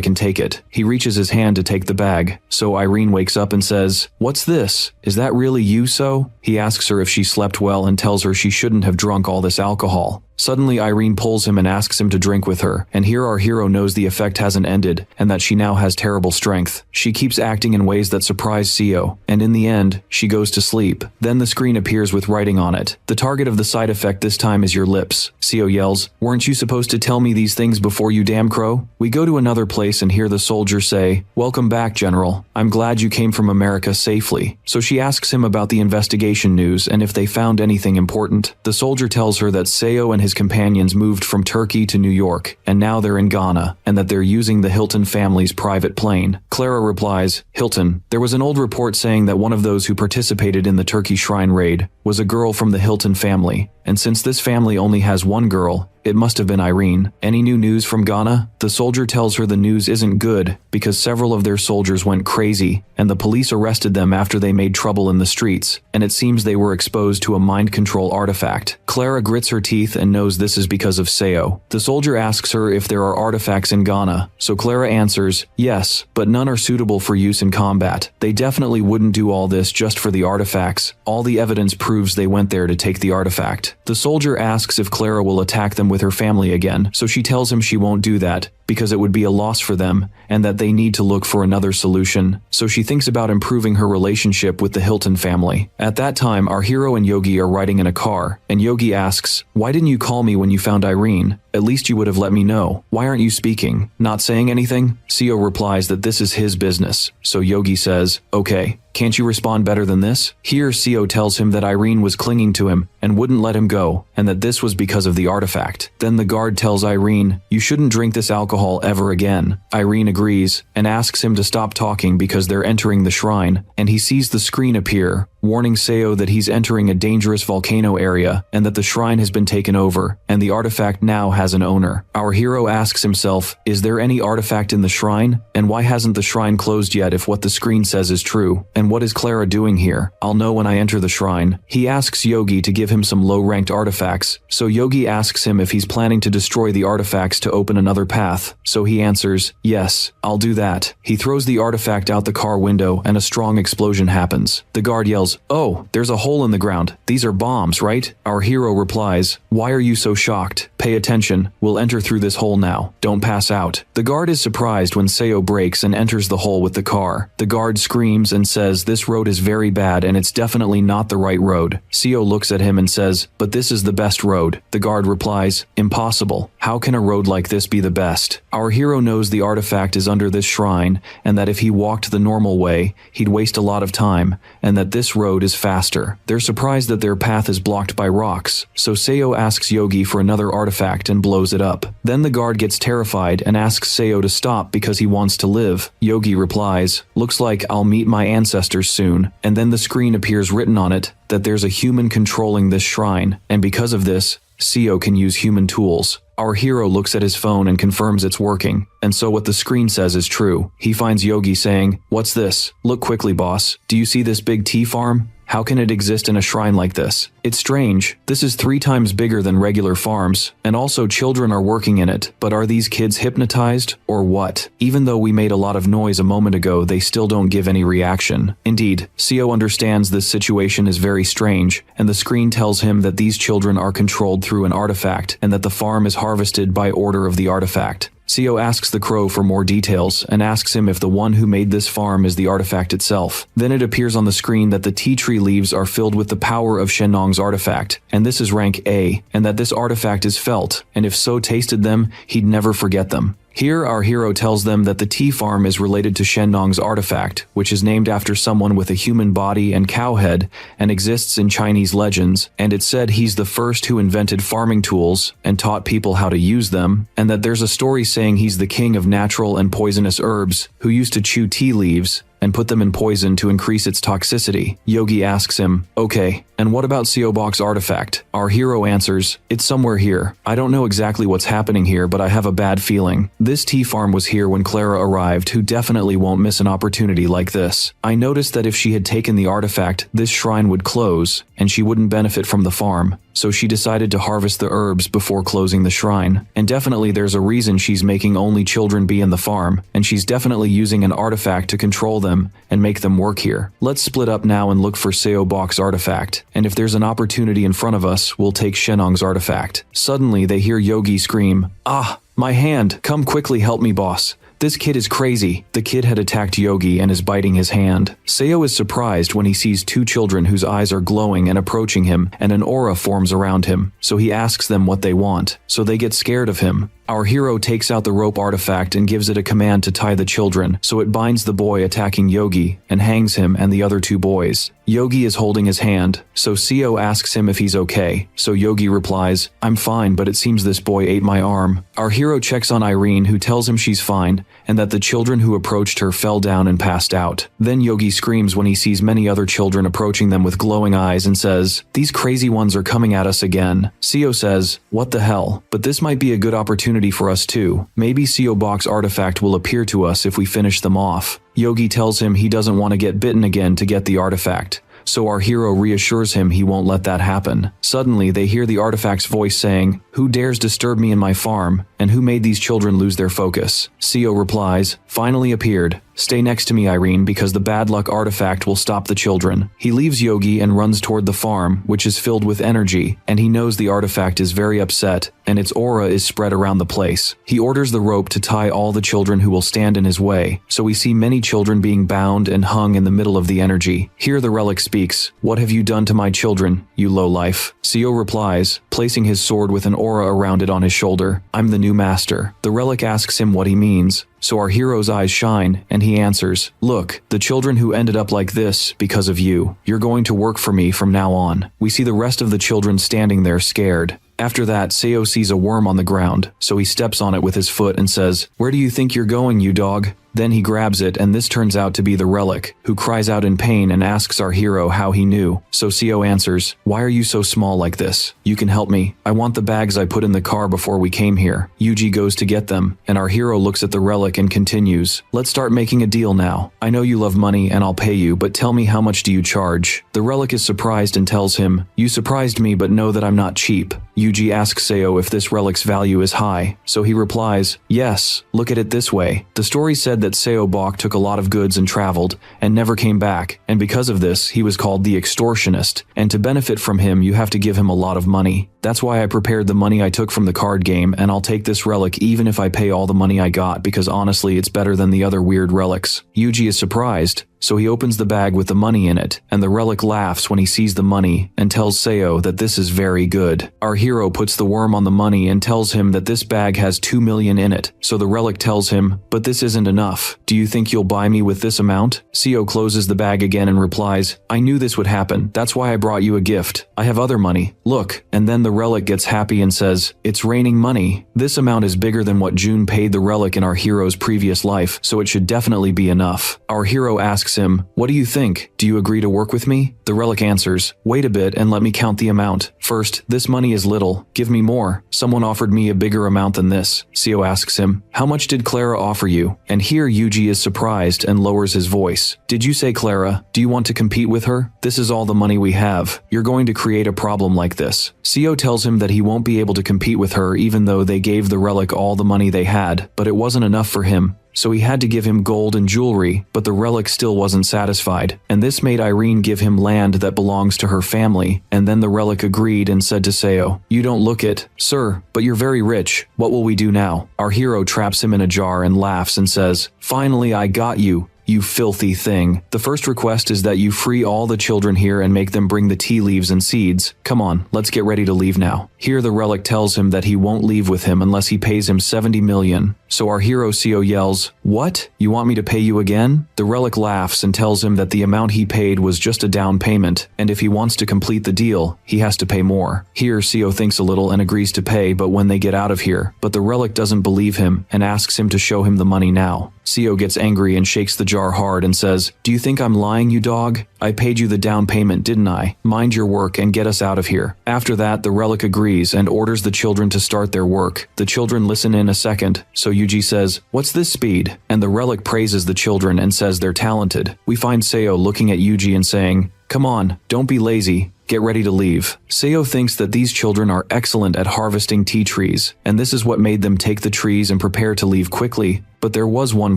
can take it." He reaches his hand to take the bag, so Irene wakes up and says, "What's this? Is that really you, So?" He asks her if she slept well and tells her she shouldn't have drunk all this alcohol. Suddenly Irene pulls him and asks him to drink with her, and here our hero knows the effect hasn't ended, and that she now has terrible strength. She keeps acting in ways that surprise Seo, and in the end, she goes to sleep. Then the screen appears with writing on it. "The target of the side effect this time is your lips." Seo yells, "Weren't you supposed to tell me these things before, you damn crow?" We go to another place and hear the soldier say, "Welcome back, General. I'm glad you came from America safely." So she asks him about the investigation news and if they found anything important. The soldier tells her that Seo and his companions moved from Turkey to New York, and now they're in Ghana, and that they're using the Hilton family's private plane. Clara replies, "Hilton, there was an old report saying that one of those who participated in the Turkey shrine raid was a girl from the Hilton family, and since this family only has one girl, it must have been Irene. Any new news from Ghana?" The soldier tells her the news isn't good because several of their soldiers went crazy and the police arrested them after they made trouble in the streets, and it seems they were exposed to a mind control artifact. Clara grits her teeth and knows this is because of Seo. The soldier asks her if there are artifacts in Ghana, so Clara answers, "Yes, but none are suitable for use in combat. They definitely wouldn't do all this just for the artifacts. All the evidence proves they went there to take the artifact." The soldier asks if Clara will attack them with her family again, so she tells him she won't do that because it would be a loss for them and that they need to look for another solution. So she thinks about improving her relationship with the Hilton family. At that time, our hero and Yogi are riding in a car, and Yogi asks, "Why didn't you call me when you found Irene? At least you would have let me know. Why aren't you speaking? Not saying anything?" Seo replies that this is his business, so Yogi says, "Okay, Can't you respond better than this? Here, Seo tells him that Irene was clinging to him and wouldn't let him go, and that this was because of the artifact. Then the guard tells Irene, you shouldn't drink this alcohol ever again. Irene agrees and asks him to stop talking because they're entering the shrine, and he sees the screen appear, warning Seo that he's entering a dangerous volcano area and that the shrine has been taken over, and the artifact now has an owner. Our hero asks himself, is there any artifact in the shrine? And why hasn't the shrine closed yet if what the screen says is true? And what is Clara doing here? I'll know when I enter the shrine. He asks Yogi to give him some low-ranked artifacts, so Yogi asks him if he's planning to destroy the artifacts to open another path, so he answers, yes, I'll do that. He throws the artifact out the car window and a strong explosion happens. The guard yells, oh, there's a hole in the ground. These are bombs, right? Our hero replies, why are you so shocked? Pay attention, we'll enter through this hole now. Don't pass out. The guard is surprised when Seo breaks and enters the hole with the car. The guard screams and says this road is very bad and it's definitely not the right road. Seo looks at him and says, but this is the best road. The guard replies, impossible. How can a road like this be the best? Our hero knows the artifact is under this shrine and that if he walked the normal way, he'd waste a lot of time, and that this road is faster. They're surprised that their path is blocked by rocks, so Seo asks Yogi for another artifact and blows it up. Then the guard gets terrified and asks Seo to stop because he wants to live. Yogi replies, looks like I'll meet my ancestors soon, and then the screen appears written on it that there's a human controlling this shrine, and because of this, Seo can use human tools. Our hero looks at his phone and confirms it's working, and so what the screen says is true. He finds Yogi saying, what's this? Look quickly, boss. Do you see this big tea farm? How can it exist in a shrine like this? It's strange. This is 3 times bigger than regular farms, and also children are working in it. But are these kids hypnotized, or what? Even though we made a lot of noise a moment ago, they still don't give any reaction. Indeed, Seo understands this situation is very strange, and the screen tells him that these children are controlled through an artifact, and that the farm is harvested by order of the artifact. Seo asks the crow for more details and asks him if the one who made this farm is the artifact itself. Then it appears on the screen that the tea tree leaves are filled with the power of Shenlong's artifact, and this is rank A, and that this artifact is felt, and if So tasted them, he'd never forget them. Here, our hero tells them that the tea farm is related to Shenlong's artifact, which is named after someone with a human body and cow head and exists in Chinese legends, and it's said he's the first who invented farming tools and taught people how to use them, and that there's a story saying he's the king of natural and poisonous herbs who used to chew tea leaves and put them in poison to increase its toxicity. Yogi asks him, okay, and what about Seobok's artifact? Our hero answers, it's somewhere here. I don't know exactly what's happening here, but I have a bad feeling. This tea farm was here when Clara arrived, who definitely won't miss an opportunity like this. I noticed that if she had taken the artifact, this shrine would close, and she wouldn't benefit from the farm. So she decided to harvest the herbs before closing the shrine. And definitely there's a reason she's making only children be in the farm, and she's definitely using an artifact to control them and make them work here. Let's split up now and look for Seobok's artifact, and if there's an opportunity in front of us, we'll take Shenlong's artifact. Suddenly they hear Yogi scream, ah, my hand, come quickly help me, boss. This kid is crazy. The kid had attacked Yogi and is biting his hand. Seo is surprised when he sees 2 children whose eyes are glowing and approaching him, and an aura forms around him, so he asks them what they want, so they get scared of him. Our hero takes out the rope artifact and gives it a command to tie the children, so it binds the boy attacking Yogi and hangs him and the other 2 boys. Yogi is holding his hand, so Seo asks him if he's okay, so Yogi replies, I'm fine, but it seems this boy ate my arm. Our hero checks on Irene, who tells him she's fine, and that the children who approached her fell down and passed out. Then Yogi screams when he sees many other children approaching them with glowing eyes and says, these crazy ones are coming at us again. Seo says, what the hell, but this might be a good opportunity for us too. Maybe Seobok's artifact will appear to us if we finish them off. Yogi tells him he doesn't want to get bitten again to get the artifact, so our hero reassures him he won't let that happen. Suddenly, they hear the artifact's voice saying, who dares disturb me in my farm, and who made these children lose their focus? Seo replies, finally appeared. Stay next to me, Irene, because the bad luck artifact will stop the children. He leaves Yogi and runs toward the farm, which is filled with energy, and he knows the artifact is very upset, and its aura is spread around the place. He orders the rope to tie all the children who will stand in his way, so we see many children being bound and hung in the middle of the energy. Here the relic speaks, what have you done to my children, you lowlife? Seo replies, placing his sword with an aura around it on his shoulder, I'm the new master. The relic asks him what he means, So our hero's eyes shine, and he answers, "Look, the children who ended up like this because of you. You're going to work for me from now on." We see the rest of the children standing there scared. After that, Seo sees a worm on the ground, so he steps on it with his foot and says, "Where do you think you're going, you dog?" Then he grabs it, and this turns out to be the relic, who cries out in pain and asks our hero how he knew. So Seo answers, "Why are you so small like this? You can help me. I want the bags I put in the car before we came here." Yuji goes to get them, and our hero looks at the relic and continues, "Let's start making a deal now. I know you love money and I'll pay you, but tell me, how much do you charge?" The relic is surprised and tells him, "You surprised me, but know that I'm not cheap." Yuji asks Seo if this relic's value is high, so he replies, "Yes, look at it this way. The story said that Seo Bok took a lot of goods and traveled, and never came back, and because of this, he was called the extortionist, and to benefit from him you have to give him a lot of money. That's why I prepared the money I took from the card game, and I'll take this relic even if I pay all the money I got, because honestly it's better than the other weird relics." Yuji is surprised, so he opens the bag with the money in it, and the relic laughs when he sees the money and tells Seo that this is very good. Our hero puts the worm on the money and tells him that this bag has 2 million in it, so the relic tells him, "But this isn't enough. Do you think you'll buy me with this amount?" Seo closes the bag again and replies, "I knew this would happen. That's why I brought you a gift. I have other money. Look." And then the relic gets happy and says, "It's raining money. This amount is bigger than what June paid the relic in our hero's previous life, so it should definitely be enough." Our hero asks him, "What do you think? Do you agree to work with me?" The relic answers, "Wait a bit and let me count the amount. First, this money is little. Give me more. Someone offered me a bigger amount than this." Seo asks him, "How much did Clara offer you?" And here Yuji is surprised and lowers his voice. "Did you say Clara? Do you want to compete with her? This is all the money we have. You're going to create a problem like this." Seo tells him that he won't be able to compete with her even though they gave the relic all the money they had, but it wasn't enough for him. So he had to give him gold and jewelry, but the relic still wasn't satisfied, and this made Irene give him land that belongs to her family, and then the relic agreed and said to Seo, "You don't look it, sir, but you're very rich. What will we do now?" Our hero traps him in a jar and laughs and says, "Finally I got you. You filthy thing. The first request is that you free all the children here and make them bring the tea leaves and seeds. Come on, let's get ready to leave now." Here the relic tells him that he won't leave with him unless he pays him 70 million. So our hero Seo yells, "What? You want me to pay you again?" The relic laughs and tells him that the amount he paid was just a down payment, and if he wants to complete the deal, he has to pay more. Here Seo thinks a little and agrees to pay, but when they get out of here, but the relic doesn't believe him and asks him to show him the money now. Seo gets angry and shakes the jar hard and says, "Do you think I'm lying, you dog? I paid you the down payment, didn't I? Mind your work and get us out of here." After that, the relic agrees and orders the children to start their work. The children listen in a second, so Yuji says, "What's this speed?" And the relic praises the children and says they're talented. We find Seo looking at Yuji and saying, "Come on, don't be lazy. Get ready to leave." Seo thinks that these children are excellent at harvesting tea trees, and this is what made them take the trees and prepare to leave quickly. But there was one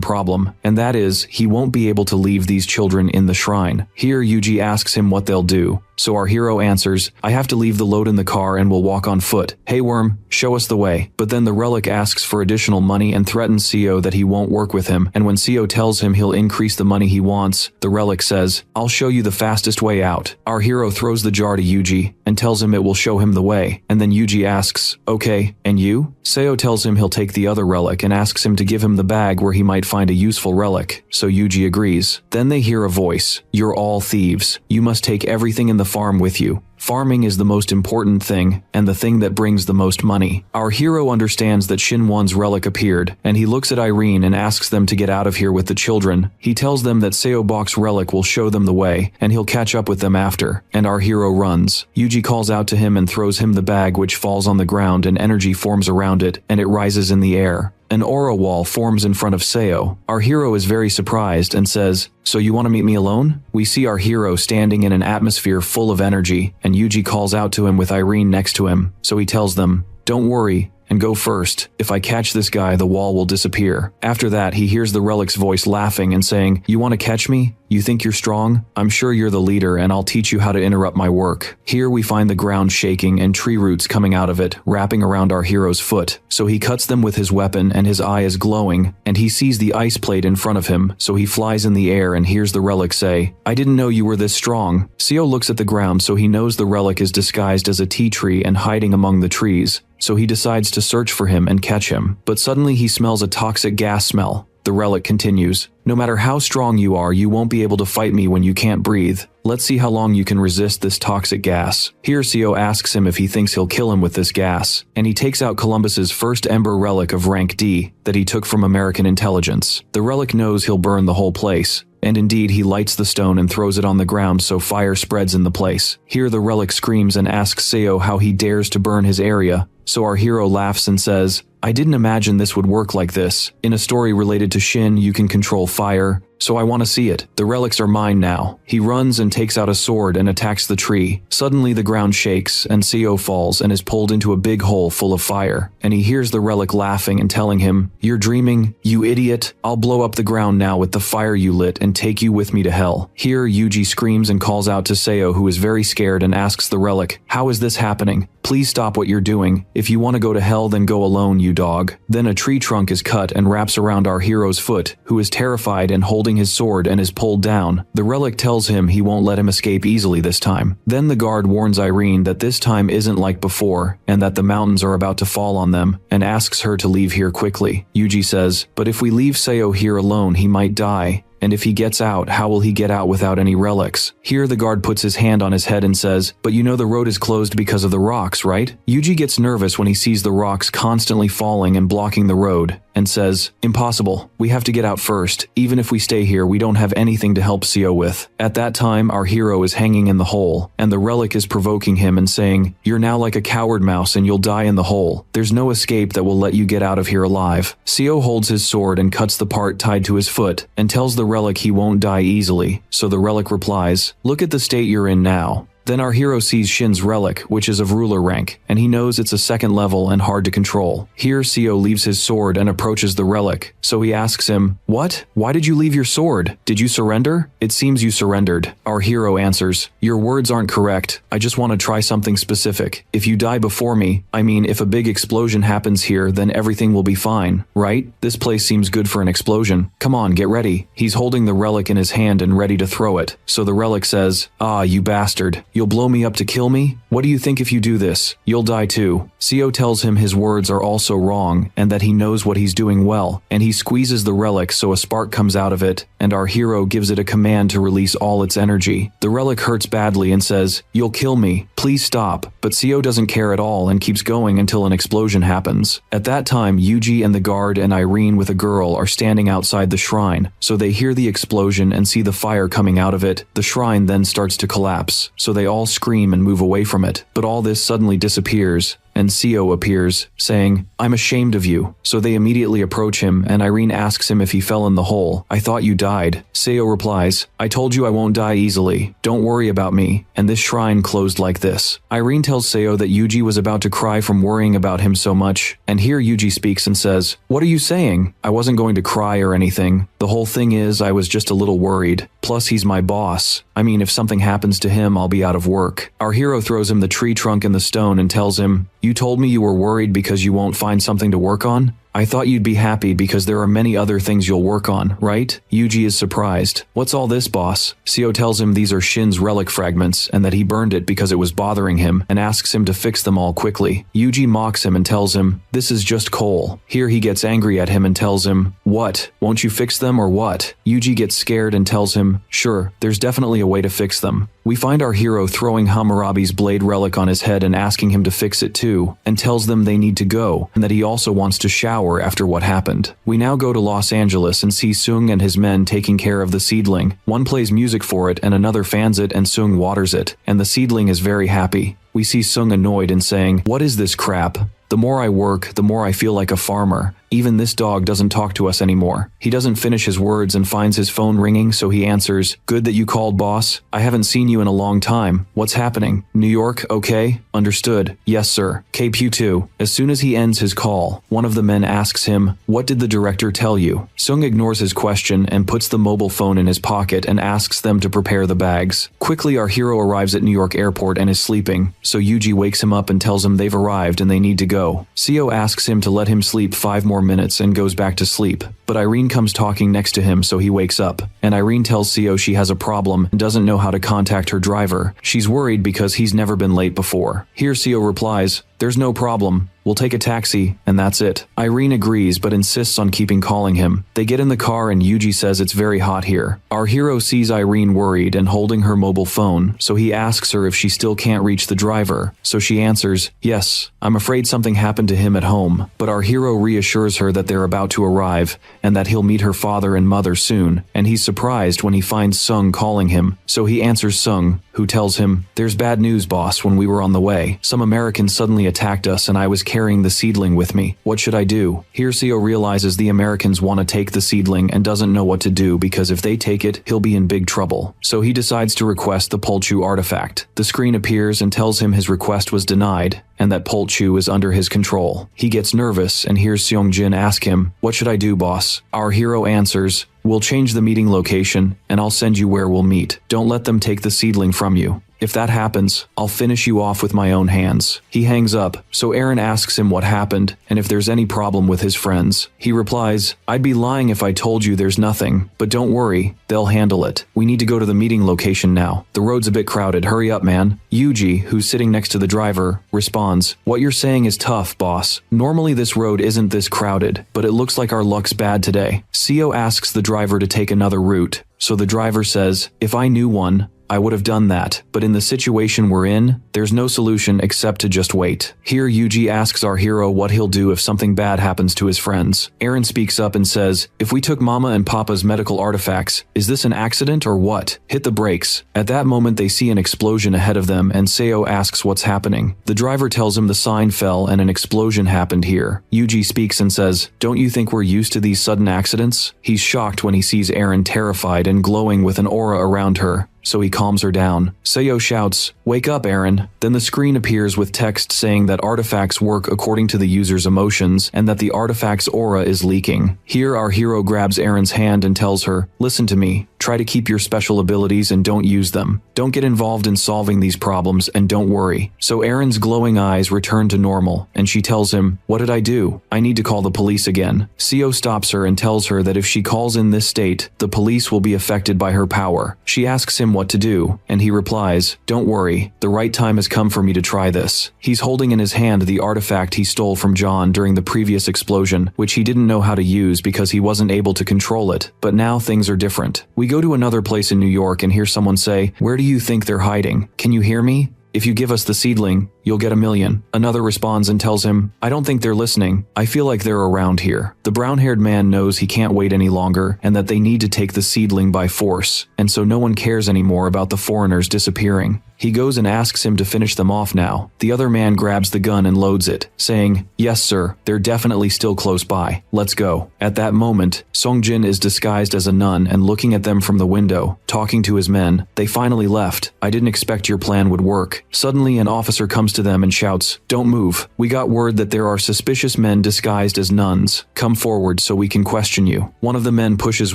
problem, and that is, he won't be able to leave these children in the shrine. Here Yuji asks him what they'll do. So our hero answers, "I have to leave the load in the car and will walk on foot. Hey worm, show us the way." But then the relic asks for additional money and threatens Seo that he won't work with him, and when Seo tells him he'll increase the money he wants, the relic says, "I'll show you the fastest way out." Our hero throws the jar to Yuji and tells him it will show him the way, and then Yuji asks, "Okay, and you?" Seo tells him he'll take the other relic and asks him to give him the bag where he might find a useful relic, so Yuji agrees. Then they hear a voice, "You're all thieves. You must take everything in the farm with you. Farming is the most important thing, and the thing that brings the most money." Our hero understands that Shinwon's relic appeared, and he looks at Irene and asks them to get out of here with the children. He tells them that Seo Bok's relic will show them the way, and he'll catch up with them after, and our hero runs. Yuji calls out to him and throws him the bag, which falls on the ground and energy forms around it, and it rises in the air. An aura wall forms in front of Seo. Our hero is very surprised and says, "So you want to meet me alone?" We see our hero standing in an atmosphere full of energy, and Yuji calls out to him with Irene next to him, so he tells them, "Don't worry, and go first. If I catch this guy, the wall will disappear." After that, he hears the relic's voice laughing and saying, "You want to catch me? You think you're strong? I'm sure you're the leader, and I'll teach you how to interrupt my work." Here we find the ground shaking and tree roots coming out of it, wrapping around our hero's foot. So he cuts them with his weapon, and his eye is glowing, and he sees the ice plate in front of him, so he flies in the air and hears the relic say, "I didn't know you were this strong." Seo looks at the ground, so he knows the relic is disguised as a tea tree and hiding among the trees. So he decides to search for him and catch him. But suddenly he smells a toxic gas smell. The relic continues, "No matter how strong you are, you won't be able to fight me when you can't breathe. Let's see how long you can resist this toxic gas." Here Seo asks him if he thinks he'll kill him with this gas, and he takes out Columbus's first Ember relic of rank D that he took from American intelligence. The relic knows he'll burn the whole place, and indeed he lights the stone and throws it on the ground so fire spreads in the place. Here the relic screams and asks Seo how he dares to burn his area, so our hero laughs and says, "I didn't imagine this would work like this. In a story related to Shin, you can control fire, so I want to see it. The relics are mine now." He runs and takes out a sword and attacks the tree. Suddenly the ground shakes and Seo falls and is pulled into a big hole full of fire, and he hears the relic laughing and telling him, "You're dreaming, you idiot. I'll blow up the ground now with the fire you lit and take you with me to hell." Here Yuji screams and calls out to Seo, who is very scared, and asks the relic, "How is this happening? Please stop what you're doing. If you want to go to hell, then go alone, you dog." Then a tree trunk is cut and wraps around our hero's foot, who is terrified and holding his sword and is pulled down. The relic tells him he won't let him escape easily this time. Then the guard warns Irene that this time isn't like before, and that the mountains are about to fall on them, and asks her to leave here quickly. Yuji says, "But if we leave Seo here alone, he might die. And if he gets out, how will he get out without any relics?" Here the guard puts his hand on his head and says, "But you know the road is closed because of the rocks, right?" Yuji gets nervous when he sees the rocks constantly falling and blocking the road, and says, "Impossible. We have to get out first. Even if we stay here, we don't have anything to help Seo with." At that time, our hero is hanging in the hole, and the relic is provoking him and saying, "You're now like a coward mouse and you'll die in the hole. There's no escape that will let you get out of here alive." Seo holds his sword and cuts the part tied to his foot, and tells the relic he won't die easily, so the relic replies, "Look at the state you're in now." Then our hero sees Shin's relic, which is of ruler rank, and he knows it's a second level and hard to control. Here Seo leaves his sword and approaches the relic, so he asks him, "What? Why did you leave your sword? Did you surrender?" "It seems you surrendered." Our hero answers, "Your words aren't correct. I just want to try something specific. If you die before me, I mean if a big explosion happens here, then everything will be fine, right? This place seems good for an explosion. Come on, get ready." He's holding the relic in his hand and ready to throw it, so the relic says, "Ah, you bastard. You'll blow me up to kill me? What do you think if you do this? You'll die too." Seo tells him his words are also wrong and that he knows what he's doing well, and he squeezes the relic so a spark comes out of it, and our hero gives it a command to release all its energy. The relic hurts badly and says, "You'll kill me. Please stop." But Seo doesn't care at all and keeps going until an explosion happens. At that time, Yuji and the guard and Irene with a girl are standing outside the shrine, so they hear the explosion and see the fire coming out of it. The shrine then starts to collapse, so they all scream and move away from it. But all this suddenly disappears, and Seo appears, saying, "I'm ashamed of you." So they immediately approach him, and Irene asks him if he fell in the hole. "I thought you died." Seo replies, "I told you I won't die easily. Don't worry about me." And this shrine closed like this. Irene tells Seo that Yuji was about to cry from worrying about him so much, and here Yuji speaks and says, "What are you saying? I wasn't going to cry or anything. The whole thing is I was just a little worried. Plus he's my boss. I mean, if something happens to him, I'll be out of work." Our hero throws him the tree trunk and the stone and tells him, "You told me you were worried because you won't find something to work on? I thought you'd be happy because there are many other things you'll work on, right?" Yuji is surprised. "What's all this, boss?" Seo tells him these are Shin's relic fragments and that he burned it because it was bothering him, and asks him to fix them all quickly. Yuji mocks him and tells him, "This is just coal." Here he gets angry at him and tells him, "What? Won't you fix them or what?" Yuji gets scared and tells him, "Sure, there's definitely a way to fix them." We find our hero throwing Hammurabi's blade relic on his head and asking him to fix it too, and tells them they need to go, and that he also wants to shower after what happened. We now go to Los Angeles and see Sung and his men taking care of the seedling. One plays music for it and another fans it, and Sung waters it, and the seedling is very happy. We see Sung annoyed and saying, "What is this crap? The more I work, the more I feel like a farmer. Even this dog doesn't talk to us anymore." He doesn't finish his words and finds his phone ringing, so he answers, "Good that you called, boss. I haven't seen you in a long time. What's happening? New York, okay? Understood. Yes, sir. KP2. As soon as he ends his call, one of the men asks him, "What did the director tell you?" Sung ignores his question and puts the mobile phone in his pocket and asks them to prepare the bags. Quickly, our hero arrives at New York airport and is sleeping, so Yuji wakes him up and tells him they've arrived and they need to go. Seo asks him to let him sleep 5 more minutes and goes back to sleep, but Irene comes talking next to him, so he wakes up, and Irene tells Seo she has a problem and doesn't know how to contact her driver. She's worried because he's never been late before. Here Seo replies, "There's no problem. We'll take a taxi, and that's it." Irene agrees but insists on keeping calling him. They get in the car and Yuji says it's very hot here. Our hero sees Irene worried and holding her mobile phone, so he asks her if she still can't reach the driver. So she answers, "Yes, I'm afraid something happened to him at home." But our hero reassures her that they're about to arrive, and that he'll meet her father and mother soon, and he's surprised when he finds Sung calling him. So he answers Sung, who tells him, "There's bad news, boss. When we were on the way, some Americans suddenly attacked us and I was carrying the seedling with me. What should I do?" Here Seo realizes the Americans want to take the seedling and doesn't know what to do because if they take it, he'll be in big trouble. So he decides to request the Polchu artifact. The screen appears and tells him his request was denied, and that Polchu is under his control. He gets nervous and hears Seongjin ask him, "What should I do, boss?" Our hero answers, "We'll change the meeting location, and I'll send you where we'll meet. Don't let them take the seedling from you. If that happens, I'll finish you off with my own hands." He hangs up, so Eren asks him what happened and if there's any problem with his friends. He replies, "I'd be lying if I told you there's nothing, but don't worry, they'll handle it. We need to go to the meeting location now. The road's a bit crowded, hurry up, man." Yuji, who's sitting next to the driver, responds, "What you're saying is tough, boss. Normally this road isn't this crowded, but it looks like our luck's bad today." Seo asks the driver to take another route, so the driver says, "If I knew one, I would have done that, but in the situation we're in, there's no solution except to just wait." Here Yuji asks our hero what he'll do if something bad happens to his friends. Eren speaks up and says, "If we took Mama and Papa's medical artifacts, is this an accident or what? Hit the brakes." At that moment they see an explosion ahead of them and Seo asks what's happening. The driver tells him the sign fell and an explosion happened here. Yuji speaks and says, "Don't you think we're used to these sudden accidents?" He's shocked when he sees Eren terrified and glowing with an aura around her, so he calms her down. Seo shouts, "Wake up, Eren." Then the screen appears with text saying that artifacts work according to the user's emotions and that the artifact's aura is leaking. Here our hero grabs Eren's hand and tells her, "Listen to me. Try to keep your special abilities and don't use them. Don't get involved in solving these problems and don't worry." So Eren's glowing eyes return to normal and she tells him, "What did I do? I need to call the police again." Seo stops her and tells her that if she calls in this state, the police will be affected by her power. She asks him what to do, and he replies, "Don't worry, the right time has come for me to try this." He's holding in his hand the artifact he stole from John during the previous explosion, which he didn't know how to use because he wasn't able to control it, but now things are different. We go to another place in New York and hear someone say, "Where do you think they're hiding? Can you hear me? If you give us the seedling, you'll get 1,000,000. Another responds and tells him, "I don't think they're listening. I feel like they're around here." The brown-haired man knows he can't wait any longer and that they need to take the seedling by force, and so no one cares anymore about the foreigners disappearing. He goes and asks him to finish them off now. The other man grabs the gun and loads it, saying, "Yes, sir, they're definitely still close by. Let's go." At that moment, Songjin is disguised as a nun and looking at them from the window, talking to his men. "They finally left. I didn't expect your plan would work." Suddenly, an officer comes to them and shouts, "Don't move. We got word that there are suspicious men disguised as nuns. Come forward so we can question you." One of the men pushes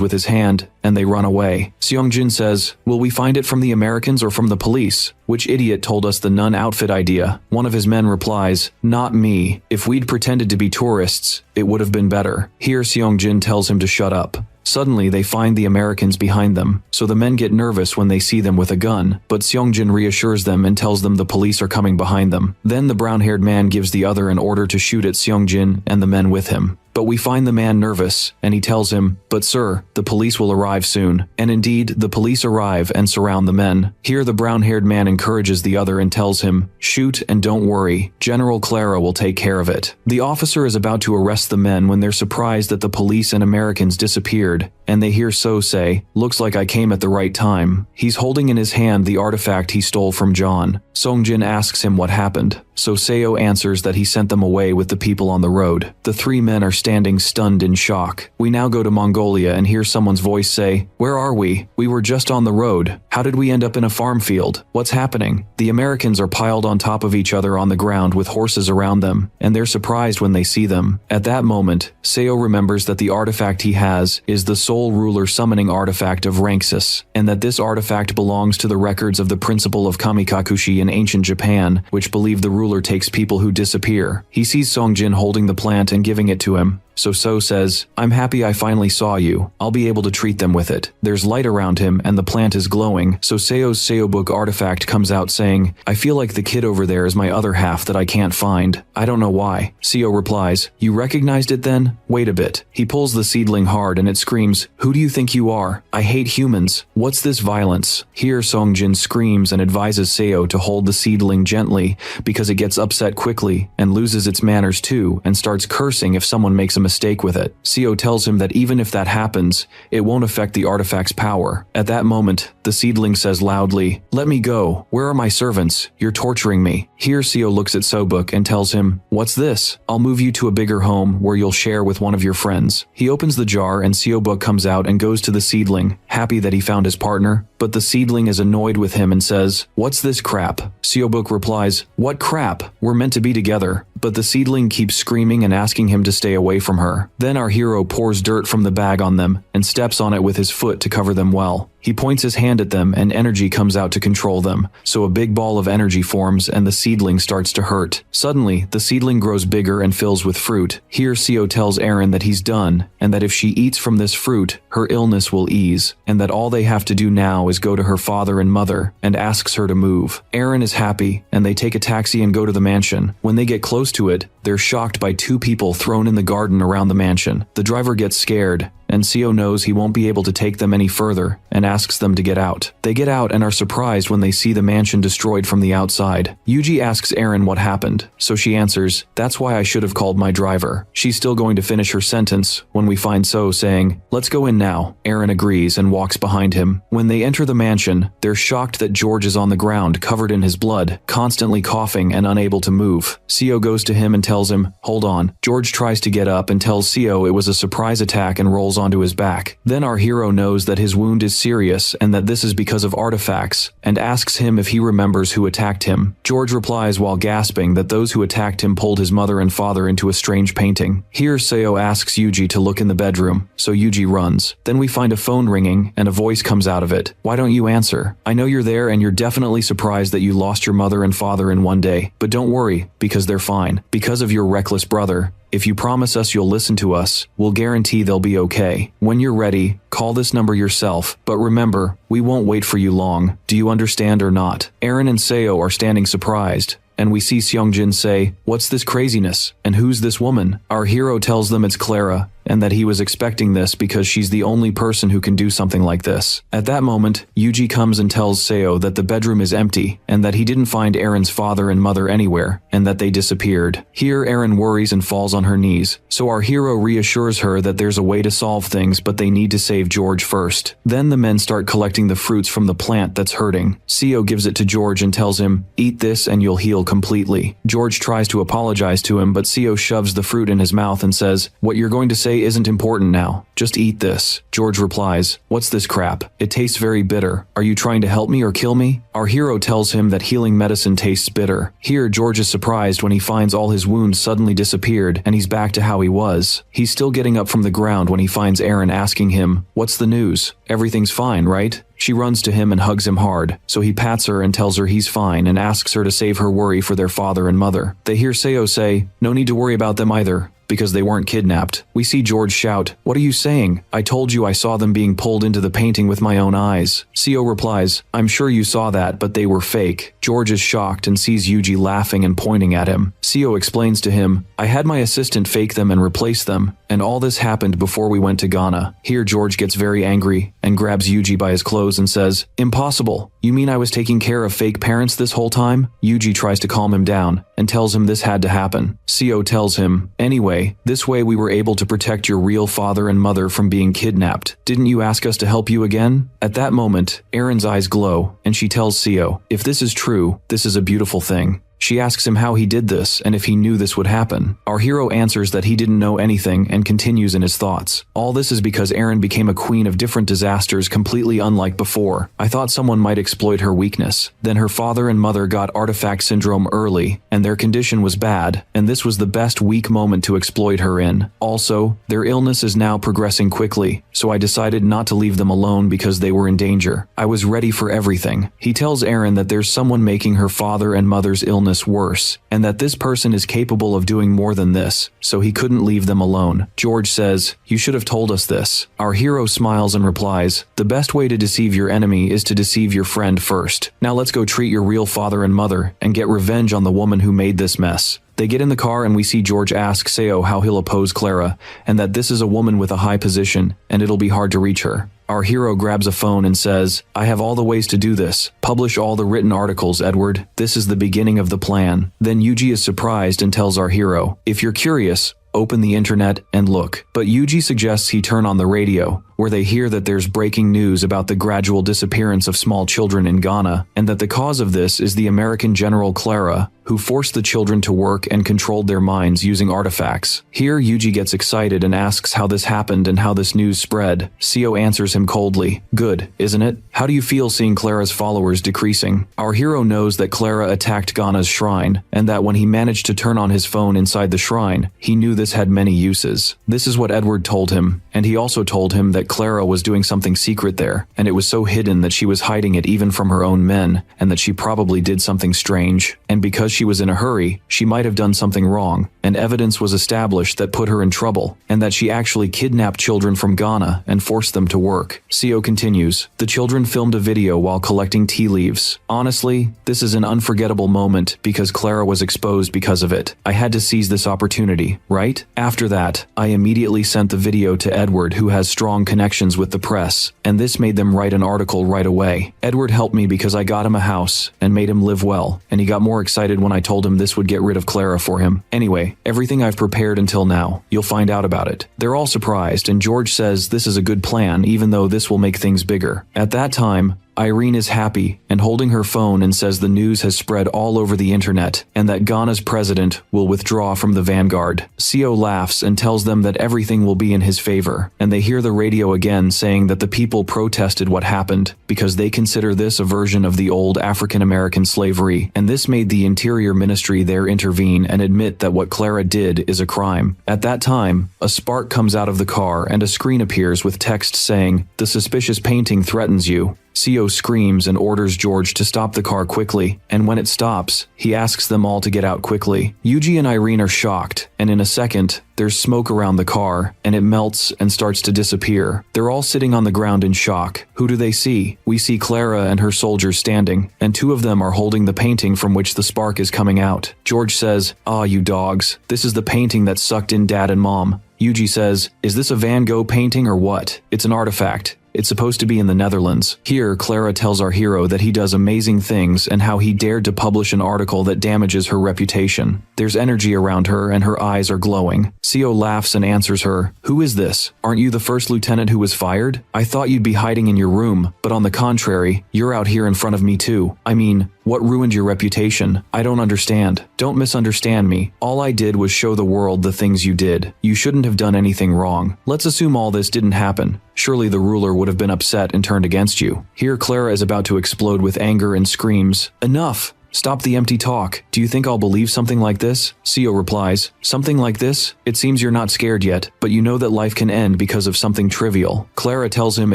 with his hand, and they run away. Seongjin says, "Will we find it from the Americans or from the police? Which idiot told us the nun outfit idea?" One of his men replies, "Not me. If we'd pretended to be tourists, it would have been better." Here Seongjin tells him to shut up. Suddenly, they find the Americans behind them, so the men get nervous when they see them with a gun, but Seongjin reassures them and tells them the police are coming behind them. Then the brown-haired man gives the other an order to shoot at Seongjin and the men with him. But we find the man nervous, and he tells him, "But sir, the police will arrive soon." And indeed, the police arrive and surround the men. Here the brown-haired man encourages the other and tells him, "Shoot and don't worry, General Clara will take care of it." The officer is about to arrest the men when they're surprised that the police and Americans disappeared, and they hear So say, "Looks like I came at the right time." He's holding in his hand the artifact he stole from John. Songjin asks him what happened, so Seo answers that he sent them away with the people on the road. The three men are standing stunned in shock. We now go to Mongolia and hear someone's voice say, "Where are we? We were just on the road. How did we end up in a farm field? What's happening?" The Americans are piled on top of each other on the ground with horses around them, and they're surprised when they see them. At that moment, Seo remembers that the artifact he has is the Soul Ruler summoning artifact of Ranxus, and that this artifact belongs to the records of the principle of Kamikakushi in ancient Japan, which believe the ruler takes people who disappear. He sees Songjin holding the plant and giving it to him. So says, I'm happy I finally saw you. I'll be able to treat them with it. There's light around him and the plant is glowing, so Seo's Seo book artifact comes out saying, I feel like the kid over there is my other half that I can't find. I don't know why. Seo replies, you recognized it then? Wait a bit. He pulls the seedling hard and it screams, who do you think you are? I hate humans. What's this violence? Here Songjin screams and advises Seo to hold the seedling gently because it gets upset quickly and loses its manners too and starts cursing if someone makes a mistake with it. Seo tells him that even if that happens, it won't affect the artifact's power. At that moment, the seedling says loudly, let me go. Where are my servants? You're torturing me. Here Seo looks at Sobuk and tells him, what's this? I'll move you to a bigger home where you'll share with one of your friends. He opens the jar and Seobuk comes out and goes to the seedling, happy that he found his partner, but the seedling is annoyed with him and says, what's this crap? Seobuk replies, what crap? We're meant to be together. But the seedling keeps screaming and asking him to stay away from her. Then our hero pours dirt from the bag on them and steps on it with his foot to cover them well. He points his hand at them and energy comes out to control them, so a big ball of energy forms and the seedling starts to hurt. Suddenly, the seedling grows bigger and fills with fruit. Here Seo tells Eren that he's done, and that if she eats from this fruit, her illness will ease, and that all they have to do now is go to her father and mother, and asks her to move. Eren is happy, and they take a taxi and go to the mansion. When they get close to it, they're shocked by two people thrown in the garden around the mansion. The driver gets scared, and Seo knows he won't be able to take them any further and asks them to get out. They get out and are surprised when they see the mansion destroyed from the outside. Yuji asks Eren what happened, so she answers, that's why I should have called my driver. She's still going to finish her sentence when we find So saying, let's go in now. Eren agrees and walks behind him. When they enter the mansion, they're shocked that George is on the ground covered in his blood, constantly coughing and unable to move. Seo goes to him and tells him, hold on. George tries to get up and tells Seo it was a surprise attack and rolls onto his back. Then our hero knows that his wound is serious and that this is because of artifacts, and asks him if he remembers who attacked him. George replies while gasping that those who attacked him pulled his mother and father into a strange painting. Here Seo asks Yuji to look in the bedroom, so Yuji runs. Then we find a phone ringing and a voice comes out of it. Why don't you answer? I know you're there and you're definitely surprised that you lost your mother and father in one day, but don't worry, because they're fine. Because of your reckless brother. If you promise us you'll listen to us, we'll guarantee they'll be okay. When you're ready, call this number yourself, but remember, we won't wait for you long. Do you understand or not? Eren and Seo are standing surprised, and we see Seongjin say, what's this craziness? And who's this woman? Our hero tells them it's Clara, and that he was expecting this because she's the only person who can do something like this. At that moment, Yuji comes and tells Seo that the bedroom is empty, and that he didn't find Eren's father and mother anywhere, and that they disappeared. Here Eren worries and falls on her knees, so our hero reassures her that there's a way to solve things but they need to save George first. Then the men start collecting the fruits from the plant that's hurting. Seo gives it to George and tells him, eat this and you'll heal completely. George tries to apologize to him, but Seo shoves the fruit in his mouth and says, what you're going to say isn't important now. Just eat this. George replies, what's this crap? It tastes very bitter. Are you trying to help me or kill me? Our hero tells him that healing medicine tastes bitter. Here George is surprised when he finds all his wounds suddenly disappeared and he's back to how he was. He's still getting up from the ground when he finds Eren asking him, what's the news? Everything's fine, right? She runs to him and hugs him hard, so he pats her and tells her he's fine and asks her to save her worry for their father and mother. They hear Seo say, no need to worry about them either, because they weren't kidnapped. We see George shout, what are you saying? I told you I saw them being pulled into the painting with my own eyes. Seo replies, I'm sure you saw that, but they were fake. George is shocked and sees Yuji laughing and pointing at him. Seo explains to him, I had my assistant fake them and replace them, and all this happened before we went to Ghana. Here George gets very angry and grabs Yuji by his clothes and says, impossible. You mean I was taking care of fake parents this whole time? Yuji tries to calm him down and tells him this had to happen. Seo tells him, anyway, this way we were able to protect your real father and mother from being kidnapped. Didn't you ask us to help you again? At that moment, Eren's eyes glow, and she tells Seo, if this is true, this is a beautiful thing. She asks him how he did this and if he knew this would happen. Our hero answers that he didn't know anything and continues in his thoughts. All this is because Eren became a queen of different disasters completely unlike before. I thought someone might exploit her weakness. Then her father and mother got artifact syndrome early, and their condition was bad, and this was the best weak moment to exploit her in. Also, their illness is now progressing quickly, so I decided not to leave them alone because they were in danger. I was ready for everything. He tells Eren that there's someone making her father and mother's illness illness worse, and that this person is capable of doing more than this, so he couldn't leave them alone. George says, "You should have told us this." Our hero smiles and replies, "The best way to deceive your enemy is to deceive your friend first. Now let's go treat your real father and mother, and get revenge on the woman who made this mess." They get in the car and we see George ask Seo how he'll oppose Clara, and that this is a woman with a high position, and it'll be hard to reach her. Our hero grabs a phone and says, "I have all the ways to do this. Publish all the written articles, Edward. This is the beginning of the plan." Then Yuji is surprised and tells our hero, "If you're curious, open the internet and look." But Yuji suggests he turn on the radio, where they hear that there's breaking news about the gradual disappearance of small children in Ghana, and that the cause of this is the American General Clara, who forced the children to work and controlled their minds using artifacts. Here Yuji gets excited and asks how this happened and how this news spread. Seo answers him coldly, "Good, isn't it? How do you feel seeing Clara's followers decreasing?" Our hero knows that Clara attacked Ghana's shrine, and that when he managed to turn on his phone inside the shrine, he knew this had many uses. This is what Edward told him, and he also told him that Clara was doing something secret there, and it was so hidden that she was hiding it even from her own men, and that she probably did something strange. And because she was in a hurry, she might have done something wrong, and evidence was established that put her in trouble, and that she actually kidnapped children from Ghana and forced them to work. Seo continues, "The children filmed a video while collecting tea leaves. Honestly, this is an unforgettable moment because Clara was exposed because of it. I had to seize this opportunity, right? After that, I immediately sent the video to Edward, who has strong connections with the press, and this made them write an article right away. Edward helped me because I got him a house and made him live well, and he got more excited when I told him this would get rid of Clara for him. Anyway, everything I've prepared until now, you'll find out about it." They're all surprised, and George says this is a good plan even though this will make things bigger. At that time, Irene is happy and holding her phone and says the news has spread all over the internet and that Ghana's president will withdraw from the vanguard. Seo laughs and tells them that everything will be in his favor, and they hear the radio again saying that the people protested what happened because they consider this a version of the old African-American slavery, and this made the Interior Ministry there intervene and admit that what Clara did is a crime. At that time, a spark comes out of the car and a screen appears with text saying, "The suspicious painting threatens you." Seo screams and orders George to stop the car quickly, and when it stops, he asks them all to get out quickly. Yuji and Irene are shocked, and in a second, there's smoke around the car, and it melts and starts to disappear. They're all sitting on the ground in shock. Who do they see? We see Clara and her soldiers standing, and two of them are holding the painting from which the spark is coming out. George says, "Ah, you dogs, this is the painting that sucked in Dad and Mom." Yuji says, "Is this a Van Gogh painting or what? It's an artifact. It's supposed to be in the Netherlands." Here, Clara tells our hero that he does amazing things and how he dared to publish an article that damages her reputation. There's energy around her and her eyes are glowing. Seo laughs and answers her, "Who is this? Aren't you the first lieutenant who was fired? I thought you'd be hiding in your room, but on the contrary, you're out here in front of me too. I mean, what ruined your reputation? I don't understand. Don't misunderstand me. All I did was show the world the things you did. You shouldn't have done anything wrong. Let's assume all this didn't happen. Surely the ruler would have been upset and turned against you." Here Clara is about to explode with anger and screams, "Enough! Stop the empty talk. Do you think I'll believe something like this?" Seo replies, "Something like this? It seems you're not scared yet, but you know that life can end because of something trivial." Clara tells him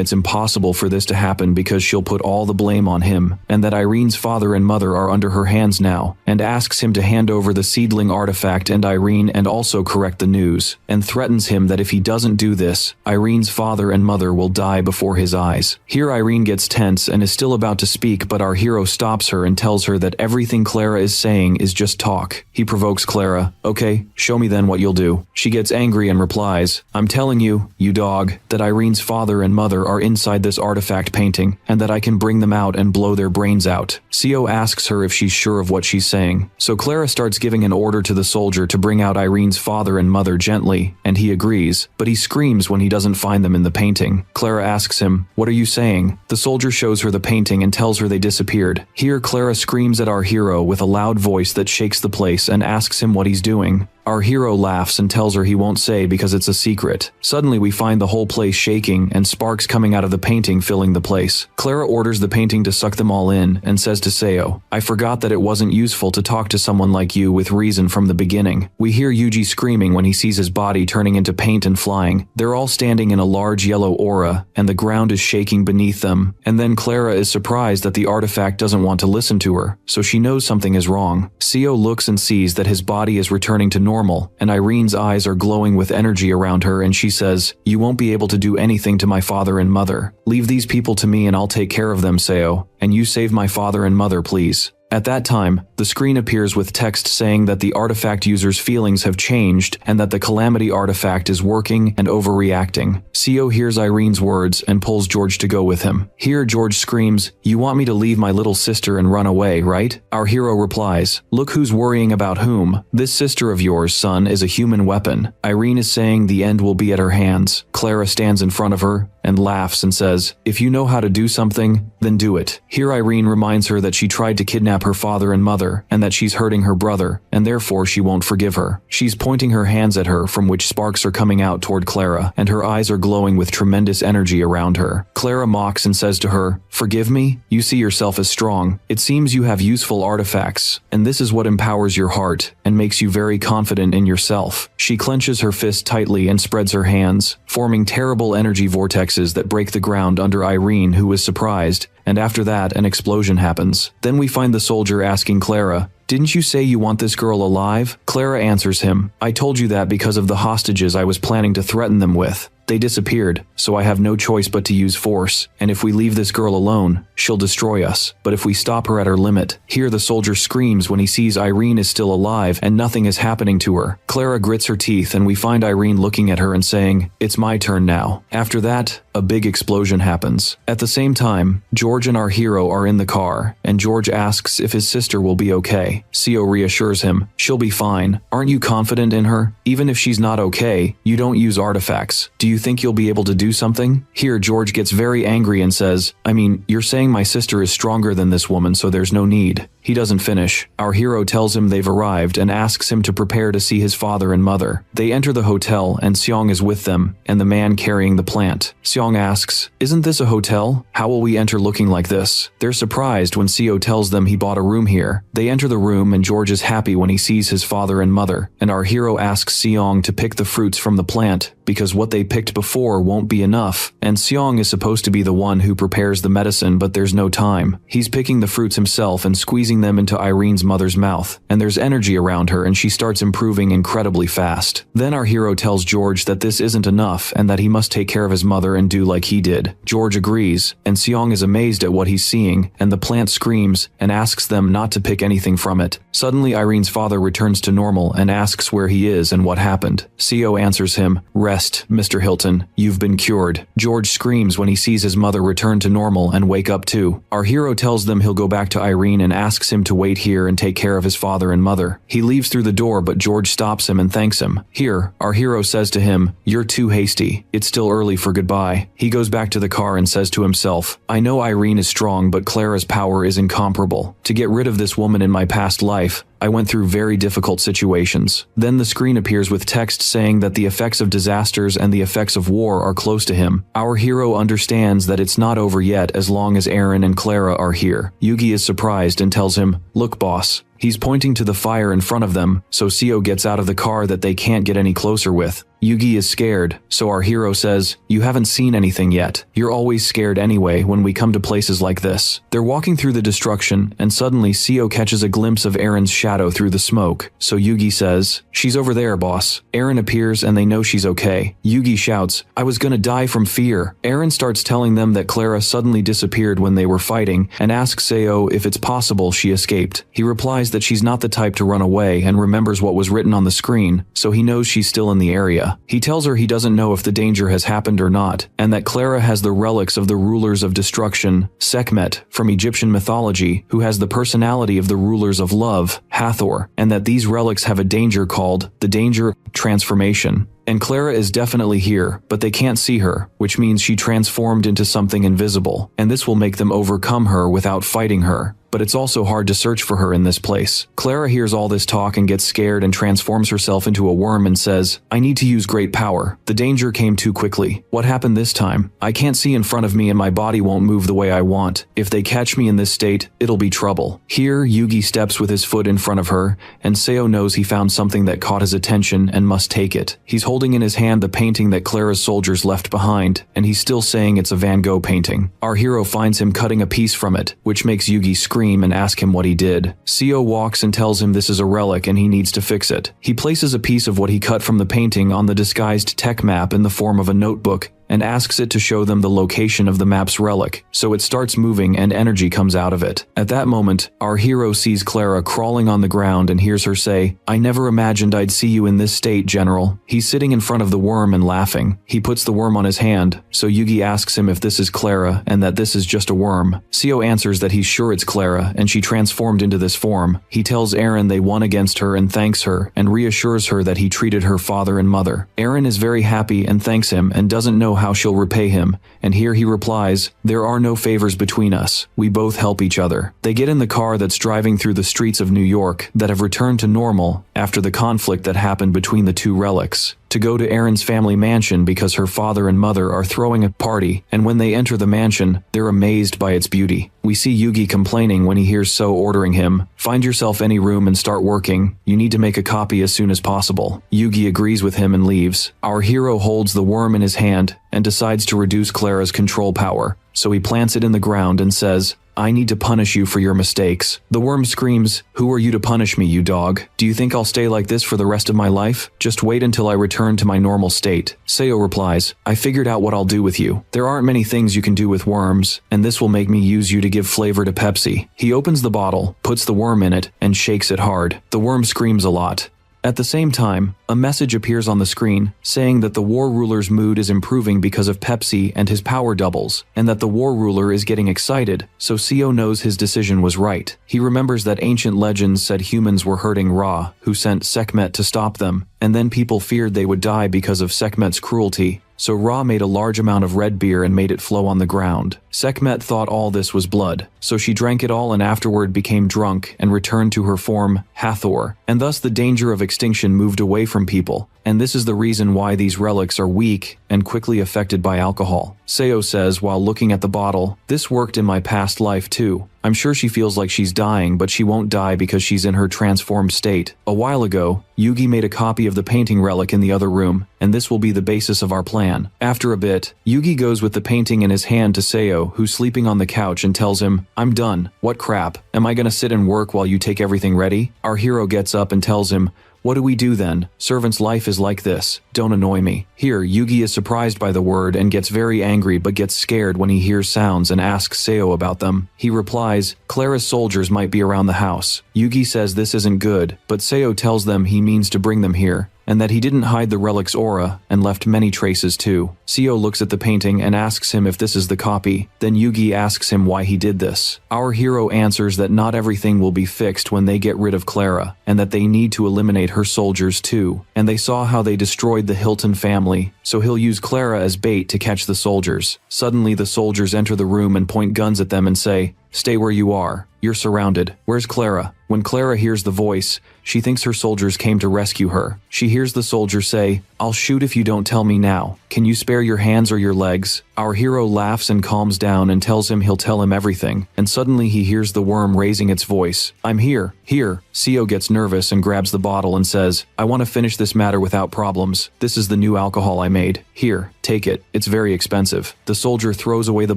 it's impossible for this to happen because she'll put all the blame on him, and that Irene's father and mother are under her hands now, and asks him to hand over the seedling artifact and Irene and also correct the news, and threatens him that if he doesn't do this, Irene's father and mother will die before his eyes. Here Irene gets tense and is still about to speak, but our hero stops her and tells her that everything Clara is saying is just talk. He provokes Clara, "Okay, show me then what you'll do." She gets angry and replies, "I'm telling you, you dog, that Irene's father and mother are inside this artifact painting, and that I can bring them out and blow their brains out." Seo asks her if she's sure of what she's saying. So Clara starts giving an order to the soldier to bring out Irene's father and mother gently, and he agrees, but he screams when he doesn't find them in the painting. Clara asks him, "What are you saying?" The soldier shows her the painting and tells her they disappeared. Here Clara screams at our hero with a loud voice that shakes the place and asks him what he's doing. Our hero laughs and tells her he won't say because it's a secret. Suddenly we find the whole place shaking and sparks coming out of the painting filling the place. Clara orders the painting to suck them all in and says to Seo, "I forgot that it wasn't useful to talk to someone like you with reason from the beginning." We hear Yuji screaming when he sees his body turning into paint and flying. They're all standing in a large yellow aura and the ground is shaking beneath them. And then Clara is surprised that the artifact doesn't want to listen to her, so she knows something is wrong. Seo looks and sees that his body is returning to normal, and Irene's eyes are glowing with energy around her, and she says, "You won't be able to do anything to my father and mother. Leave these people to me and I'll take care of them, Seo, and you save my father and mother, please." At that time, the screen appears with text saying that the artifact user's feelings have changed and that the Calamity artifact is working and overreacting. Seo hears Irene's words and pulls George to go with him. Here George screams, "You want me to leave my little sister and run away, right?" Our hero replies, "Look who's worrying about whom. This sister of yours, son, is a human weapon." Irene is saying the end will be at her hands. Clara stands in front of her and laughs and says, "If you know how to do something, then do it." Here Irene reminds her that she tried to kidnap her father and mother, and that she's hurting her brother, and therefore she won't forgive her. She's pointing her hands at her from which sparks are coming out toward Clara, and her eyes are glowing with tremendous energy around her. Clara mocks and says to her, "Forgive me? You see yourself as strong. It seems you have useful artifacts, and this is what empowers your heart, and makes you very confident in yourself." She clenches her fist tightly and spreads her hands, forming terrible energy vortexes that break the ground under Irene, who is surprised, and after that an explosion happens. Then we find the soldier asking Clara, "Didn't you say you want this girl alive?" Clara answers him, "I told you that because of the hostages I was planning to threaten them with. They disappeared, so I have no choice but to use force, and if we leave this girl alone, she'll destroy us. But if we stop her at her limit..." Here the soldier screams when he sees Irene is still alive and nothing is happening to her. Clara grits her teeth and we find Irene looking at her and saying, "It's my turn now." After that, a big explosion happens. At the same time, George and our hero are in the car, and George asks if his sister will be okay. Seo reassures him, "She'll be fine. Aren't you confident in her? Even if she's not okay, you don't use artifacts. Do you think you'll be able to do something?" Here George gets very angry and says, "I mean, you're saying my sister is stronger than this woman, so there's no need." He doesn't finish. Our hero tells him they've arrived and asks him to prepare to see his father and mother. They enter the hotel and Seong is with them, and the man carrying the plant. Seong asks, "Isn't this a hotel? How will we enter looking like this?" They're surprised when Seo tells them he bought a room here. They enter the room and George is happy when he sees his father and mother, and our hero asks Seong to pick the fruits from the plant, because what they picked before won't be enough, and Seong is supposed to be the one who prepares the medicine, but there's no time. He's picking the fruits himself and squeezing them into Irene's mother's mouth, and there's energy around her and she starts improving incredibly fast. Then our hero tells George that this isn't enough and that he must take care of his mother and do like he did. George agrees, and Seong is amazed at what he's seeing, and the plant screams and asks them not to pick anything from it. Suddenly Irene's father returns to normal and asks where he is and what happened. Seo answers him, "Rest, Mr. Hilton, you've been cured." George screams when he sees his mother return to normal and wake up too. Our hero tells them he'll go back to Irene and asks him to wait here and take care of his father and mother. He leaves through the door, but George stops him and thanks him. Here, our hero says to him, "You're too hasty. It's still early for goodbye." He goes back to the car and says to himself, "I know Irene is strong, but Clara's power is incomparable. To get rid of this woman in my past life, I went through very difficult situations." Then the screen appears with text saying that the effects of disasters and the effects of war are close to him. Our hero understands that it's not over yet as long as Eren and Clara are here. Yugi is surprised and tells him, "Look, boss." He's pointing to the fire in front of them, so Seo gets out of the car that they can't get any closer with. Yugi is scared, so our hero says, "You haven't seen anything yet. You're always scared anyway when we come to places like this." They're walking through the destruction, and suddenly Seo catches a glimpse of Eren's shadow through the smoke, so Yugi says, "She's over there, boss." Eren appears and they know she's okay. Yugi shouts, "I was gonna die from fear." Eren starts telling them that Clara suddenly disappeared when they were fighting, and asks Seo if it's possible she escaped. He replies that she's not the type to run away and remembers what was written on the screen, so he knows she's still in the area. He tells her he doesn't know if the danger has happened or not, and that Clara has the relics of the rulers of destruction, Sekhmet, from Egyptian mythology, who has the personality of the rulers of love, Hathor, and that these relics have a danger called the danger of transformation. And Clara is definitely here, but they can't see her, which means she transformed into something invisible, and this will make them overcome her without fighting her. but it's also hard to search for her in this place. Clara hears all this talk and gets scared and transforms herself into a worm and says, I need to use great power. The danger came too quickly. What happened this time? I can't see in front of me and my body won't move the way I want. If they catch me in this state, it'll be trouble. Here, Yugi steps with his foot in front of her, and Seo knows he found something that caught his attention and must take it. He's holding in his hand the painting that Clara's soldiers left behind, and he's still saying it's a Van Gogh painting. Our hero finds him cutting a piece from it, which makes Yugi scream and ask him what he did. Seo walks and tells him this is a relic and he needs to fix it. He places a piece of what he cut from the painting on the disguised tech map in the form of a notebook, and asks it to show them the location of the map's relic, so it starts moving and energy comes out of it. At that moment, our hero sees Clara crawling on the ground and hears her say, I never imagined I'd see you in this state, General. He's sitting in front of the worm and laughing. He puts the worm on his hand, so Yugi asks him if this is Clara and that this is just a worm. Seo answers that he's sure it's Clara and she transformed into this form. He tells Eren they won against her and thanks her and reassures her that he treated her father and mother. Eren is very happy and thanks him and doesn't know how she'll repay him, and here he replies, there are no favors between us. We both help each other. They get in the car that's driving through the streets of New York that have returned to normal after the conflict that happened between the two relics, to go to Eren's family mansion because her father and mother are throwing a party, and when they enter the mansion, they're amazed by its beauty. We see Yugi complaining when he hears So ordering him, find yourself any room and start working. You need to make a copy as soon as possible. Yugi agrees with him and leaves. Our hero holds the worm in his hand and decides to reduce Clara's control power, so he plants it in the ground and says, I need to punish you for your mistakes. The worm screams, who are you to punish me, you dog? Do you think I'll stay like this for the rest of my life? Just wait until I return to my normal state. Seo replies, I figured out what I'll do with you. There aren't many things you can do with worms, and this will make me use you to give flavor to Pepsi. He opens the bottle, puts the worm in it, and shakes it hard. The worm screams a lot. At the same time, a message appears on the screen saying that the war ruler's mood is improving because of Pepsi and his power doubles, and that the war ruler is getting excited, so Seo knows his decision was right. He remembers that ancient legends said humans were hurting Ra, who sent Sekhmet to stop them, and then people feared they would die because of Sekhmet's cruelty. So Ra made a large amount of red beer and made it flow on the ground. Sekhmet thought all this was blood, so she drank it all and afterward became drunk and returned to her form, Hathor, and thus the danger of extinction moved away from people, and this is the reason why these relics are weak and quickly affected by alcohol. Seo says while looking at the bottle, this worked in my past life too. I'm sure she feels like she's dying, but she won't die because she's in her transformed state. A while ago, Yugi made a copy of the painting relic in the other room, and this will be the basis of our plan. After a bit, Yugi goes with the painting in his hand to Seo, who's sleeping on the couch, and tells him, I'm done. What crap? Am I gonna sit and work while you take everything ready? Our hero gets up and tells him, what do we do then? Servant's life is like this. Don't annoy me. Here, Yugi is surprised by the word and gets very angry but gets scared when he hears sounds and asks Seo about them. He replies, Clara's soldiers might be around the house. Yugi says this isn't good, but Seo tells them he means to bring them here, and that he didn't hide the relic's aura and left many traces too. Seo looks at the painting and asks him if this is the copy. Then Yugi asks him why he did this. Our hero answers that not everything will be fixed when they get rid of Clara, and that they need to eliminate her soldiers too. And they saw how they destroyed the Hilton family, so he'll use Clara as bait to catch the soldiers. Suddenly the soldiers enter the room and point guns at them and say, stay where you are. You're surrounded. Where's Clara? When Clara hears the voice, she thinks her soldiers came to rescue her. She hears the soldier say, I'll shoot if you don't tell me now. Can you spare your hands or your legs? Our hero laughs and calms down and tells him he'll tell him everything, and suddenly he hears the worm raising its voice. I'm here. Here. Seo gets nervous and grabs the bottle and says, I want to finish this matter without problems. This is the new alcohol I made. Here, take it. It's very expensive. The soldier throws away the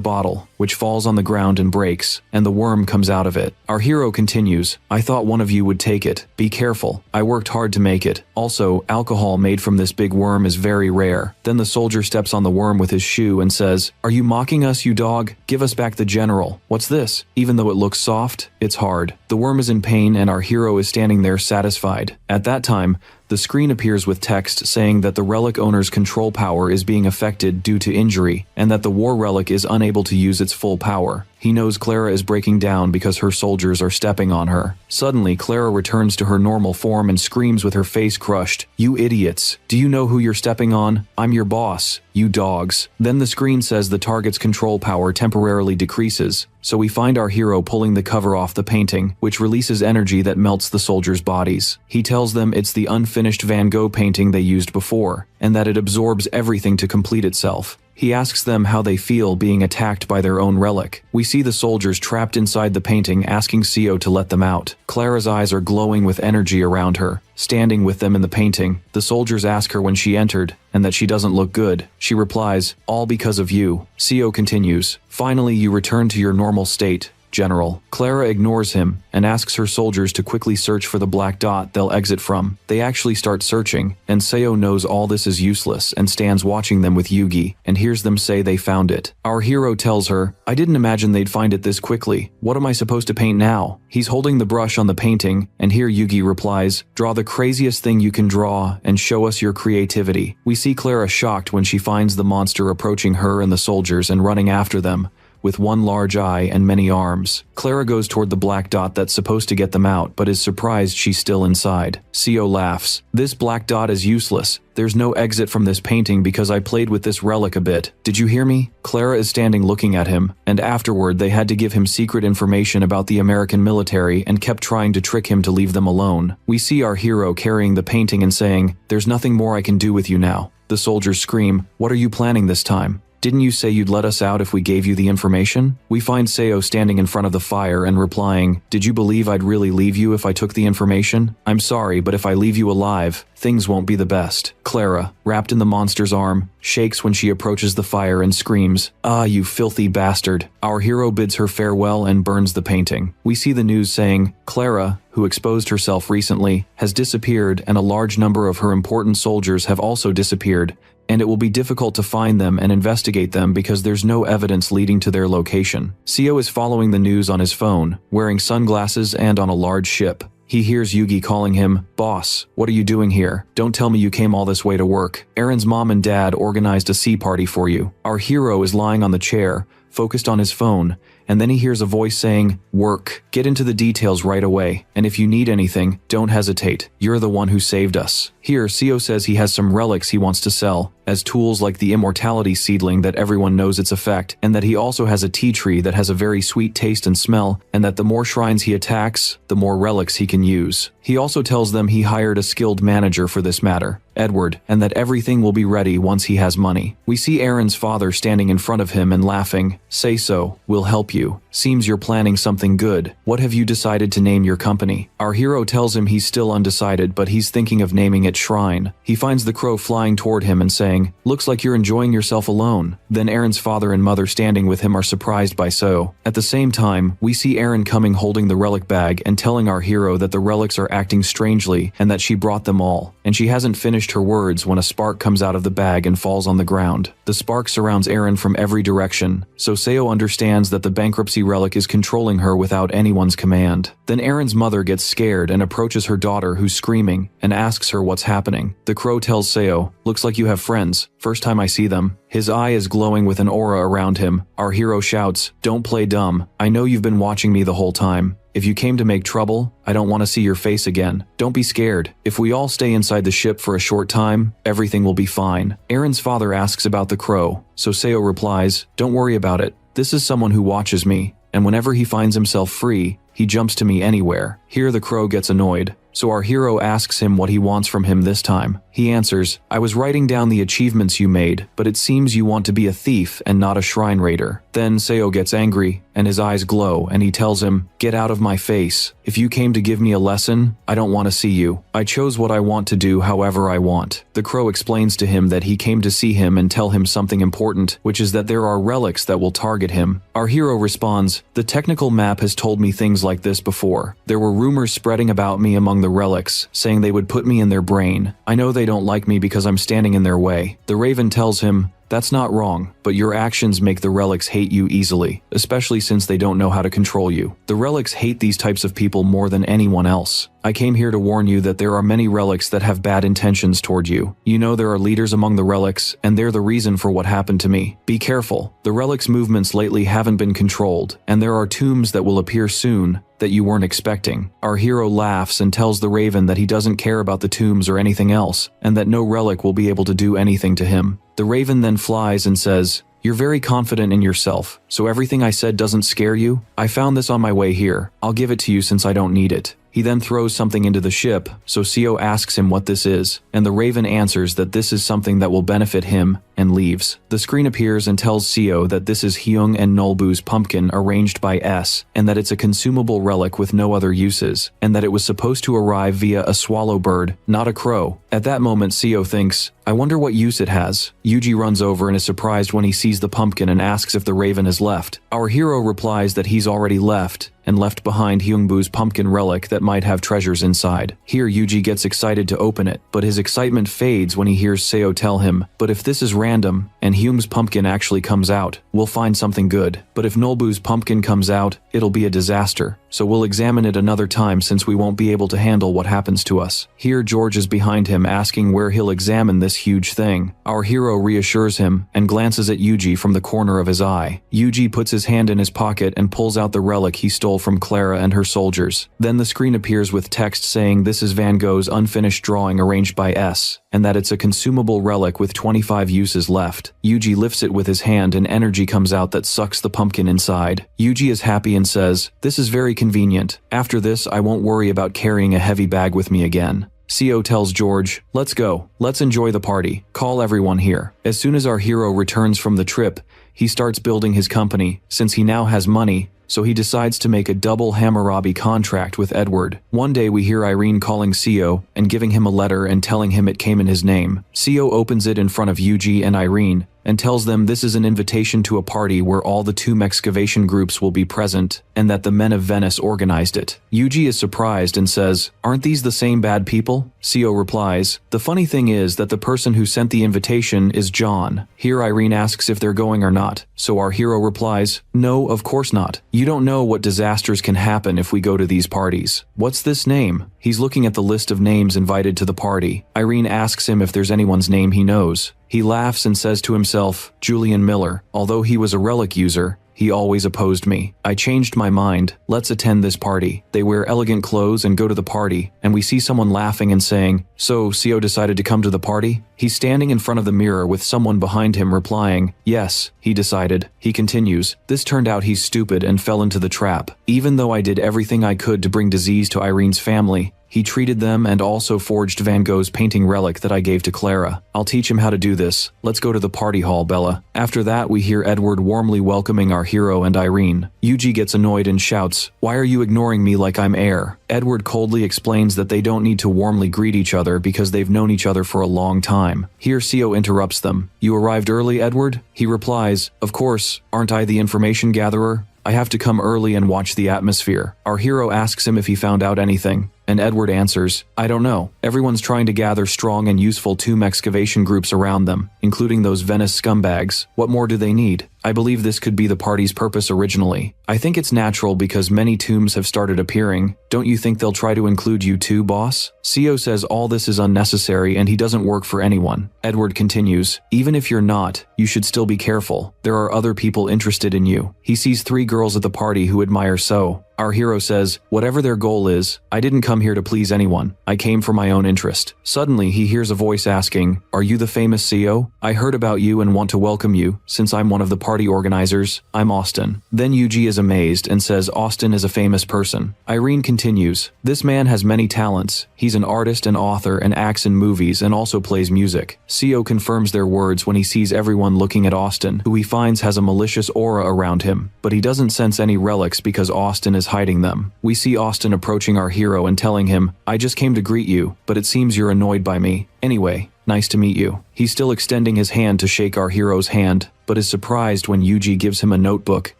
bottle, which falls on the ground and breaks, and the worm comes out of it. Our hero continues, I thought one of you would take it. Be careful. I worked hard to make it. Also, alcohol made from this big worm is very rare. Then the soldier steps on the worm with his shoe and says, are you mocking us, you dog? Give us back the general. What's this? Even though it looks soft, it's hard. The worm is in pain and our hero is standing there satisfied. At that time, the screen appears with text saying that the relic owner's control power is being affected due to injury, and that the war relic is unable to use its full power. He He knows Clara is breaking down because her soldiers are stepping on her. Suddenly, Clara returns to her normal form and screams with her face crushed, "You idiots! Do you know who you're stepping on? I'm your boss, you dogs." Then the screen says the target's control power temporarily decreases, so we find our hero pulling the cover off the painting, which releases energy that melts the soldiers' bodies. He tells them it's the unfinished Van Gogh painting they used before, and that it absorbs everything to complete itself. He asks them how they feel being attacked by their own relic. We see the soldiers trapped inside the painting asking Seo to let them out. Clara's eyes are glowing with energy around her. Standing with them in the painting, the soldiers ask her when she entered, and that she doesn't look good. She replies, "All because of you." Seo continues, "Finally you return to your normal state, General." Clara ignores him and asks her soldiers to quickly search for the black dot they'll exit from. They actually start searching, and Seo knows all this is useless and stands watching them with Yugi, and hears them say they found it. Our hero tells her, "I didn't imagine they'd find it this quickly. What am I supposed to paint now?" He's holding the brush on the painting, and here Yugi replies, "Draw the craziest thing you can draw and show us your creativity." We see Clara shocked when she finds the monster approaching her and the soldiers and running after them, with one large eye and many arms. Clara goes toward the black dot that's supposed to get them out, but is surprised she's still inside. Seo laughs. "This black dot is useless. There's no exit from this painting because I played with this relic a bit. Did you hear me?" Clara is standing looking at him, and afterward they had to give him secret information about the American military and kept trying to trick him to leave them alone. We see our hero carrying the painting and saying, "There's nothing more I can do with you now." The soldiers scream, "What are you planning this time? Didn't you say you'd let us out if we gave you the information?" We find Seo standing in front of the fire and replying, "Did you believe I'd really leave you if I took the information? I'm sorry, but if I leave you alive, things won't be the best." Clara, wrapped in the monster's arm, shakes when she approaches the fire and screams, "Ah, you filthy bastard." Our hero bids her farewell and burns the painting. We see the news saying, Clara, who exposed herself recently, has disappeared, and a large number of her important soldiers have also disappeared, and it will be difficult to find them and investigate them because there's no evidence leading to their location. Seo is following the news on his phone, wearing sunglasses and on a large ship. He hears Yugi calling him, "Boss, what are you doing here? Don't tell me you came all this way to work. Aaron's mom and dad organized a sea party for you." Our hero is lying on the chair, focused on his phone, and then he hears a voice saying, "Work. Get into the details right away, and if you need anything, don't hesitate. You're the one who saved us." Here, Seo says he has some relics he wants to sell, as tools like the immortality seedling that everyone knows its effect, and that he also has a tea tree that has a very sweet taste and smell, and that the more shrines he attacks, the more relics he can use. He also tells them he hired a skilled manager for this matter, Edward, and that everything will be ready once he has money. We see Aaron's father standing in front of him and laughing, "Say so, we'll help you. Seems you're planning something good. What have you decided to name your company?" Our hero tells him he's still undecided, but he's thinking of naming it Shrine. He finds the crow flying toward him and saying, "Looks like you're enjoying yourself alone." Then Aaron's father and mother standing with him are surprised by so. At the same time, we see Aaron coming holding the relic bag and telling our hero that the relics are acting strangely and that she brought them all, and she hasn't finished her words when a spark comes out of the bag and falls on the ground. The spark surrounds Aaron from every direction, so Seo understands that the bankruptcy relic is controlling her without anyone's command. Then Aaron's mother gets scared and approaches her daughter who's screaming and asks her what's happening. The crow tells Seo, "Looks like you have friends. First time I see them." His eye is glowing with an aura around him. Our hero shouts, "Don't play dumb. I know you've been watching me the whole time. If you came to make trouble, I don't want to see your face again. Don't be scared. If we all stay inside the ship for a short time, everything will be fine." Aaron's father asks about the crow, so Seo replies, "Don't worry about it. This is someone who watches me, and whenever he finds himself free, he jumps to me anywhere." Here the crow gets annoyed, so our hero asks him what he wants from him this time. He answers, "I was writing down the achievements you made, but it seems you want to be a thief and not a shrine raider." Then Seo gets angry, and his eyes glow, and he tells him, "Get out of my face. If you came to give me a lesson, I don't want to see you. I chose what I want to do however I want." The crow explains to him that he came to see him and tell him something important, which is that there are relics that will target him. Our hero responds, "The technical map has told me things like this before. There were rumors spreading about me among the relics, saying they would put me in their brain. I know they don't like me because I'm standing in their way." The raven tells him, "That's not wrong, but your actions make the relics hate you easily, especially since they don't know how to control you. The relics hate these types of people more than anyone else. I came here to warn you that there are many relics that have bad intentions toward you. You know there are leaders among the relics, and they're the reason for what happened to me. Be careful. The relics' movements lately haven't been controlled, and there are tombs that will appear soon that you weren't expecting. Our hero laughs and tells the Raven that he doesn't care about the tombs or anything else, and that no relic will be able to do anything to him. The Raven then flies and says, "You're very confident in yourself, so everything I said doesn't scare you? I found this on my way here. I'll give it to you since I don't need it." He then throws something into the ship, so Seo asks him what this is, and the Raven answers that this is something that will benefit him, and leaves. The screen appears and tells Seo that this is Hyung and Nolbu's pumpkin arranged by S, and that it's a consumable relic with no other uses, and that it was supposed to arrive via a swallow bird, not a crow. At that moment Seo thinks, I wonder what use it has. Yuji runs over and is surprised when he sees the pumpkin and asks if the Raven has left. Our hero replies that he's already left, and left behind Hyungbu's pumpkin relic that might have treasures inside. Here Yuji gets excited to open it, but his excitement fades when he hears Seo tell him, but if this is random, and Hyung's pumpkin actually comes out, we'll find something good. But if Nolbu's pumpkin comes out, it'll be a disaster. So we'll examine it another time since we won't be able to handle what happens to us. Here George is behind him asking where he'll examine this huge thing. Our hero reassures him, and glances at Yuji from the corner of his eye. Yuji puts his hand in his pocket and pulls out the relic he stole from Clara and her soldiers. Then the screen appears with text saying this is Van Gogh's unfinished drawing arranged by S, and that it's a consumable relic with 25 uses left. Yuji lifts it with his hand and energy comes out that sucks the pumpkin inside. Yuji is happy and says, "This is very convenient. After this, I won't worry about carrying a heavy bag with me again." Seo tells George, "Let's go. Let's enjoy the party. Call everyone here." As soon as our hero returns from the trip, he starts building his company, since he now has money, so he decides to make a double Hammurabi contract with Edward. One day we hear Irene calling Seo and giving him a letter and telling him it came in his name. Seo opens it in front of Yuji and Irene, and tells them this is an invitation to a party where all the tomb excavation groups will be present, and that the men of Venice organized it. Yuji is surprised and says, "Aren't these the same bad people?" Seo replies, "The funny thing is that the person who sent the invitation is John." Here Irene asks if they're going or not, so our hero replies, "No, of course not. You don't know what disasters can happen if we go to these parties." "What's this name?" He's looking at the list of names invited to the party. Irene asks him if there's anyone's name he knows. He laughs and says to himself, "Julian Miller. Although he was a relic user, he always opposed me. I changed my mind. Let's attend this party." They wear elegant clothes and go to the party, and we see someone laughing and saying, "So, Seo decided to come to the party?" He's standing in front of the mirror with someone behind him replying, "Yes, he decided." He continues, "This turned out he's stupid and fell into the trap. Even though I did everything I could to bring disease to Irene's family, he treated them and also forged Van Gogh's painting relic that I gave to Clara. I'll teach him how to do this. Let's go to the party hall, Bella." After that, we hear Edward warmly welcoming our hero and Irene. Yuji gets annoyed and shouts, "Why are you ignoring me like I'm air?" Edward coldly explains that they don't need to warmly greet each other because they've known each other for a long time. Here Seo interrupts them. "You arrived early, Edward?" He replies, "Of course, aren't I the information gatherer? I have to come early and watch the atmosphere." Our hero asks him if he found out anything, and Edward answers, "I don't know. Everyone's trying to gather strong and useful tomb excavation groups around them, including those Venice scumbags. What more do they need? I believe this could be the party's purpose originally. I think it's natural because many tombs have started appearing. Don't you think they'll try to include you too, boss?" Seo says all this is unnecessary and he doesn't work for anyone. Edward continues, "Even if you're not, you should still be careful. There are other people interested in you." He sees 3 girls at the party who admire Seo. Our hero says, "Whatever their goal is, I didn't come here to please anyone. I came for my own interest." Suddenly, he hears a voice asking, "Are you the famous Seo? I heard about you and want to welcome you. Since I'm one of the party organizers, I'm Austin." Then Yuji is amazed and says Austin is a famous person. Irene continues, "This man has many talents. He's an artist and author and acts in movies and also plays music." Seo confirms their words when he sees everyone looking at Austin, who he finds has a malicious aura around him, but he doesn't sense any relics because Austin is hiding them. We see Austin approaching our hero and telling him, "I just came to greet you, but it seems you're annoyed by me. Anyway, nice to meet you." He's still extending his hand to shake our hero's hand, but is surprised when Yuji gives him a notebook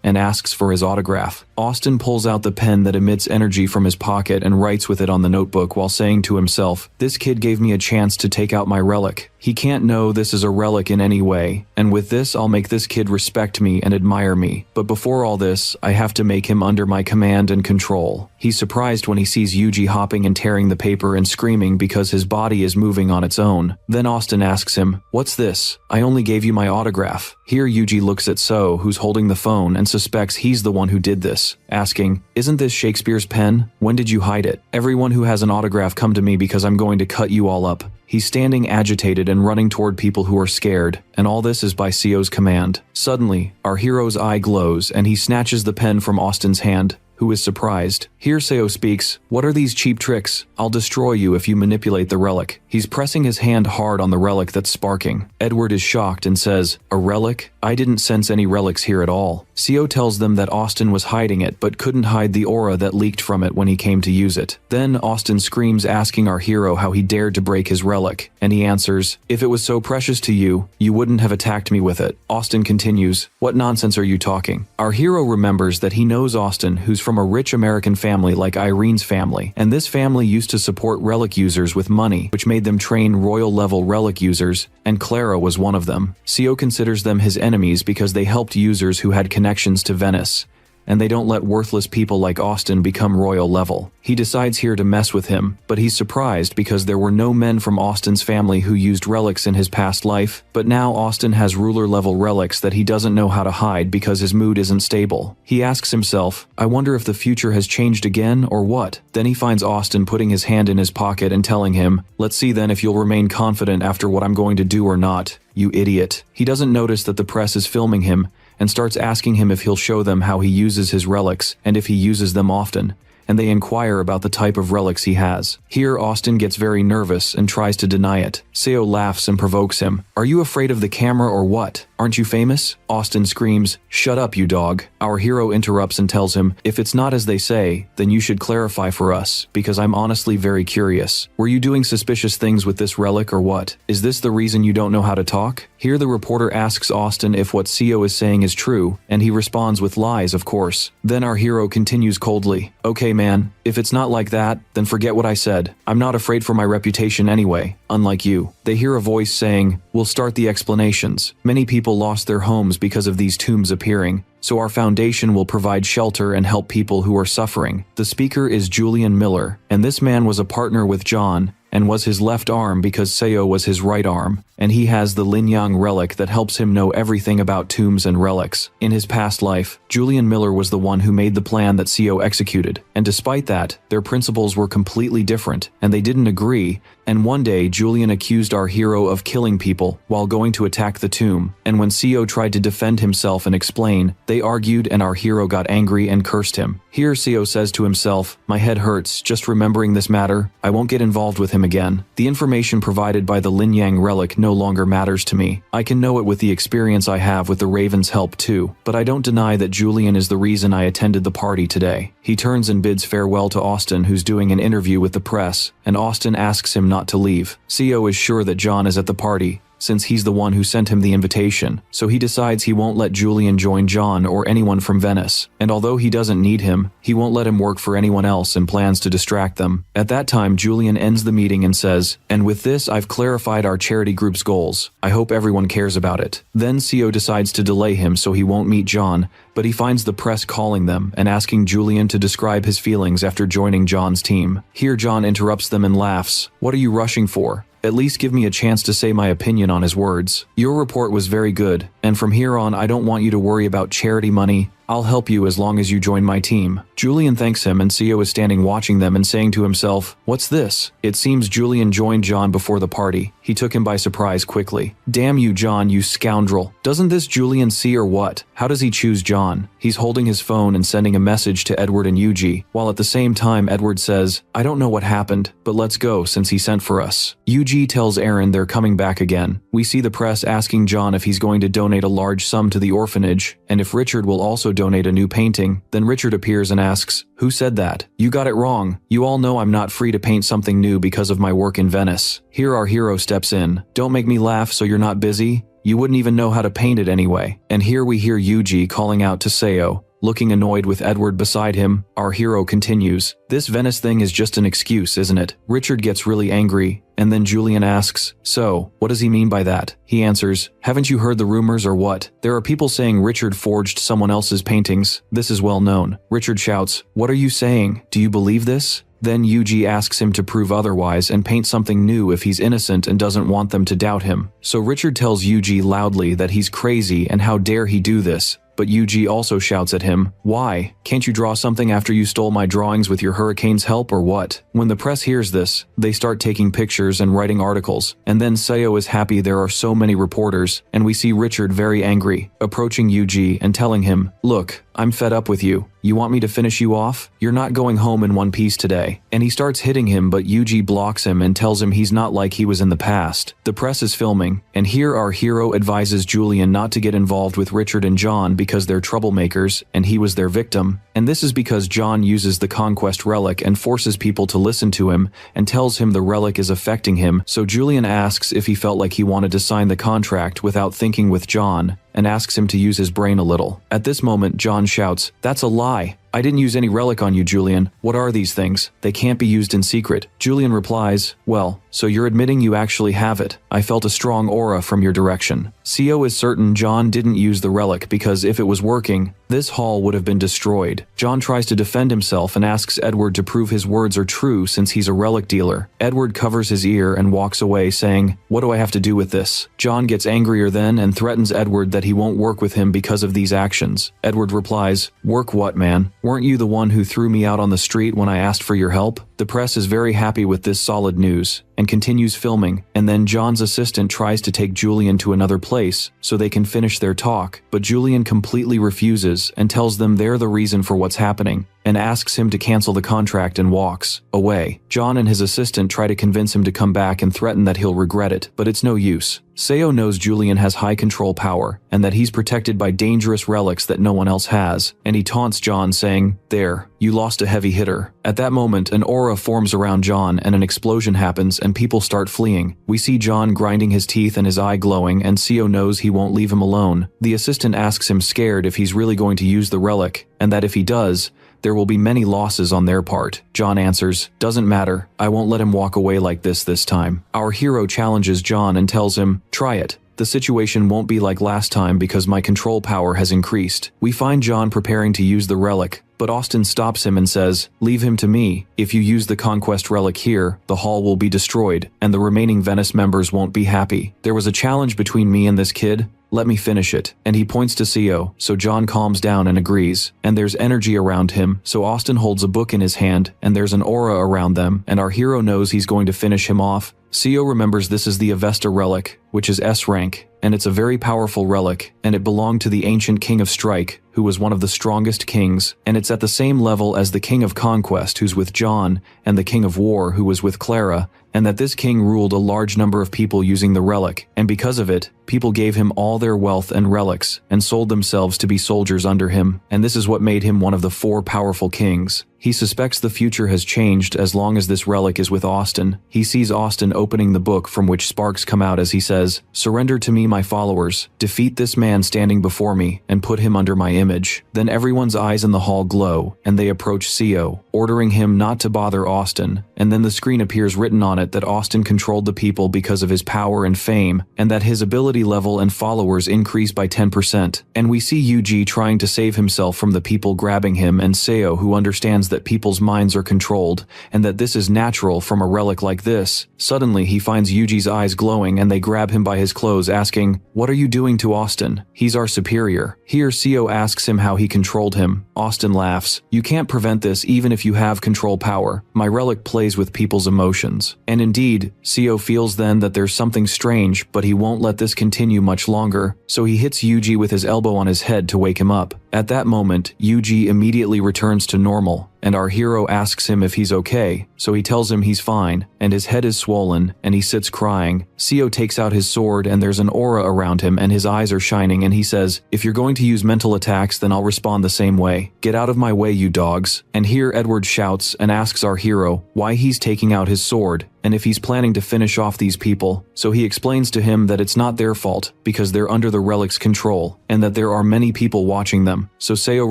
and asks for his autograph. Austin pulls out the pen that emits energy from his pocket and writes with it on the notebook while saying to himself, "This kid gave me a chance to take out my relic. He can't know this is a relic in any way, and with this I'll make this kid respect me and admire me. But before all this, I have to make him under my command and control. He's surprised when he sees Yuji hopping and tearing the paper and screaming because his body is moving on its own. Then Austin asks him, "What's this? I only gave you my autograph." Here Yuji looks at So, who's holding the phone, and suspects he's the one who did this, asking, "Isn't this Shakespeare's pen? When did you hide it? Everyone who has an autograph come to me because I'm going to cut you all up." He's standing agitated and running toward people who are scared, and all this is by Seo's command. Suddenly, our hero's eye glows and he snatches the pen from Austin's hand, who is surprised. Here Seo speaks, "What are these cheap tricks? I'll destroy you if you manipulate the relic." He's pressing his hand hard on the relic that's sparking. Edward is shocked and says, "A relic? I didn't sense any relics here at all." Seo tells them that Austin was hiding it but couldn't hide the aura that leaked from it when he came to use it. Then Austin screams, asking our hero how he dared to break his relic, and he answers, "If it was so precious to you, you wouldn't have attacked me with it." Austin continues, "What nonsense are you talking?" Our hero remembers that he knows Austin, who's from a rich American family like Irene's family, and this family used to support relic users with money, which made them train royal-level relic users, and Clara was one of them. Seo considers them his enemies because they helped users who had connections to Venice, and they don't let worthless people like Austin become royal level. He decides here to mess with him, but he's surprised because there were no men from Austin's family who used relics in his past life, but now Austin has ruler level relics that he doesn't know how to hide because his mood isn't stable. He asks himself, "I wonder if the future has changed again or what?" Then he finds Austin putting his hand in his pocket and telling him, "Let's see then if you'll remain confident after what I'm going to do or not, you idiot." He doesn't notice that the press is filming him, and starts asking him if he'll show them how he uses his relics and if he uses them often, and they inquire about the type of relics he has. Here Austin gets very nervous and tries to deny it. Seo laughs and provokes him. "Are you afraid of the camera or what? Aren't you famous?" Austin screams, "Shut up, you dog." Our hero interrupts and tells him, "If it's not as they say, then you should clarify for us, because I'm honestly very curious. Were you doing suspicious things with this relic or what? Is this the reason you don't know how to talk?" Here the reporter asks Austin if what Seo is saying is true, and he responds with lies, of course. Then our hero continues coldly, "Okay man, if it's not like that, then forget what I said. I'm not afraid for my reputation anyway, unlike you." They hear a voice saying, "We'll start the explanations. Many people lost their homes because of these tombs appearing, so our foundation will provide shelter and help people who are suffering." The speaker is Julian Miller, and this man was a partner with John, and was his left arm because Seo was his right arm, and he has the Lin Yang relic that helps him know everything about tombs and relics. In his past life, Julian Miller was the one who made the plan that Seo executed, and despite that, their principles were completely different, and they didn't agree, and one day Julian accused our hero of killing people while going to attack the tomb, and when Seo tried to defend himself and explain, they argued and our hero got angry and cursed him. Here Seo says to himself, "My head hurts just remembering this matter. I won't get involved with him again. The information provided by the Lin Yang relic no longer matters to me. I can know it with the experience I have with the Raven's help too, but I don't deny that Julian is the reason I attended the party today." He turns and bids farewell to Austin, who's doing an interview with the press, and Austin asks him not to leave. Seo is sure that John is at the party, since he's the one who sent him the invitation, so he decides he won't let Julian join John or anyone from Venice, and although he doesn't need him, he won't let him work for anyone else and plans to distract them. At that time, Julian ends the meeting and says, "And with this, I've clarified our charity group's goals. I hope everyone cares about it." Then Seo decides to delay him so he won't meet John, but he finds the press calling them and asking Julian to describe his feelings after joining John's team. Here John interrupts them and laughs, "What are you rushing for? At least give me a chance to say my opinion on his words. Your report was very good, and from here on I don't want you to worry about charity money. I'll help you as long as you join my team." Julian thanks him and Seo is standing watching them and saying to himself, "What's this?" It seems Julian joined John before the party. He took him by surprise quickly. "Damn you, John, you scoundrel. Doesn't this Julian see or what? How does he choose John?" He's holding his phone and sending a message to Edward and Yuji, while at the same time Edward says, "I don't know what happened, but let's go since he sent for us." Yuji tells Aaron they're coming back again. We see the press asking John if he's going to donate a large sum to the orphanage, and if Richard will also donate a new painting. Then Richard appears and asks, "Who said that? You got it wrong. You all know I'm not free to paint something new because of my work in Venice." Here our hero steps in. "Don't make me laugh so you're not busy. You wouldn't even know how to paint it anyway." And here we hear Yuji calling out to Seo, Looking annoyed with Edward beside him, our hero continues, "This Venice thing is just an excuse, isn't it?" Richard gets really angry, and then Julian asks, "So, what does he mean by that?" He answers, "Haven't you heard the rumors or what? There are people saying Richard forged someone else's paintings. This is well known." Richard shouts, "What are you saying? Do you believe this?" Then Yuji asks him to prove otherwise and paint something new if he's innocent and doesn't want them to doubt him. So Richard tells Yuji loudly that he's crazy and how dare he do this. But Yuji also shouts at him, "Why? Can't you draw something after you stole my drawings with your hurricane's help or what?" When the press hears this, they start taking pictures and writing articles, and then Seo is happy there are so many reporters, and we see Richard very angry, approaching Yuji and telling him, "Look, I'm fed up with you. You want me to finish you off? You're not going home in one piece today." And he starts hitting him, but Yuji blocks him and tells him he's not like he was in the past. The press is filming, and here our hero advises Julian not to get involved with Richard and John because they're troublemakers, and he was their victim. And this is because John uses the Conquest relic and forces people to listen to him and tells him the relic is affecting him, so Julian asks if he felt like he wanted to sign the contract without thinking with John, and asks him to use his brain a little. At this moment, John shouts, "That's a lie! I didn't use any relic on you, Julian. What are these things? They can't be used in secret." Julian replies, "Well, so you're admitting you actually have it. I felt a strong aura from your direction." Seo is certain John didn't use the relic because if it was working, this hall would have been destroyed. John tries to defend himself and asks Edward to prove his words are true since he's a relic dealer. Edward covers his ear and walks away saying, "What do I have to do with this?" John gets angrier then and threatens Edward that he won't work with him because of these actions. Edward replies, "Work what, man? Weren't you the one who threw me out on the street when I asked for your help?" The press is very happy with this solid news and continues filming, and then John's assistant tries to take Julian to another place so they can finish their talk, but Julian completely refuses and tells them they're the reason for what's happening, and asks him to cancel the contract and walks away. John and his assistant try to convince him to come back and threaten that he'll regret it, but it's no use. Seo knows Julian has high control power, and that he's protected by dangerous relics that no one else has, and he taunts John saying, "There, you lost a heavy hitter." At that moment, an aura forms around John and an explosion happens and people start fleeing. We see John grinding his teeth and his eye glowing, and Seo knows he won't leave him alone. The assistant asks him scared if he's really going to use the relic, and that if he does, there will be many losses on their part. John answers, "Doesn't matter, I won't let him walk away like this time." Our hero challenges John and tells him, "Try it. The situation won't be like last time because my control power has increased." We find John preparing to use the relic, but Austin stops him and says, "Leave him to me. If you use the Conquest relic here, the hall will be destroyed, and the remaining Venice members won't be happy. There was a challenge between me and this kid. Let me finish it." And he points to Seo, so John calms down and agrees. And there's energy around him, so Austin holds a book in his hand, and there's an aura around them, and our hero knows he's going to finish him off. Seo remembers this is the Avesta relic, which is S rank, and it's a very powerful relic, and it belonged to the ancient King of Strike, who was one of the strongest kings, and it's at the same level as the King of Conquest who's with John, and the King of War who was with Clara, and that this king ruled a large number of people using the relic, and because of it, people gave him all their wealth and relics, and sold themselves to be soldiers under him, and this is what made him one of the 4 powerful kings. He suspects the future has changed as long as this relic is with Austin. He sees Austin opening the book from which sparks come out as he says, "Surrender to me, my followers. Defeat this man standing before me, and put him under my image." Then everyone's eyes in the hall glow, and they approach Seo, ordering him not to bother Austin, and then the screen appears written on it that Austin controlled the people because of his power and fame, and that his ability level and followers increase by 10%. And we see Yuji trying to save himself from the people grabbing him, and Seo who understands that people's minds are controlled, and that this is natural from a relic like this. Suddenly he finds Yuji's eyes glowing and they grab him by his clothes asking, "What are you doing to Austin? He's our superior." Here Seo asks him how he controlled him. Austin laughs, "You can't prevent this even if you have control power. My relic plays with people's emotions." And indeed, Seo feels then that there's something strange, but he won't let this continue much longer, so he hits Yuji with his elbow on his head to wake him up. At that moment, Yuji immediately returns to normal, and our hero asks him if he's okay, so he tells him he's fine, and his head is swollen, and he sits crying. Seo takes out his sword and there's an aura around him and his eyes are shining and he says, "If you're going to use mental attacks then I'll respond the same way. Get out of my way, you dogs." And here Edward shouts and asks our hero why he's taking out his sword, and if he's planning to finish off these people. So he explains to him that it's not their fault, because they're under the relic's control, and that there are many people watching them. So Seo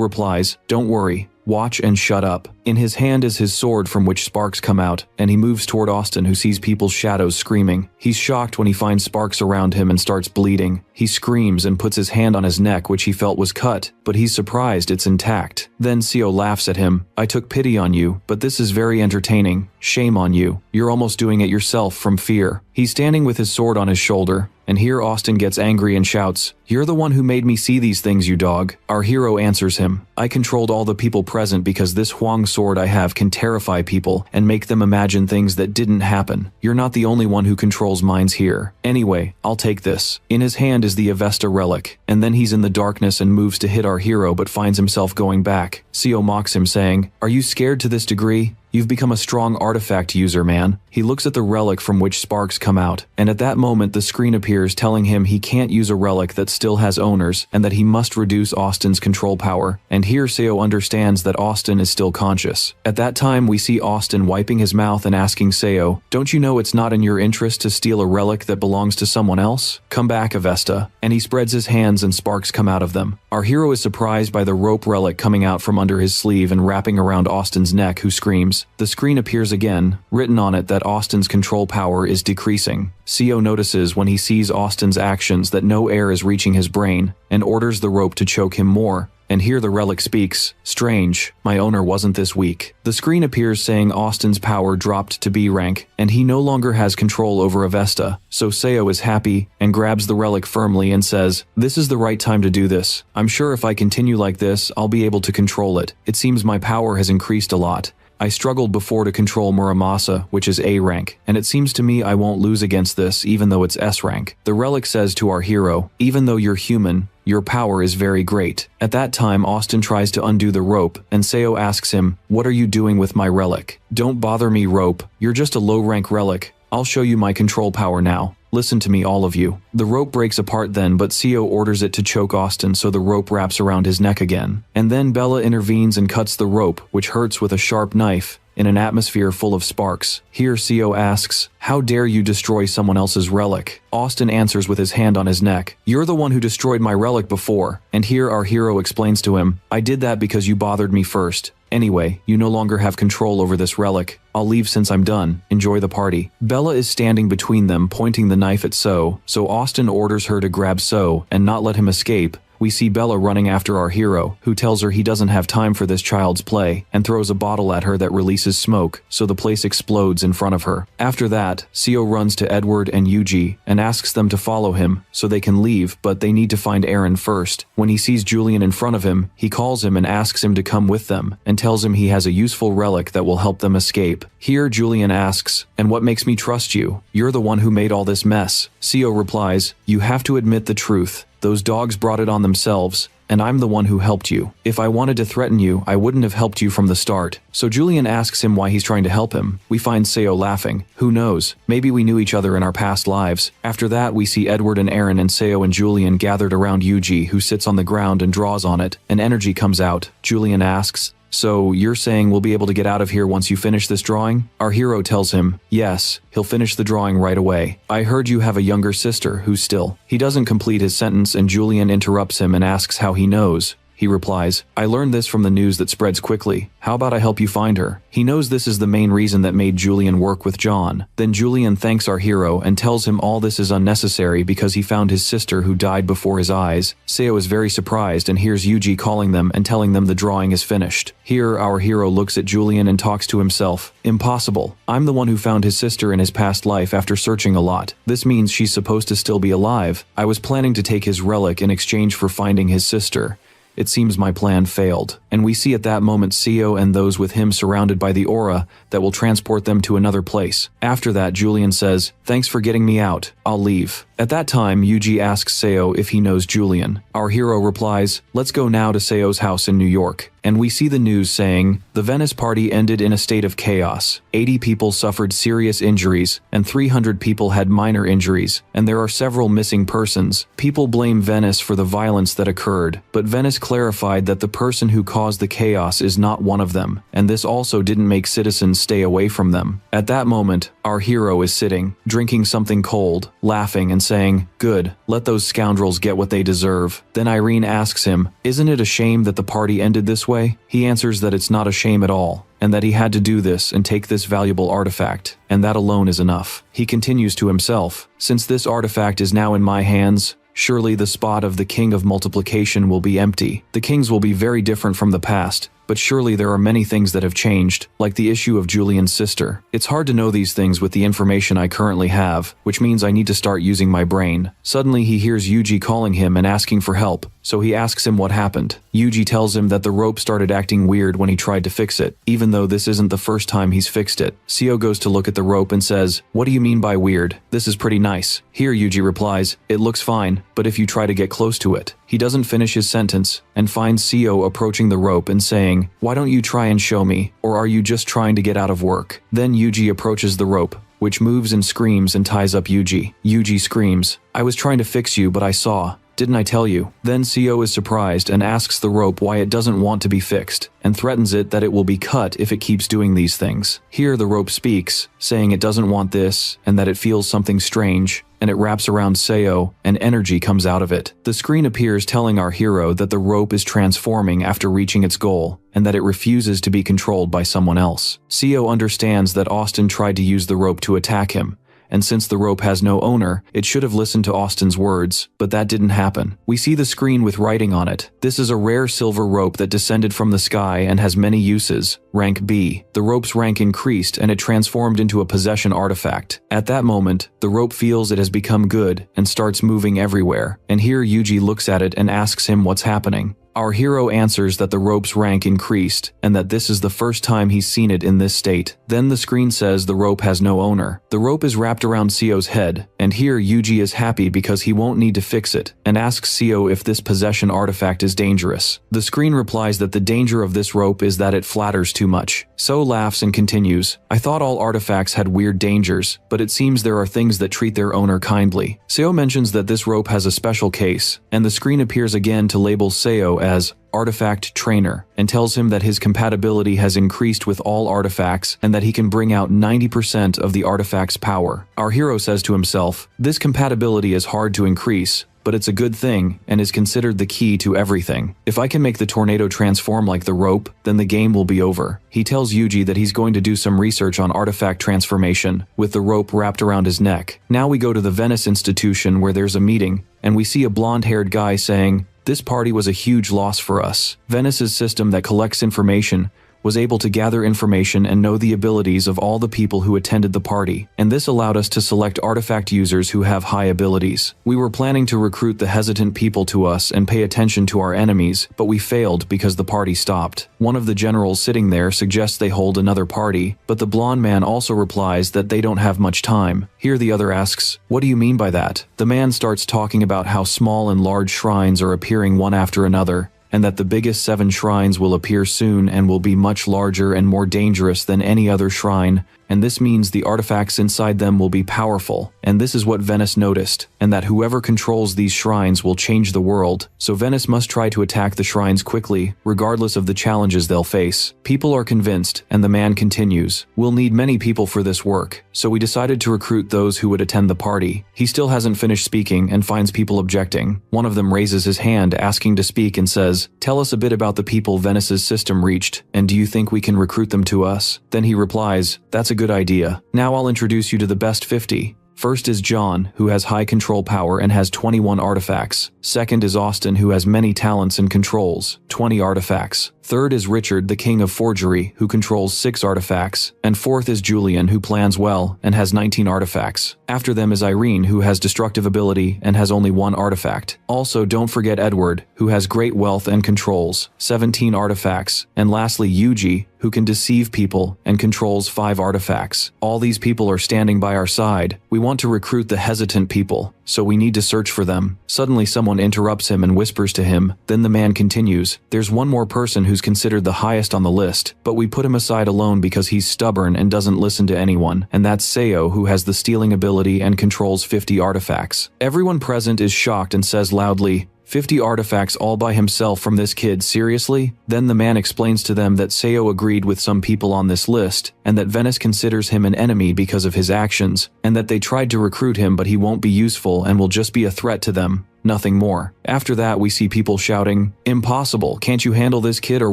replies, "Don't worry. Watch and shut up." In his hand is his sword from which sparks come out, and he moves toward Austin, who sees people's shadows screaming. He's shocked when he finds sparks around him and starts bleeding. He screams and puts his hand on his neck, which he felt was cut, but he's surprised it's intact. Then Seo laughs at him. "I took pity on you, but this is very entertaining. Shame on you. You're almost doing it yourself from fear." He's standing with his sword on his shoulder, and here Austin gets angry and shouts, "You're the one who made me see these things, you dog." Our hero answers him, "I controlled all the people present because this Huang sword I have can terrify people and make them imagine things that didn't happen. You're not the only one who controls minds here. Anyway, I'll take this." In his hand is the Avesta relic, and then he's in the darkness and moves to hit our hero but finds himself going back. Seo mocks him saying, "Are you scared to this degree? You've become a strong artifact user, man." He looks at the relic from which sparks come out, and at that moment the screen appears telling him he can't use a relic that still has owners and that he must reduce Austin's control power. And here Seo understands that Austin is still conscious. At that time we see Austin wiping his mouth and asking Seo, "Don't you know it's not in your interest to steal a relic that belongs to someone else? Come back, Avesta." And he spreads his hands and sparks come out of them. Our hero is surprised by the rope relic coming out from under his sleeve and wrapping around Austin's neck, who screams. The screen appears again, written on it that Austin's control power is decreasing. Seo notices when he sees Austin's actions that no air is reaching his brain, and orders the rope to choke him more. And here the relic speaks, "Strange, my owner wasn't this weak." The screen appears saying Austin's power dropped to B rank, and he no longer has control over Avesta. So Seo is happy, and grabs the relic firmly and says, "This is the right time to do this. I'm sure if I continue like this, I'll be able to control it. It seems my power has increased a lot. I struggled before to control Muramasa, which is A rank, and it seems to me I won't lose against this even though it's S rank." The relic says to our hero, "Even though you're human, your power is very great." At that time Austin tries to undo the rope, and Seo asks him, "What are you doing with my relic?" "Don't bother me, rope. You're just a low-rank relic. I'll show you my control power now. Listen to me, all of you." The rope breaks apart then, but Seo orders it to choke Austin, so the rope wraps around his neck again. And then Bella intervenes and cuts the rope, which hurts with a sharp knife, in an atmosphere full of sparks. Here Seo asks, "How dare you destroy someone else's relic?" Austin answers with his hand on his neck, "You're the one who destroyed my relic before." And here our hero explains to him, "I did that because you bothered me first. Anyway, you no longer have control over this relic. I'll leave since I'm done. Enjoy the party." Bella is standing between them, pointing the knife at Seo, so Austin orders her to grab Seo and not let him escape. We see Bella running after our hero, who tells her he doesn't have time for this child's play, and throws a bottle at her that releases smoke, so the place explodes in front of her. After that, Seo runs to Edward and Yuji, and asks them to follow him, so they can leave, but they need to find Eren first. When he sees Julian in front of him, he calls him and asks him to come with them, and tells him he has a useful relic that will help them escape. Here Julian asks, "And what makes me trust you? You're the one who made all this mess." Seo replies, "You have to admit the truth. Those dogs brought it on themselves, and I'm the one who helped you. If I wanted to threaten you, I wouldn't have helped you from the start." So Julian asks him why he's trying to help him. We find Seo laughing. "Who knows? Maybe we knew each other in our past lives." After that, we see Edward and Eren and Seo and Julian gathered around Yuji, who sits on the ground and draws on it. An energy comes out. Julian asks, "So, you're saying we'll be able to get out of here once you finish this drawing?" Our hero tells him, "Yes, he'll finish the drawing right away. I heard you have a younger sister who's still..." He doesn't complete his sentence and Julian interrupts him and asks how he knows. He replies, "I learned this from the news that spreads quickly. How about I help you find her?" He knows this is the main reason that made Julian work with John. Then Julian thanks our hero and tells him all this is unnecessary because he found his sister who died before his eyes. Seo is very surprised and hears Yuji calling them and telling them the drawing is finished. Here our hero looks at Julian and talks to himself. "Impossible. I'm the one who found his sister in his past life after searching a lot. This means she's supposed to still be alive. I was planning to take his relic in exchange for finding his sister. It seems my plan failed." and we see at that moment Seo and those with him surrounded by the aura that will transport them to another place. After that, Julian says, "Thanks for getting me out. I'll leave." At that time, Yuji asks Seo if he knows Julian. Our hero replies, "Let's go now to Seo's house in New York." And we see the news saying, the Venice party ended in a state of chaos. 80 people suffered serious injuries, and 300 people had minor injuries, and there are several missing persons. People blame Venice for the violence that occurred, but Venice clarified that the person who caused the chaos is not one of them, and this also didn't make citizens stay away from them. At that moment, our hero is sitting, drinking something cold, laughing and saying, "Good, let those scoundrels get what they deserve." Then Irene asks him, "Isn't it a shame that the party ended this way?" He answers that it's not a shame at all, and that he had to do this and take this valuable artifact, and that alone is enough. He continues to himself, "Since this artifact is now in my hands, surely the spot of the king of multiplication will be empty. The kings will be very different from the past, but surely there are many things that have changed, like the issue of Julian's sister. It's hard to know these things with the information I currently have, which means I need to start using my brain." Suddenly he hears Yuji calling him and asking for help, so he asks him what happened. Yuji tells him that the rope started acting weird when he tried to fix it, even though this isn't the first time he's fixed it. Seo goes to look at the rope and says, "What do you mean by weird? This is pretty nice." Here Yuji replies, "It looks fine, but if you try to get close to it." He doesn't finish his sentence, and finds Seo approaching the rope and saying, "Why don't you try and show me, or are you just trying to get out of work?" Then Yuji approaches the rope, which moves and screams and ties up Yuji. Yuji screams, "I was trying to fix you, but I saw. Didn't I tell you?" Then Seo is surprised and asks the rope why it doesn't want to be fixed, and threatens it that it will be cut if it keeps doing these things. Here the rope speaks, saying it doesn't want this, and that it feels something strange, and it wraps around Seo, and energy comes out of it. The screen appears telling our hero that the rope is transforming after reaching its goal, and that it refuses to be controlled by someone else. Seo understands that Austin tried to use the rope to attack him, and since the rope has no owner, it should have listened to Austin's words, but that didn't happen. We see the screen with writing on it. This is a rare silver rope that descended from the sky and has many uses. Rank B. The rope's rank increased and it transformed into a possession artifact. At that moment, the rope feels it has become good and starts moving everywhere, and here Yuji looks at it and asks him what's happening. Our hero answers that the rope's rank increased, and that this is the first time he's seen it in this state. Then the screen says the rope has no owner. The rope is wrapped around Seo's head, and here Yuji is happy because he won't need to fix it, and asks Seo if this possession artifact is dangerous. The screen replies that the danger of this rope is that it flatters too much. Seo laughs and continues, "I thought all artifacts had weird dangers, but it seems there are things that treat their owner kindly." Seo mentions that this rope has a special case, and the screen appears again to label Seo as Artifact Trainer, and tells him that his compatibility has increased with all artifacts and that he can bring out 90% of the artifact's power. Our hero says to himself, "This compatibility is hard to increase, but it's a good thing and is considered the key to everything. If I can make the tornado transform like the rope, then the game will be over." He tells Yuji that he's going to do some research on artifact transformation, with the rope wrapped around his neck. Now we go to the Venice Institution where there's a meeting, and we see a blonde-haired guy saying, "This party was a huge loss for us. Venice's system that collects information was able to gather information and know the abilities of all the people who attended the party, and this allowed us to select artifact users who have high abilities. We were planning to recruit the hesitant people to us and pay attention to our enemies, but we failed because the party stopped." One of the generals sitting there suggests they hold another party, but the blonde man also replies that they don't have much time. Here the other asks, "What do you mean by that?" The man starts talking about how small and large shrines are appearing one after another, and that the biggest 7 shrines will appear soon and will be much larger and more dangerous than any other shrine, and this means the artifacts inside them will be powerful, and this is what Venice noticed, and that whoever controls these shrines will change the world, so Venice must try to attack the shrines quickly, regardless of the challenges they'll face. People are convinced, and the man continues, "We'll need many people for this work, so we decided to recruit those who would attend the party." He still hasn't finished speaking and finds people objecting. One of them raises his hand asking to speak and says, "Tell us a bit about the people Venice's system reached, and do you think we can recruit them to us?" Then he replies, "That's a good idea. Now I'll introduce you to the best 50. First is John, who has high control power and has 21 artifacts. Second is Austin, who has many talents and controls, 20 artifacts. Third is Richard, the king of forgery, who controls 6 artifacts, and fourth is Julian, who plans well and has 19 artifacts. After them is Irene, who has destructive ability and has only 1 artifact. Also, don't forget Edward, who has great wealth and controls 17 artifacts, and lastly Yuji, who can deceive people and controls 5 artifacts. All these people are standing by our side. We want to recruit the hesitant people, so we need to search for them. Suddenly someone interrupts him and whispers to him. Then the man continues, there's one more person who's considered the highest on the list, but we put him aside alone because he's stubborn and doesn't listen to anyone, and that's Seo, who has the stealing ability and controls 50 artifacts. Everyone present is shocked and says loudly, 50 artifacts all by himself from this kid, seriously? Then the man explains to them that Seo agreed with some people on this list, and that Venice considers him an enemy because of his actions, and that they tried to recruit him but he won't be useful and will just be a threat to them. Nothing more. After that we see people shouting, impossible, can't you handle this kid or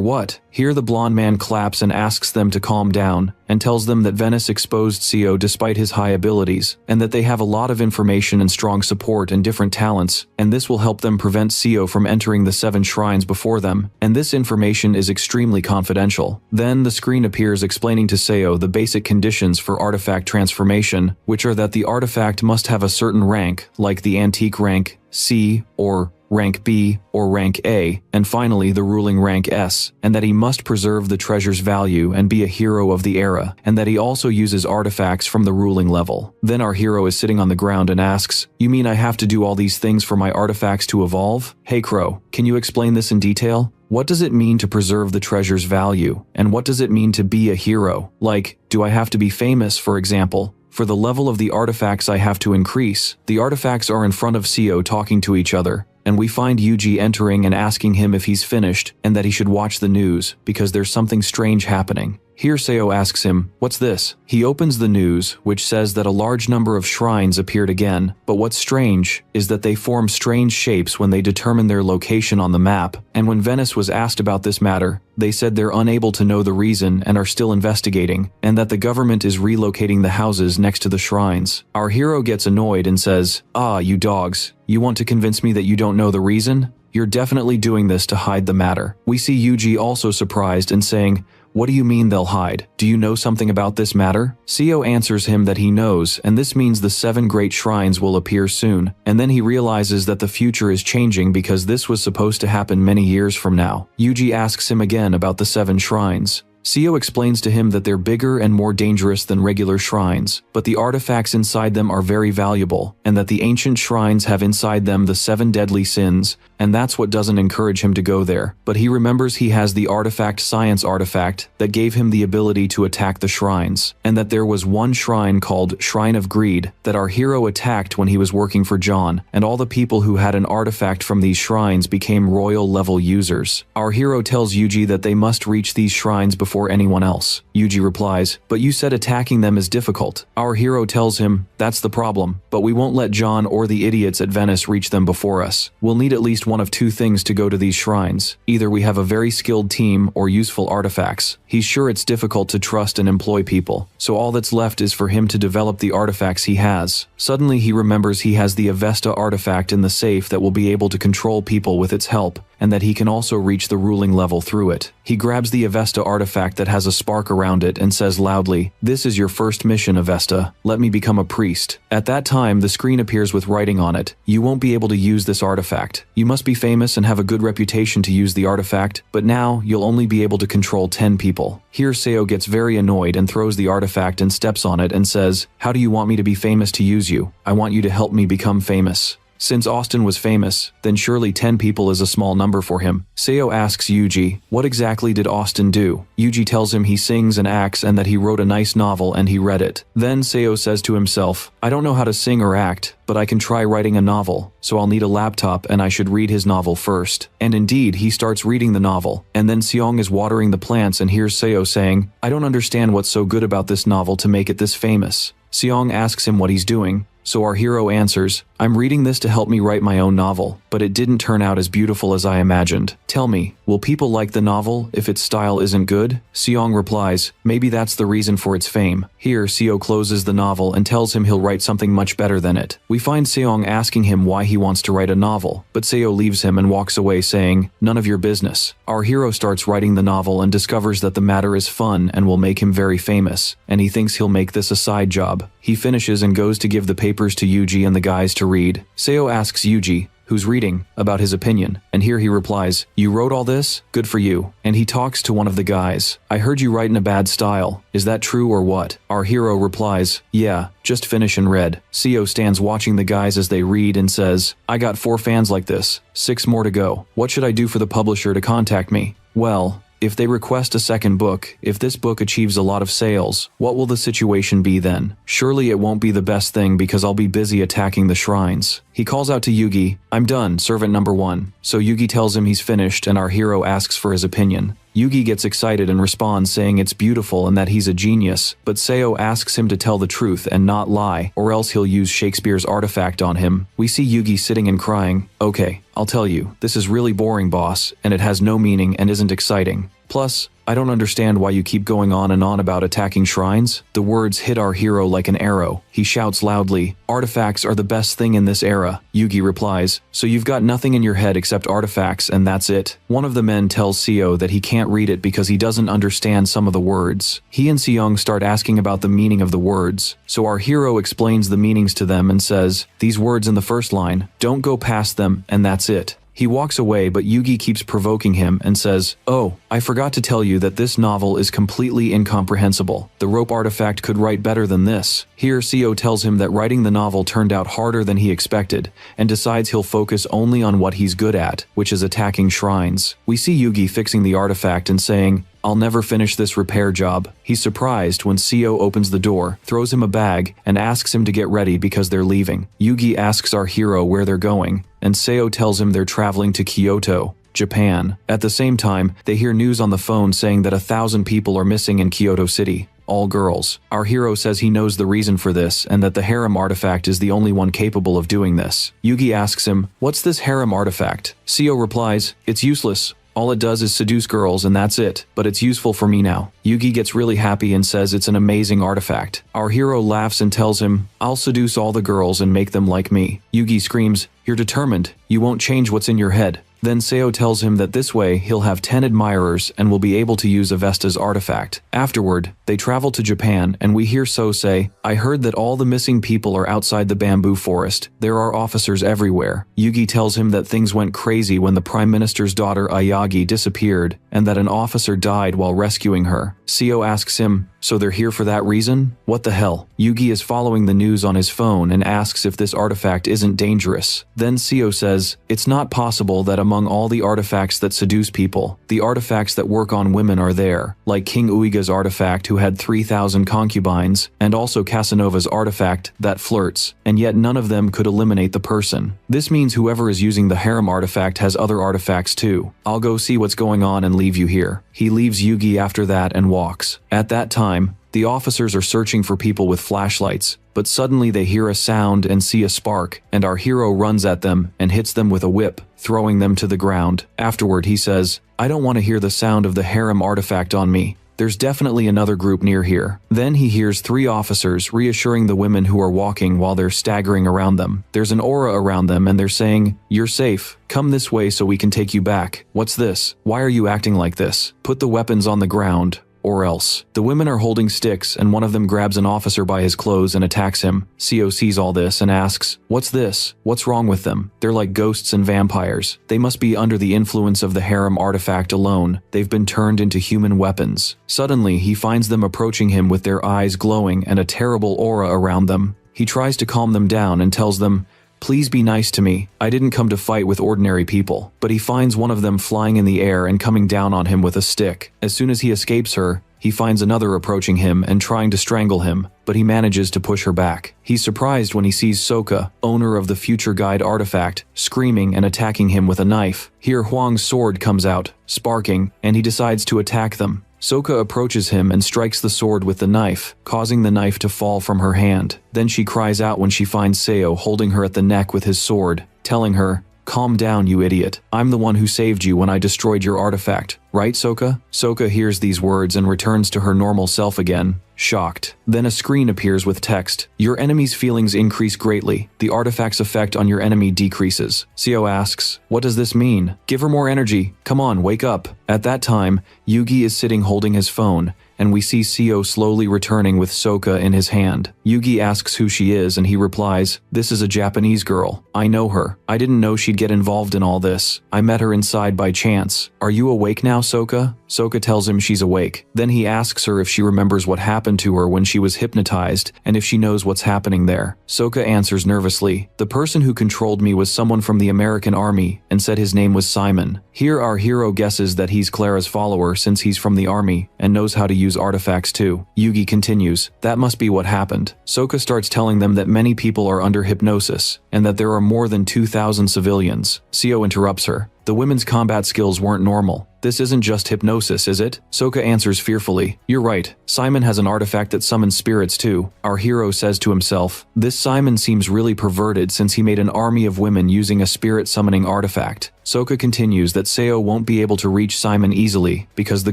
what? Here the blonde man claps and asks them to calm down, and tells them that Venice exposed Seo despite his high abilities, and that they have a lot of information and strong support and different talents, and this will help them prevent Seo from entering the 7 shrines before them, and this information is extremely confidential. Then the screen appears explaining to Seo the basic conditions for artifact transformation, which are that the artifact must have a certain rank, like the antique rank C or rank B or rank A, and finally the ruling rank S, and that he must preserve the treasure's value and be a hero of the era, and that he also uses artifacts from the ruling level. Then our hero is sitting on the ground and asks, you mean I have to do all these things for my artifacts to evolve? Hey Crow, can you explain this in detail? What does it mean to preserve the treasure's value? And what does it mean to be a hero? Like, do I have to be famous, for example? For the level of the artifacts I have to increase. The artifacts are in front of Seo talking to each other, and we find Yuji entering and asking him if he's finished and that he should watch the news because there's something strange happening. Here Seo asks him, what's this? He opens the news, which says that a large number of shrines appeared again, but what's strange is that they form strange shapes when they determine their location on the map, and when Venice was asked about this matter, they said they're unable to know the reason and are still investigating, and that the government is relocating the houses next to the shrines. Our hero gets annoyed and says, ah, you dogs, you want to convince me that you don't know the reason? You're definitely doing this to hide the matter. We see Yuji also surprised and saying, what do you mean they'll hide? Do you know something about this matter? Seo answers him that he knows, and this means the 7 great shrines will appear soon, and then he realizes that the future is changing because this was supposed to happen many years from now. Yuji asks him again about the 7 shrines. Seo explains to him that they're bigger and more dangerous than regular shrines, but the artifacts inside them are very valuable, and that the ancient shrines have inside them the 7 deadly sins, and that's what doesn't encourage him to go there. But he remembers he has the artifact science artifact that gave him the ability to attack the shrines, and that there was one shrine called Shrine of Greed that our hero attacked when he was working for John, and all the people who had an artifact from these shrines became royal level users. Our hero tells Yuji that they must reach these shrines before anyone else. Yuji replies, but you said attacking them is difficult. Our hero tells him, that's the problem, but we won't let John or the idiots at Venice reach them before us. We'll need at least one of 2 things to go to these shrines. Either we have a very skilled team or useful artifacts. He's sure it's difficult to trust and employ people, so all that's left is for him to develop the artifacts he has. Suddenly he remembers he has the Avesta artifact in the safe that will be able to control people with its help, and that he can also reach the ruling level through it. He grabs the Avesta artifact that has a spark around it and says loudly, this is your first mission, Avesta. Let me become a priest. At that time, the screen appears with writing on it. You won't be able to use this artifact. You must be famous and have a good reputation to use the artifact, but now you'll only be able to control 10 people. Here Seo gets very annoyed and throws the artifact and steps on it and says, how do you want me to be famous to use you? I want you to help me become famous. Since Austin was famous, then surely 10 people is a small number for him. Seo asks Yuji, what exactly did Austin do? Yuji tells him he sings and acts and that he wrote a nice novel and he read it. Then Seo says to himself, I don't know how to sing or act, but I can try writing a novel, so I'll need a laptop and I should read his novel first. And indeed, he starts reading the novel, and then Seong is watering the plants and hears Seo saying, I don't understand what's so good about this novel to make it this famous. Seong asks him what he's doing, So our hero answers, I'm reading this to help me write my own novel, but it didn't turn out as beautiful as I imagined. Tell me, will people like the novel if its style isn't good? Seong replies, maybe that's the reason for its fame. Here, Seo closes the novel and tells him he'll write something much better than it. We find Seong asking him why he wants to write a novel, but Seo leaves him and walks away saying, none of your business. Our hero starts writing the novel and discovers that the matter is fun and will make him very famous, and he thinks he'll make this a side job. He finishes and goes to give the papers to Yuji and the guys to read. Seo asks Yuji, who's reading, about his opinion, and here he replies, you wrote all this? Good for you. And he talks to one of the guys. I heard you write in a bad style. Is that true or what? Our hero replies, yeah, just finish and read. Seo stands watching the guys as they read and says, I got 4 fans like this, 6 more to go. What should I do for the publisher to contact me? Well, if they request a second book, if this book achieves a lot of sales, what will the situation be then? Surely it won't be the best thing because I'll be busy attacking the shrines. He calls out to Yugi, I'm done, servant number 1. So Yugi tells him he's finished and our hero asks for his opinion. Yugi gets excited and responds saying it's beautiful and that he's a genius, but Seo asks him to tell the truth and not lie, or else he'll use Shakespeare's artifact on him. We see Yugi sitting and crying. Okay, I'll tell you, this is really boring, boss, and it has no meaning and isn't exciting. Plus, I don't understand why you keep going on and on about attacking shrines. The words hit our hero like an arrow. He shouts loudly, artifacts are the best thing in this era. Yugi replies, so you've got nothing in your head except artifacts and that's it? One of the men tells Seo that he can't read it because he doesn't understand some of the words. He and Seong start asking about the meaning of the words. So our hero explains the meanings to them and says, these words in the first line, don't go past them and that's it. He walks away, but Yugi keeps provoking him and says, oh, I forgot to tell you that this novel is completely incomprehensible. The rope artifact could write better than this. Here, Seo tells him that writing the novel turned out harder than he expected, and decides he'll focus only on what he's good at, which is attacking shrines. We see Yugi fixing the artifact and saying, I'll never finish this repair job. He's surprised when Seo opens the door, throws him a bag, and asks him to get ready because they're leaving. Yugi asks our hero where they're going, and Seo tells him they're traveling to Kyoto, Japan. At the same time, they hear news on the phone saying that 1,000 people are missing in Kyoto City. All girls. Our hero says he knows the reason for this and that the harem artifact is the only one capable of doing this. Yugi asks him, what's this harem artifact? Seo replies, it's useless. All it does is seduce girls and that's it, but it's useful for me now. Yugi gets really happy and says it's an amazing artifact. Our hero laughs and tells him, I'll seduce all the girls and make them like me. Yugi screams, you're determined, you won't change what's in your head. Then Seo tells him that this way he'll have 10 admirers and will be able to use Avesta's artifact. Afterward, they travel to Japan and we hear So say, I heard that all the missing people are outside the bamboo forest. There are officers everywhere. Yugi tells him that things went crazy when the Prime Minister's daughter Ayagi disappeared and that an officer died while rescuing her. Seo asks him, so they're here for that reason? What the hell? Yugi is following the news on his phone and asks if this artifact isn't dangerous. Then Seo says, it's not possible that among all the artifacts that seduce people, the artifacts that work on women are there, like King Uiga's artifact who had 3,000 concubines, and also Casanova's artifact that flirts, and yet none of them could eliminate the person. This means whoever is using the harem artifact has other artifacts too. I'll go see what's going on and leave you here. He leaves Yugi after that and walks. At that time, the officers are searching for people with flashlights, but suddenly they hear a sound and see a spark, and our hero runs at them and hits them with a whip, throwing them to the ground. Afterward, he says, I don't want to hear the sound of the harem artifact on me. There's definitely another group near here. Then he hears 3 officers reassuring the women who are walking while they're staggering around them. There's an aura around them and they're saying, you're safe. Come this way so we can take you back. What's this? Why are you acting like this? Put the weapons on the ground. Or else. The women are holding sticks and one of them grabs an officer by his clothes and attacks him. Seo sees all this and asks, what's this? What's wrong with them? They're like ghosts and vampires. They must be under the influence of the harem artifact alone. They've been turned into human weapons. Suddenly, he finds them approaching him with their eyes glowing and a terrible aura around them. He tries to calm them down and tells them, please be nice to me. I didn't come to fight with ordinary people. But he finds one of them flying in the air and coming down on him with a stick. As soon as he escapes her, he finds another approaching him and trying to strangle him, but he manages to push her back. He's surprised when he sees Soka, owner of the Future Guide artifact, screaming and attacking him with a knife. Here Huang's sword comes out, sparking, and he decides to attack them. Soka approaches him and strikes the sword with the knife, causing the knife to fall from her hand. Then she cries out when she finds Seo holding her at the neck with his sword, telling her, "Calm down, you idiot. I'm the one who saved you when I destroyed your artifact. Right, Soka?" Soka hears these words and returns to her normal self again, shocked. Then a screen appears with text. Your enemy's feelings increase greatly. The artifact's effect on your enemy decreases. Seo asks, "What does this mean? Give her more energy. Come on, wake up." At that time, Yugi is sitting holding his phone, and we see Seo slowly returning with Soka in his hand. Yugi asks who she is and he replies, "This is a Japanese girl. I know her. I didn't know she'd get involved in all this. I met her inside by chance. Are you awake now, Soka?" Soka tells him she's awake. Then he asks her if she remembers what happened to her when she was hypnotized and if she knows what's happening there. Soka answers nervously, "The person who controlled me was someone from the American army and said his name was Simon." Here our hero guesses that he's Clara's follower since he's from the army and knows how to use artifacts too. Yugi continues, "That must be what happened." Soka starts telling them that many people are under hypnosis and that there are more than 2,000 civilians. Seo interrupts her. "The women's combat skills weren't normal. This isn't just hypnosis, is it?" Soka answers fearfully, "You're right. Simon has an artifact that summons spirits too." Our hero says to himself, "This Simon seems really perverted since he made an army of women using a spirit summoning artifact." Soka continues that Seo won't be able to reach Simon easily because the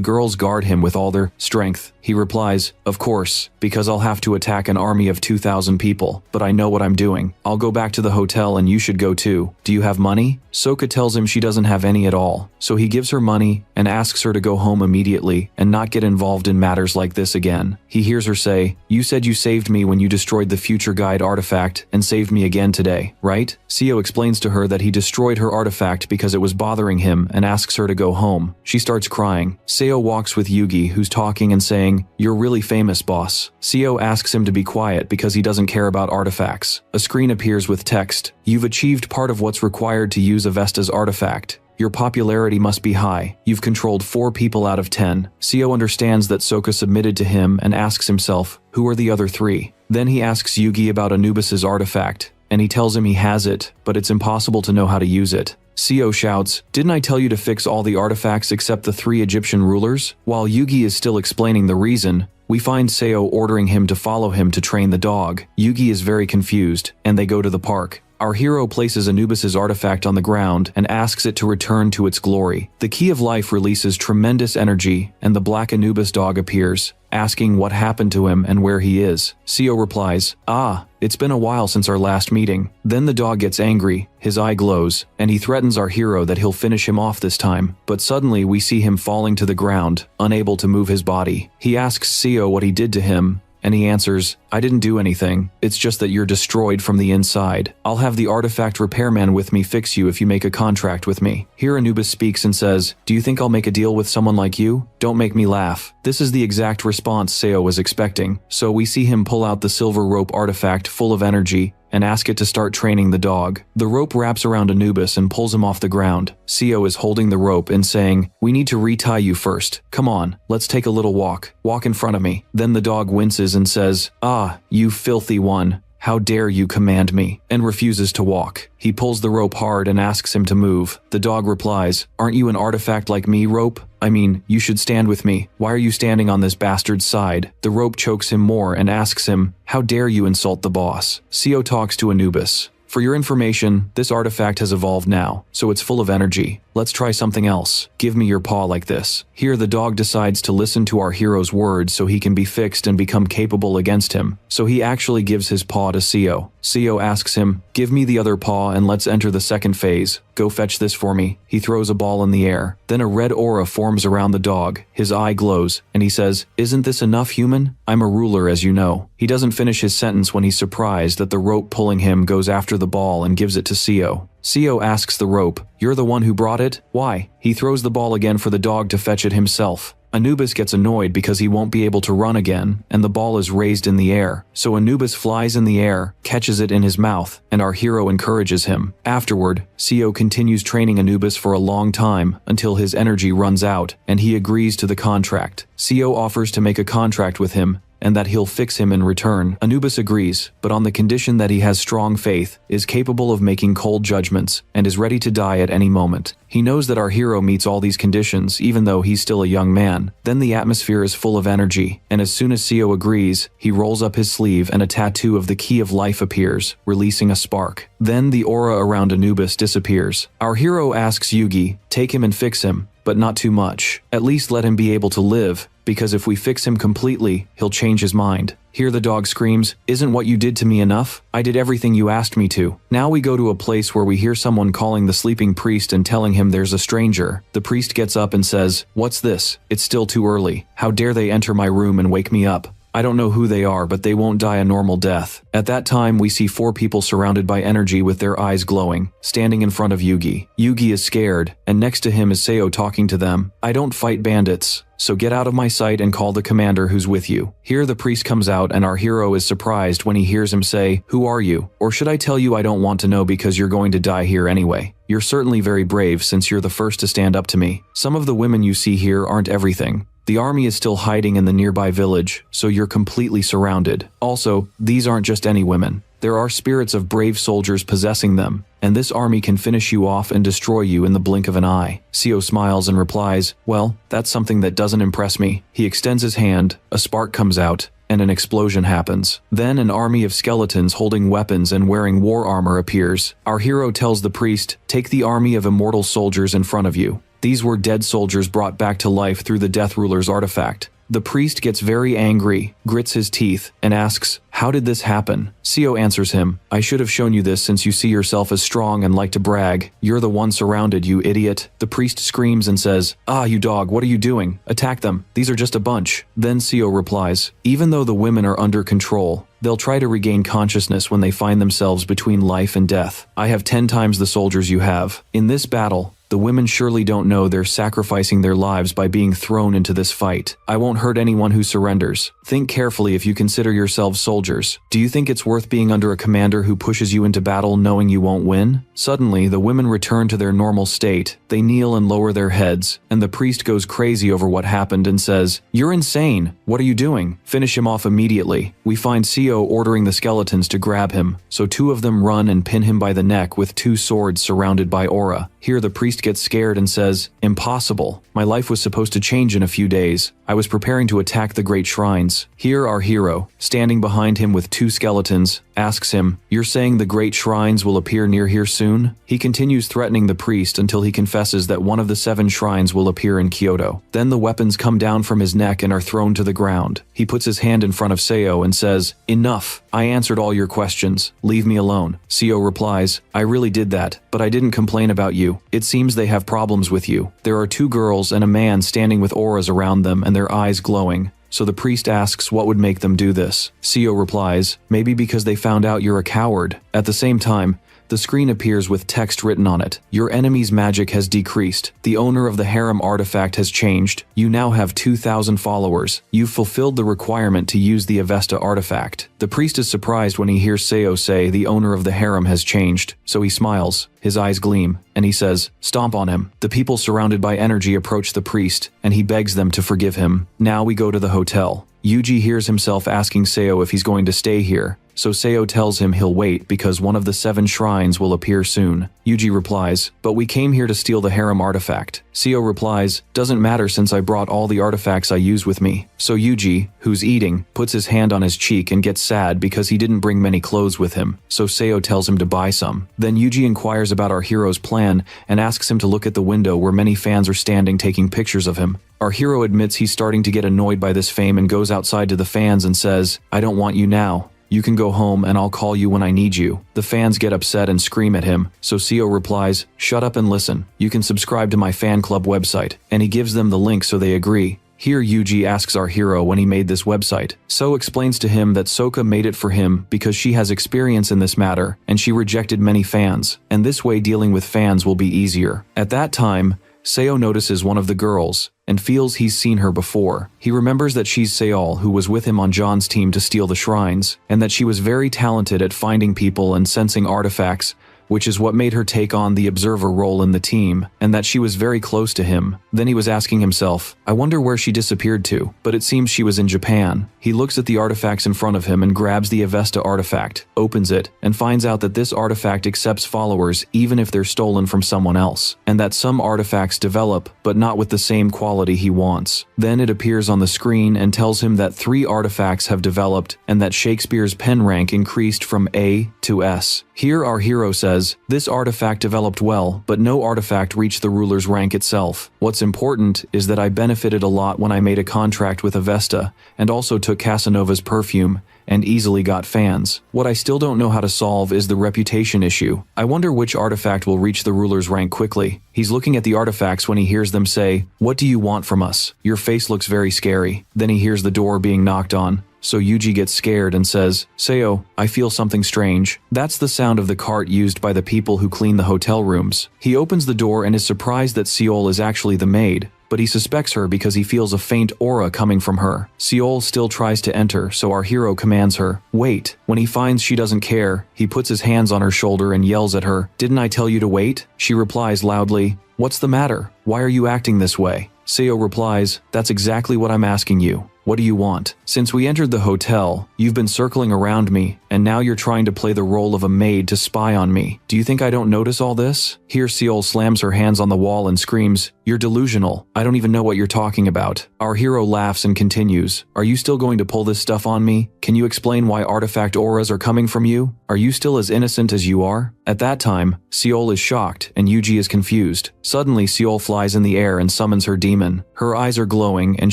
girls guard him with all their strength. He replies, "Of course, because I'll have to attack an army of 2,000 people, but I know what I'm doing. I'll go back to the hotel and you should go too. Do you have money?" Soka tells him she doesn't have any at all, so he gives her money and asks her to go home immediately and not get involved in matters like this again. He hears her say, "You said you saved me when you destroyed the Future Guide artifact and saved me again today, right?" Seo explains to her that he destroyed her artifact because it was bothering him and asks her to go home. She starts crying. Seo walks with Yugi, who's talking and saying, "You're really famous, boss." Seo asks him to be quiet because he doesn't care about artifacts. A screen appears with text. "You've achieved part of what's required to use Avesta's artifact. Your popularity must be high. You've controlled 4 people out of 10. Seo understands that Soka submitted to him and asks himself, who are the other 3? Then he asks Yugi about Anubis's artifact, and he tells him he has it, but it's impossible to know how to use it. Seo shouts, "Didn't I tell you to fix all the artifacts except the 3 Egyptian rulers?" While Yugi is still explaining the reason, we find Seo ordering him to follow him to train the dog. Yugi is very confused, and they go to the park. Our hero places Anubis's artifact on the ground and asks it to return to its glory. The Key of Life releases tremendous energy, and the black Anubis dog appears, asking what happened to him and where he is. Seo replies, "Ah, it's been a while since our last meeting." Then the dog gets angry, his eye glows, and he threatens our hero that he'll finish him off this time. But suddenly we see him falling to the ground, unable to move his body. He asks Seo what he did to him, and he answers, "I didn't do anything. It's just that you're destroyed from the inside. I'll have the artifact repairman with me fix you if you make a contract with me." Here Anubis speaks and says, "Do you think I'll make a deal with someone like you? Don't make me laugh." This is the exact response Seo was expecting, so we see him pull out the silver rope artifact full of energy and ask it to start training the dog. The rope wraps around Anubis and pulls him off the ground. Seo is holding the rope and saying, "We need to retie you first. Come on, let's take a little walk. Walk in front of me." Then the dog winces and says, "Ah, you filthy one. How dare you command me?" and refuses to walk. He pulls the rope hard and asks him to move. The dog replies, "Aren't you an artifact like me, rope? I mean, you should stand with me. Why are you standing on this bastard's side?" The rope chokes him more and asks him, "How dare you insult the boss?" Seo talks to Anubis. "For your information, this artifact has evolved now, so it's full of energy. Let's try something else. Give me your paw like this." Here the dog decides to listen to our hero's words so he can be fixed and become capable against him. So he actually gives his paw to Seo. Seo asks him, "Give me the other paw and let's enter the second phase. Go fetch this for me." He throws a ball in the air. Then a red aura forms around the dog. His eye glows, and he says, "Isn't this enough, human? I'm a ruler, as you know." He doesn't finish his sentence when he's surprised that the rope pulling him goes after the ball and gives it to Seo. Seo asks the rope, "You're the one who brought it? Why?" He throws the ball again for the dog to fetch it himself. Anubis gets annoyed because he won't be able to run again, and the ball is raised in the air. So Anubis flies in the air, catches it in his mouth, and our hero encourages him. Afterward, Seo continues training Anubis for a long time until his energy runs out, and he agrees to the contract. Seo offers to make a contract with him, and that he'll fix him in return. Anubis agrees, but on the condition that he has strong faith, is capable of making cold judgments, and is ready to die at any moment. He knows that our hero meets all these conditions even though he's still a young man. Then the atmosphere is full of energy, and as soon as Seo agrees, he rolls up his sleeve and a tattoo of the key of life appears, releasing a spark. Then the aura around Anubis disappears. Our hero asks Yugi, take him and fix him, but not too much. At least let him be able to live, because if we fix him completely, he'll change his mind. Here the dog screams, isn't what you did to me enough? I did everything you asked me to. Now we go to a place where we hear someone calling the sleeping priest and telling him there's a stranger. The priest gets up and says, what's this? It's still too early. How dare they enter my room and wake me up? I don't know who they are, but they won't die a normal death. At that time, we see 4 people surrounded by energy with their eyes glowing, standing in front of Yugi. Yugi is scared, and next to him is Seo talking to them. I don't fight bandits, so get out of my sight and call the commander who's with you. Here the priest comes out and our hero is surprised when he hears him say, who are you? Or should I tell you I don't want to know because you're going to die here anyway. You're certainly very brave since you're the first to stand up to me. Some of the women you see here aren't everything. The army is still hiding in the nearby village, so you're completely surrounded. Also, these aren't just any women. There are spirits of brave soldiers possessing them, and this army can finish you off and destroy you in the blink of an eye. Seo smiles and replies, well, that's something that doesn't impress me. He extends his hand, a spark comes out, and an explosion happens. Then an army of skeletons holding weapons and wearing war armor appears. Our hero tells the priest, take the army of immortal soldiers in front of you. These were dead soldiers brought back to life through the Death Ruler's artifact. The priest gets very angry, grits his teeth, and asks, how did this happen? Seo answers him, I should have shown you this since you see yourself as strong and like to brag. You're the one surrounded, you idiot. The priest screams and says, ah, you dog, what are you doing? Attack them. These are just a bunch. Then Seo replies, even though the women are under control, they'll try to regain consciousness when they find themselves between life and death. I have 10 times the soldiers you have. In this battle, the women surely don't know they're sacrificing their lives by being thrown into this fight. I won't hurt anyone who surrenders. Think carefully if you consider yourselves soldiers. Do you think it's worth being under a commander who pushes you into battle knowing you won't win? Suddenly, the women return to their normal state. They kneel and lower their heads, and the priest goes crazy over what happened and says, you're insane. What are you doing? Finish him off immediately. We find Seo ordering the skeletons to grab him, so 2 of them run and pin him by the neck with 2 swords surrounded by aura. Here the priest gets scared and says, impossible. My life was supposed to change in a few days. I was preparing to attack the great shrines. Here our hero, standing behind him with 2 skeletons, asks him, you're saying the great shrines will appear near here soon? He continues threatening the priest until he confesses that one of the 7 shrines will appear in Kyoto. Then the weapons come down from his neck and are thrown to the ground. He puts his hand in front of Seo and says, enough. I answered all your questions. Leave me alone. Seo replies, I really did that, but I didn't complain about you. It seems they have problems with you. There are 2 girls and a man standing with auras around them and their eyes glowing. So the priest asks what would make them do this. Seo replies, maybe because they found out you're a coward. At the same time, the screen appears with text written on it. Your enemy's magic has decreased. The owner of the harem artifact has changed. You now have 2,000 followers. You've fulfilled the requirement to use the Avesta artifact. The priest is surprised when he hears Seo say the owner of the harem has changed, so he smiles. His eyes gleam, and he says, stomp on him. The people surrounded by energy approach the priest, and he begs them to forgive him. Now we go to the hotel. Yuji hears himself asking Seo if he's going to stay here, so Seo tells him he'll wait because one of the 7 shrines will appear soon. Yuji replies, but we came here to steal the harem artifact. Seo replies, doesn't matter since I brought all the artifacts I use with me. So Yuji, who's eating, puts his hand on his cheek and gets sad because he didn't bring many clothes with him, so Seo tells him to buy some. Then Yuji inquires about our hero's plan and asks him to look at the window where many fans are standing taking pictures of him. Our hero admits he's starting to get annoyed by this fame and goes outside to the fans and says, I don't want you now. You can go home and I'll call you when I need you. The fans get upset and scream at him, so Seo replies, shut up and listen. You can subscribe to my fan club website, and he gives them the link so they agree. Here Yuji asks our hero when he made this website. So explains to him that Soka made it for him because she has experience in this matter, and she rejected many fans, and this way dealing with fans will be easier. At that time, Seo notices one of the girls, and feels he's seen her before. He remembers that she's Seol, who was with him on John's team to steal the shrines, and that she was very talented at finding people and sensing artifacts, which is what made her take on the observer role in the team, and that she was very close to him. Then he was asking himself, I wonder where she disappeared to, but it seems she was in Japan. He looks at the artifacts in front of him and grabs the Avesta artifact, opens it, and finds out that this artifact accepts followers even if they're stolen from someone else, and that some artifacts develop, but not with the same quality he wants. Then it appears on the screen and tells him that 3 artifacts have developed, and that Shakespeare's pen rank increased from A to S. Here our hero says, this artifact developed well, but no artifact reached the ruler's rank itself. What's important is that I benefited a lot when I made a contract with Avesta, and also took Casanova's perfume, and easily got fans. What I still don't know how to solve is the reputation issue. I wonder which artifact will reach the ruler's rank quickly. He's looking at the artifacts when he hears them say, what do you want from us? Your face looks very scary. Then he hears the door being knocked on. So Yuji gets scared and says, Seo, I feel something strange. That's the sound of the cart used by the people who clean the hotel rooms. He opens the door and is surprised that Seol is actually the maid, but he suspects her because he feels a faint aura coming from her. Seol still tries to enter, so our hero commands her, wait. When he finds she doesn't care, he puts his hands on her shoulder and yells at her, didn't I tell you to wait? She replies loudly, what's the matter? Why are you acting this way? Seo replies, that's exactly what I'm asking you. What do you want? Since we entered the hotel, you've been circling around me, and now you're trying to play the role of a maid to spy on me. Do you think I don't notice all this? Here Seol slams her hands on the wall and screams, you're delusional. I don't even know what you're talking about. Our hero laughs and continues, are you still going to pull this stuff on me? Can you explain why artifact auras are coming from you? Are you still as innocent as you are? At that time, Seol is shocked and Yuji is confused. Suddenly Seol flies in the air and summons her demon. Her eyes are glowing and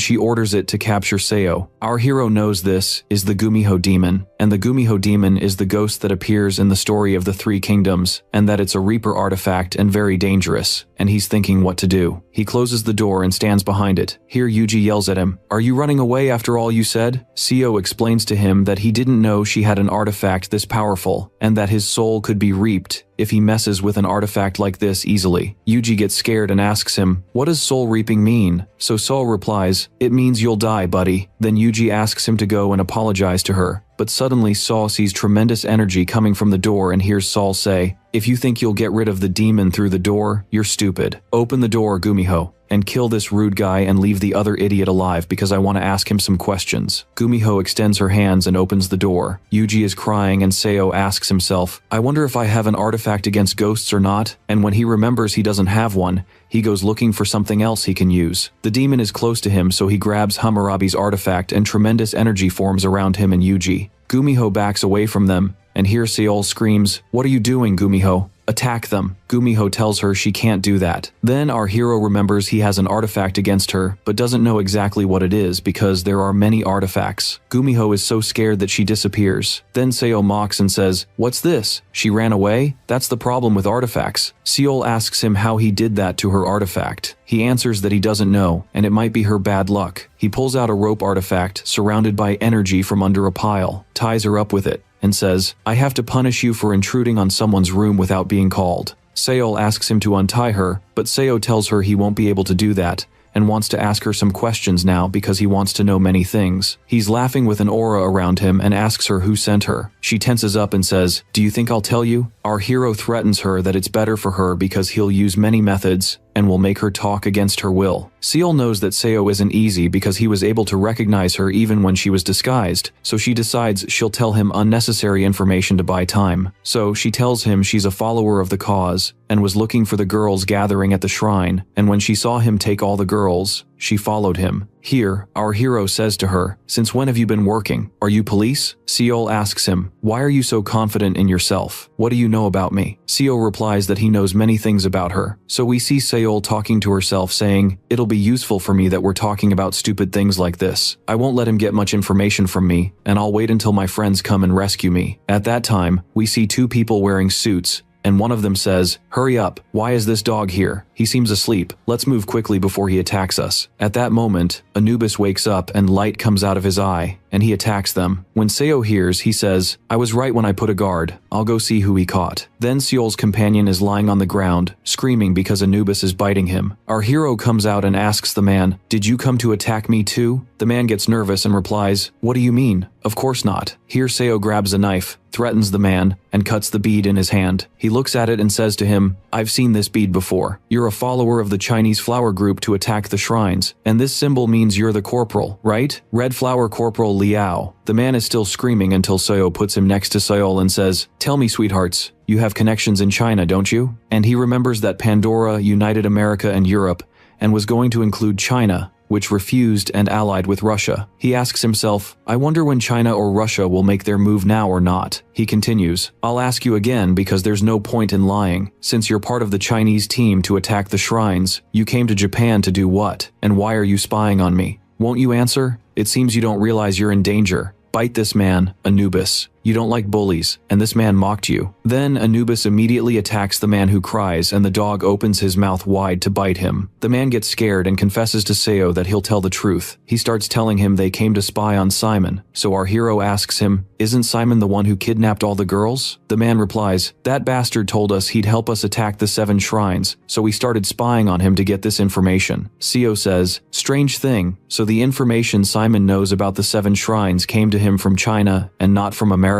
she orders it to capture Seo. Our hero knows this is the Gumiho demon, and the Gumiho demon is the ghost that appears in the story of the 3 kingdoms, and that it's a Reaper artifact and very dangerous, and he's thinking what to do. He closes the door and stands behind it. Here Yuji yells at him, are you running away after all you said? Seo explains to him that he didn't know she had an artifact this powerful, and that his soul could be reaped if he messes with an artifact like this easily. Yuji gets scared and asks him, what does soul reaping mean? So Seol replies, it means you'll die, buddy. Then Yuji asks him to go and apologize to her. But suddenly Seol sees tremendous energy coming from the door and hears Seol say, if you think you'll get rid of the demon through the door, you're stupid. Open the door, Gumiho, and kill this rude guy and leave the other idiot alive because I want to ask him some questions. Gumiho extends her hands and opens the door. Yuji is crying and Seo asks himself, I wonder if I have an artifact against ghosts or not, and when he remembers he doesn't have one, he goes looking for something else he can use. The demon is close to him, so he grabs Hammurabi's artifact and tremendous energy forms around him and Yuji. Gumiho backs away from them, and here Seol screams, what are you doing, Gumiho? Attack them. Gumiho tells her she can't do that. Then our hero remembers he has an artifact against her, but doesn't know exactly what it is because there are many artifacts. Gumiho is so scared that she disappears. Then Seo mocks and says, what's this? She ran away? That's the problem with artifacts. Seol asks him how he did that to her artifact. He answers that he doesn't know, and it might be her bad luck. He pulls out a rope artifact surrounded by energy from under a pile, ties her up with it, and says, I have to punish you for intruding on someone's room without being called. Seol asks him to untie her, but Seo tells her he won't be able to do that, and wants to ask her some questions now because he wants to know many things. He's laughing with an aura around him and asks her who sent her. She tenses up and says, do you think I'll tell you? Our hero threatens her that it's better for her because he'll use many methods and will make her talk against her will. Seol knows that Seo isn't easy because he was able to recognize her even when she was disguised, so she decides she'll tell him unnecessary information to buy time. So she tells him she's a follower of the cause and was looking for the girls gathering at the shrine, and when she saw him take all the girls, she followed him. Here, our hero says to her, since when have you been working? Are you police? Seol asks him, why are you so confident in yourself? What do you know about me? Seo replies that he knows many things about her. So we see Seol talking to herself saying, it'll be useful for me that we're talking about stupid things like this. I won't let him get much information from me, and I'll wait until my friends come and rescue me. At that time, we see 2 people wearing suits, and one of them says, hurry up, why is this dog here? He seems asleep. Let's move quickly before he attacks us. At that moment, Anubis wakes up and light comes out of his eye, and he attacks them. When Seo hears, he says, I was right when I put a guard. I'll go see who he caught. Then Seol's companion is lying on the ground, screaming because Anubis is biting him. Our hero comes out and asks the man, did you come to attack me too? The man gets nervous and replies, what do you mean? Of course not. Here Seo grabs a knife, threatens the man, and cuts the bead in his hand. He looks at it and says to him, I've seen this bead before. You're a follower of the Chinese flower group to attack the shrines, and this symbol means you're the corporal, right? Red Flower Corporal Liao. The man is still screaming until Seo puts him next to Seol and says, tell me, sweethearts, you have connections in China, don't you? And he remembers that Pandora united America and Europe, and was going to include China, which refused and allied with Russia. He asks himself, I wonder when China or Russia will make their move now or not. He continues, I'll ask you again because there's no point in lying. Since you're part of the Chinese team to attack the shrines, you came to Japan to do what? And why are you spying on me? Won't you answer? It seems you don't realize you're in danger. Bite this man, Anubis. You don't like bullies, and this man mocked you. Then Anubis immediately attacks the man who cries, and the dog opens his mouth wide to bite him. The man gets scared and confesses to Seo that he'll tell the truth. He starts telling him they came to spy on Simon, so our hero asks him, isn't Simon the one who kidnapped all the girls? The man replies, that bastard told us he'd help us attack the 7 shrines, so we started spying on him to get this information. Seo says, strange thing, so the information Simon knows about the 7 shrines came to him from China and not from America?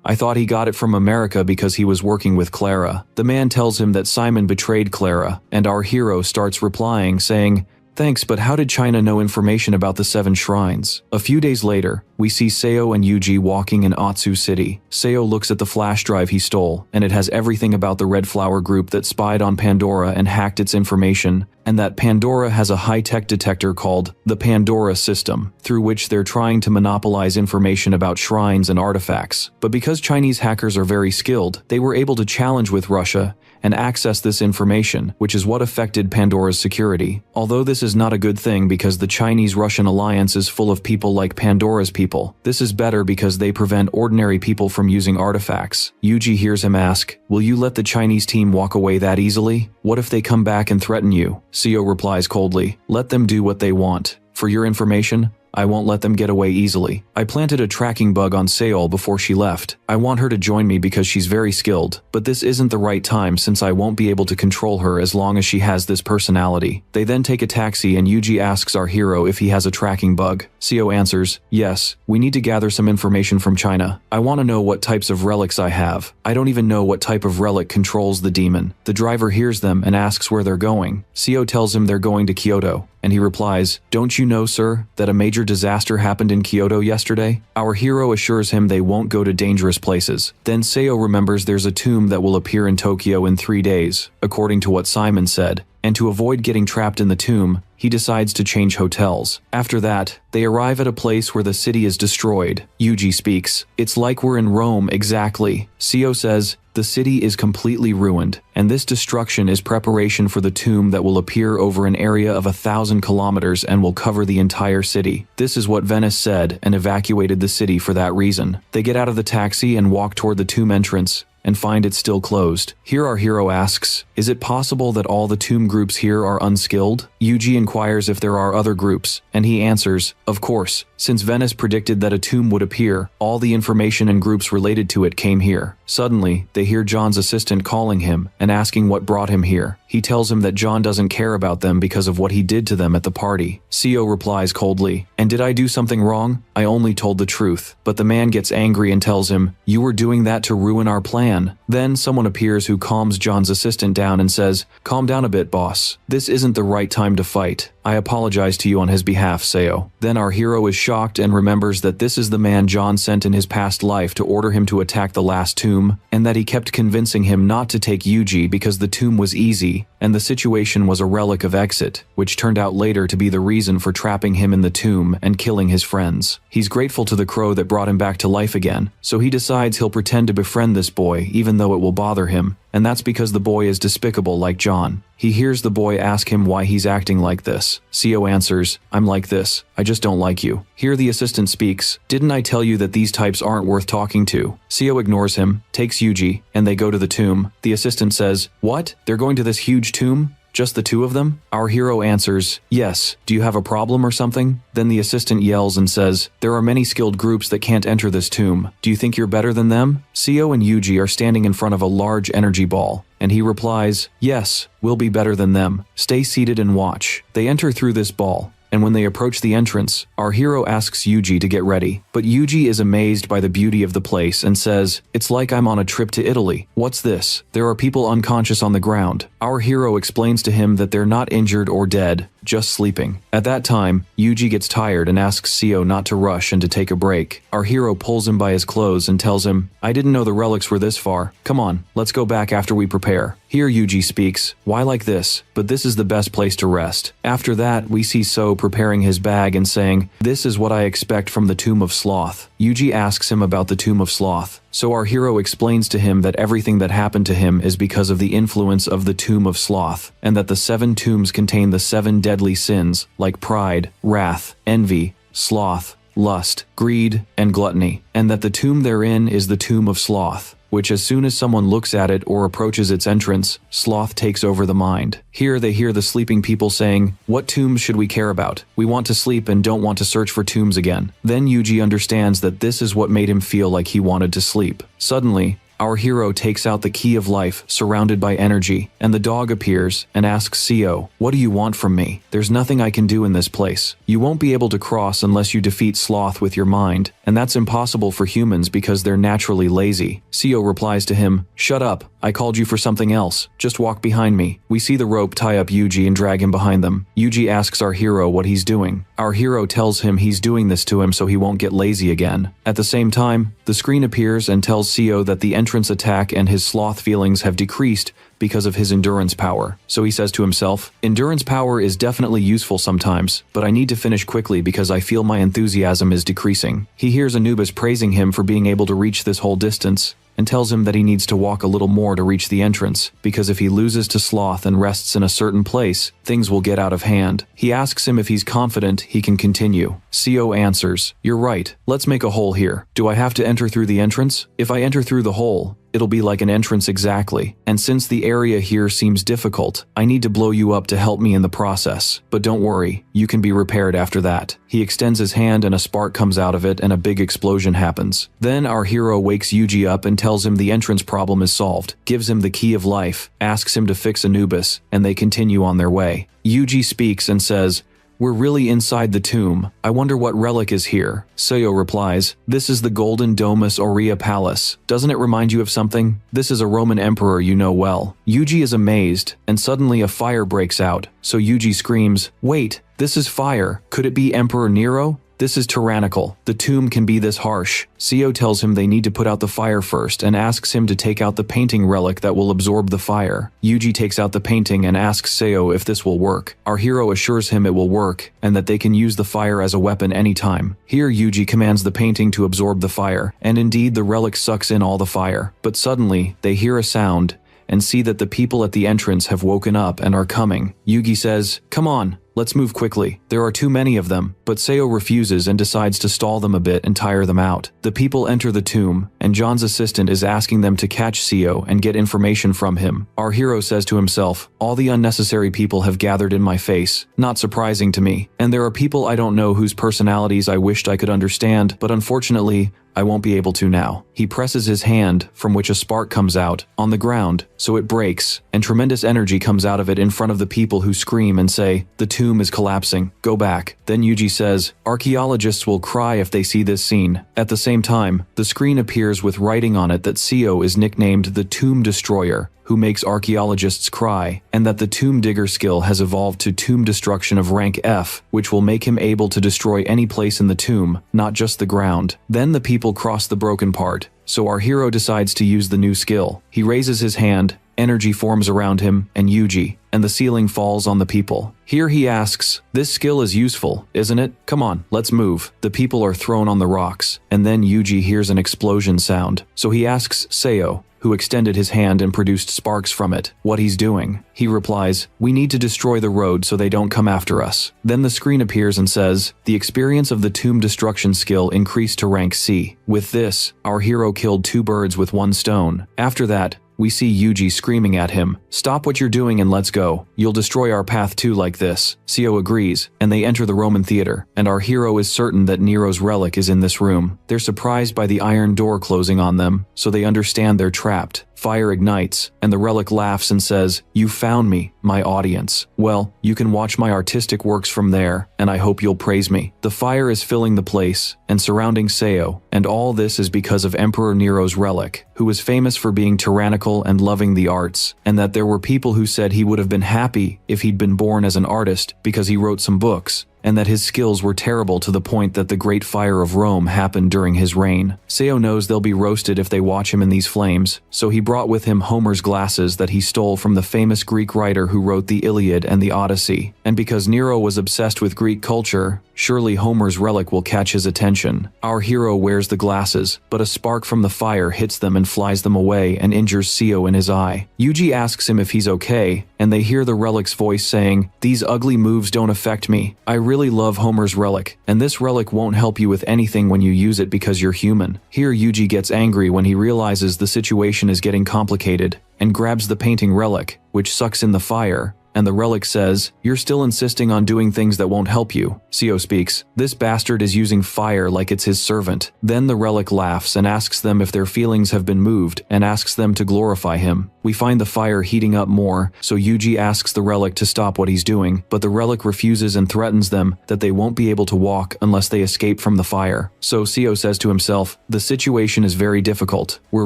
I thought he got it from America because he was working with Clara. The man tells him that Simon betrayed Clara, and our hero starts replying saying, thanks, but how did China know information about the 7 shrines? A few days later, we see Seo and Yuji walking in Otsu City. Seo looks at the flash drive he stole, and it has everything about the Red Flower group that spied on Pandora and hacked its information, and that Pandora has a high-tech detector called the Pandora system, through which they're trying to monopolize information about shrines and artifacts. But because Chinese hackers are very skilled, they were able to challenge with Russia and access this information, which is what affected Pandora's security. Although this is not a good thing because the Chinese-Russian alliance is full of people like Pandora's people, this is better because they prevent ordinary people from using artifacts. Yuji hears him ask, will you let the Chinese team walk away that easily? What if they come back and threaten you? Seo replies coldly, let them do what they want. For your information, I won't let them get away easily. I planted a tracking bug on Seol before she left. I want her to join me because she's very skilled, but this isn't the right time since I won't be able to control her as long as she has this personality. They then take a taxi and Yuji asks our hero if he has a tracking bug. Seo answers, yes, we need to gather some information from China. I want to know what types of relics I have. I don't even know what type of relic controls the demon. The driver hears them and asks where they're going. Seo tells him they're going to Kyoto, and he replies, don't you know, sir, that a major disaster happened in Kyoto yesterday? Our hero assures him they won't go to dangerous places. Then Seo remembers there's a tomb that will appear in Tokyo in 3 days, according to what Simon said, and to avoid getting trapped in the tomb, he decides to change hotels. After that, they arrive at a place where the city is destroyed. Yuji speaks, it's like we're in Rome exactly. Seo says, the city is completely ruined, and this destruction is preparation for the tomb that will appear over an area of 1,000 kilometers and will cover the entire city. This is what Venice said and evacuated the city for that reason. They get out of the taxi and walk toward the tomb entrance, and find it still closed. Here our hero asks, is it possible that all the tomb groups here are unskilled? Yuji inquires if there are other groups, and he answers, of course. Since Venice predicted that a tomb would appear, all the information and groups related to it came here. Suddenly, they hear John's assistant calling him and asking what brought him here. He tells him that John doesn't care about them because of what he did to them at the party. Seo replies coldly, and did I do something wrong? I only told the truth. But the man gets angry and tells him, you were doing that to ruin our plan. Then someone appears who calms John's assistant down and says, calm down a bit, boss. This isn't the right time to fight. I apologize to you on his behalf, Seo. Then our hero is shocked and remembers that this is the man John sent in his past life to order him to attack the last tomb, and that he kept convincing him not to take Yuji because the tomb was easy, and the situation was a relic of exit, which turned out later to be the reason for trapping him in the tomb and killing his friends. He's grateful to the crow that brought him back to life again, so he decides he'll pretend to befriend this boy even though it will bother him, and that's because the boy is despicable like John. He hears the boy ask him why he's acting like this. Seo answers, I'm like this, I just don't like you. Here the assistant speaks, didn't I tell you that these types aren't worth talking to? Seo ignores him, takes Yuji, and they go to the tomb. The assistant says, what? They're going to this huge tomb? Just the two of them? Our hero answers, yes. Do you have a problem or something? Then the assistant yells and says, there are many skilled groups that can't enter this tomb. Do you think you're better than them? Seo and Yuji are standing in front of a large energy ball, and he replies, yes, we'll be better than them. Stay seated and watch. They enter through this ball, and when they approach the entrance, our hero asks Yuji to get ready. But Yuji is amazed by the beauty of the place and says, it's like I'm on a trip to Italy. What's this? There are people unconscious on the ground. Our hero explains to him that they're not injured or dead, just sleeping. At that time, Yuji gets tired and asks Seo not to rush and to take a break. Our hero pulls him by his clothes and tells him, I didn't know the relics were this far. Come on, let's go back after we prepare. Here Yuji speaks, why like this? But this is the best place to rest. After that, we see So preparing his bag and saying, this is what I expect from the Tomb of Sloth. Yuji asks him about the Tomb of Sloth. So our hero explains to him that everything that happened to him is because of the influence of the Tomb of Sloth, and that the 7 tombs contain the 7 deadly sins, like pride, wrath, envy, sloth, lust, greed, and gluttony, and that the tomb therein is the Tomb of Sloth, which as soon as someone looks at it or approaches its entrance, sloth takes over the mind. Here they hear the sleeping people saying, what tombs should we care about? We want to sleep and don't want to search for tombs again. Then Yuji understands that this is what made him feel like he wanted to sleep. Suddenly, our hero takes out the key of life, surrounded by energy, and the dog appears and asks Seo, what do you want from me? There's nothing I can do in this place. You won't be able to cross unless you defeat sloth with your mind, and that's impossible for humans because they're naturally lazy. Seo replies to him, shut up, I called you for something else. Just walk behind me. We see the rope tie up Yuji and drag him behind them. Yuji asks our hero what he's doing. Our hero tells him he's doing this to him so he won't get lazy again. At the same time, the screen appears and tells Seo that the entrance attack and his sloth feelings have decreased because of his endurance power. So he says to himself, endurance power is definitely useful sometimes, but I need to finish quickly because I feel my enthusiasm is decreasing. He hears Anubis praising him for being able to reach this whole distance, and tells him that he needs to walk a little more to reach the entrance, because if he loses to sloth and rests in a certain place, things will get out of hand. He asks him if he's confident he can continue. Seo answers, you're right, let's make a hole here. Do I have to enter through the entrance? If I enter through the hole, it'll be like an entrance exactly, and since the area here seems difficult, I need to blow you up to help me in the process. But don't worry, you can be repaired after that. He extends his hand and a spark comes out of it and a big explosion happens. Then our hero wakes Yuji up and tells him the entrance problem is solved, gives him the key of life, asks him to fix Anubis, and they continue on their way. Yuji speaks and says, we're really inside the tomb. I wonder what relic is here. Seo replies, this is the Golden Domus Aurea Palace. Doesn't it remind you of something? This is a Roman emperor you know well. Yuji is amazed, and suddenly a fire breaks out. So Yuji screams, wait, this is fire. Could it be Emperor Nero? This is tyrannical. The tomb can be this harsh. Seo tells him they need to put out the fire first and asks him to take out the painting relic that will absorb the fire. Yuji takes out the painting and asks Seo if this will work. Our hero assures him it will work and that they can use the fire as a weapon anytime. Here Yuji commands the painting to absorb the fire, and indeed the relic sucks in all the fire. But suddenly, they hear a sound and see that the people at the entrance have woken up and are coming. Yugi says, come on, let's move quickly. There are too many of them, but Seo refuses and decides to stall them a bit and tire them out. The people enter the tomb, and John's assistant is asking them to catch Seo and get information from him. Our hero says to himself, all the unnecessary people have gathered in my face. Not surprising to me. And there are people I don't know whose personalities I wished I could understand, but unfortunately, I won't be able to now. He presses his hand, from which a spark comes out, on the ground, so it breaks, and tremendous energy comes out of it in front of the people who scream and say, the tomb is collapsing, go back. Then Yuji says, archaeologists will cry if they see this scene. At the same time, the screen appears with writing on it that Seo is nicknamed the Tomb Destroyer, who makes archaeologists cry, and that the tomb digger skill has evolved to tomb destruction of rank F, which will make him able to destroy any place in the tomb, not just the ground. Then the people cross the broken part, so our hero decides to use the new skill. He raises his hand, energy forms around him and Yuji, and the ceiling falls on the people. Here he asks, this skill is useful, isn't it? Come on, let's move. The people are thrown on the rocks, and then Yuji hears an explosion sound, so he asks Seo, who extended his hand and produced sparks from it, what he's doing. He replies, we need to destroy the road so they don't come after us. Then the screen appears and says, the experience of the tomb destruction skill increased to rank C. With this, our hero killed 2 birds with 1 stone. After that, We see Yuji screaming at him, "Stop what you're doing and let's go. You'll destroy our path too like this." Seo agrees, and they enter the Roman theater, and our hero is certain that Nero's relic is in this room. They're surprised by the iron door closing on them, so they understand they're trapped. Fire ignites, and the relic laughs and says, "You found me, my audience. Well, you can watch my artistic works from there, and I hope you'll praise me." The fire is filling the place and surrounding Seo, and all this is because of Emperor Nero's relic, who was famous for being tyrannical and loving the arts, and that there were people who said he would have been happy if he'd been born as an artist because he wrote some books, and that his skills were terrible to the point that the Great Fire of Rome happened during his reign. Seo knows they'll be roasted if they watch him in these flames, so he brought with him Homer's glasses that he stole from the famous Greek writer who wrote the Iliad and the Odyssey. And because Nero was obsessed with Greek culture, surely Homer's relic will catch his attention. Our hero wears the glasses, but a spark from the fire hits them and flies them away and injures Seo in his eye. Yuji asks him if he's okay, and they hear the relic's voice saying, "These ugly moves don't affect me. I really love Homer's relic, and this relic won't help you with anything when you use it because you're human." Here Yuji gets angry when he realizes the situation is getting complicated, and grabs the painting relic, which sucks in the fire, and the relic says, "You're still insisting on doing things that won't help you." Seo speaks, "This bastard is using fire like it's his servant." Then the relic laughs and asks them if their feelings have been moved, and asks them to glorify him. We find the fire heating up more, so Yuji asks the relic to stop what he's doing, but the relic refuses and threatens them that they won't be able to walk unless they escape from the fire. So Seo says to himself, "The situation is very difficult. We're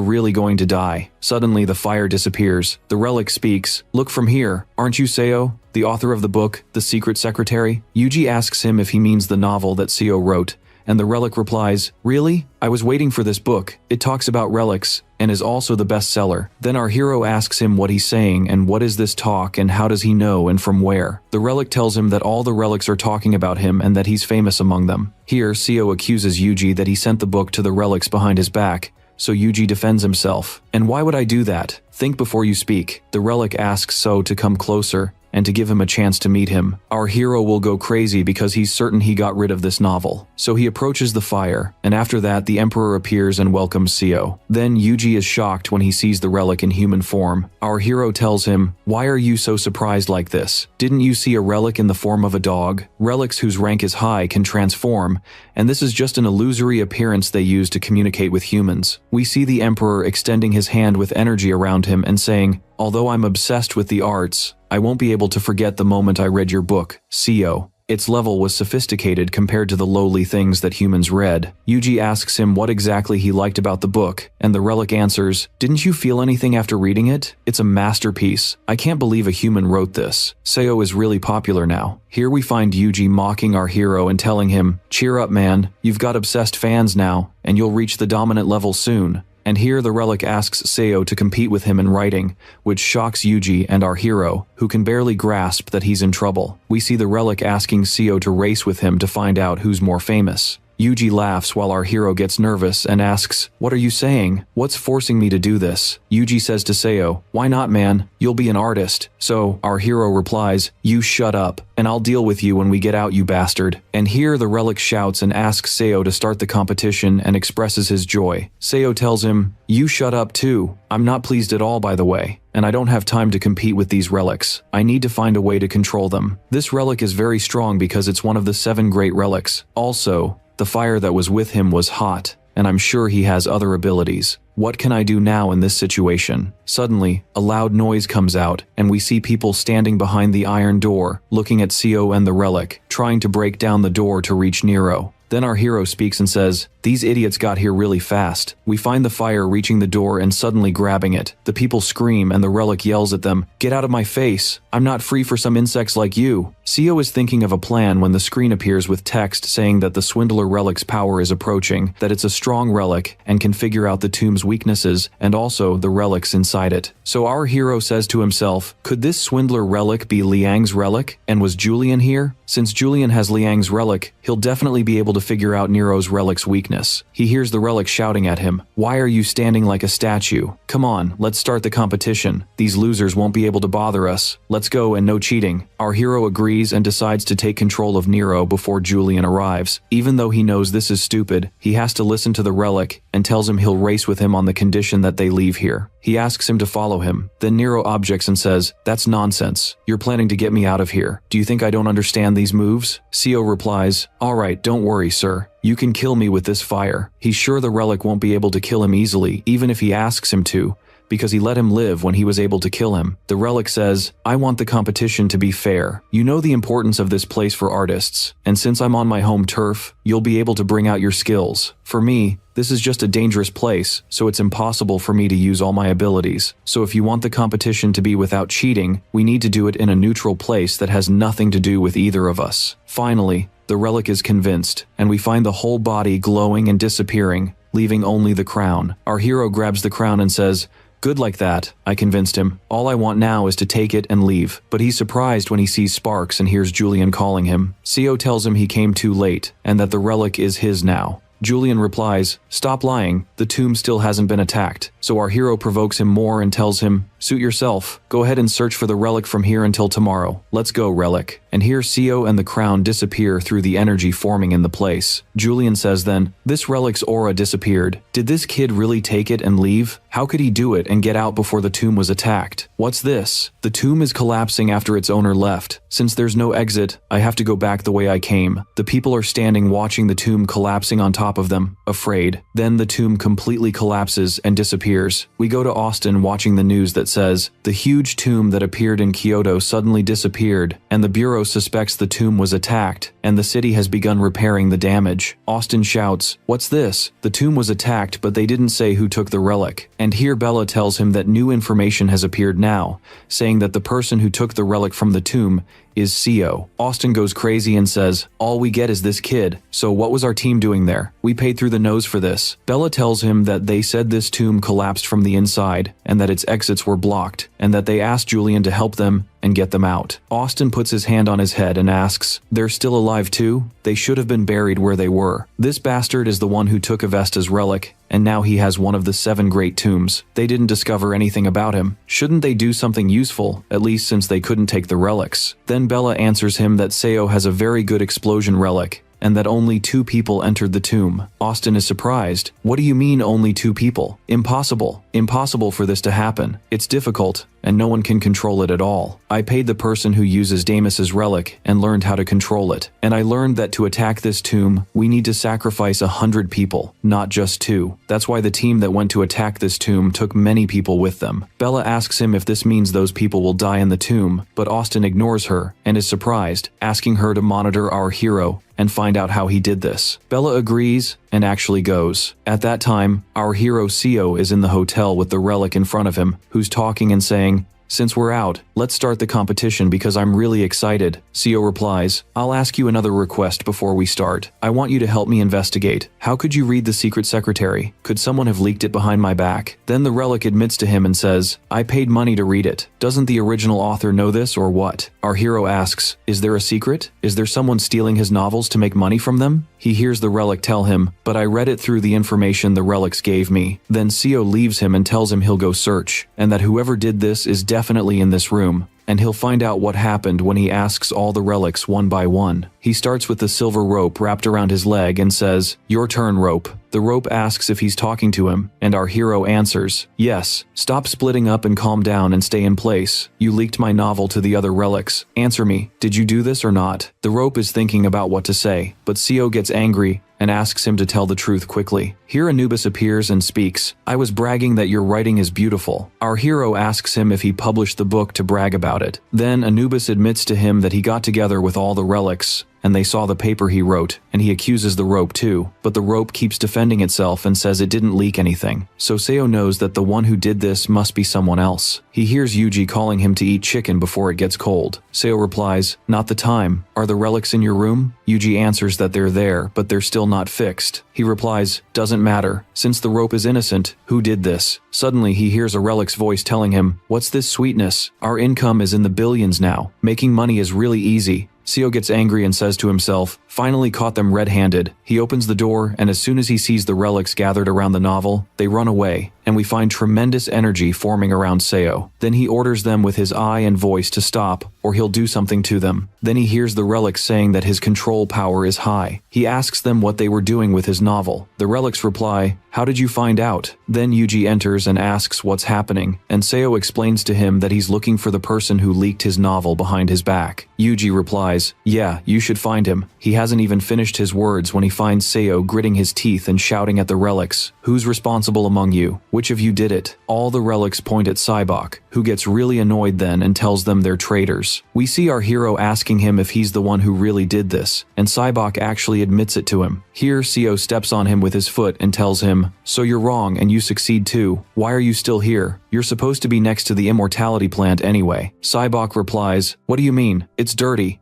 really going to die." Suddenly the fire disappears. The relic speaks, "Look from here. Aren't you Seo, the author of the book, The Secret Secretary?" Yuji asks him if he means the novel that Seo wrote, and the relic replies, "Really? I was waiting for this book. It talks about relics, and is also the bestseller." Then our hero asks him what he's saying and what is this talk and how does he know and from where. The relic tells him that all the relics are talking about him and that he's famous among them. Here, Seo accuses Yuji that he sent the book to the relics behind his back, so Yuji defends himself. "And why would I do that? Think before you speak." The relic asks So to come closer and to give him a chance to meet him. Our hero will go crazy because he's certain he got rid of this novel. So he approaches the fire, and after that the Emperor appears and welcomes Seo. Then Yuji is shocked when he sees the relic in human form. Our hero tells him, "Why are you so surprised like this? Didn't you see a relic in the form of a dog? Relics whose rank is high can transform, and this is just an illusory appearance they use to communicate with humans." We see the Emperor extending his hand with energy around him and saying, "Although I'm obsessed with the arts, I won't be able to forget the moment I read your book, Seo." Its level was sophisticated compared to the lowly things that humans read. Yuji asks him what exactly he liked about the book, and the relic answers, "Didn't you feel anything after reading it? It's a masterpiece. I can't believe a human wrote this." Seo is really popular now. Here we find Yuji mocking our hero and telling him, "Cheer up, man. You've got obsessed fans now, and you'll reach the dominant level soon." And here the relic asks Seo to compete with him in writing, which shocks Yuji and our hero, who can barely grasp that he's in trouble. We see the relic asking Seo to race with him to find out who's more famous. Yuji laughs while our hero gets nervous and asks, "What are you saying? What's forcing me to do this?" Yuji says to Seo, "Why not, man? You'll be an artist." So our hero replies, "You shut up, and I'll deal with you when we get out, you bastard." And here the relic shouts and asks Seo to start the competition and expresses his joy. Seo tells him, "You shut up too. I'm not pleased at all, by the way, and I don't have time to compete with these relics. I need to find a way to control them. This relic is very strong because it's one of the 7 great relics. Also, the fire that was with him was hot, and I'm sure he has other abilities. What can I do now in this situation?" Suddenly, a loud noise comes out, and we see people standing behind the iron door, looking at Seo and the relic, trying to break down the door to reach Nero. Then our hero speaks and says, "These idiots got here really fast." We find the fire reaching the door and suddenly grabbing it. The people scream and the relic yells at them, "Get out of my face! I'm not free for some insects like you." Seo is thinking of a plan when the screen appears with text saying that the swindler relic's power is approaching, that it's a strong relic and can figure out the tomb's weaknesses and also the relics inside it. So our hero says to himself, could this swindler relic be Liang's relic? And was Julian here? Since Julian has Liang's relic, he'll definitely be able to figure out Nero's relic's weakness. He hears the relic shouting at him, "Why are you standing like a statue? Come on, let's start the competition. These losers won't be able to bother us. Let's go and no cheating." Our hero agrees and decides to take control of Nero before Julian arrives. Even though he knows this is stupid, he has to listen to the relic and tells him he'll race with him on the condition that they leave here. He asks him to follow him. Then Nero objects and says, "That's nonsense. You're planning to get me out of here. Do you think I don't understand these moves?" Seo replies, "Alright, don't worry, sir. You can kill me with this fire." He's sure the relic won't be able to kill him easily, even if he asks him to, because he let him live when he was able to kill him. The relic says, "I want the competition to be fair. You know the importance of this place for artists, and since I'm on my home turf, you'll be able to bring out your skills. For me, this is just a dangerous place, so it's impossible for me to use all my abilities. So if you want the competition to be without cheating, we need to do it in a neutral place that has nothing to do with either of us." Finally, the relic is convinced, and we find the whole body glowing and disappearing, leaving only the crown. Our hero grabs the crown and says, "Good like that. I convinced him. All I want now is to take it and leave." But he's surprised when he sees sparks and hears Julian calling him. Seo tells him he came too late, and that the relic is his now. Julian replies, "Stop lying. The tomb still hasn't been attacked." So our hero provokes him more and tells him, "Suit yourself. Go ahead and search for the relic from here until tomorrow. Let's go, relic." And here Seo and the crown disappear through the energy forming in the place. Julian says then, "This relic's aura disappeared. Did this kid really take it and leave? How could he do it and get out before the tomb was attacked? What's this? The tomb is collapsing after its owner left. Since there's no exit, I have to go back the way I came." The people are standing watching the tomb collapsing on top of them, afraid. Then the tomb completely collapses and disappears. We go to Austin watching the news that says, "The huge tomb that appeared in Kyoto suddenly disappeared, and the Bureau suspects the tomb was attacked, and the city has begun repairing the damage." Austin shouts, "What's this? The tomb was attacked, but they didn't say who took the relic." And here Bella tells him that new information has appeared now, saying that the person who took the relic from the tomb is Seo. Austin goes crazy and says, "All we get is this kid, so what was our team doing there? We paid through the nose for this." Bella tells him that they said this tomb collapsed from the inside, and that its exits were blocked, and that they asked Julian to help them and get them out. Austin puts his hand on his head and asks, "They're still alive too? They should have been buried where they were. This bastard is the one who took Avesta's relic, and now he has one of the 7 great tombs. They didn't discover anything about him. Shouldn't they do something useful, at least since they couldn't take the relics?" Then Bella answers him that Seo has a very good explosion relic, and that only 2 people entered the tomb. Austin is surprised. "What do you mean only 2 people? Impossible. Impossible for this to happen. It's difficult, and no one can control it at all. I paid the person who uses Damas's relic and learned how to control it. And I learned that to attack this tomb, we need to sacrifice 100 people, not just 2. That's why the team that went to attack this tomb took many people with them." Bella asks him if this means those people will die in the tomb, but Austin ignores her and is surprised, asking her to monitor our hero and find out how he did this. Bella agrees and actually goes. At that time, our hero Seo is in the hotel with the relic in front of him, who's talking and saying, "Since we're out, let's start the competition because I'm really excited." Seo replies, "I'll ask you another request before we start. I want you to help me investigate. How could you read the secret secretary? Could someone have leaked it behind my back?" Then the relic admits to him and says, "I paid money to read it. Doesn't the original author know this or what?" Our hero asks, "Is there a secret? Is there someone stealing his novels to make money from them?" He hears the relic tell him, "But I read it through the information the relics gave me." Then Seo leaves him and tells him he'll go search, and that whoever did this is definitely in this room, and he'll find out what happened when he asks all the relics one by one. He starts with the silver rope wrapped around his leg and says, "Your turn, rope." The rope asks if he's talking to him, and our hero answers, "Yes. Stop splitting up and calm down and stay in place. You leaked my novel to the other relics. Answer me, did you do this or not?" The rope is thinking about what to say, but Seo gets angry and asks him to tell the truth quickly. Here Anubis appears and speaks, "I was bragging that your writing is beautiful." Our hero asks him if he published the book to brag about it. Then Anubis admits to him that he got together with all the relics, and they saw the paper he wrote, and he accuses the rope too. But the rope keeps defending itself and says it didn't leak anything. So Seo knows that the one who did this must be someone else. He hears Yuji calling him to eat chicken before it gets cold. Seo replies, "Not the time. Are the relics in your room?" Yuji answers that they're there, but they're still not fixed. He replies, "Doesn't matter. Since the rope is innocent, who did this?" Suddenly he hears a relic's voice telling him, "What's this sweetness? Our income is in the billions now. Making money is really easy." Seo gets angry and says to himself, finally caught them red-handed. He opens the door, and as soon as he sees the relics gathered around the novel, they run away, and we find tremendous energy forming around Seo. Then he orders them with his eye and voice to stop, or he'll do something to them. Then he hears the relics saying that his control power is high. He asks them what they were doing with his novel. The relics reply, "How did you find out?" Then Yuji enters and asks what's happening, and Seo explains to him that he's looking for the person who leaked his novel behind his back. Yuji replies, "Yeah, you should find him." He hasn't even finished his words when he finds Seo gritting his teeth and shouting at the relics, "Who's responsible among you? Which of you did it?" All the relics point at Sybok, who gets really annoyed then and tells them they're traitors. We see our hero asking him if he's the one who really did this, and Sybok actually admits it to him. Here, Seo steps on him with his foot and tells him, "So you're wrong and you succeed too. Why are you still here? You're supposed to be next to the immortality plant anyway." Sybok replies, "What do you mean? It's dirty.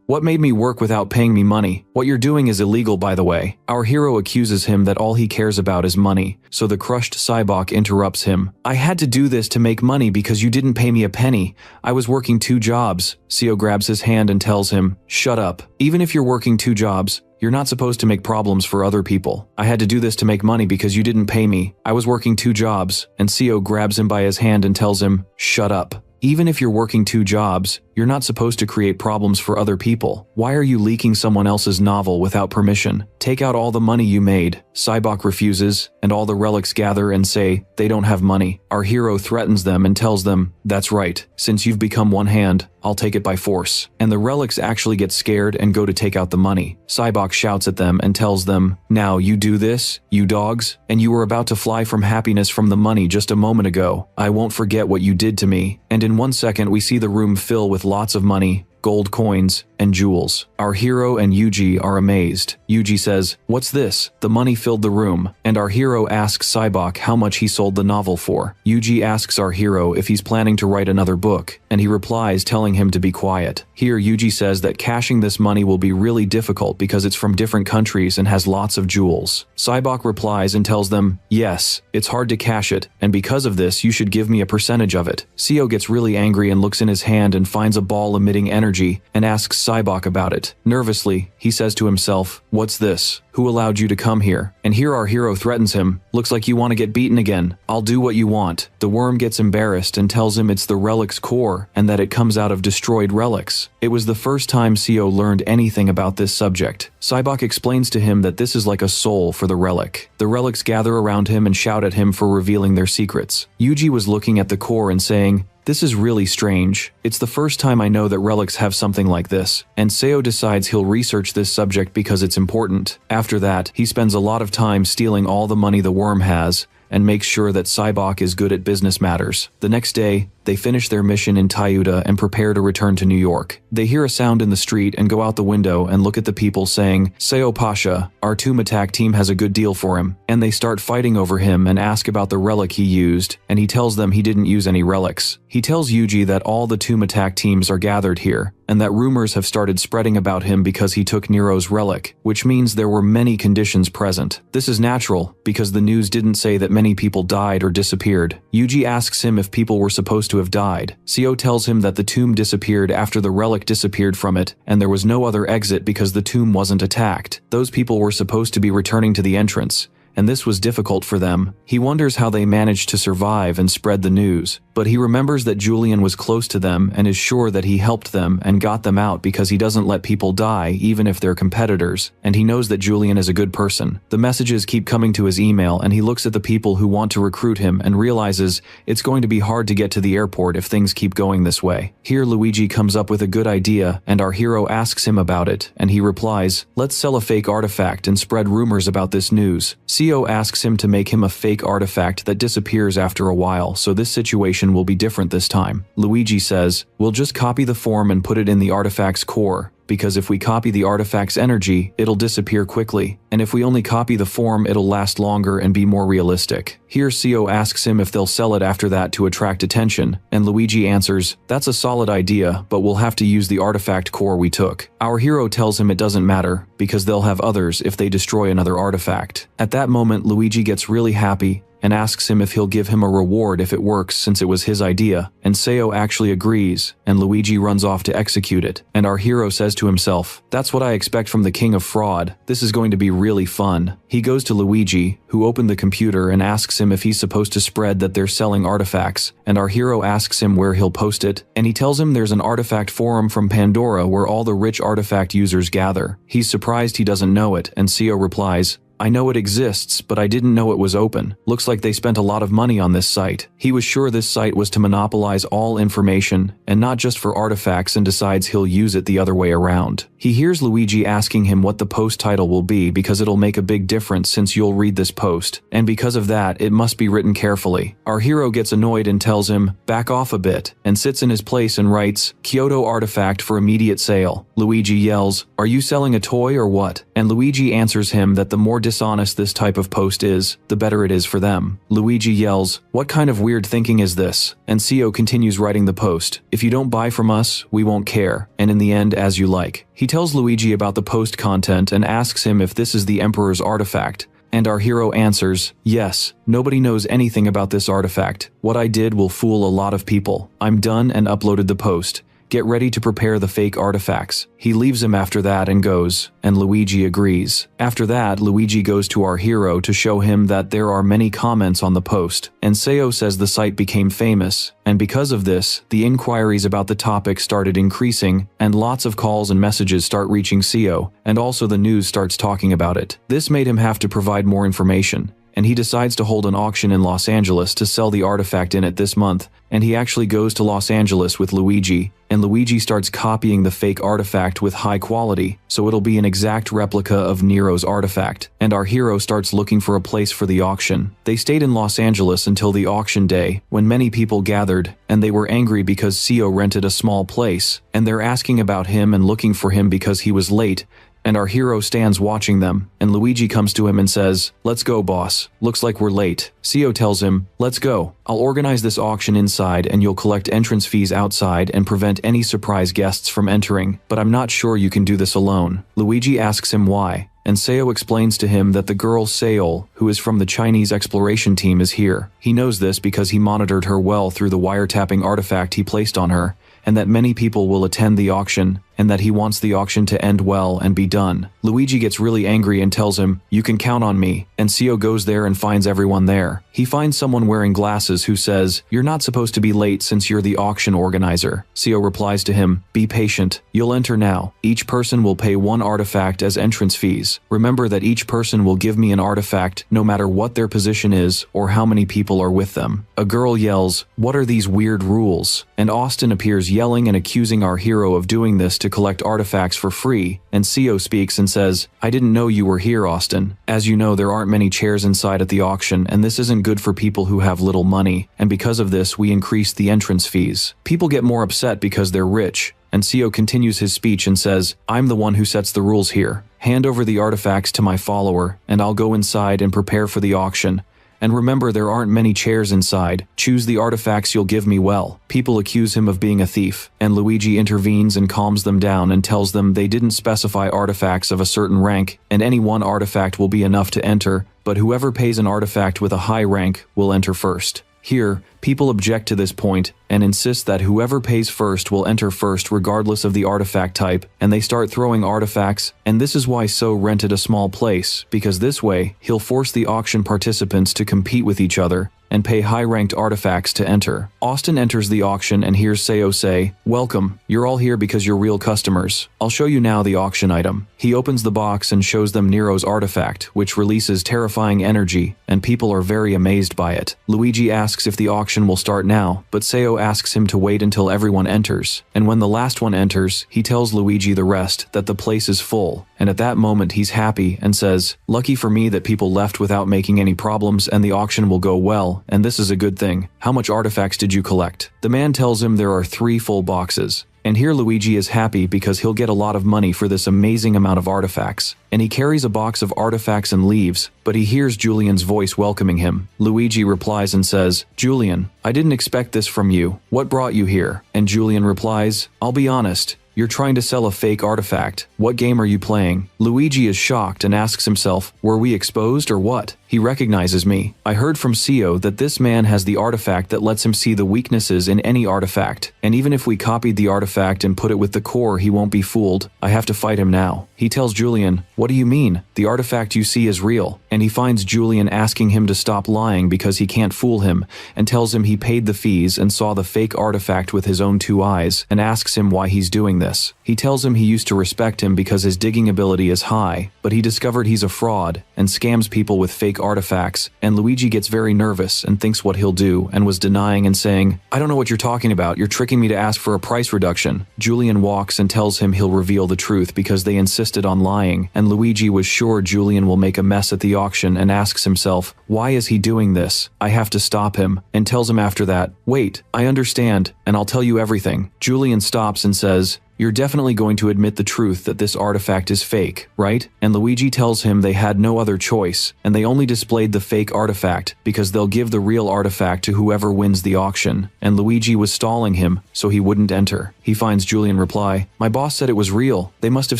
What made me work without paying me money? What you're doing is illegal, by the way." Our hero accuses him that all he cares about is money, so the crushed Sybok interrupts him. "I had to do this to make money because you didn't pay me a penny. I was working 2 jobs. Seo grabs his hand and tells him, "Shut up. Even if you're working 2 jobs, you're not supposed to make problems for other people. I had to do this to make money because you didn't pay me. I was working 2 jobs, and Seo grabs him by his hand and tells him, "Shut up. Even if you're working 2 jobs, you're not supposed to create problems for other people. Why are you leaking someone else's novel without permission? Take out all the money you made." Sybok refuses, and all the relics gather and say they don't have money. Our hero threatens them and tells them, "That's right. Since you've become one hand, I'll take it by force." And the relics actually get scared and go to take out the money. Sybok shouts at them and tells them, "Now you do this, you dogs, and you were about to fly from happiness from the money just a moment ago. I won't forget what you did to me." And in 1 second we see the room fill with lots of money, gold coins, and jewels. Our hero and Yuji are amazed. Yuji says, "What's this?" The money filled the room, and our hero asks Sybok how much he sold the novel for. Yuji asks our hero if he's planning to write another book, and he replies telling him to be quiet. Here Yuji says that cashing this money will be really difficult because it's from different countries and has lots of jewels. Sybok replies and tells them, "Yes, it's hard to cash it, and because of this you should give me a percentage of it." Seo gets really angry and looks in his hand and finds a ball emitting energy and asks Sybok about it. Nervously, he says to himself, "What's this? Who allowed you to come here?" And here our hero threatens him, "Looks like you want to get beaten again. I'll do what you want." The worm gets embarrassed and tells him it's the relic's core and that it comes out of destroyed relics. It was the first time Seo learned anything about this subject. Sybok explains to him that this is like a soul for the relic. The relics gather around him and shout at him for revealing their secrets. Yuji was looking at the core and saying, "This is really strange. It's the first time I know that relics have something like this." And Seo decides he'll research this subject because it's important. After that, he spends a lot of time stealing all the money the worm has and makes sure that Sybok is good at business matters. The next day, they finish their mission in Tayuda and prepare to return to New York. They hear a sound in the street and go out the window and look at the people saying, "Seo Pasha, our Tomb Attack team has a good deal for him." And they start fighting over him and ask about the relic he used, and he tells them he didn't use any relics. He tells Yuji that all the Tomb Attack teams are gathered here, and that rumors have started spreading about him because he took Nero's relic, which means there were many conditions present. This is natural, because the news didn't say that many people died or disappeared. Yuji asks him if people were supposed to have died. Seo tells him that the tomb disappeared after the relic disappeared from it, and there was no other exit because the tomb wasn't attacked. Those people were supposed to be returning to the entrance, and this was difficult for them. He wonders how they managed to survive and spread the news, but he remembers that Julian was close to them and is sure that he helped them and got them out because he doesn't let people die even if they're competitors, and he knows that Julian is a good person. The messages keep coming to his email, and he looks at the people who want to recruit him and realizes it's going to be hard to get to the airport if things keep going this way. Here Luigi comes up with a good idea, and our hero asks him about it, and he replies, "Let's sell a fake artifact and spread rumors about this news." Seo asks him to make him a fake artifact that disappears after a while, so this situation will be different this time. Luigi says, "We'll just copy the form and put it in the artifact's core, because if we copy the artifact's energy, it'll disappear quickly, and if we only copy the form, it'll last longer and be more realistic." Here Seo asks him if they'll sell it after that to attract attention, and Luigi answers, "That's a solid idea, but we'll have to use the artifact core we took." Our hero tells him it doesn't matter, because they'll have others if they destroy another artifact. At that moment, Luigi gets really happy, and asks him if he'll give him a reward if it works since it was his idea, and Seo actually agrees, and Luigi runs off to execute it, and our hero says to himself, "That's what I expect from the king of fraud, this is going to be really fun." He goes to Luigi, who opened the computer, and asks him if he's supposed to spread that they're selling artifacts, and our hero asks him where he'll post it, and he tells him there's an artifact forum from Pandora where all the rich artifact users gather. He's surprised he doesn't know it, and Seo replies, "I know it exists, but I didn't know it was open. Looks like they spent a lot of money on this site." He was sure this site was to monopolize all information, and not just for artifacts, and decides he'll use it the other way around. He hears Luigi asking him what the post title will be because it'll make a big difference since you'll read this post, and because of that, it must be written carefully. Our hero gets annoyed and tells him, "Back off a bit," and sits in his place and writes, "Kyoto artifact for immediate sale." Luigi yells, "Are you selling a toy or what?" And Luigi answers him that the more dishonest this type of post is, the better it is for them. Luigi yells, "What kind of weird thinking is this?" And Seo continues writing the post, "If you don't buy from us, we won't care, and in the end, as you like." He tells Luigi about the post content and asks him if this is the Emperor's artifact. And our hero answers, "Yes, nobody knows anything about this artifact. What I did will fool a lot of people. I'm done and uploaded the post. Get ready to prepare the fake artifacts." He leaves him after that and goes, and Luigi agrees. After that, Luigi goes to our hero to show him that there are many comments on the post, and Seo says the site became famous, and because of this, the inquiries about the topic started increasing, and lots of calls and messages start reaching Seo, and also the news starts talking about it. This made him have to provide more information, and he decides to hold an auction in Los Angeles to sell the artifact in it this month, and he actually goes to Los Angeles with Luigi, and Luigi starts copying the fake artifact with high quality, so it'll be an exact replica of Nero's artifact, and our hero starts looking for a place for the auction. They stayed in Los Angeles until the auction day, when many people gathered, and they were angry because Seo rented a small place, and they're asking about him and looking for him because he was late, and our hero stands watching them, and Luigi comes to him and says, "Let's go, boss. Looks like we're late." Seo tells him, "Let's go. I'll organize this auction inside and you'll collect entrance fees outside and prevent any surprise guests from entering, but I'm not sure you can do this alone." Luigi asks him why, and Seo explains to him that the girl Seol, who is from the Chinese exploration team, is here. He knows this because he monitored her well through the wiretapping artifact he placed on her, and that many people will attend the auction, and that he wants the auction to end well and be done. Luigi gets really angry and tells him, "You can count on me," and Seo goes there and finds everyone there. He finds someone wearing glasses who says, "You're not supposed to be late since you're the auction organizer." Seo replies to him, "Be patient. You'll enter now. Each person will pay one artifact as entrance fees. Remember that each person will give me an artifact no matter what their position is or how many people are with them." A girl yells, "What are these weird rules?" And Austin appears yelling and accusing our hero of doing this to collect artifacts for free, and Seo speaks and says, "I didn't know you were here, Austin. As you know, there aren't many chairs inside at the auction, and this isn't good for people who have little money, and because of this, we increased the entrance fees. People get more upset because they're rich." And Seo continues his speech and says, "I'm the one who sets the rules here. Hand over the artifacts to my follower, and I'll go inside and prepare for the auction. And remember, there aren't many chairs inside. Choose the artifacts you'll give me well." People accuse him of being a thief, and Luigi intervenes and calms them down and tells them they didn't specify artifacts of a certain rank, and any one artifact will be enough to enter, but whoever pays an artifact with a high rank will enter first. Here, people object to this point and insist that whoever pays first will enter first regardless of the artifact type, and they start throwing artifacts, and this is why So rented a small place, because this way, he'll force the auction participants to compete with each other and pay high-ranked artifacts to enter. Austin enters the auction and hears Seo say, "Welcome, you're all here because you're real customers. I'll show you now the auction item." He opens the box and shows them Nero's artifact, which releases terrifying energy, and people are very amazed by it. Luigi asks if the auction will start now, but Seo asks him to wait until everyone enters, and when the last one enters, he tells Luigi the rest that the place is full, and at that moment he's happy and says, "Lucky for me that people left without making any problems and the auction will go well, and this is a good thing. How much artifacts did you collect?" The man tells him there are 3 full boxes. And here Luigi is happy because he'll get a lot of money for this amazing amount of artifacts. And he carries a box of artifacts and leaves, but he hears Julian's voice welcoming him. Luigi replies and says, "Julian, I didn't expect this from you. What brought you here?" And Julian replies, "I'll be honest. You're trying to sell a fake artifact. What game are you playing?" Luigi is shocked and asks himself, "Were we exposed or what?" He recognizes me. I heard from Seo that this man has the artifact that lets him see the weaknesses in any artifact, and even if we copied the artifact and put it with the core, he won't be fooled. I have to fight him now. He tells Julian, what do you mean? The artifact you see is real. And he finds Julian asking him to stop lying because he can't fool him, and tells him he paid the fees and saw the fake artifact with his own 2 eyes, and asks him why he's doing this. He tells him he used to respect him because his digging ability is high, but he discovered he's a fraud and scams people with fake artifacts, and Luigi gets very nervous and thinks what he'll do, and was denying and saying, I don't know what you're talking about, you're tricking me to ask for a price reduction. Julian walks and tells him he'll reveal the truth because they insisted on lying, and Luigi was sure Julian will make a mess at the auction and asks himself, why is he doing this? I have to stop him, and tells him after that, wait, I understand, and I'll tell you everything. Julian stops and says, you're definitely going to admit the truth that this artifact is fake, right? And Luigi tells him they had no other choice, and they only displayed the fake artifact because they'll give the real artifact to whoever wins the auction, and Luigi was stalling him so he wouldn't enter. He finds Julian reply, my boss said it was real, they must have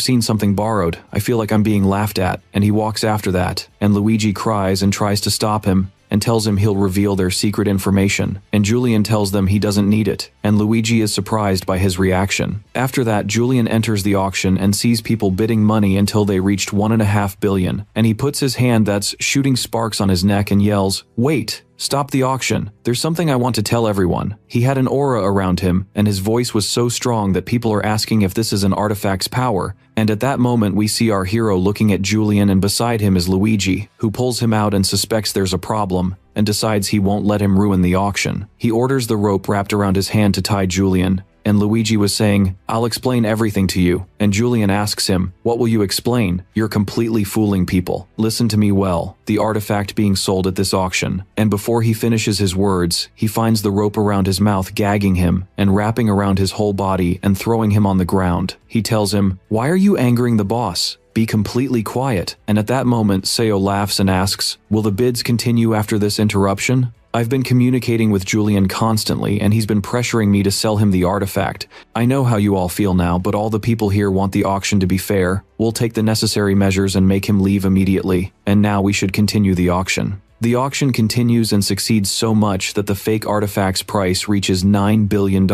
seen something borrowed, I feel like I'm being laughed at, and he walks after that, and Luigi cries and tries to stop him, and tells him he'll reveal their secret information, and Julian tells them he doesn't need it, and Luigi is surprised by his reaction. After that, Julian enters the auction and sees people bidding money until they reached 1.5 billion, and he puts his hand that's shooting sparks on his neck and yells, wait! Stop the auction. There's something I want to tell everyone. He had an aura around him, and his voice was so strong that people are asking if this is an artifact's power, and at that moment we see our hero looking at Julian, and beside him is Luigi, who pulls him out and suspects there's a problem, and decides he won't let him ruin the auction. He orders the rope wrapped around his hand to tie Julian, and Luigi was saying, I'll explain everything to you, and Julian asks him, what will you explain? You're completely fooling people. Listen to me well. The artifact being sold at this auction. And before he finishes his words, he finds the rope around his mouth gagging him, and wrapping around his whole body and throwing him on the ground. He tells him, why are you angering the boss? Be completely quiet. And at that moment, Seo laughs and asks, will the bids continue after this interruption? I've been communicating with Julian constantly, and he's been pressuring me to sell him the artifact. I know how you all feel now, but all the people here want the auction to be fair. We'll take the necessary measures and make him leave immediately, and now we should continue the auction. The auction continues and succeeds so much that the fake artifact's price reaches $9 billion,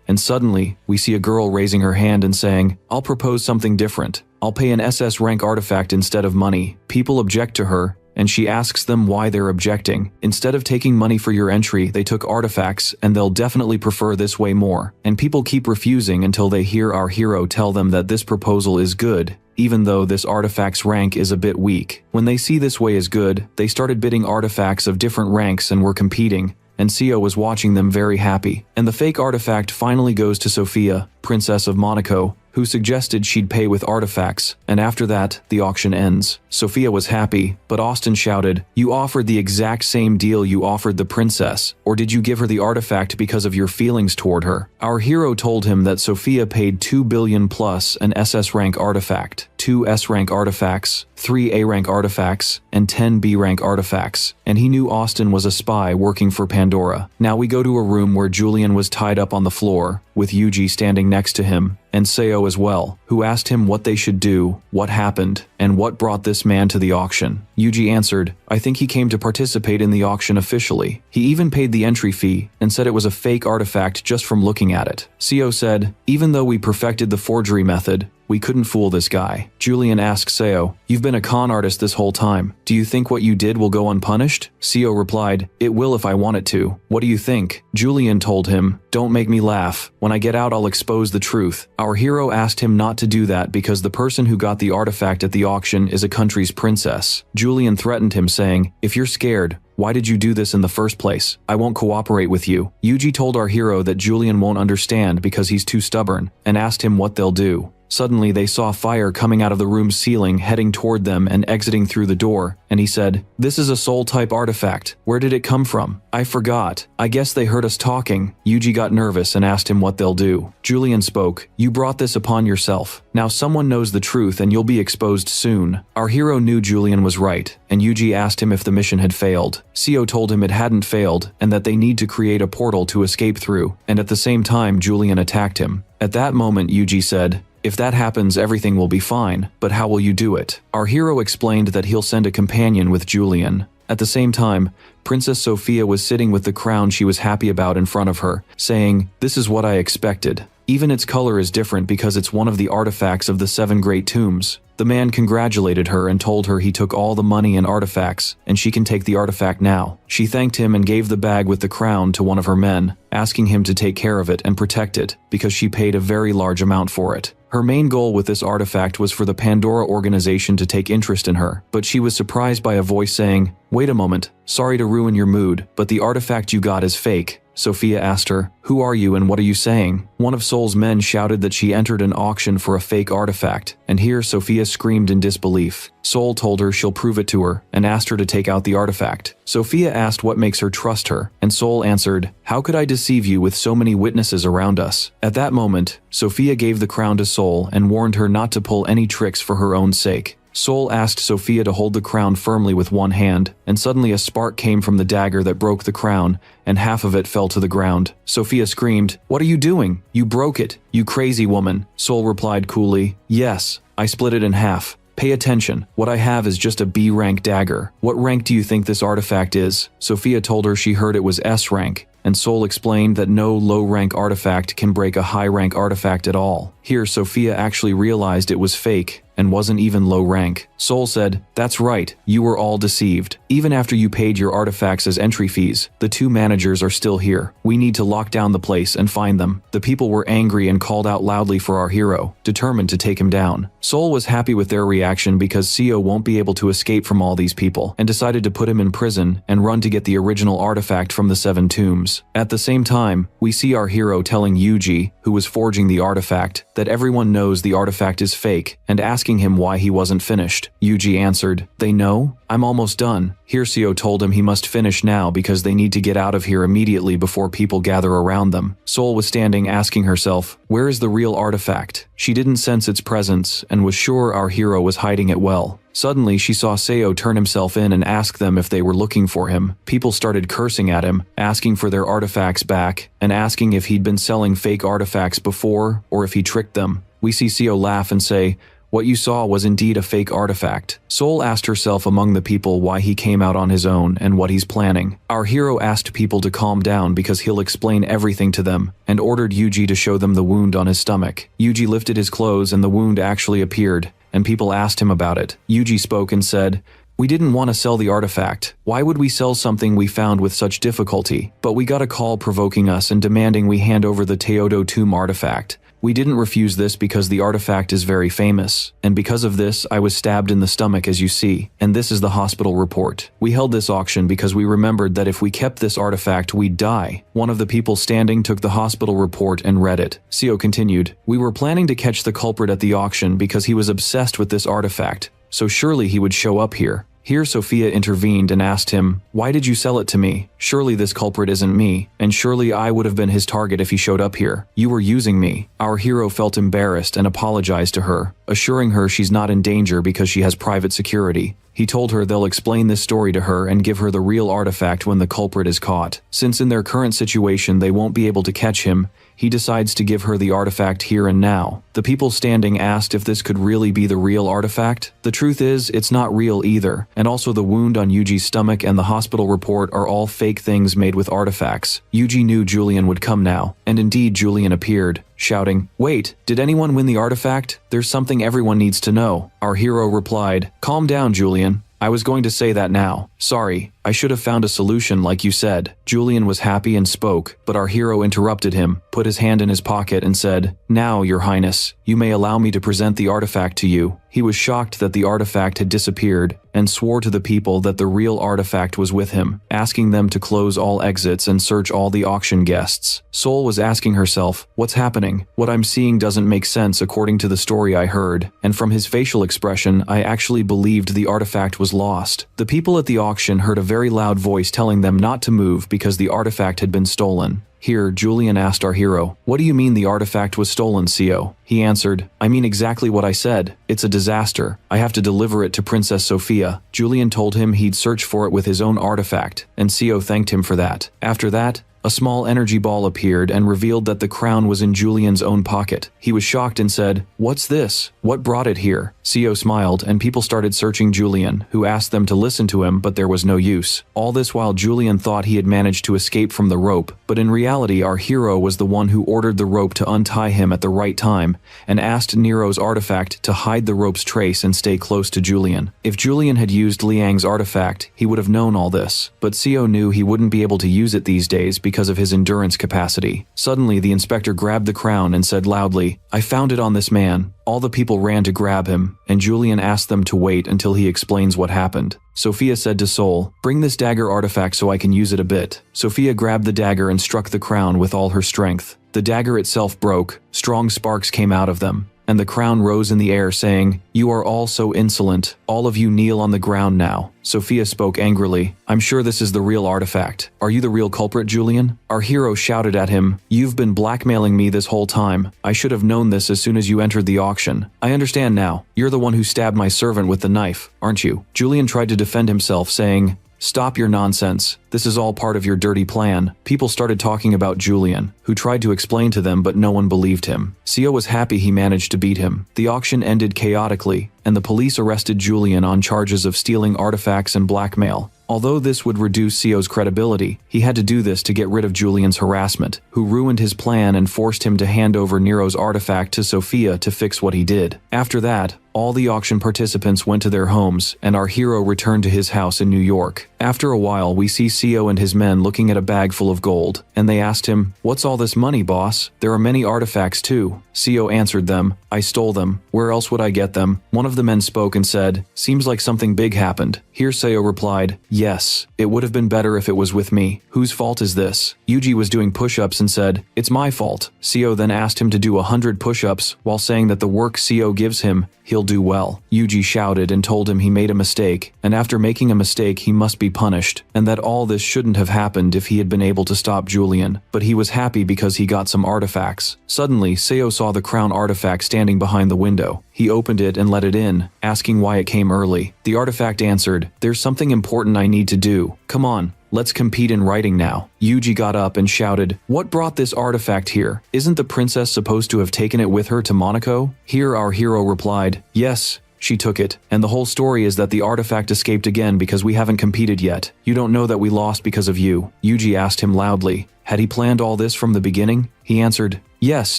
and suddenly, we see a girl raising her hand and saying, I'll propose something different. I'll pay an SS rank artifact instead of money. People object to her, and she asks them why they're objecting. Instead of taking money for your entry, they took artifacts, and they'll definitely prefer this way more. And people keep refusing until they hear our hero tell them that this proposal is good, even though this artifact's rank is a bit weak. When they see this way is good, they started bidding artifacts of different ranks and were competing, and Seo was watching them very happy. And the fake artifact finally goes to Sophia, Princess of Monaco, who suggested she'd pay with artifacts, and after that, the auction ends. Sophia was happy, but Austin shouted, you offered the exact same deal you offered the princess, or did you give her the artifact because of your feelings toward her? Our hero told him that Sophia paid 2 billion plus an SS rank artifact, 2 S rank artifacts, 3 A rank artifacts, and 10 B rank artifacts, and he knew Austin was a spy working for Pandora. Now we go to a room where Julian was tied up on the floor, with Yuji standing next to him, and Seo as well, who asked him what they should do, what happened, and what brought this man to the auction. Yuji answered, I think he came to participate in the auction officially. He even paid the entry fee, and said it was a fake artifact just from looking at it. Seo said, even though we perfected the forgery method, we couldn't fool this guy. Julian asked Seo, you've been a con artist this whole time. Do you think what you did will go unpunished? Seo replied, it will if I want it to. What do you think? Julian told him, don't make me laugh. When I get out, I'll expose the truth. Our hero asked him not to do that because the person who got the artifact at the auction is a country's princess. Julian threatened him, saying, if you're scared, why did you do this in the first place? I won't cooperate with you. Yuji told our hero that Julian won't understand because he's too stubborn, and asked him what they'll do. Suddenly, they saw fire coming out of the room's ceiling, heading toward them and exiting through the door, and he said, this is a soul-type artifact. Where did it come from? I forgot. I guess they heard us talking. Yuji got nervous and asked him what they'll do. Julian spoke, you brought this upon yourself. Now someone knows the truth and you'll be exposed soon. Our hero knew Julian was right, and Yuji asked him if the mission had failed. Seo told him it hadn't failed, and that they need to create a portal to escape through, and at the same time Julian attacked him. At that moment Yuji said, if that happens, everything will be fine, but how will you do it? Our hero explained that he'll send a companion with Julian, At the same time, Princess Sophia was sitting with the crown she was happy about in front of her, saying, "This is what I expected. Even its color is different because it's one of the artifacts of the 7 great tombs." The man congratulated her and told her he took all the money and artifacts, and she can take the artifact now. She thanked him and gave the bag with the crown to one of her men, asking him to take care of it and protect it, because she paid a very large amount for it. Her main goal with this artifact was for the Pandora organization to take interest in her, but she was surprised by a voice saying, "Wait a moment, sorry to ruin your mood, but the artifact you got is fake." Sophia asked her, "Who are you and what are you saying?" One of Soul's men shouted that she entered an auction for a fake artifact, and here Sophia screamed in disbelief. Soul told her she'll prove it to her, and asked her to take out the artifact. Sophia asked what makes her trust her, and Soul answered, "How could I deceive you with so many witnesses around us?" At that moment, Sophia gave the crown to Soul and warned her not to pull any tricks for her own sake. Soul asked Sophia to hold the crown firmly with one hand, and suddenly a spark came from the dagger that broke the crown, and half of it fell to the ground. Sophia screamed, "What are you doing? You broke it, you crazy woman." Soul replied coolly, "Yes, I split it in half. Pay attention, what I have is just a B-rank dagger. What rank do you think this artifact is?" Sophia told her she heard it was S rank, and Soul explained that no low-rank artifact can break a high-rank artifact at all. Here Sophia actually realized it was fake, and wasn't even low rank. Soul said, "That's right, you were all deceived. Even after you paid your artifacts as entry fees, the 2 managers are still here. We need to lock down the place and find them." The people were angry and called out loudly for our hero, determined to take him down. Soul was happy with their reaction because Seo won't be able to escape from all these people, and decided to put him in prison and run to get the original artifact from the 7 tombs. At the same time, we see our hero telling Yuji, who was forging the artifact, that everyone knows the artifact is fake, and asking him why he wasn't finished. Yuji answered, "They know? I'm almost done." Hirsio told him he must finish now because they need to get out of here immediately before people gather around them. Soul was standing asking herself, where is the real artifact? She didn't sense its presence and was sure our hero was hiding it well. Suddenly, she saw Seo turn himself in and ask them if they were looking for him. People started cursing at him, asking for their artifacts back, and asking if he'd been selling fake artifacts before or if he tricked them. We see Seo laugh and say, "What you saw was indeed a fake artifact." Soul asked herself among the people why he came out on his own and what he's planning. Our hero asked people to calm down because he'll explain everything to them, and ordered Yuji to show them the wound on his stomach. Yuji lifted his clothes and the wound actually appeared, and people asked him about it. Yuji spoke and said, "We didn't want to sell the artifact. Why would we sell something we found with such difficulty? But we got a call provoking us and demanding we hand over the Teodo tomb artifact. We didn't refuse this because the artifact is very famous, and because of this I was stabbed in the stomach as you see, and this is the hospital report. We held this auction because we remembered that if we kept this artifact we'd die." One of the people standing took the hospital report and read it. Seo continued, "We were planning to catch the culprit at the auction because he was obsessed with this artifact, so surely he would show up here." Here Sophia intervened and asked him, "Why did you sell it to me? Surely this culprit isn't me, and surely I would have been his target if he showed up here. You were using me." Our hero felt embarrassed and apologized to her, assuring her she's not in danger because she has private security. He told her they'll explain this story to her and give her the real artifact when the culprit is caught. Since in their current situation they won't be able to catch him, he decides to give her the artifact here and now. The people standing asked if this could really be the real artifact. The truth is, it's not real either, and also the wound on Yuji's stomach and the hospital report are all fake things made with artifacts. Yuji knew Julian would come now, and indeed Julian appeared, shouting, "Wait, did anyone win the artifact? There's something everyone needs to know." Our hero replied, "Calm down, Julian. I was going to say that now. Sorry, I should have found a solution like you said." Julian was happy and spoke, but our hero interrupted him, put his hand in his pocket and said, "Now, Your Highness, you may allow me to present the artifact to you." He was shocked that the artifact had disappeared, and swore to the people that the real artifact was with him, asking them to close all exits and search all the auction guests. Soul was asking herself, what's happening? What I'm seeing doesn't make sense according to the story I heard, and from his facial expression I actually believed the artifact was lost. The people at the auction heard a very loud voice telling them not to move because the artifact had been stolen. Here, Julian asked our hero, "What do you mean the artifact was stolen, Seo?" He answered, "I mean exactly what I said. It's a disaster. I have to deliver it to Princess Sophia." Julian told him he'd search for it with his own artifact, and Seo thanked him for that. After that, A small energy ball appeared and revealed that the crown was in Julian's own pocket. He was shocked and said, "What's this? What brought it here?" Seo smiled and people started searching Julian, who asked them to listen to him, but there was no use. All this while Julian thought he had managed to escape from the rope, but in reality our hero was the one who ordered the rope to untie him at the right time and asked Nero's artifact to hide the rope's trace and stay close to Julian. If Julian had used Liang's artifact, he would have known all this, but Seo knew he wouldn't be able to use it these days because of his endurance capacity. Suddenly the inspector grabbed the crown and said loudly, "I found it on this man." All the people ran to grab him, and Julian asked them to wait until he explains what happened. Sophia said to Sol, "Bring this dagger artifact so I can use it a bit." Sophia grabbed the dagger and struck the crown with all her strength. The dagger itself broke, strong sparks came out of them, and the crown rose in the air saying, "You are all so insolent. All of you kneel on the ground now." Sophia spoke angrily, "I'm sure this is the real artifact. Are you the real culprit, Julian?" Our hero shouted at him, "You've been blackmailing me this whole time. I should have known this as soon as you entered the auction. I understand now. You're the one who stabbed my servant with the knife, aren't you?" Julian tried to defend himself, saying, "Stop your nonsense. This is all part of your dirty plan." People started talking about Julian, who tried to explain to them but no one believed him. Seo was happy he managed to beat him. The auction ended chaotically, and the police arrested Julian on charges of stealing artifacts and blackmail. Although this would reduce Seo's credibility, he had to do this to get rid of Julian's harassment, who ruined his plan and forced him to hand over Nero's artifact to Sophia to fix what he did. After that, all the auction participants went to their homes, and our hero returned to his house in New York. After a while, we see Seo and his men looking at a bag full of gold, and they asked him, "What's all this money, boss? There are many artifacts too." Seo answered them, "I stole them. Where else would I get them?" One of the men spoke and said, "Seems like something big happened." Here Seo replied, "Yes, it would have been better if it was with me. Whose fault is this?" Yuji was doing push-ups and said, "It's my fault." Seo then asked him to do 100 push-ups while saying that the work Seo gives him, he'll do well. Yuji shouted and told him he made a mistake, and after making a mistake he must be punished, and that all this shouldn't have happened if he had been able to stop Julian, but he was happy because he got some artifacts. Suddenly, Seo saw the crown artifact standing behind the window. He opened it and let it in, asking why it came early. The artifact answered, "There's something important I need to do. Come on. Let's compete in writing now." Yuji got up and shouted, "What brought this artifact here? Isn't the princess supposed to have taken it with her to Monaco?" Here our hero replied, "Yes, she took it, and the whole story is that the artifact escaped again because we haven't competed yet. You don't know that we lost because of you." Yuji asked him loudly, had he planned all this from the beginning? He answered, "Yes,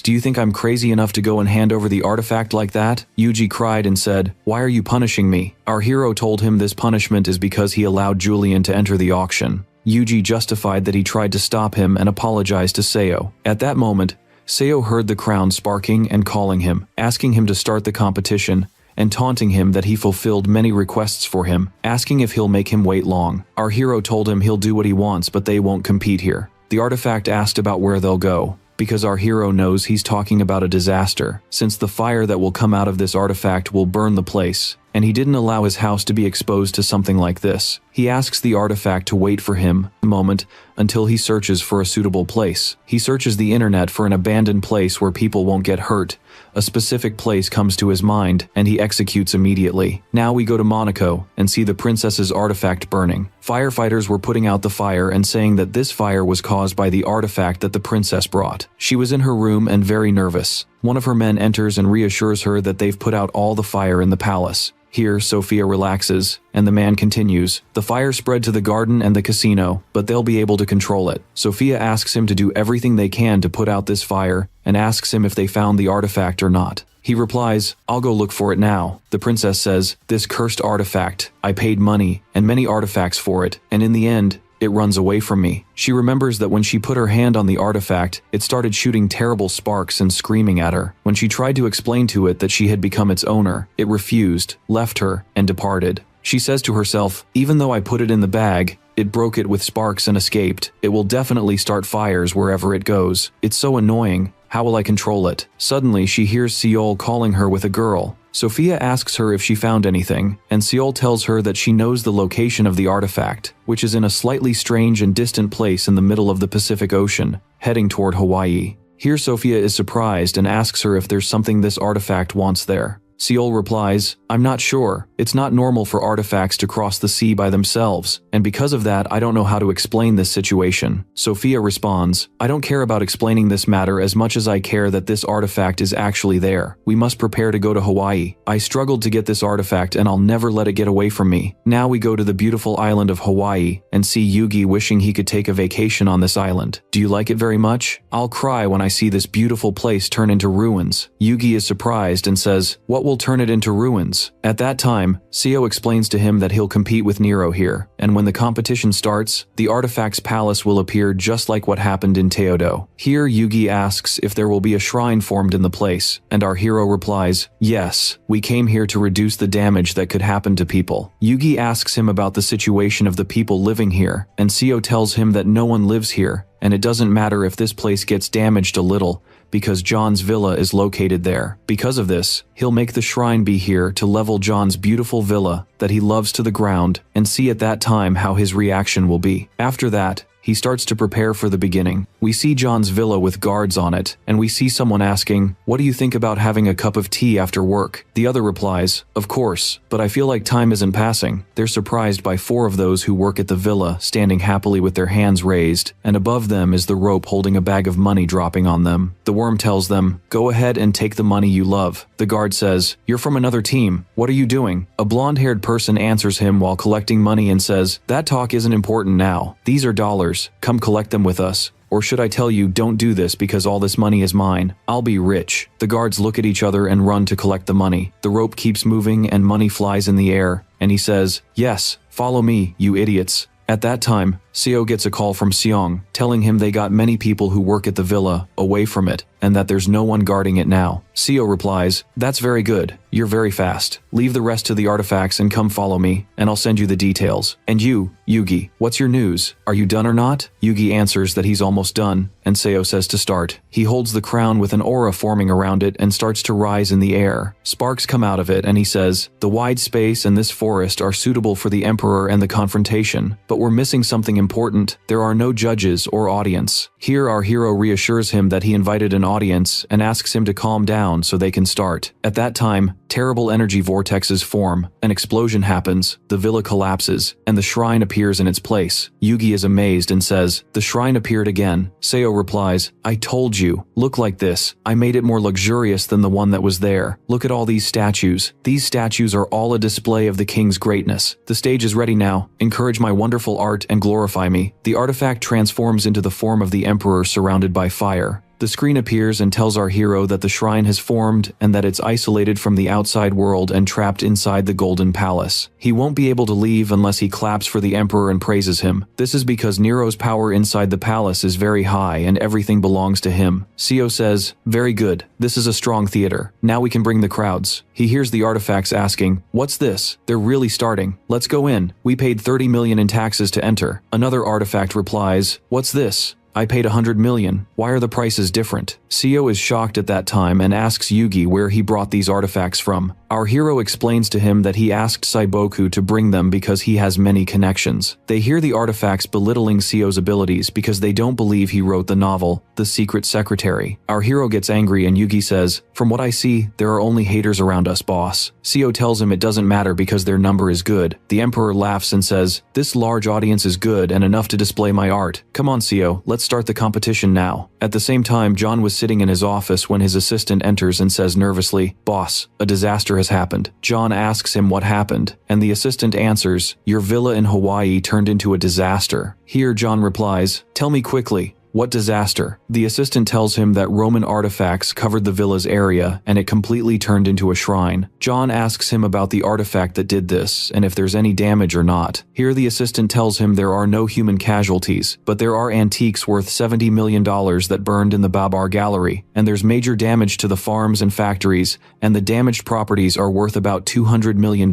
do you think I'm crazy enough to go and hand over the artifact like that?" Yuji cried and said, "Why are you punishing me?" Our hero told him this punishment is because he allowed Julian to enter the auction. Yuji justified that he tried to stop him and apologized to Seo. At that moment, Seo heard the crown sparking and calling him, asking him to start the competition, and taunting him that he fulfilled many requests for him, asking if he'll make him wait long. Our hero told him he'll do what he wants, but they won't compete here. The artifact asked about where they'll go, because our hero knows he's talking about a disaster, since the fire that will come out of this artifact will burn the place, and he didn't allow his house to be exposed to something like this. He asks the artifact to wait for him a moment until he searches for a suitable place. He searches the internet for an abandoned place where people won't get hurt. A specific place comes to his mind, and he executes immediately. Now we go to Monaco and see the princess's artifact burning. Firefighters were putting out the fire and saying that this fire was caused by the artifact that the princess brought. She was in her room and very nervous. One of her men enters and reassures her that they've put out all the fire in the palace. Here, Sophia relaxes, and the man continues, "The fire spread to the garden and the casino, but they'll be able to control it." Sophia asks him to do everything they can to put out this fire, and asks him if they found the artifact or not. He replies, "I'll go look for it now." The princess says, "This cursed artifact, I paid money, and many artifacts for it, and in the end, it runs away from me." She remembers that when she put her hand on the artifact, it started shooting terrible sparks and screaming at her. When she tried to explain to it that she had become its owner, it refused, left her, and departed. She says to herself, "Even though I put it in the bag, it broke it with sparks and escaped. It will definitely start fires wherever it goes. It's so annoying. How will I control it?" Suddenly, she hears Seol calling her with a girl. Sophia asks her if she found anything, and Seol tells her that she knows the location of the artifact, which is in a slightly strange and distant place in the middle of the Pacific Ocean, heading toward Hawaii. Here Sophia is surprised and asks her if there's something this artifact wants there. Seol replies, I'm not sure. It's not normal for artifacts to cross the sea by themselves, and because of that I don't know how to explain this situation. Sophia responds, I don't care about explaining this matter as much as I care that this artifact is actually there. We must prepare to go to Hawaii. I struggled to get this artifact and I'll never let it get away from me. Now we go to the beautiful island of Hawaii and see Yugi wishing he could take a vacation on this island. Do you like it very much? I'll cry when I see this beautiful place turn into ruins. Yugi is surprised and says, what will turn it into ruins? At that time, Seo explains to him that he'll compete with Nero here, and when the competition starts, the artifact's palace will appear just like what happened in Teodo. Here Yugi asks if there will be a shrine formed in the place, and our hero replies, yes, we came here to reduce the damage that could happen to people. Yugi asks him about the situation of the people living here, and Seo tells him that no one lives here, and it doesn't matter if this place gets damaged a little, because John's villa is located there. Because of this, he'll make the shrine be here to level John's beautiful villa that he loves to the ground, and see at that time how his reaction will be. After that, he starts to prepare for the beginning. We see John's villa with guards on it, and we see someone asking, what do you think about having a cup of tea after work? The other replies, of course, but I feel like time isn't passing. They're surprised by 4 of those who work at the villa standing happily with their hands raised, and above them is the rope holding a bag of money dropping on them. The worm tells them, go ahead and take the money you love. The guard says, you're from another team. What are you doing? A blonde-haired person answers him while collecting money and says, that talk isn't important now. These are dollars. Come collect them with us. Or should I tell you, don't do this because all this money is mine. I'll be rich. The guards look at each other and run to collect the money. The rope keeps moving and money flies in the air, and he says, yes, follow me, you idiots. At that time, Seo gets a call from Seong, telling him they got many people who work at the villa away from it, and that there's no one guarding it now. Seo replies, that's very good, you're very fast. Leave the rest to the artifacts and come follow me, and I'll send you the details. And you, Yugi, what's your news? Are you done or not? Yugi answers that he's almost done, and Seo says to start. He holds the crown with an aura forming around it and starts to rise in the air. Sparks come out of it and he says, the wide space and this forest are suitable for the Emperor and the confrontation, but we're missing something important. There are no judges or audience. Here our hero reassures him that he invited an audience and asks him to calm down so they can start. At that time, terrible energy vortexes form, an explosion happens, the villa collapses, and the shrine appears in its place. Yugi is amazed and says, the shrine appeared again. Seo replies, I told you, look like this. I made it more luxurious than the one that was there. Look at all these statues. These statues are all a display of the king's greatness. The stage is ready now. Encourage my wonderful art and glorify me. The artifact transforms into the form of the Emperor surrounded by fire. The screen appears and tells our hero that the shrine has formed and that it's isolated from the outside world and trapped inside the Golden Palace. He won't be able to leave unless he claps for the Emperor and praises him. This is because Nero's power inside the palace is very high and everything belongs to him. Seo says, very good, this is a strong theater. Now we can bring the crowds. He hears the artifacts asking, what's this? They're really starting. Let's go in. We paid 30 million in taxes to enter. Another artifact replies, what's this? I paid 100 million. Why are the prices different? Seo is shocked at that time and asks Yugi where he brought these artifacts from. Our hero explains to him that he asked Saiboku to bring them because he has many connections. They hear the artifacts belittling Seo's abilities because they don't believe he wrote the novel, The Secret Secretary. Our hero gets angry and Yugi says, from what I see, there are only haters around us, boss. Seo tells him it doesn't matter because their number is good. The Emperor laughs and says, this large audience is good and enough to display my art. Come on, Seo, let's start the competition now. At the same time, John was sitting in his office when his assistant enters and says nervously, boss, a disaster has happened. John asks him what happened, and the assistant answers, your villa in Hawaii turned into a disaster. Here John replies, tell me quickly. What disaster? The assistant tells him that Roman artifacts covered the villa's area and it completely turned into a shrine. John asks him about the artifact that did this and if there's any damage or not. Here the assistant tells him there are no human casualties, but there are antiques worth $70 million that burned in the Babar Gallery, and there's major damage to the farms and factories, and the damaged properties are worth about $200 million,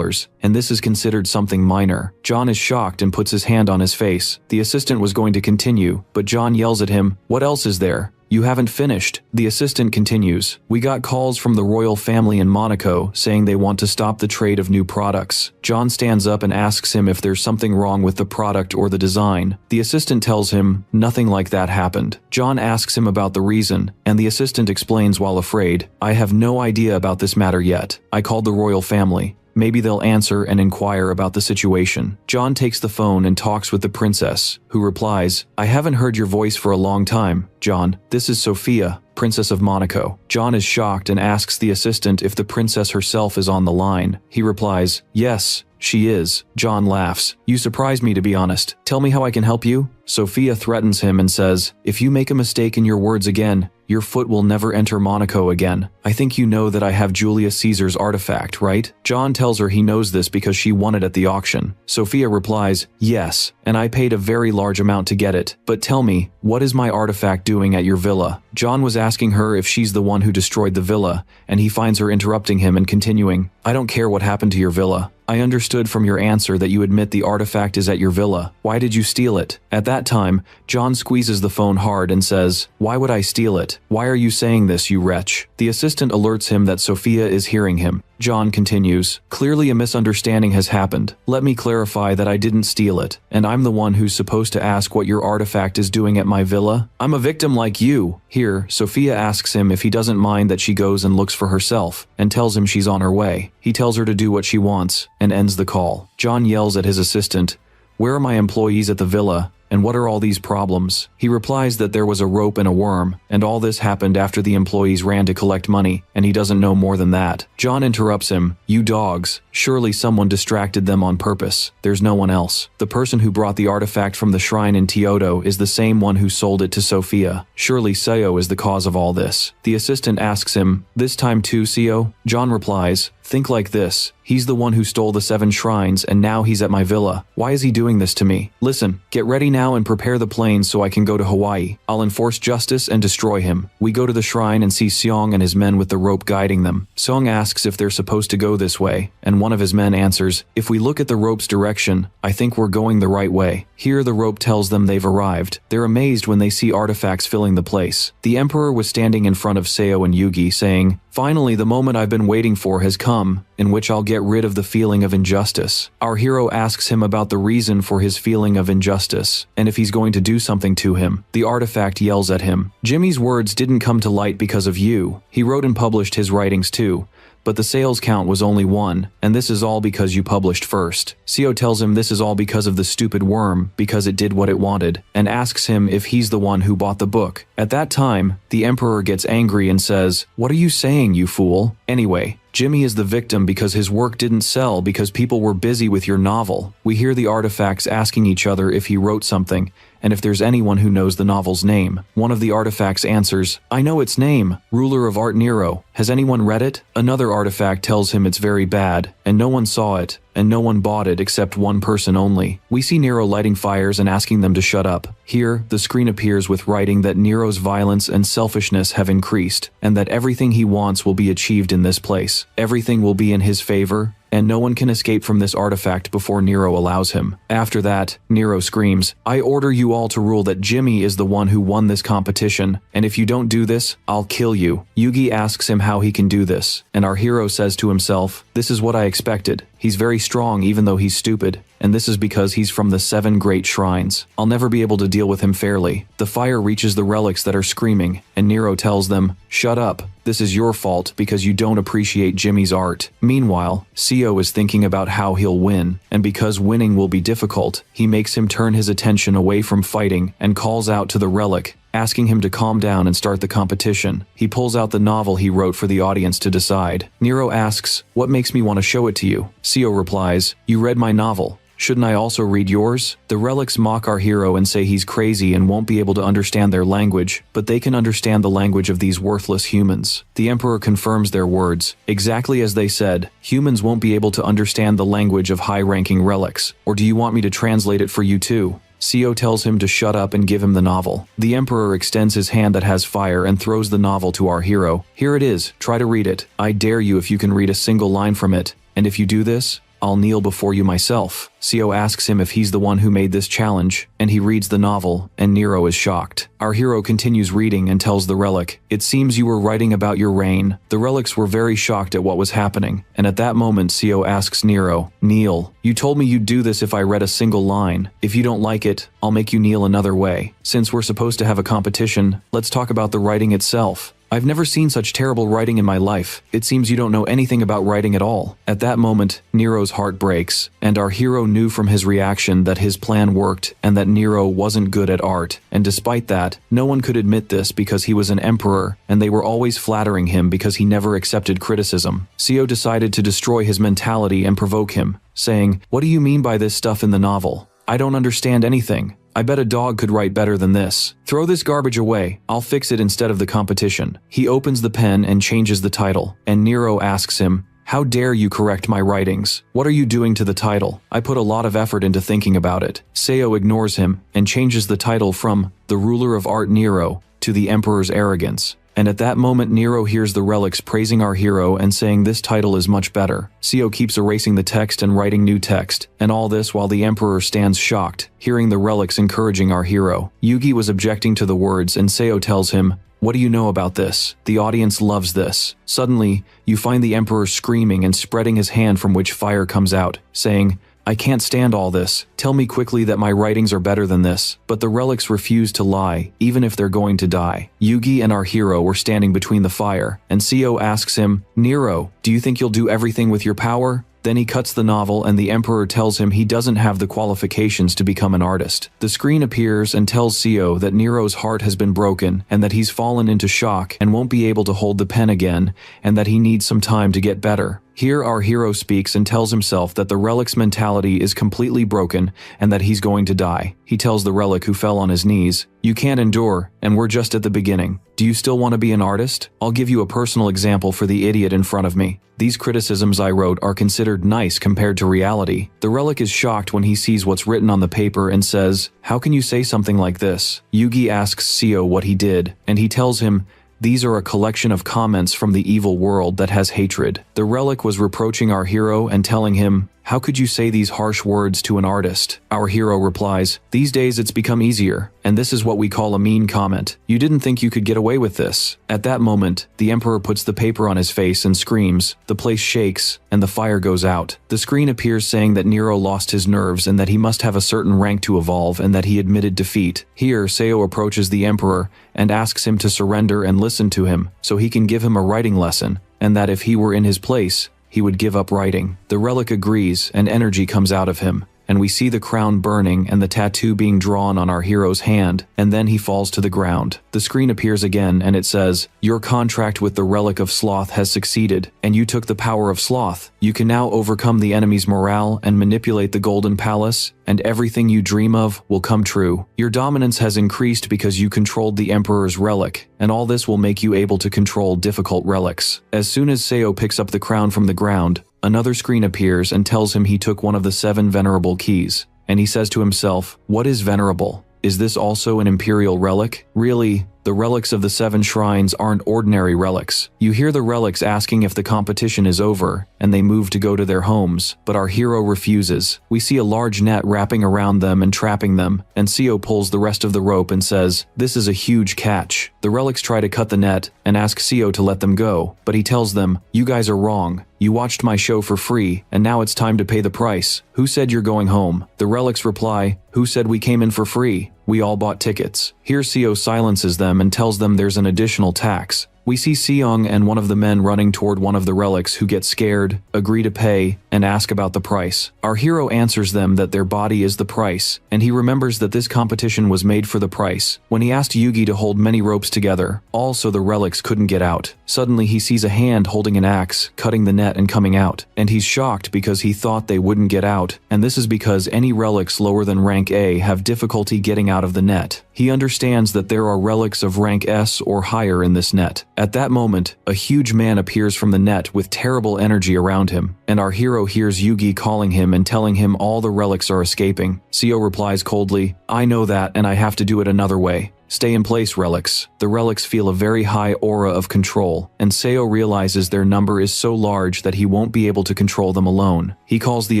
and this is considered something minor. John is shocked and puts his hand on his face. The assistant was going to continue, but John yells yells at him, "What else is there? You haven't finished." The assistant continues, "We got calls from the royal family in Monaco saying they want to stop the trade of new products." John stands up and asks him if there's something wrong with the product or the design. The assistant tells him nothing like that happened. John asks him about the reason, and the assistant explains while afraid, "I have no idea about this matter yet. I called the royal family. Maybe they'll answer and inquire about the situation." John takes the phone and talks with the princess, who replies, "I haven't heard your voice for a long time, John. This is Sophia, Princess of Monaco." John is shocked and asks the assistant if the princess herself is on the line. He replies, "Yes, she is." John laughs. "You surprise me, to be honest. Tell me how I can help you." Sophia threatens him and says, "If you make a mistake in your words again, your foot will never enter Monaco again. I think you know that I have Julius Caesar's artifact, right?" John tells her he knows this because she won it at the auction. Sophia replies, "Yes, and I paid a very large amount to get it. But tell me, what is my artifact doing at your villa?" John was asking her if she's the one who destroyed the villa, and he finds her interrupting him and continuing, "I don't care what happened to your villa. I understood from your answer that you admit the artifact is at your villa. Why did you steal it?" At that time, John squeezes the phone hard and says, "Why would I steal it? Why are you saying this, you wretch?" The assistant alerts him that Sophia is hearing him. John continues, "Clearly a misunderstanding has happened. Let me clarify that I didn't steal it, and I'm the one who's supposed to ask what your artifact is doing at my villa. I'm a victim like you." Here, Sophia asks him if he doesn't mind that she goes and looks for herself, and tells him she's on her way. He tells her to do what she wants, and ends the call. John yells at his assistant, "Where are my employees at the villa? And what are all these problems?" He replies that there was a rope and a worm, and all this happened after the employees ran to collect money, and he doesn't know more than that. John interrupts him, "You dogs, surely someone distracted them on purpose. There's no one else. The person who brought the artifact from the shrine in Kyoto is the same one who sold it to Sophia. Surely Seo is the cause of all this." The assistant asks him, "This time too, Seo?" John replies, "Think like this. He's the one who stole the 7 shrines, and now he's at my villa. Why is he doing this to me? Listen, get ready now and prepare the planes so I can go to Hawaii. I'll enforce justice and destroy him." We go to the shrine and see Seong and his men with the rope guiding them. Seong asks if they're supposed to go this way, and one of his men answers, "If we look at the rope's direction, I think we're going the right way." Here the rope tells them they've arrived. They're amazed when they see artifacts filling the place. The emperor was standing in front of Seo and Yugi, saying, "Finally, the moment I've been waiting for has come, in which I'll get rid of the feeling of injustice." Our hero asks him about the reason for his feeling of injustice, and if he's going to do something to him. The artifact yells at him, "Jimmy's words didn't come to light because of you. He wrote and published his writings too. But the sales count was only 1, and this is all because you published first." Seo tells him this is all because of the stupid worm, because it did what it wanted, and asks him if he's the one who bought the book. At that time, the emperor gets angry and says, "What are you saying, you fool? Anyway, Jimmy is the victim because his work didn't sell because people were busy with your novel." We hear the artifacts asking each other if he wrote something, and if there's anyone who knows the novel's name. One of the artifacts answers, "I know its name, Ruler of Art Nero. Has anyone read it?" Another artifact tells him it's very bad, and no one saw it, and no one bought it except one person only. We see Nero lighting fires and asking them to shut up. Here, the screen appears with writing that Nero's violence and selfishness have increased, and that everything he wants will be achieved in this place. Everything will be in his favor, and no one can escape from this artifact before Nero allows him. After that, Nero screams, "I order you all to rule that Jimmy is the one who won this competition, and if you don't do this, I'll kill you." Yugi asks him how he can do this, and our hero says to himself, "This is what I expected. He's very strong even though he's stupid, and this is because he's from the 7 great shrines. I'll never be able to deal with him fairly." The fire reaches the relics that are screaming, and Nero tells them, "Shut up. This is your fault because you don't appreciate Jimmy's art." Meanwhile, Seo is thinking about how he'll win, and because winning will be difficult, he makes him turn his attention away from fighting and calls out to the relic, asking him to calm down and start the competition. He pulls out the novel he wrote for the audience to decide. Nero asks, "What makes me want to show it to you?" Seo replies, "You read my novel. Shouldn't I also read yours?" The relics mock our hero and say he's crazy and won't be able to understand their language, but they can understand the language of these worthless humans. The emperor confirms their words. Exactly as they said, humans won't be able to understand the language of high-ranking relics. Or do you want me to translate it for you too? Seo tells him to shut up and give him the novel. The emperor extends his hand that has fire and throws the novel to our hero. "Here it is, try to read it. I dare you if you can read a single line from it. And if you do this, I'll kneel before you myself. Seo asks him if he's the one who made this challenge, and he reads the novel, and Nero is shocked. Our hero continues reading and tells the relic, "It seems you were writing about your reign." The relics were very shocked at what was happening, and at that moment Seo asks Nero, "Kneel. You told me you'd do this if I read a single line. If you don't like it, I'll make you kneel another way. Since we're supposed to have a competition, let's talk about the writing itself. I've never seen such terrible writing in my life. It seems you don't know anything about writing at all." At that moment, Nero's heart breaks, and our hero knew from his reaction that his plan worked and that Nero wasn't good at art. And despite that, no one could admit this because he was an emperor, and they were always flattering him because he never accepted criticism. Seo decided to destroy his mentality and provoke him, saying, "What do you mean by this stuff in the novel? I don't understand anything. I bet a dog could write better than this. Throw this garbage away. I'll fix it instead of the competition." He opens the pen and changes the title, and Nero asks him, "How dare you correct my writings? What are you doing to the title? I put a lot of effort into thinking about it." Seo ignores him and changes the title from "The Ruler of Art Nero" to "The Emperor's Arrogance." And at that moment Nero hears the relics praising our hero and saying this title is much better. Seo keeps erasing the text and writing new text, and all this while the Emperor stands shocked, hearing the relics encouraging our hero. Yugi was objecting to the words, and Seo tells him, "What do you know about this? The audience loves this." Suddenly, you find the Emperor screaming and spreading his hand from which fire comes out, saying, "I can't stand all this. Tell me quickly that my writings are better than this." But the relics refuse to lie, even if they're going to die. Yugi and our hero were standing between the fire, and Seo asks him, "Nero, do you think you'll do everything with your power?" Then he cuts the novel and the Emperor tells him he doesn't have the qualifications to become an artist. The screen appears and tells Seo that Nero's heart has been broken and that he's fallen into shock and won't be able to hold the pen again, and that he needs some time to get better. Here our hero speaks and tells himself that the relic's mentality is completely broken and that he's going to die. He tells the relic who fell on his knees, "You can't endure, and we're just at the beginning. Do you still want to be an artist? I'll give you a personal example for the idiot in front of me. These criticisms I wrote are considered nice compared to reality." The relic is shocked when he sees what's written on the paper and says, "How can you say something like this?" Yugi asks Seo what he did, and he tells him, "These are a collection of comments from the evil world that has hatred." The relic was reproaching our hero and telling him, "How could you say these harsh words to an artist?" Our hero replies, "These days it's become easier, and this is what we call a mean comment. You didn't think you could get away with this." At that moment, the Emperor puts the paper on his face and screams, the place shakes, and the fire goes out. The screen appears saying that Nero lost his nerves and that he must have a certain rank to evolve and that he admitted defeat. Here, Seo approaches the Emperor and asks him to surrender and listen to him, so he can give him a writing lesson, and that if he were in his place, he would give up writing. The relic agrees, and energy comes out of him, and we see the crown burning and the tattoo being drawn on our hero's hand, and then he falls to the ground. The screen appears again, and it says, "Your contract with the relic of sloth has succeeded, and you took the power of sloth. You can now overcome the enemy's morale and manipulate the Golden Palace, and everything you dream of will come true. Your dominance has increased because you controlled the Emperor's relic, and all this will make you able to control difficult relics." As soon as Seo picks up the crown from the ground, another screen appears and tells him he took one of the 7 venerable keys, and he says to himself, "What is venerable? Is this also an imperial relic? Really, the relics of the 7 shrines aren't ordinary relics." You hear the relics asking if the competition is over, and they move to go to their homes, but our hero refuses. We see a large net wrapping around them and trapping them, and Seo pulls the rest of the rope and says, "This is a huge catch." The relics try to cut the net and ask Seo to let them go, but he tells them, "You guys are wrong. You watched my show for free, and now it's time to pay the price. Who said you're going home?" The relics reply, "Who said we came in for free? We all bought tickets." Here Seo silences them and tells them there's an additional tax. We see Seong and one of the men running toward one of the relics who get scared, agree to pay, and ask about the price. Our hero answers them that their body is the price, and he remembers that this competition was made for the price. When he asked Yugi to hold many ropes together, all so the relics couldn't get out. Suddenly he sees a hand holding an axe, cutting the net and coming out, and he's shocked because he thought they wouldn't get out, and this is because any relics lower than rank A have difficulty getting out of the net. He understands that there are relics of rank S or higher in this net. At that moment, a huge man appears from the net with terrible energy around him, and our hero hears Yugi calling him and telling him all the relics are escaping. Seo replies coldly, "I know that, and I have to do it another way." Stay in place, relics. The relics feel a very high aura of control, and Seo realizes their number is so large that he won't be able to control them alone. He calls the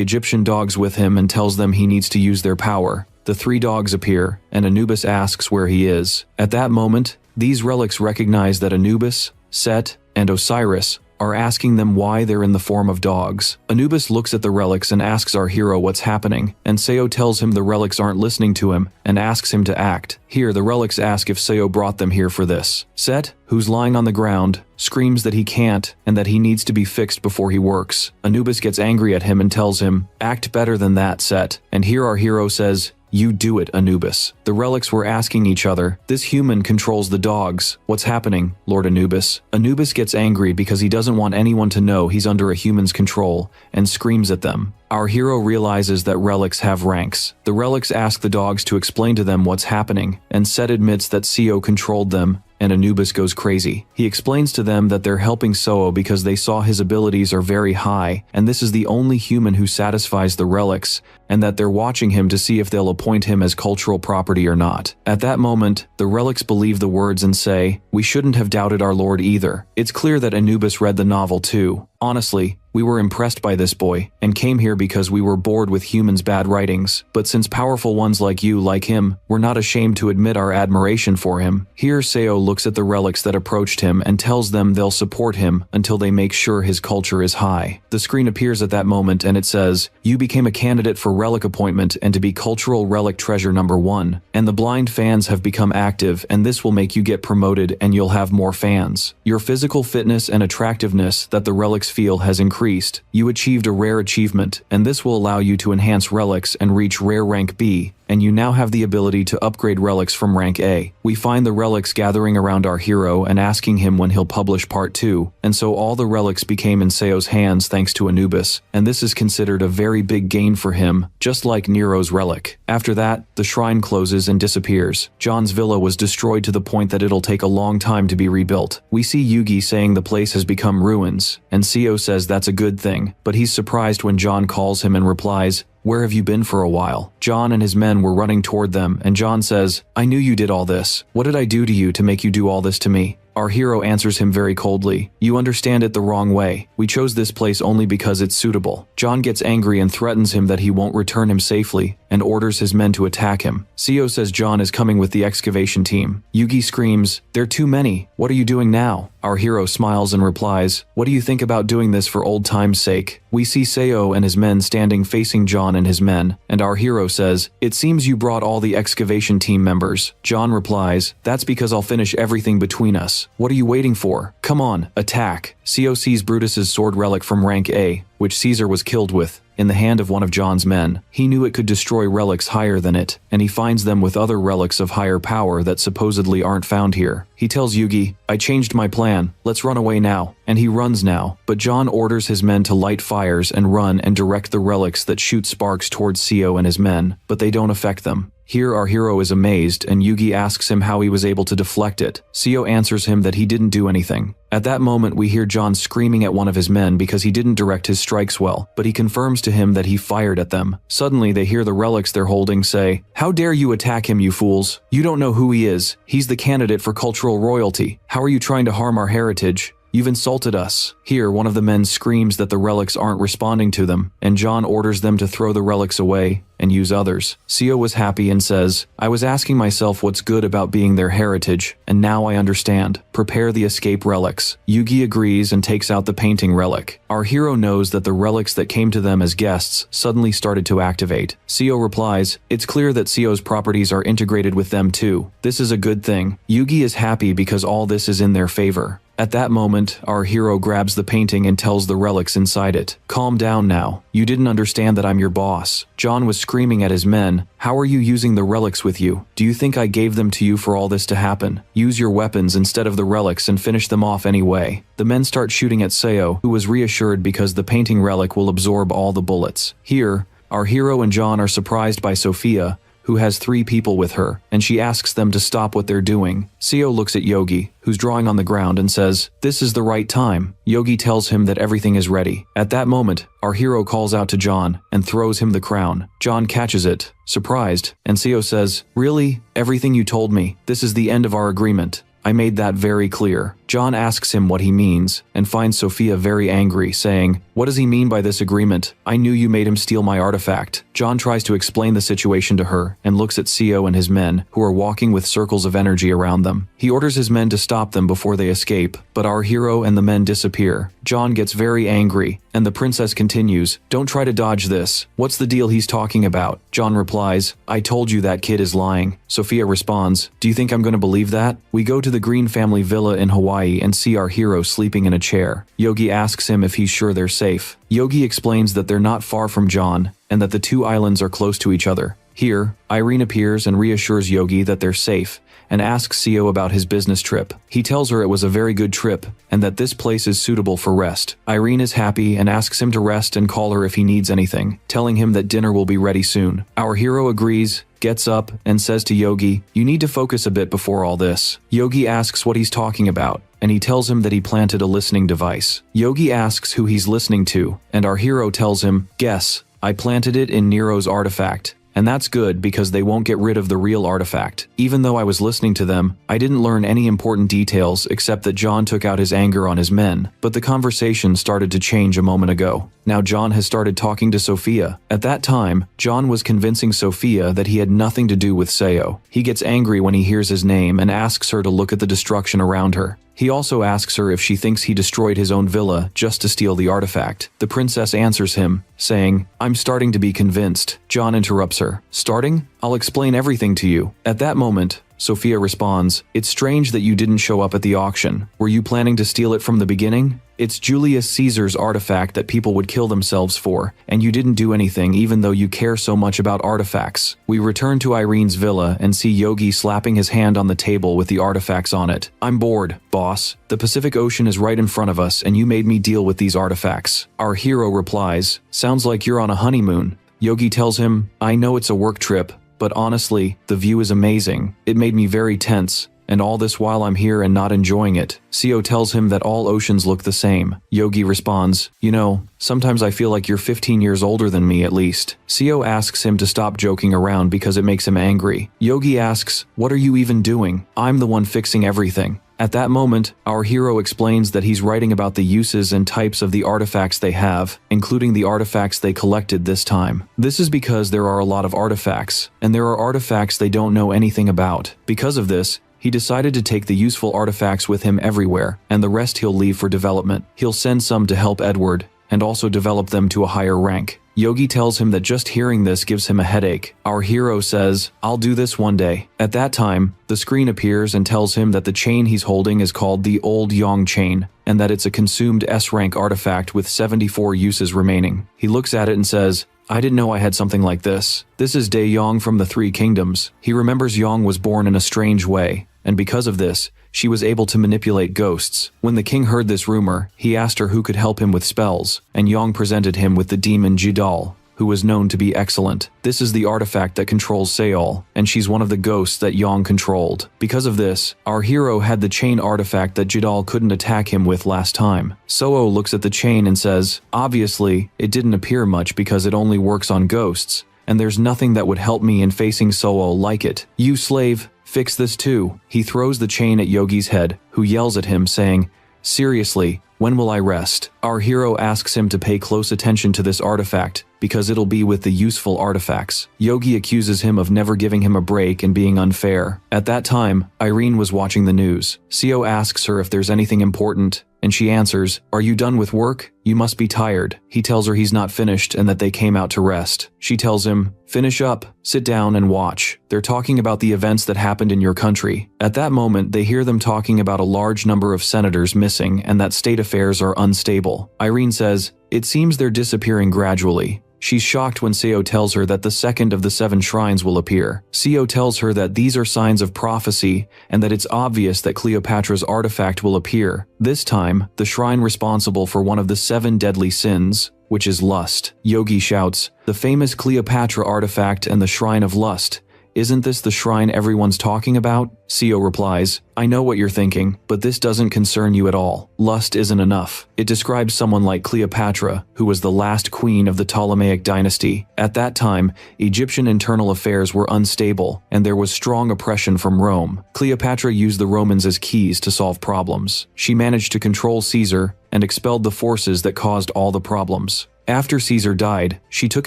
Egyptian dogs with him and tells them he needs to use their power. The 3 dogs appear, and Anubis asks where he is. At that moment, these relics recognize that Anubis, Set, and Osiris are asking them why they're in the form of dogs. Anubis looks at the relics and asks our hero what's happening, and Seo tells him the relics aren't listening to him and asks him to act. Here, the relics ask if Seo brought them here for this. Set, who's lying on the ground, screams that he can't and that he needs to be fixed before he works. Anubis gets angry at him and tells him, "Act better than that, Set." And here our hero says, "You do it, Anubis." The relics were asking each other, "This human controls the dogs. What's happening, Lord Anubis?" Anubis gets angry because he doesn't want anyone to know he's under a human's control and screams at them. Our hero realizes that relics have ranks. The relics ask the dogs to explain to them what's happening, and Set admits that Seo controlled them, and Anubis goes crazy. He explains to them that they're helping Seo because they saw his abilities are very high, and this is the only human who satisfies the relics, and that they're watching him to see if they'll appoint him as cultural property or not. At that moment, the relics believe the words and say, "We shouldn't have doubted our lord either." It's clear that Anubis read the novel too. "Honestly, we were impressed by this boy, and came here because we were bored with humans' bad writings. But since powerful ones like you like him, we're not ashamed to admit our admiration for him." Here Seo looks at the relics that approached him and tells them they'll support him until they make sure his culture is high. The screen appears at that moment and it says, "You became a candidate for relic appointment and to be cultural relic treasure number 1. And the blind fans have become active, and this will make you get promoted and you'll have more fans. Your physical fitness and attractiveness that the relics feel has increased. You achieved a rare achievement, and this will allow you to enhance relics and reach rare rank B, and you now have the ability to upgrade relics from rank A." We find the relics gathering around our hero and asking him when he'll publish part 2, and so all the relics became in Seo's hands thanks to Anubis, and this is considered a very big gain for him, just like Nero's relic. After that, the shrine closes and disappears. John's villa was destroyed to the point that it'll take a long time to be rebuilt. We see Yugi saying the place has become ruins, and Seo says that's a good thing, but he's surprised when John calls him and replies, "Where have you been for a while?" John and his men were running toward them, and John says, "I knew you did all this. What did I do to you to make you do all this to me?" Our hero answers him very coldly, "You understand it the wrong way. We chose this place only because it's suitable." John gets angry and threatens him that he won't return him safely, and orders his men to attack him. Seo says John is coming with the excavation team. Yugi screams, "They're too many. What are you doing now?" Our hero smiles and replies, "What do you think about doing this for old time's sake?" We see Seo and his men standing facing John and his men, and our hero says, "It seems you brought all the excavation team members." John replies, "That's because I'll finish everything between us. What are you waiting for? Come on, attack." Seo sees Brutus's sword relic from rank A, which Caesar was killed with, in the hand of one of John's men. He knew it could destroy relics higher than it, and he finds them with other relics of higher power that supposedly aren't found here. He tells Yugi, "I changed my plan, let's run away now." And he runs now, but John orders his men to light fires and run and direct the relics that shoot sparks towards Seo and his men, but they don't affect them. Here our hero is amazed, and Yugi asks him how he was able to deflect it. Seo answers him that he didn't do anything. At that moment we hear John screaming at one of his men because he didn't direct his strikes well, but he confirms to him that he fired at them. Suddenly they hear the relics they're holding say, "How dare you attack him, you fools? You don't know who he is. He's the candidate for cultural royalty. How are you trying to harm our heritage? You've insulted us." Here, one of the men screams that the relics aren't responding to them, and John orders them to throw the relics away and use others. Seo was happy and says, "I was asking myself what's good about being their heritage, and now I understand. Prepare the escape relics." Yugi agrees and takes out the painting relic. Our hero knows that the relics that came to them as guests suddenly started to activate. Seo replies, "It's clear that Seo's properties are integrated with them too. This is a good thing." Yugi is happy because all this is in their favor. At that moment, our hero grabs the painting and tells the relics inside it, "Calm down now. You didn't understand that I'm your boss." John was screaming at his men, "How are you using the relics with you? Do you think I gave them to you for all this to happen? Use your weapons instead of the relics and finish them off anyway." The men start shooting at Seo, who was reassured because the painting relic will absorb all the bullets. Here, our hero and John are surprised by Sophia, who has 3 people with her, and she asks them to stop what they're doing. Seo looks at Yogi, who's drawing on the ground, and says, "This is the right time." Yogi tells him that everything is ready. At that moment, our hero calls out to John and throws him the crown. John catches it, surprised, and Seo says, "Really? Everything you told me? This is the end of our agreement. I made that very clear." John asks him what he means, and finds Sophia very angry, saying, "What does he mean by this agreement? I knew you made him steal my artifact." John tries to explain the situation to her, and looks at Seo and his men, who are walking with circles of energy around them. He orders his men to stop them before they escape, but our hero and the men disappear. John gets very angry, and the princess continues, "Don't try to dodge this. What's the deal he's talking about?" John replies, "I told you that kid is lying." Sophia responds, "Do you think I'm going to believe that?" We go to the Green family villa in Hawaii and see our hero sleeping in a chair. Yogi asks him if he's sure they're safe. Yogi explains that they're not far from John, and that the 2 islands are close to each other. Here, Irene appears and reassures Yogi that they're safe, and asks Seo about his business trip. He tells her it was a very good trip, and that this place is suitable for rest. Irene is happy and asks him to rest and call her if he needs anything, telling him that dinner will be ready soon. Our hero agrees, gets up, and says to Yogi, "You need to focus a bit before all this." Yogi asks what he's talking about, and he tells him that he planted a listening device. Yogi asks who he's listening to, and our hero tells him, "Guess, I planted it in Nero's artifact. And that's good because they won't get rid of the real artifact. Even though I was listening to them, I didn't learn any important details except that John took out his anger on his men, but the conversation started to change a moment ago. Now John has started talking to Sophia. At that time, John was convincing Sophia that he had nothing to do with Seo. He gets angry when he hears his name and asks her to look at the destruction around her. He also asks her if she thinks he destroyed his own villa just to steal the artifact. The princess answers him, saying, "I'm starting to be convinced." John interrupts her. "Starting? I'll explain everything to you." At that moment, Sophia responds, "It's strange that you didn't show up at the auction. Were you planning to steal it from the beginning? It's Julius Caesar's artifact that people would kill themselves for, and you didn't do anything even though you care so much about artifacts." We return to Irene's villa and see Yogi slapping his hand on the table with the artifacts on it. "I'm bored, boss. The Pacific Ocean is right in front of us and you made me deal with these artifacts." Our hero replies, "Sounds like you're on a honeymoon." Yogi tells him, "I know it's a work trip, but honestly, the view is amazing. It made me very tense. And all this while I'm here and not enjoying it." Seo tells him that all oceans look the same. Yogi responds, "You know, sometimes I feel like you're 15 years older than me at least." Seo asks him to stop joking around because it makes him angry. Yogi asks, "What are you even doing? I'm the one fixing everything." At that moment, our hero explains that he's writing about the uses and types of the artifacts they have, including the artifacts they collected this time. This is because there are a lot of artifacts, and there are artifacts they don't know anything about. Because of this, he decided to take the useful artifacts with him everywhere, and the rest he'll leave for development. He'll send some to help Edward, and also develop them to a higher rank. Yogi tells him that just hearing this gives him a headache. Our hero says, "I'll do this one day." At that time, the screen appears and tells him that the chain he's holding is called the Old Yong Chain, and that it's a consumed S-rank artifact with 74 uses remaining. He looks at it and says, "I didn't know I had something like this." This is Dae Yong from the Three Kingdoms. He remembers Yong was born in a strange way, and because of this, she was able to manipulate ghosts. When the king heard this rumor, he asked her who could help him with spells, and Yong presented him with the demon Jidal, who was known to be excellent. This is the artifact that controls Seol, and she's one of the ghosts that Yong controlled. Because of this, our hero had the chain artifact that Jidal couldn't attack him with last time. Soo looks at the chain and says, "Obviously, it didn't appear much because it only works on ghosts, and there's nothing that would help me in facing Soo like it. You slave, fix this too." He throws the chain at Yogi's head, who yells at him saying, "Seriously, when will I rest?" Our hero asks him to pay close attention to this artifact, because it'll be with the useful artifacts. Yogi accuses him of never giving him a break and being unfair. At that time, Irene was watching the news. Seo asks her if there's anything important, and she answers, "Are you done with work? You must be tired." He tells her he's not finished and that they came out to rest. She tells him, "Finish up, sit down and watch. They're talking about the events that happened in your country." At that moment, they hear them talking about a large number of senators missing and that state affairs are unstable. Irene says, "It seems they're disappearing gradually." She's shocked when Seo tells her that the second of the 7 shrines will appear. Seo tells her that these are signs of prophecy and that it's obvious that Cleopatra's artifact will appear. This time, the shrine responsible for one of the 7 deadly sins, which is lust. Yogi shouts, "The famous Cleopatra artifact and the Shrine of Lust. isn't this the shrine everyone's talking about? Seo replies, I know what you're thinking, but this doesn't concern you at all. Lust isn't enough. It describes someone like Cleopatra, who was the last queen of the Ptolemaic dynasty. At that time, Egyptian internal affairs were unstable, and there was strong oppression from Rome. Cleopatra used the Romans as keys to solve problems. She managed to control Caesar and expelled the forces that caused all the problems. After Caesar died, she took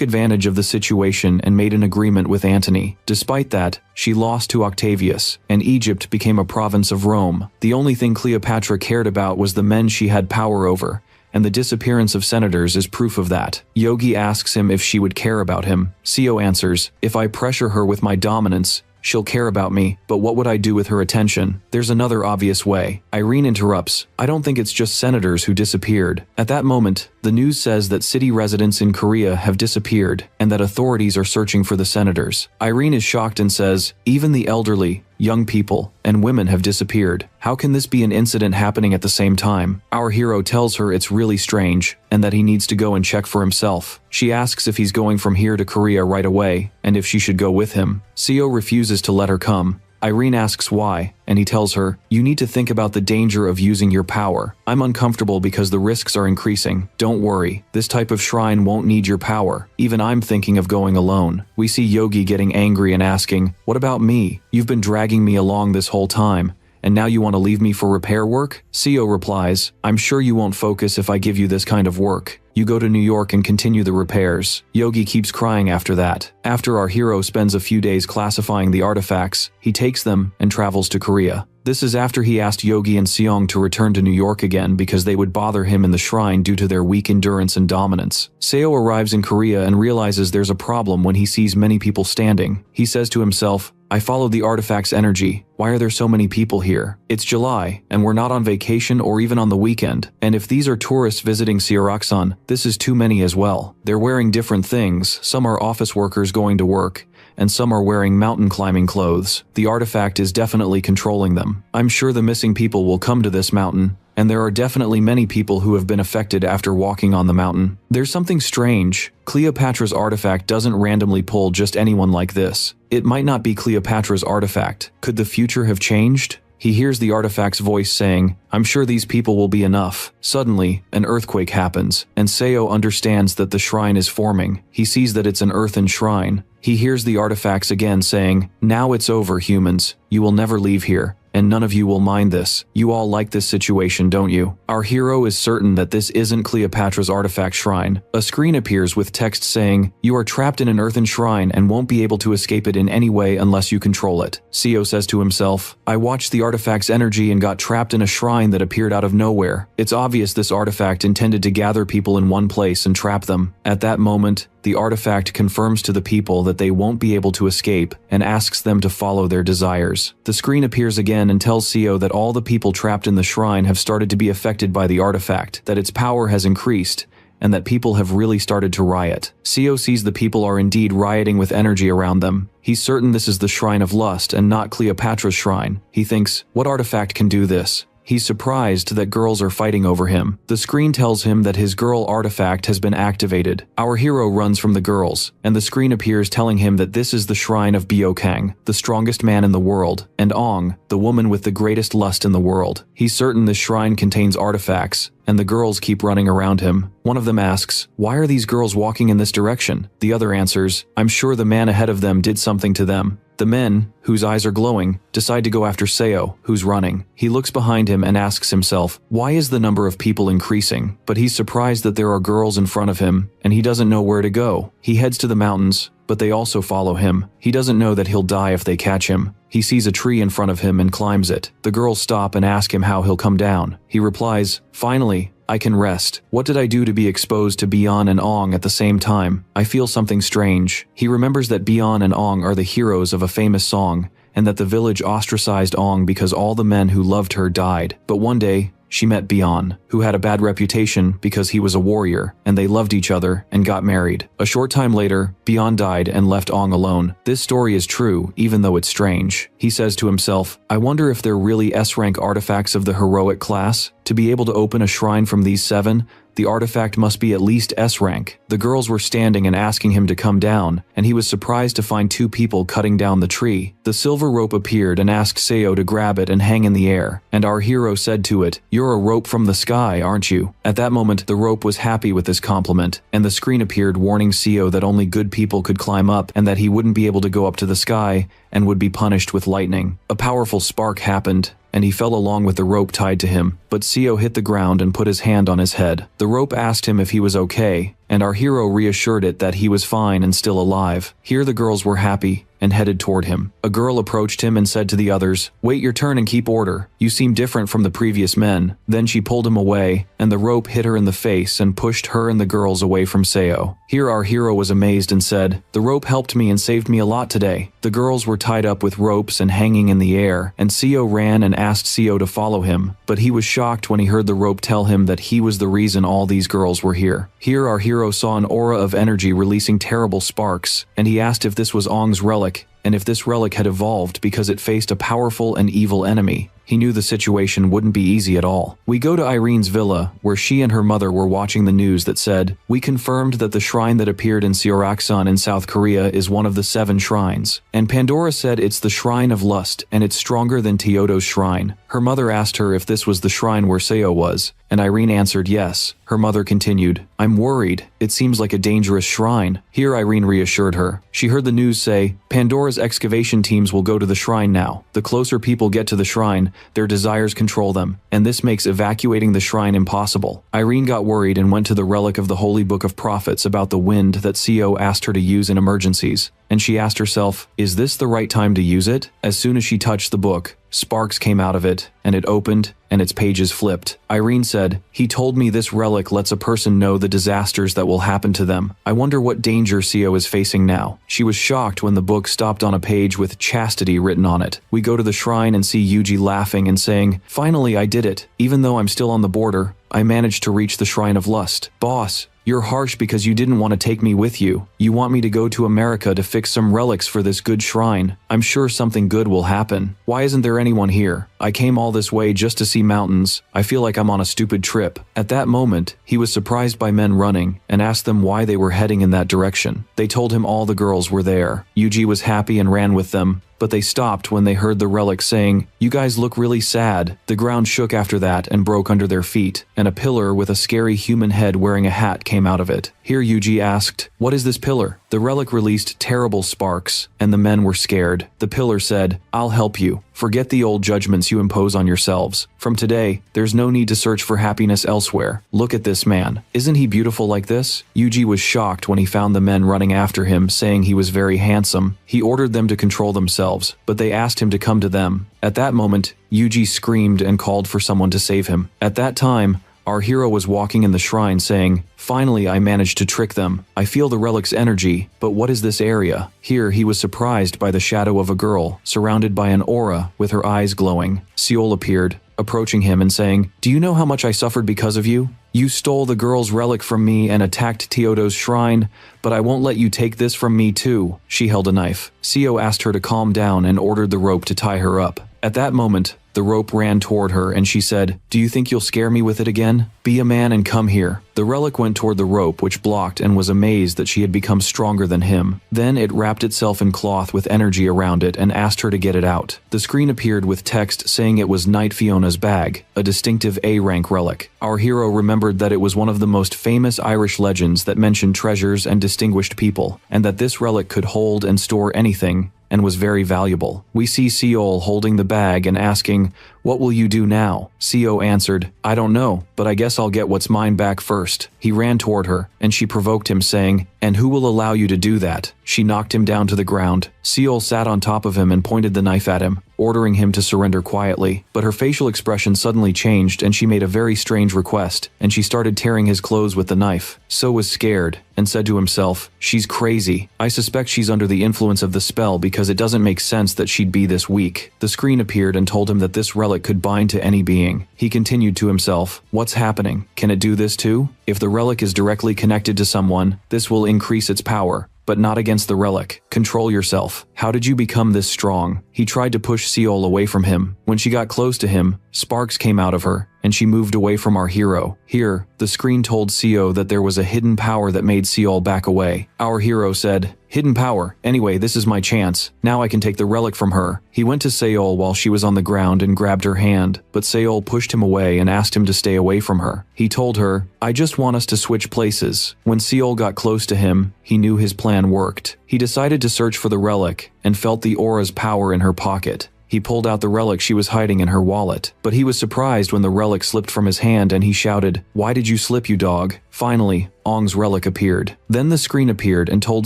advantage of the situation and made an agreement with Antony. Despite that, she lost to Octavius, and Egypt became a province of Rome. The only thing Cleopatra cared about was the men she had power over, and the disappearance of senators is proof of that. Yogi asks him if she would care about him. Seo answers, if I pressure her with my dominance, she'll care about me, but what would I do with her attention? There's another obvious way. Irene interrupts, I don't think it's just senators who disappeared. At that moment, the news says that city residents in Korea have disappeared and that authorities are searching for the senators. Irene is shocked and says, even the elderly, young people, and women have disappeared. How can this be an incident happening at the same time? Our hero tells her it's really strange and that he needs to go and check for himself. She asks if he's going from here to Korea right away and if she should go with him. Seo refuses to let her come. Irene asks why, and he tells her, you need to think about the danger of using your power. I'm uncomfortable because the risks are increasing. Don't worry, this type of shrine won't need your power. Even I'm thinking of going alone. We see Yogi getting angry and asking, what about me? You've been dragging me along this whole time, and now you want to leave me for repair work? Seo replies, I'm sure you won't focus if I give you this kind of work. You go to New York and continue the repairs. Yogi keeps crying after that. After our hero spends a few days classifying the artifacts, he takes them and travels to Korea. This is after he asked Yogi and Seong to return to New York again because they would bother him in the shrine due to their weak endurance and dominance. Seo arrives in Korea and realizes there's a problem when he sees many people standing. He says to himself, I followed the artifact's energy. Why are there so many people here? It's July, and we're not on vacation or even on the weekend. And if these are tourists visiting Seoraksan, this is too many as well. They're wearing different things. Some are office workers going to work, and some are wearing mountain climbing clothes. The artifact is definitely controlling them. I'm sure the missing people will come to this mountain, and there are definitely many people who have been affected after walking on the mountain. There's something strange. Cleopatra's artifact doesn't randomly pull just anyone like this. It might not be Cleopatra's artifact. Could the future have changed? He hears the artifact's voice saying, I'm sure these people will be enough. Suddenly, an earthquake happens, and Seo understands that the shrine is forming. He sees that it's an earthen shrine. He hears the artifacts again saying, now it's over, humans. You will never leave here, and none of you will mind this. You all like this situation, don't you? Our hero is certain that this isn't Cleopatra's artifact shrine. A screen appears with text saying, you are trapped in an earthen shrine and won't be able to escape it in any way unless you control it. Seo says to himself, I watched the artifact's energy and got trapped in a shrine that appeared out of nowhere. It's obvious this artifact intended to gather people in one place and trap them. At that moment, the artifact confirms to the people that they won't be able to escape and asks them to follow their desires. The screen appears again and tells Seo that all the people trapped in the shrine have started to be affected by the artifact, that its power has increased, and that people have really started to riot. Seo sees the people are indeed rioting with energy around them. He's certain this is the Shrine of Lust and not Cleopatra's shrine. He thinks, what artifact can do this? He's surprised that girls are fighting over him. The screen tells him that his girl artifact has been activated. Our hero runs from the girls, and the screen appears telling him that this is the shrine of Byokang, the strongest man in the world, and Ong, the woman with the greatest lust in the world. He's certain this shrine contains artifacts, and the girls keep running around him. One of them asks, why are these girls walking in this direction? The other answers, I'm sure the man ahead of them did something to them. The men, whose eyes are glowing, decide to go after Seo, who's running. He looks behind him and asks himself, why is the number of people increasing? But he's surprised that there are girls in front of him, and he doesn't know where to go. He heads to the mountains, but they also follow him. He doesn't know that he'll die if they catch him. He sees a tree in front of him and climbs it. The girls stop and ask him how he'll come down. He replies, finally, I can rest. What did I do to be exposed to Bion and Ong at the same time? I feel something strange. He remembers that Bion and Ong are the heroes of a famous song, and that the village ostracized Ong because all the men who loved her died. But one day, she met Bion, who had a bad reputation because he was a warrior, and they loved each other and got married. A short time later, Bion died and left Ong alone. This story is true, even though it's strange. He says to himself, I wonder if they're really S-rank artifacts of the heroic class? To be able to open a shrine from these 7, The artifact must be at least S rank. The girls were standing and asking him to come down, and he was surprised to find two people cutting down the tree. The silver rope appeared and asked Seo to grab it and hang in the air, and our hero said to it, "You're a rope from the sky, aren't you?" At that moment, the rope was happy with this compliment, and the screen appeared warning Seo that only good people could climb up and that he wouldn't be able to go up to the sky and would be punished with lightning. A powerful spark happened, and he fell along with the rope tied to him, but Seo hit the ground and put his hand on his head. The rope asked him if he was okay, and our hero reassured it that he was fine and still alive. Here the girls were happy and headed toward him. A girl approached him and said to the others, "Wait your turn and keep order. You seem different from the previous men." Then she pulled him away, and the rope hit her in the face and pushed her and the girls away from Seo. Here our hero was amazed and said, "The rope helped me and saved me a lot today." The girls were tied up with ropes and hanging in the air, and Seo ran and asked Seo to follow him, but he was shocked when he heard the rope tell him that he was the reason all these girls were here. Here our hero saw an aura of energy releasing terrible sparks, and he asked if this was Ong's relic, and if this relic had evolved because it faced a powerful and evil enemy. He knew the situation wouldn't be easy at all. We go to Irene's villa, where she and her mother were watching the news that said, "We confirmed that the shrine that appeared in Seoraksan in South Korea is one of the 7 shrines." And Pandora said it's the Shrine of Lust, and it's stronger than Teodo's shrine. Her mother asked her if this was the shrine where Seo was, and Irene answered yes. Her mother continued, "I'm worried. It seems like a dangerous shrine." Here Irene reassured her. She heard the news say, "Pandora's excavation teams will go to the shrine now. The closer people get to the shrine, their desires control them, and this makes evacuating the shrine impossible." Irene got worried and went to the relic of the Holy Book of Prophets about the wind that Seo asked her to use in emergencies, and she asked herself, is this the right time to use it? As soon as she touched the book, sparks came out of it, and it opened, and its pages flipped. Irene said, "He told me this relic lets a person know the disasters that will happen to them. I wonder what danger Seo is facing now." She was shocked when the book stopped on a page with chastity written on it. We go to the shrine and see Yuji laughing and saying, "Finally I did it. Even though I'm still on the border, I managed to reach the Shrine of Lust. Boss, you're harsh because you didn't want to take me with you. You want me to go to America to fix some relics for this good shrine. I'm sure something good will happen. Why isn't there anyone here? I came all this way just to see mountains. I feel like I'm on a stupid trip." At that moment, he was surprised by men running and asked them why they were heading in that direction. They told him all the girls were there. Yuji was happy and ran with them, but they stopped when they heard the relic saying, "You guys look really sad." The ground shook after that and broke under their feet, and a pillar with a scary human head wearing a hat came out of it. Here Yuji asked, "What is this pillar?" The relic released terrible sparks, and the men were scared. The pillar said, "I'll help you. Forget the old judgments you impose on yourselves. From today, there's no need to search for happiness elsewhere. Look at this man. Isn't he beautiful like this?" Yuji was shocked when he found the men running after him, saying he was very handsome. He ordered them to control themselves, but they asked him to come to them. At that moment, Yuji screamed and called for someone to save him. At that time, our hero was walking in the shrine saying, "Finally I managed to trick them. I feel the relic's energy, but what is this area?" Here he was surprised by the shadow of a girl, surrounded by an aura with her eyes glowing. Seol appeared, approaching him and saying, "Do you know how much I suffered because of you? You stole the girl's relic from me and attacked Teodo's shrine, but I won't let you take this from me too." She held a knife. Seo asked her to calm down and ordered the rope to tie her up. At that moment, the rope ran toward her and she said, "Do you think you'll scare me with it again? Be a man and come here." The relic went toward the rope, which blocked, and was amazed that she had become stronger than him. Then it wrapped itself in cloth with energy around it and asked her to get it out. The screen appeared with text saying it was Knight Fiona's bag, a distinctive A-rank relic. Our hero remembered that it was one of the most famous Irish legends that mentioned treasures and distinguished people, and that this relic could hold and store anything, and was very valuable. We see Seol holding the bag and asking, "What will you do now?" Seo answered, "I don't know, but I guess I'll get what's mine back first." He ran toward her, and she provoked him, saying, "And who will allow you to do that?" She knocked him down to the ground. Seol sat on top of him and pointed the knife at him, ordering him to surrender quietly. But her facial expression suddenly changed and she made a very strange request, and she started tearing his clothes with the knife. So was scared, and said to himself, "She's crazy. I suspect she's under the influence of the spell because it doesn't make sense that she'd be this weak." The screen appeared and told him that this relic could bind to any being. He continued to himself, "What's happening? Can it do this too? If the relic is directly connected to someone, this will increase its power. but not against the relic. Control yourself. How did you become this strong? He tried to push Seol away from him. When she got close to him, sparks came out of her, and she moved away from our hero. Here, the screen told Seo that there was a hidden power that made Seol back away. Our hero said, "Hidden power. Anyway, this is my chance. Now I can take the relic from her." He went to Seol while she was on the ground and grabbed her hand, but Seol pushed him away and asked him to stay away from her. He told her, "I just want us to switch places." When Seol got close to him, he knew his plan worked. He decided to search for the relic and felt the aura's power in her pocket. He pulled out the relic she was hiding in her wallet, but he was surprised when the relic slipped from his hand and he shouted, "Why did you slip, you dog?" Finally, Ong's relic appeared. Then the screen appeared and told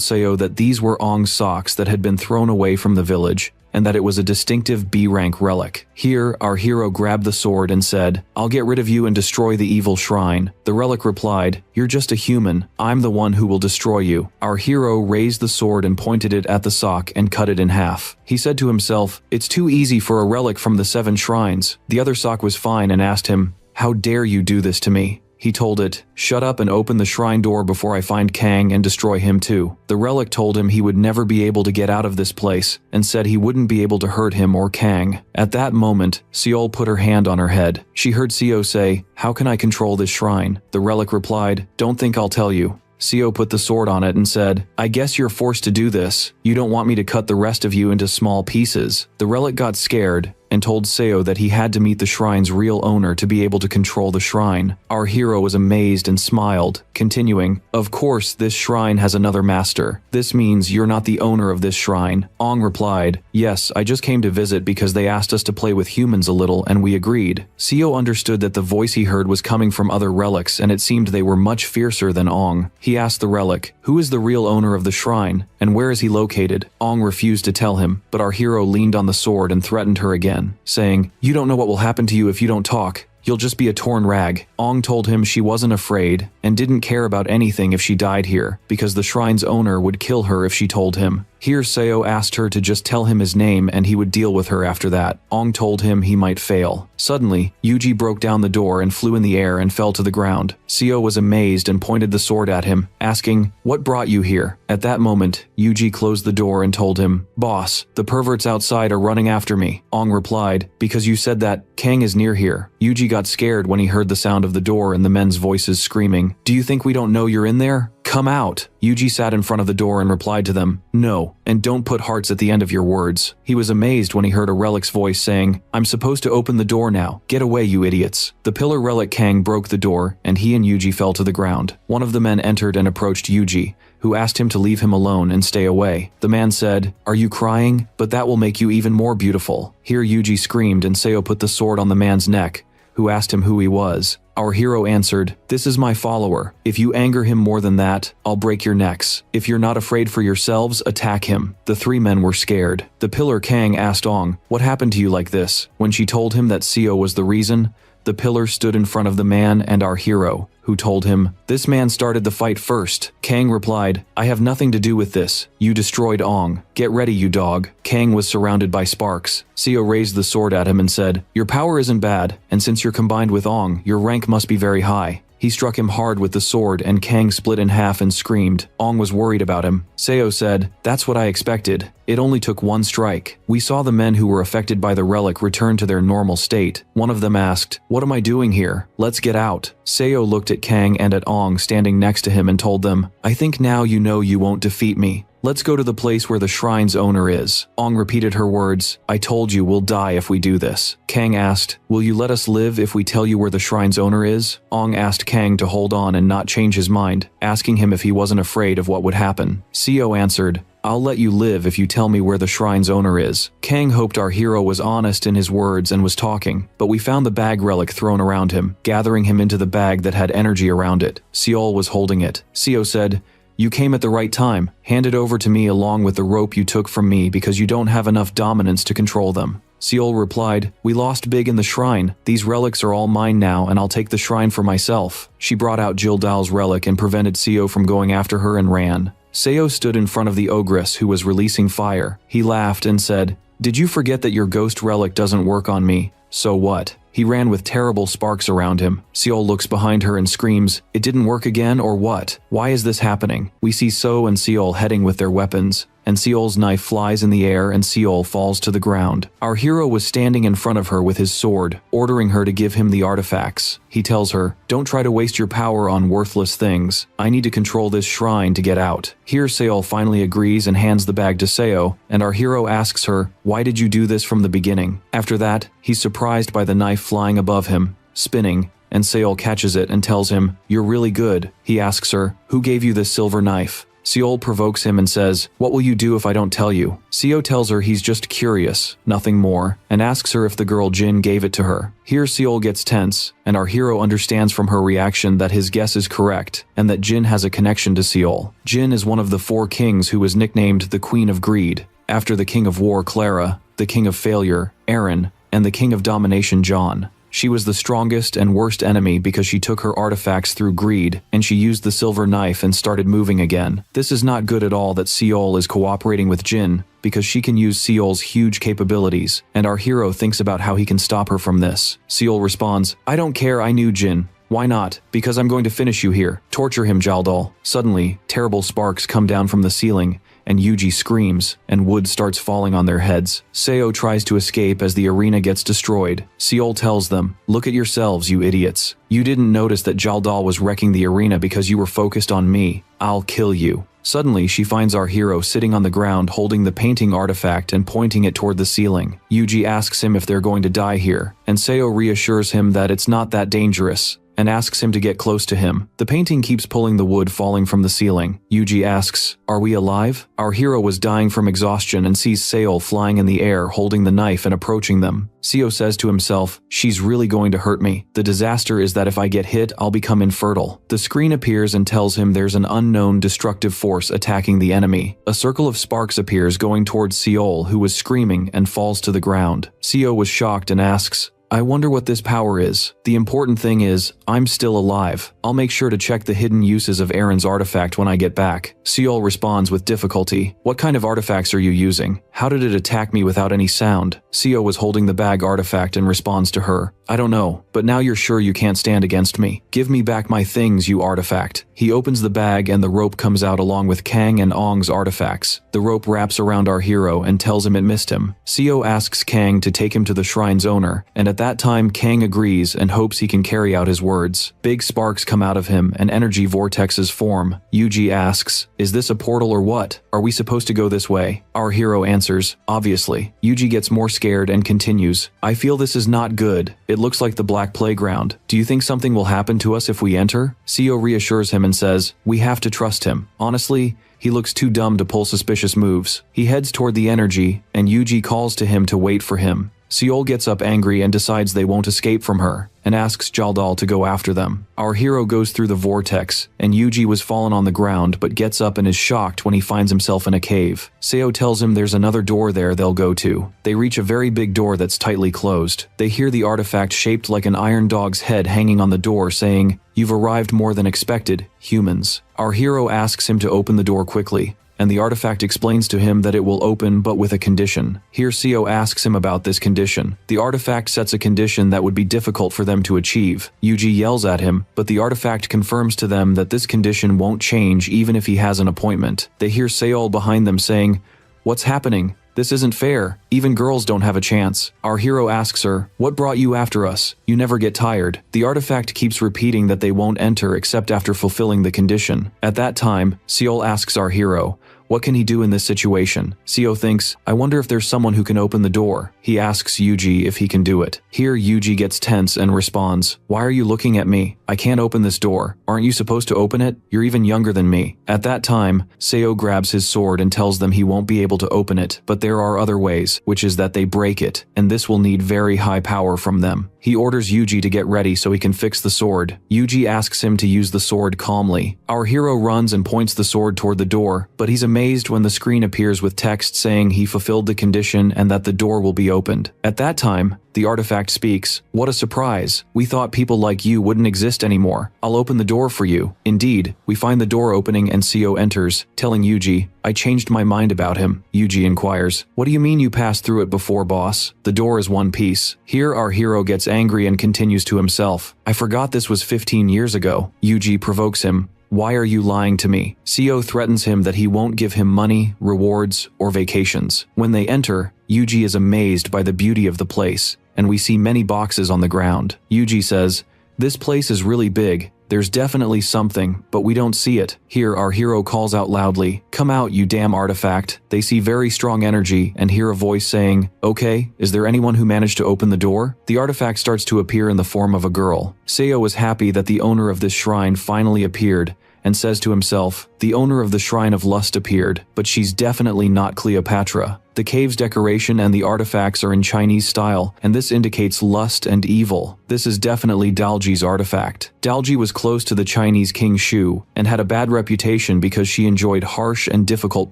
Seo that these were Ong's socks that had been thrown away from the village, and that it was a distinctive B-rank relic. Here, our hero grabbed the sword and said, "I'll get rid of you and destroy the evil shrine." The relic replied, "You're just a human. I'm the one who will destroy you." Our hero raised the sword and pointed it at the sock and cut it in half. He said to himself, "It's too easy for a relic from the 7 shrines." The other sock was fine and asked him, "How dare you do this to me?" He told it, "Shut up and open the shrine door before I find Kang and destroy him too." The relic told him he would never be able to get out of this place, and said he wouldn't be able to hurt him or Kang. At that moment, Seol put her hand on her head. She heard Seo say, "How can I control this shrine?" The relic replied, "Don't think I'll tell you." Seo put the sword on it and said, "I guess you're forced to do this. You don't want me to cut the rest of you into small pieces." The relic got scared and told Seo that he had to meet the shrine's real owner to be able to control the shrine. Our hero was amazed and smiled, continuing, "Of course, this shrine has another master. This means you're not the owner of this shrine." Ong replied, "Yes, I just came to visit because they asked us to play with humans a little and we agreed." Seo understood that the voice he heard was coming from other relics and it seemed they were much fiercer than Ong. He asked the relic, "Who is the real owner of the shrine, and where is he located?" Ong refused to tell him, but our hero leaned on the sword and threatened her again, saying, "You don't know what will happen to you if you don't talk. You'll just be a torn rag." Ong told him she wasn't afraid and didn't care about anything if she died here, because the shrine's owner would kill her if she told him. Here Seo asked her to just tell him his name and he would deal with her after that. Ong told him he might fail. Suddenly, Yuji broke down the door and flew in the air and fell to the ground. Seo was amazed and pointed the sword at him, asking, "What brought you here?" At that moment, Yuji closed the door and told him, "Boss, the perverts outside are running after me." Ong replied, "Because you said that, Kang is near here." Yuji got scared when he heard the sound of the door and the men's voices screaming, "Do you think we don't know you're in there? Come out." Yuji sat in front of the door and replied to them, "No, and don't put hearts at the end of your words." He was amazed when he heard a relic's voice saying, "I'm supposed to open the door now. Get away, you idiots." The pillar relic Kang broke the door, and he and Yuji fell to the ground. One of the men entered and approached Yuji, who asked him to leave him alone and stay away. The man said, "Are you crying? But that will make you even more beautiful." Here Yuji screamed and Seo put the sword on the man's neck, who asked him who he was. Our hero answered, "This is my follower. If you anger him more than that, I'll break your necks. If you're not afraid for yourselves, attack him." The 3 men were scared. The pillar Kang asked Ong, "What happened to you like this?" When she told him that Seo was the reason, the pillar stood in front of the man and our hero, who told him, "This man started the fight first." Kang replied, "I have nothing to do with this. You destroyed Ong. Get ready, you dog." Kang was surrounded by sparks. Seo raised the sword at him and said, "Your power isn't bad, and since you're combined with Ong, your rank must be very high." He struck him hard with the sword and Kang split in half and screamed. Ong was worried about him. Seo said, "That's what I expected. It only took one strike." We saw the men who were affected by the relic return to their normal state. One of them asked, "What am I doing here? Let's get out." Seo looked at Kang and at Ong standing next to him and told them, "I think now you know you won't defeat me. Let's go to the place where the shrine's owner is." Ong repeated her words, "I told you we'll die if we do this." Kang asked, "Will you let us live if we tell you where the shrine's owner is?" Ong asked Kang to hold on and not change his mind, asking him if he wasn't afraid of what would happen. Seo answered, "I'll let you live if you tell me where the shrine's owner is." Kang hoped our hero was honest in his words and was talking, but we found the bag relic thrown around him, gathering him into the bag that had energy around it. Seol was holding it. Seo said, "You came at the right time. Hand it over to me along with the rope you took from me because you don't have enough dominance to control them." Seol replied, "We lost big in the shrine. These relics are all mine now and I'll take the shrine for myself." She brought out Jildal's relic and prevented Seo from going after her and ran. Seo stood in front of the ogress who was releasing fire. He laughed and said, "Did you forget that your ghost relic doesn't work on me? So what?" He ran with terrible sparks around him. Seol looks behind her and screams, "It didn't work again or what? Why is this happening?" We see So and Seol heading with their weapons, and Seol's knife flies in the air and Seol falls to the ground. Our hero was standing in front of her with his sword, ordering her to give him the artifacts. He tells her, "Don't try to waste your power on worthless things. I need to control this shrine to get out." Here Seol finally agrees and hands the bag to Seo, and our hero asks her, "Why did you do this from the beginning?" After that, he's surprised by the knife flying above him, spinning, and Seol catches it and tells him, "You're really good." He asks her, "Who gave you this silver knife?" Seol provokes him and says, "What will you do if I don't tell you?" Seo tells her he's just curious, nothing more, and asks her if the girl Jin gave it to her. Here Seol gets tense, and our hero understands from her reaction that his guess is correct, and that Jin has a connection to Seol. Jin is one of the 4 kings who was nicknamed the Queen of Greed, after the King of War Clara, the King of Failure, Aaron, and the King of Domination John. She was the strongest and worst enemy because she took her artifacts through greed, and she used the silver knife and started moving again. This is not good at all that Seol is cooperating with Jin, because she can use Seol's huge capabilities, and our hero thinks about how he can stop her from this. Seol responds, "I don't care, I knew Jin. Why not? Because I'm going to finish you here. Torture him, Jaldal." Suddenly, terrible sparks come down from the ceiling, and Yuji screams, and wood starts falling on their heads. Seo tries to escape as the arena gets destroyed. Seol tells them, "Look at yourselves, you idiots. You didn't notice that Jaldal was wrecking the arena because you were focused on me. I'll kill you." Suddenly, she finds our hero sitting on the ground holding the painting artifact and pointing it toward the ceiling. Yuji asks him if they're going to die here, and Seo reassures him that it's not that dangerous, and asks him to get close to him. The painting keeps pulling the wood falling from the ceiling. Yuji asks, "Are we alive?" Our hero was dying from exhaustion and sees Seol flying in the air holding the knife and approaching them. Seo says to himself, "She's really going to hurt me. The disaster is that if I get hit, I'll become infertile." The screen appears and tells him there's an unknown destructive force attacking the enemy. A circle of sparks appears going towards Seol, who was screaming, and falls to the ground. Seo was shocked and asks, "I wonder what this power is. The important thing is, I'm still alive. I'll make sure to check the hidden uses of Aaron's artifact when I get back." Seol responds with difficulty, "What kind of artifacts are you using? How did it attack me without any sound?" Seo was holding the bag artifact and responds to her, "I don't know, but now you're sure you can't stand against me. Give me back my things, you artifact." He opens the bag and the rope comes out along with Kang and Ong's artifacts. The rope wraps around our hero and tells him it missed him. Seo asks Kang to take him to the shrine's owner, and at that time Kang agrees and hopes he can carry out his words. Big sparks come out of him and energy vortexes form. Yuji asks, "Is this a portal or what? Are we supposed to go this way?" Our hero answers, "Obviously." Yuji gets more scared and continues, "I feel this is not good. It looks like the Black Playground. Do you think something will happen to us if we enter?" Seo reassures him and says, "We have to trust him. Honestly, he looks too dumb to pull suspicious moves." He heads toward the energy, and Yuji calls to him to wait for him. Seol gets up angry and decides they won't escape from her, and asks Jaldal to go after them. Our hero goes through the vortex, and Yuji was fallen on the ground but gets up and is shocked when he finds himself in a cave. Seo tells him there's another door there they'll go to. They reach a very big door that's tightly closed. They hear the artifact shaped like an iron dog's head hanging on the door saying, "You've arrived more than expected, humans." Our hero asks him to open the door quickly, and the artifact explains to him that it will open but with a condition. Here Seo asks him about this condition. The artifact sets a condition that would be difficult for them to achieve. Yuji yells at him, but the artifact confirms to them that this condition won't change even if he has an appointment. They hear Seol behind them saying, "What's happening? This isn't fair. Even girls don't have a chance." Our hero asks her, "What brought you after us? You never get tired." The artifact keeps repeating that they won't enter except after fulfilling the condition. At that time, Seol asks our hero, what can he do in this situation? Seo thinks, "I wonder if there's someone who can open the door." He asks Yuji if he can do it. Here Yuji gets tense and responds, "Why are you looking at me? I can't open this door. Aren't you supposed to open it? You're even younger than me." At that time, Seo grabs his sword and tells them he won't be able to open it, but there are other ways, which is that they break it, and this will need very high power from them. He orders Yuji to get ready so he can fix the sword. Yuji asks him to use the sword calmly. Our hero runs and points the sword toward the door, but he's amazed when the screen appears with text saying he fulfilled the condition and that the door will be opened. At that time, the artifact speaks, "What a surprise. We thought people like you wouldn't exist anymore. I'll open the door for you." Indeed, we find the door opening and Seo enters, telling Yuji, I changed my mind about him, Yuji inquires. What do you mean you passed through it before, boss? The door is one piece. Here our hero gets angry and continues to himself. I forgot this was 15 years ago. Yuji provokes him. Why are you lying to me? Seo threatens him that he won't give him money, rewards, or vacations. When they enter, Yuji is amazed by the beauty of the place, and we see many boxes on the ground. Yuji says, "This place is really big. There's definitely something, but we don't see it." Here our hero calls out loudly, "Come out, you damn artifact." They see very strong energy and hear a voice saying, "Okay, is there anyone who managed to open the door?" The artifact starts to appear in the form of a girl. Seo is happy that the owner of this shrine finally appeared, and says to himself, "The owner of the Shrine of Lust appeared, but she's definitely not Cleopatra." The cave's decoration and the artifacts are in Chinese style, and this indicates lust and evil. This is definitely Dalji's artifact. Dalji was close to the Chinese King Shu, and had a bad reputation because she enjoyed harsh and difficult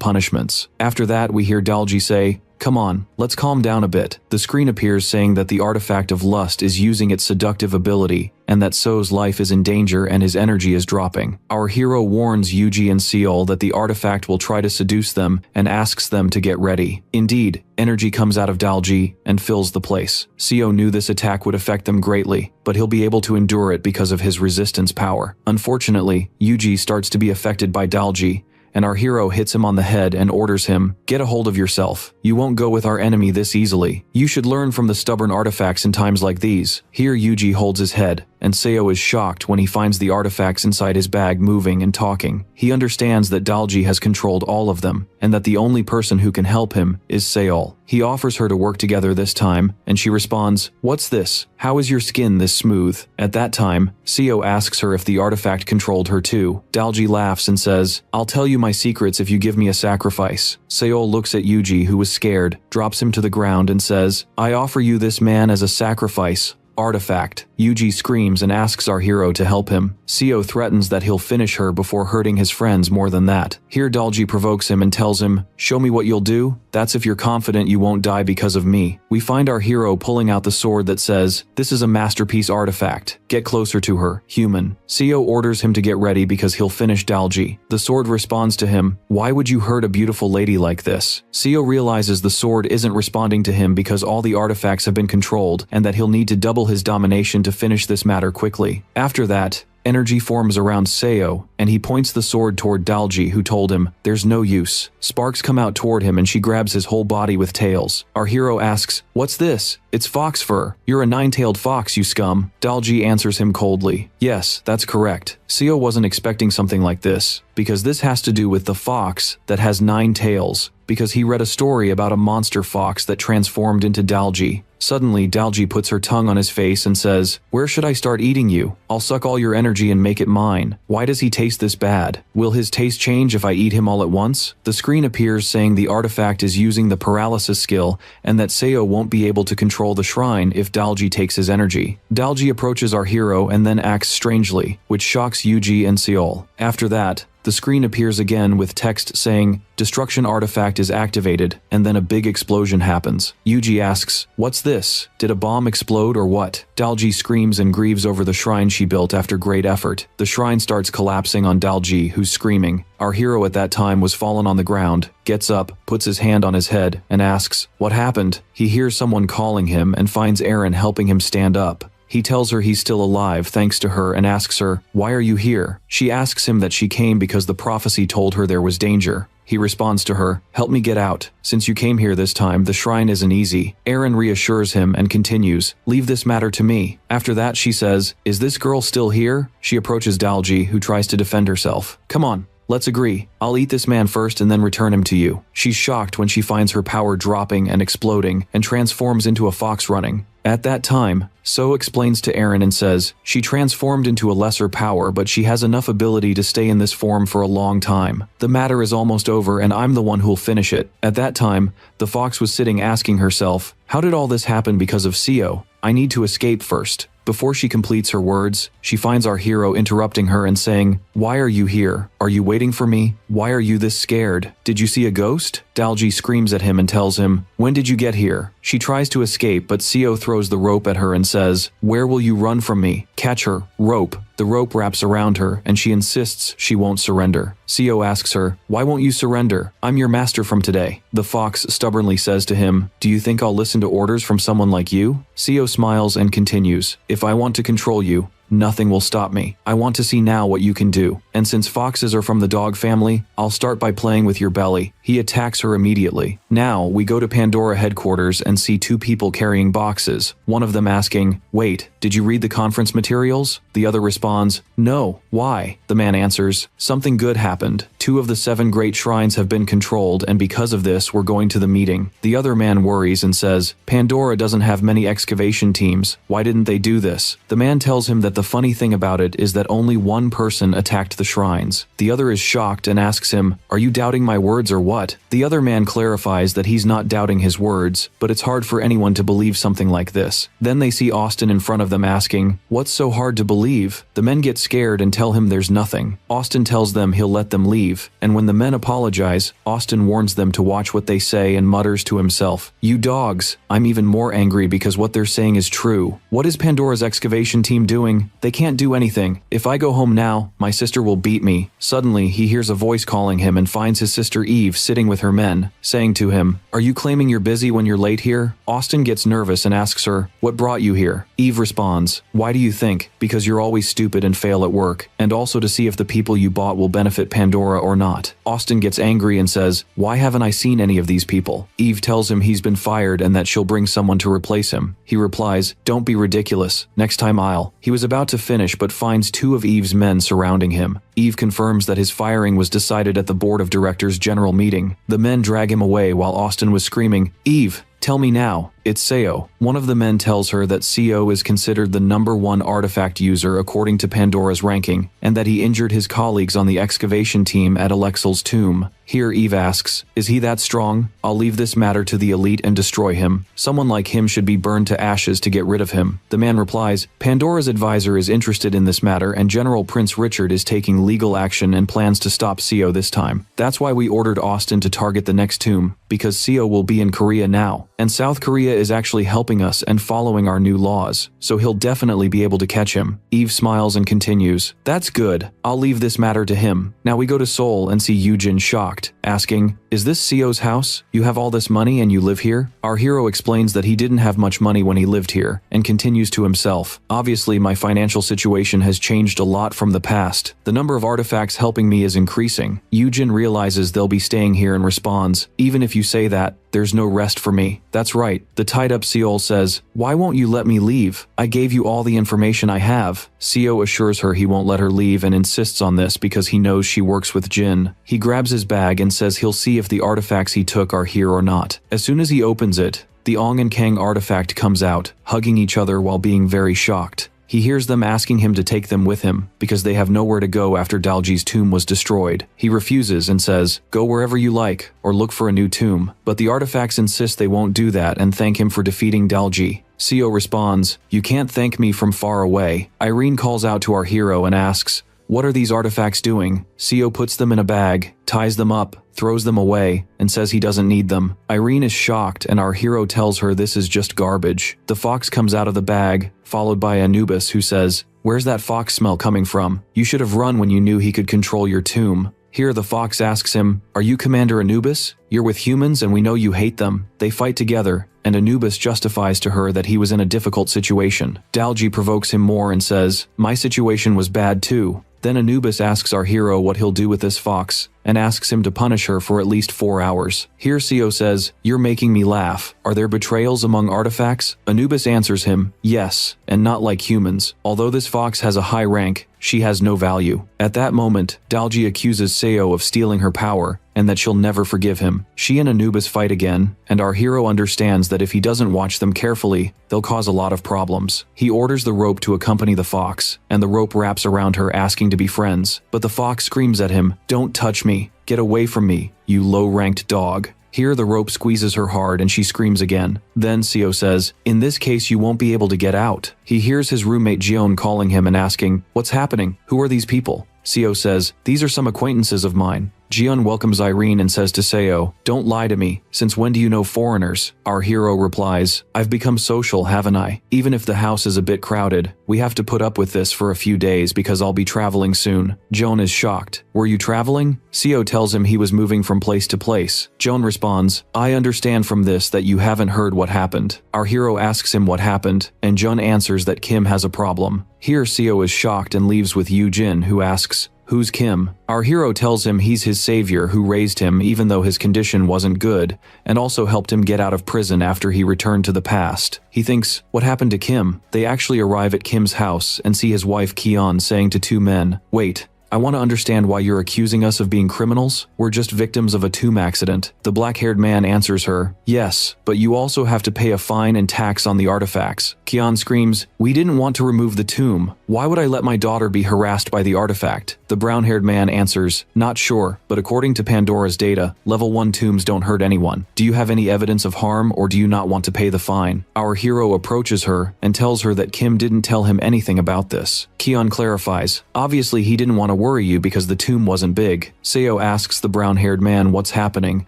punishments. After that, we hear Dalji say, "Come on, let's calm down a bit." The screen appears saying that the artifact of lust is using its seductive ability, and that So's life is in danger and his energy is dropping. Our hero warns Yuji and Seol that the artifact will try to seduce them and asks them to get ready. Indeed, energy comes out of Dalji and fills the place. Seo knew this attack would affect them greatly, but he'll be able to endure it because of his resistance power. Unfortunately, Yuji starts to be affected by Dalji, and our hero hits him on the head and orders him, "Get a hold of yourself. You won't go with our enemy this easily. You should learn from the stubborn artifacts in times like these." Here Yuji holds his head, and Seo is shocked when he finds the artifacts inside his bag moving and talking. He understands that Dalji has controlled all of them, and that the only person who can help him is Seol. He offers her to work together this time, and she responds, "What's this? How is your skin this smooth?" At that time, Seo asks her if the artifact controlled her too. Dalji laughs and says, "I'll tell you my secrets if you give me a sacrifice." Seol looks at Yuji, who was scared, drops him to the ground and says, "I offer you this man as a sacrifice. Artifact." Yuji screams and asks our hero to help him. Seo threatens that he'll finish her before hurting his friends more than that. Here Dalji provokes him and tells him, "Show me what you'll do? That's if you're confident you won't die because of me." We find our hero pulling out the sword that says, "This is a masterpiece artifact. Get closer to her, human." Seo orders him to get ready because he'll finish Dalji. The sword responds to him, "Why would you hurt a beautiful lady like this?" Seo realizes the sword isn't responding to him because all the artifacts have been controlled, and that he'll need to double his domination to finish this matter quickly. After that, energy forms around Seo, and he points the sword toward Dalji, who told him, "There's no use." Sparks come out toward him and she grabs his whole body with tails. Our hero asks, "What's this?" "It's fox fur. You're a nine-tailed fox, you scum." Dalji answers him coldly, "Yes, that's correct." Seo wasn't expecting something like this, because this has to do with the fox that has 9 tails, because he read a story about a monster fox that transformed into Dalji. Suddenly, Dalji puts her tongue on his face and says, "Where should I start eating you? I'll suck all your energy and make it mine." Why does he taste this bad? Will his taste change if I eat him all at once? The screen appears saying the artifact is using the paralysis skill, and that Seo won't be able to control the shrine if Dalji takes his energy. Dalji approaches our hero and then acts strangely, which shocks Yuji and Seol. After that, the screen appears again with text saying, "Destruction artifact is activated," and then a big explosion happens. Yuji asks, "What's this? Did a bomb explode or what?" Dalji screams and grieves over the shrine she built after great effort. The shrine starts collapsing on Dalji, who's screaming. Our hero at that time was fallen on the ground, gets up, puts his hand on his head, and asks, "What happened?" He hears someone calling him and finds Eren helping him stand up. He tells her he's still alive thanks to her and asks her, "Why are you here?" She asks him that she came because the prophecy told her there was danger. He responds to her, "Help me get out. Since you came here this time, the shrine isn't easy." Eren reassures him and continues, "Leave this matter to me." After that, she says, "Is this girl still here?" She approaches Dalji, who tries to defend herself. "Come on. Let's agree. I'll eat this man first and then return him to you." She's shocked when she finds her power dropping and exploding and transforms into a fox running. At that time, So explains to Eren and says, "She transformed into a lesser power, but she has enough ability to stay in this form for a long time. The matter is almost over and I'm the one who'll finish it." At that time, the fox was sitting asking herself, "How did all this happen because of Seo? I need to escape first." Before she completes her words, she finds our hero interrupting her and saying, "Why are you here? Are you waiting for me? Why are you this scared? Did you see a ghost?" Dalji screams at him and tells him, "When did you get here?" She tries to escape, but Seo throws the rope at her and says, "Where will you run from me? Catch her, rope." The The rope wraps around her, and she insists she won't surrender. Seo asks her, "Why won't you surrender? I'm your master from today." The fox stubbornly says to him, "Do you think I'll listen to orders from someone like you?" Seo smiles and continues, "If I want to control you, nothing will stop me. I want to see now what you can do. And since foxes are from the dog family, I'll start by playing with your belly." He attacks her immediately. Now, we go to Pandora headquarters and see two people carrying boxes, one of them asking, "Wait, did you read the conference materials?" The other responds, "No, why?" The man answers, "Something good happened. 2 of the 7 great shrines have been controlled, and because of this, we're going to the meeting." The other man worries and says, "Pandora doesn't have many excavation teams. Why didn't they do this?" The man tells him that the funny thing about it is that only one person attacked the shrines. The other is shocked and asks him, "Are you doubting my words or what?" The other man clarifies that he's not doubting his words, but it's hard for anyone to believe something like this. Then they see Austin in front of them asking, "What's so hard to believe?" The men get scared and tell him there's nothing. Austin tells them he'll let them leave, and when the men apologize, Austin warns them to watch what they say and mutters to himself, "You dogs, I'm even more angry because what they're saying is true. What is Pandora's excavation team doing? They can't do anything. If I go home now, my sister will beat me." Suddenly, he hears a voice calling him and finds his sister Eve sitting with her men, saying to him, "Are you claiming you're busy when you're late here?" Austin gets nervous and asks her, "What brought you here?" Eve responds, "Why do you think? Because you're always stupid and fail at work, and also to see if the people you bought will benefit Pandora or not." Austin gets angry and says, "Why haven't I seen any of these people?" Eve tells him he's been fired and that she'll bring someone to replace him. He replies, "Don't be ridiculous. Next time I'll." He was about to finish but finds 2 of Eve's men surrounding him. Eve confirms that his firing was decided at the board of directors' general meeting. The men drag him away while Austin was screaming, "Eve, tell me now." It's Seo. One of the men tells her that Seo is considered the #1 artifact user according to Pandora's ranking, and that he injured his colleagues on the excavation team at Elexel's tomb. Here Eve asks, "Is he that strong? I'll leave this matter to the elite and destroy him. Someone like him should be burned to ashes to get rid of him." The man replies, "Pandora's advisor is interested in this matter and General Prince Richard is taking legal action and plans to stop Seo this time. That's why we ordered Austin to target the next tomb, because Seo will be in Korea now, and South Korea is actually helping us and following our new laws, so he'll definitely be able to catch him." Eve smiles and continues, "That's good. I'll leave this matter to him." Now we go to Seoul and see Yujin shocked, asking, "Is this Seo's house? You have all this money and you live here?" Our hero explains that he didn't have much money when he lived here, and continues to himself, "Obviously my financial situation has changed a lot from the past. The number of artifacts helping me is increasing." Yujin realizes they'll be staying here and responds, "Even if you say that, there's no rest for me." That's right. The tied-up Seol says, "Why won't you let me leave? I gave you all the information I have." Seo assures her he won't let her leave and insists on this because he knows she works with Jin. He grabs his bag and says he'll see if the artifacts he took are here or not. As soon as he opens it, the Ong and Kang artifact comes out, hugging each other while being very shocked. He hears them asking him to take them with him, because they have nowhere to go after Dalji's tomb was destroyed. He refuses and says, "Go wherever you like, or look for a new tomb." But the artifacts insist they won't do that and thank him for defeating Dalji. Seo responds, "You can't thank me from far away." Irene calls out to our hero and asks, "What are these artifacts doing?" Seo puts them in a bag, ties them up, throws them away, and says he doesn't need them. Irene is shocked and our hero tells her this is just garbage. The fox comes out of the bag, followed by Anubis who says, "Where's that fox smell coming from? You should have run when you knew he could control your tomb." Here the fox asks him, "Are you Commander Anubis? You're with humans and we know you hate them." They fight together, and Anubis justifies to her that he was in a difficult situation. Dalji provokes him more and says, "My situation was bad too." Then Anubis asks our hero what he'll do with this fox, and asks him to punish her for at least 4 hours. Here Seo says, "You're making me laugh. Are there betrayals among artifacts?" Anubis answers him, "Yes, and not like humans. Although this fox has a high rank, she has no value." At that moment, Dalji accuses Seo of stealing her power, and that she'll never forgive him. She and Anubis fight again, and our hero understands that if he doesn't watch them carefully, they'll cause a lot of problems. He orders the rope to accompany the fox, and the rope wraps around her asking to be friends. But the fox screams at him, "Don't touch me. Get away from me, you low-ranked dog." Here the rope squeezes her hard and she screams again. Then Seo says, "In this case you won't be able to get out." He hears his roommate Jion calling him and asking, "What's happening? Who are these people?" Seo says, "These are some acquaintances of mine." Jiun welcomes Irene and says to Seo, "Don't lie to me, since when do you know foreigners?" Our hero replies, "I've become social, haven't I? Even if the house is a bit crowded, we have to put up with this for a few days because I'll be traveling soon." Joan is shocked. "Were you traveling?" Seo tells him he was moving from place to place. Joan responds, "I understand from this that you haven't heard what happened." Our hero asks him what happened, and Joan answers that Kim has a problem. Here Seo is shocked and leaves with Yu-jin, who asks, "Who's Kim?" Our hero tells him he's his savior who raised him even though his condition wasn't good, and also helped him get out of prison after he returned to the past. He thinks, what happened to Kim? They actually arrive at Kim's house and see his wife Kion saying to two men, "Wait, I want to understand why you're accusing us of being criminals. We're just victims of a tomb accident." The black-haired man answers her, "Yes, but you also have to pay a fine and tax on the artifacts." Kion screams, "We didn't want to remove the tomb. Why would I let my daughter be harassed by the artifact?" The brown-haired man answers, "Not sure, but according to Pandora's data, level 1 tombs don't hurt anyone. Do you have any evidence of harm, or do you not want to pay the fine?" Our hero approaches her and tells her that Kim didn't tell him anything about this. Kion clarifies, "Obviously he didn't want to worry you because the tomb wasn't big." Seo asks the brown-haired man what's happening,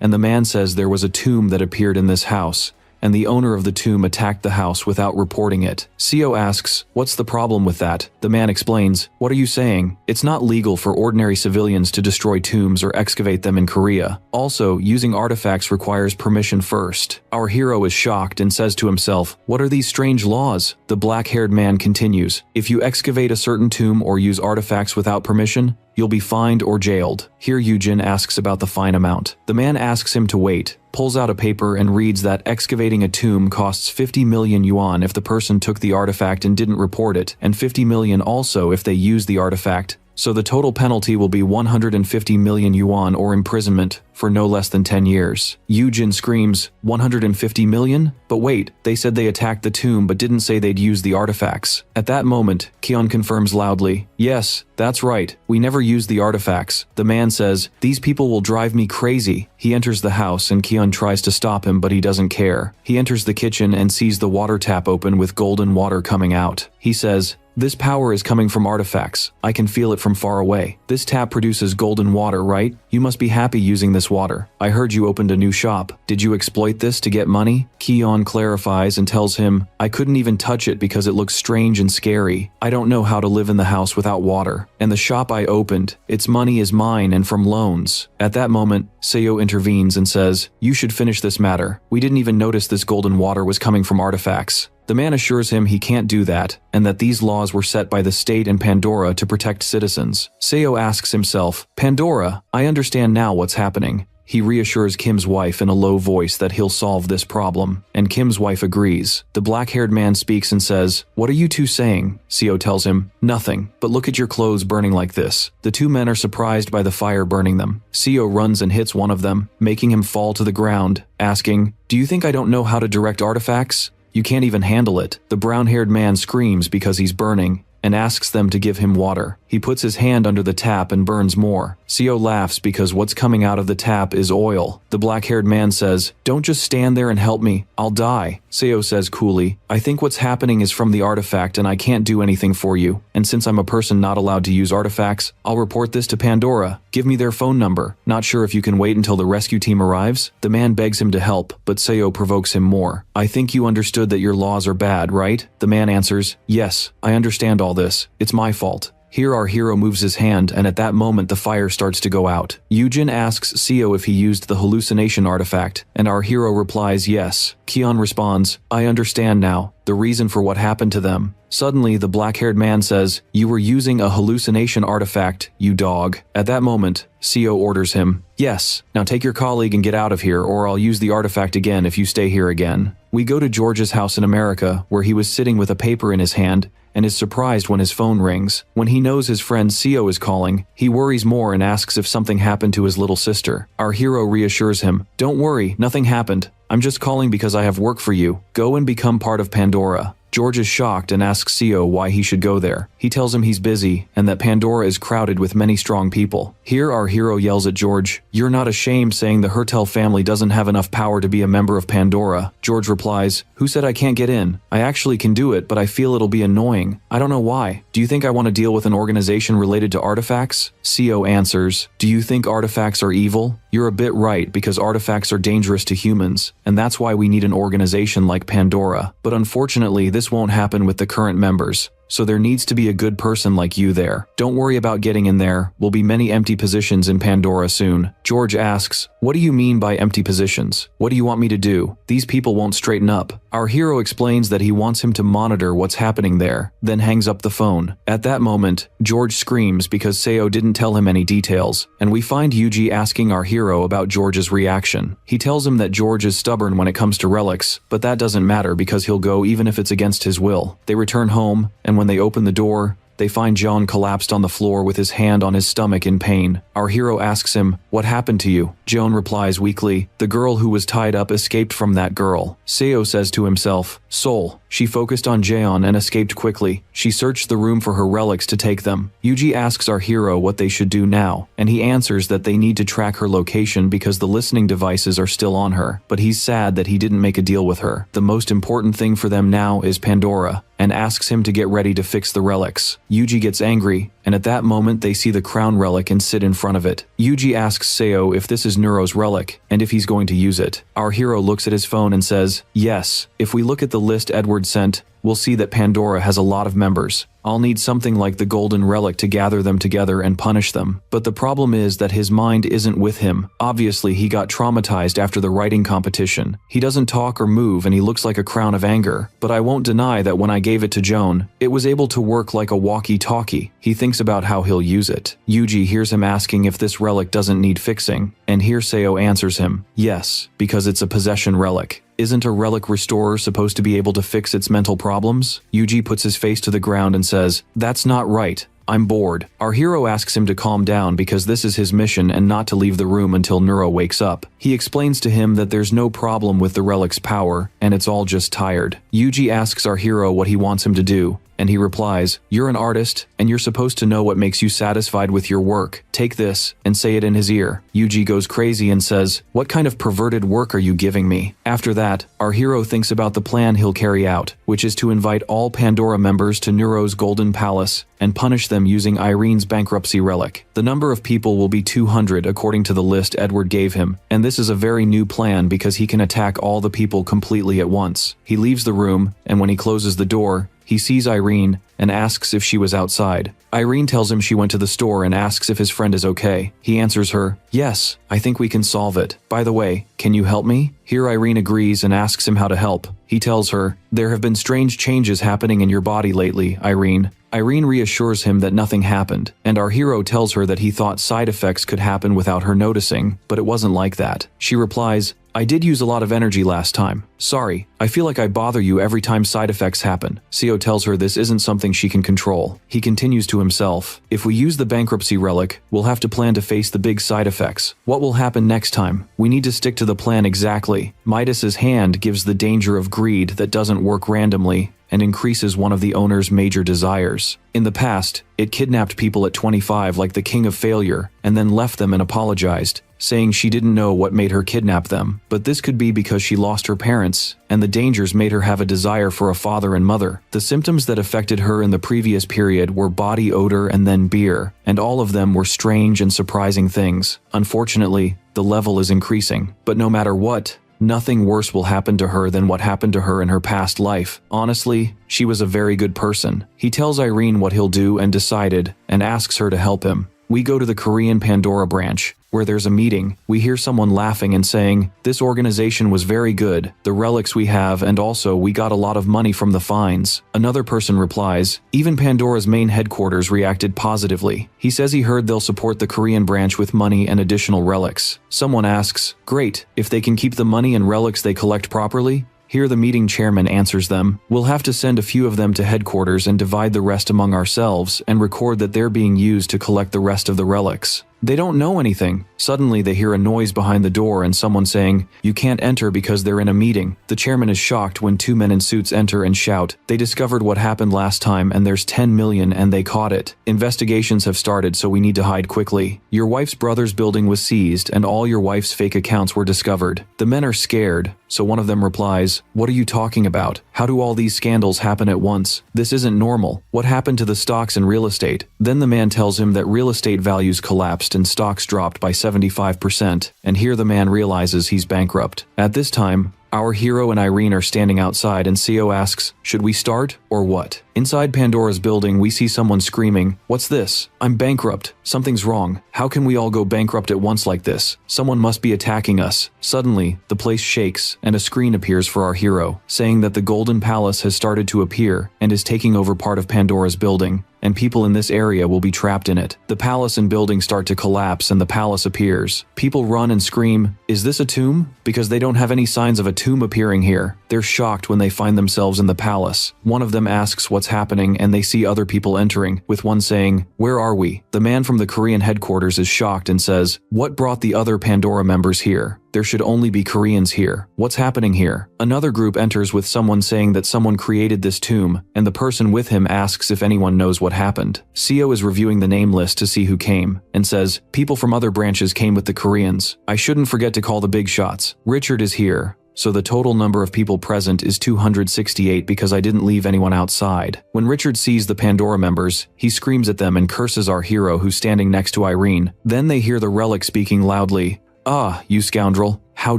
and the man says there was a tomb that appeared in this house, and the owner of the tomb attacked the house without reporting it. Seo asks, "What's the problem with that?" The man explains, "What are you saying? It's not legal for ordinary civilians to destroy tombs or excavate them in Korea. Also, using artifacts requires permission first." Our hero is shocked and says to himself, "What are these strange laws?" The black-haired man continues, "If you excavate a certain tomb or use artifacts without permission, you'll be fined or jailed." Here Yu-jin asks about the fine amount. The man asks him to wait, pulls out a paper and reads that excavating a tomb costs 50 million yuan if the person took the artifact and didn't report it, and 50 million also if they use the artifact. So the total penalty will be 150 million yuan or imprisonment for no less than 10 years. Yu-jin screams, 150 million? But wait, they said they attacked the tomb but didn't say they'd use the artifacts. At that moment, Kion confirms loudly, "Yes, that's right, we never used the artifacts." The man says, "These people will drive me crazy." He enters the house and Kion tries to stop him but he doesn't care. He enters the kitchen and sees the water tap open with golden water coming out. He says, "This power is coming from artifacts. I can feel it from far away. This tap produces golden water, right? You must be happy using this water. I heard you opened a new shop. Did you exploit this to get money?" Kion clarifies and tells him, "I couldn't even touch it because it looks strange and scary. I don't know how to live in the house without water. And the shop I opened, its money is mine and from loans." At that moment, Seo intervenes and says, "You should finish this matter. We didn't even notice this golden water was coming from artifacts." The man assures him he can't do that, and that these laws were set by the state and Pandora to protect citizens. Seo asks himself, "Pandora, I understand now what's happening." He reassures Kim's wife in a low voice that he'll solve this problem, and Kim's wife agrees. The black-haired man speaks and says, "What are you two saying?" Seo tells him, "Nothing, but look at your clothes burning like this." The two men are surprised by the fire burning them. Seo runs and hits one of them, making him fall to the ground, asking, "Do you think I don't know how to direct artifacts? You can't even handle it." The brown-haired man screams because he's burning, and asks them to give him water. He puts his hand under the tap and burns more. Seo laughs because what's coming out of the tap is oil. The black-haired man says, "Don't just stand there and help me, I'll die." Seo says coolly, "I think what's happening is from the artifact and I can't do anything for you. And since I'm a person not allowed to use artifacts, I'll report this to Pandora. Give me their phone number. Not sure if you can wait until the rescue team arrives?" The man begs him to help, but Seo provokes him more. "I think you understood that your laws are bad, right?" The man answers, "Yes, I understand all this. It's my fault." Here our hero moves his hand, and at that moment the fire starts to go out. Yu-jin asks Seo if he used the hallucination artifact, and our hero replies yes. Kion responds, "I understand now, the reason for what happened to them." Suddenly, the black-haired man says, "You were using a hallucination artifact, you dog." At that moment, Seo orders him, "Yes, now take your colleague and get out of here, or I'll use the artifact again if you stay here again." We go to George's house in America, where he was sitting with a paper in his hand, and is surprised when his phone rings. When he knows his friend Seo is calling, he worries more and asks if something happened to his little sister. Our hero reassures him, "Don't worry, nothing happened. I'm just calling because I have work for you. Go and become part of Pandora. George is shocked and asks Seo why he should go there. He tells him he's busy and that Pandora is crowded with many strong people. Here our hero yells at George, "You're not ashamed saying the Hertel family doesn't have enough power to be a member of Pandora?" George replies, "Who said I can't get in? I actually can do it, but I feel it'll be annoying. I don't know why. Do you think I want to deal with an organization related to artifacts?" Seo answers, "Do you think artifacts are evil? You're a bit right because artifacts are dangerous to humans, and that's why we need an organization like Pandora. But unfortunately, this won't happen with the current members. So there needs to be a good person like you there. Don't worry about getting in there. Will be many empty positions in Pandora soon." George asks, "What do you mean by empty positions? What do you want me to do? These people won't straighten up." Our hero explains that he wants him to monitor what's happening there, then hangs up the phone. At that moment, George screams because Seo didn't tell him any details, and we find Yuji asking our hero about George's reaction. He tells him that George is stubborn when it comes to relics, but that doesn't matter because he'll go even if it's against his will. They return home, and when they open the door, they find John collapsed on the floor with his hand on his stomach in pain. Our hero asks him, "What happened to you?" Joan replies weakly, "The girl who was tied up escaped from that girl." Seo says to himself, "Soul. She focused on Jeon and escaped quickly. She searched the room for her relics to take them." Yuji asks our hero what they should do now, and he answers that they need to track her location because the listening devices are still on her, but he's sad that he didn't make a deal with her. The most important thing for them now is Pandora, and asks him to get ready to fix the relics. Yuji gets angry, and at that moment they see the crown relic and sit in front of it. Yuji asks Seo if this is Neuro's relic, and if he's going to use it. Our hero looks at his phone and says, "Yes, if we look at the list Edward sent, we'll see that Pandora has a lot of members. I'll need something like the golden relic to gather them together and punish them." But the problem is that his mind isn't with him. Obviously, he got traumatized after the writing competition. He doesn't talk or move and he looks like a crown of anger. But I won't deny that when I gave it to Joan, it was able to work like a walkie-talkie. He thinks about how he'll use it. Yuji hears him asking if this relic doesn't need fixing, and here Seo answers him, "Yes, because it's a possession relic." Isn't a relic restorer supposed to be able to fix its mental problems? Yuji puts his face to the ground and says, "That's not right. I'm bored." Our hero asks him to calm down because this is his mission and not to leave the room until Neuro wakes up. He explains to him that there's no problem with the relic's power, and it's all just tired. Yuji asks our hero what he wants him to do, and he replies, "You're an artist, and you're supposed to know what makes you satisfied with your work. Take this," and say it in his ear. Yuji goes crazy and says, "What kind of perverted work are you giving me?" After that, our hero thinks about the plan he'll carry out, which is to invite all Pandora members to Neuro's Golden Palace and punish them using Irene's bankruptcy relic. The number of people will be 200 according to the list Edward gave him, and this is a very new plan because he can attack all the people completely at once. He leaves the room, and when he closes the door, he sees Irene and asks if she was outside. Irene tells him she went to the store and asks if his friend is okay. He answers her, "Yes, I think we can solve it. By the way, can you help me?" Here Irene agrees and asks him how to help. He tells her, "There have been strange changes happening in your body lately, Irene." Irene reassures him that nothing happened, and our hero tells her that he thought side effects could happen without her noticing, but it wasn't like that. She replies, "I did use a lot of energy last time. Sorry, I feel like I bother you every time side effects happen." Seo tells her this isn't something she can control. He continues to himself, "If we use the bankruptcy relic, we'll have to plan to face the big side effects. What will happen next time? We need to stick to the plan exactly." Midas's hand gives the danger of greed that doesn't work randomly and increases one of the owner's major desires. In the past, it kidnapped people at 25 like the King of Failure and then left them and apologized, saying she didn't know what made her kidnap them. But this could be because she lost her parents, and the dangers made her have a desire for a father and mother. The symptoms that affected her in the previous period were body odor and then beer, and all of them were strange and surprising things. Unfortunately, the level is increasing. But no matter what, nothing worse will happen to her than what happened to her in her past life. Honestly, she was a very good person. He tells Irene what he'll do and decided, and asks her to help him. We go to the Korean Pandora branch, where there's a meeting. We hear someone laughing and saying, "This organization was very good, the relics we have, and also we got a lot of money from the fines." Another person replies, "Even Pandora's main headquarters reacted positively." He says he heard they'll support the Korean branch with money and additional relics. Someone asks, "Great, if they can keep the money and relics they collect properly?" Here the meeting chairman answers them, "We'll have to send a few of them to headquarters and divide the rest among ourselves and record that they're being used to collect the rest of the relics." They don't know anything. Suddenly they hear a noise behind the door and someone saying, "You can't enter because they're in a meeting." The chairman is shocked when two men in suits enter and shout, "They discovered what happened last time and there's 10 million and they caught it. Investigations have started, so we need to hide quickly. Your wife's brother's building was seized and all your wife's fake accounts were discovered." The men are scared, so one of them replies, "What are you talking about? How do all these scandals happen at once? This isn't normal. What happened to the stocks and real estate?" Then the man tells him that real estate values collapsed and stocks dropped by 75%, and here the man realizes he's bankrupt. At this time, our hero and Irene are standing outside and Seo asks, "Should we start, or what?" Inside Pandora's building, we see someone screaming, "What's this? I'm bankrupt. Something's wrong. How can we all go bankrupt at once like this? Someone must be attacking us." Suddenly, the place shakes and a screen appears for our hero, saying that the Golden Palace has started to appear and is taking over part of Pandora's building, and people in this area will be trapped in it. The palace and building start to collapse and the palace appears. People run and scream, "Is this a tomb?" Because they don't have any signs of a tomb appearing here. They're shocked when they find themselves in the palace. One of them asks what's happening and they see other people entering, with one saying, "Where are we?" The man from the Korean headquarters is shocked and says, "What brought the other Pandora members here? There should only be Koreans here. What's happening here?" Another group enters with someone saying that someone created this tomb, and the person with him asks if anyone knows what happened. Seo is reviewing the name list to see who came, and says, "People from other branches came with the Koreans. I shouldn't forget to call the big shots. Richard is here. So the total number of people present is 268 because I didn't leave anyone outside." When Richard sees the Pandora members, he screams at them and curses our hero who's standing next to Irene. Then they hear the relic speaking loudly, "Ah, you scoundrel. How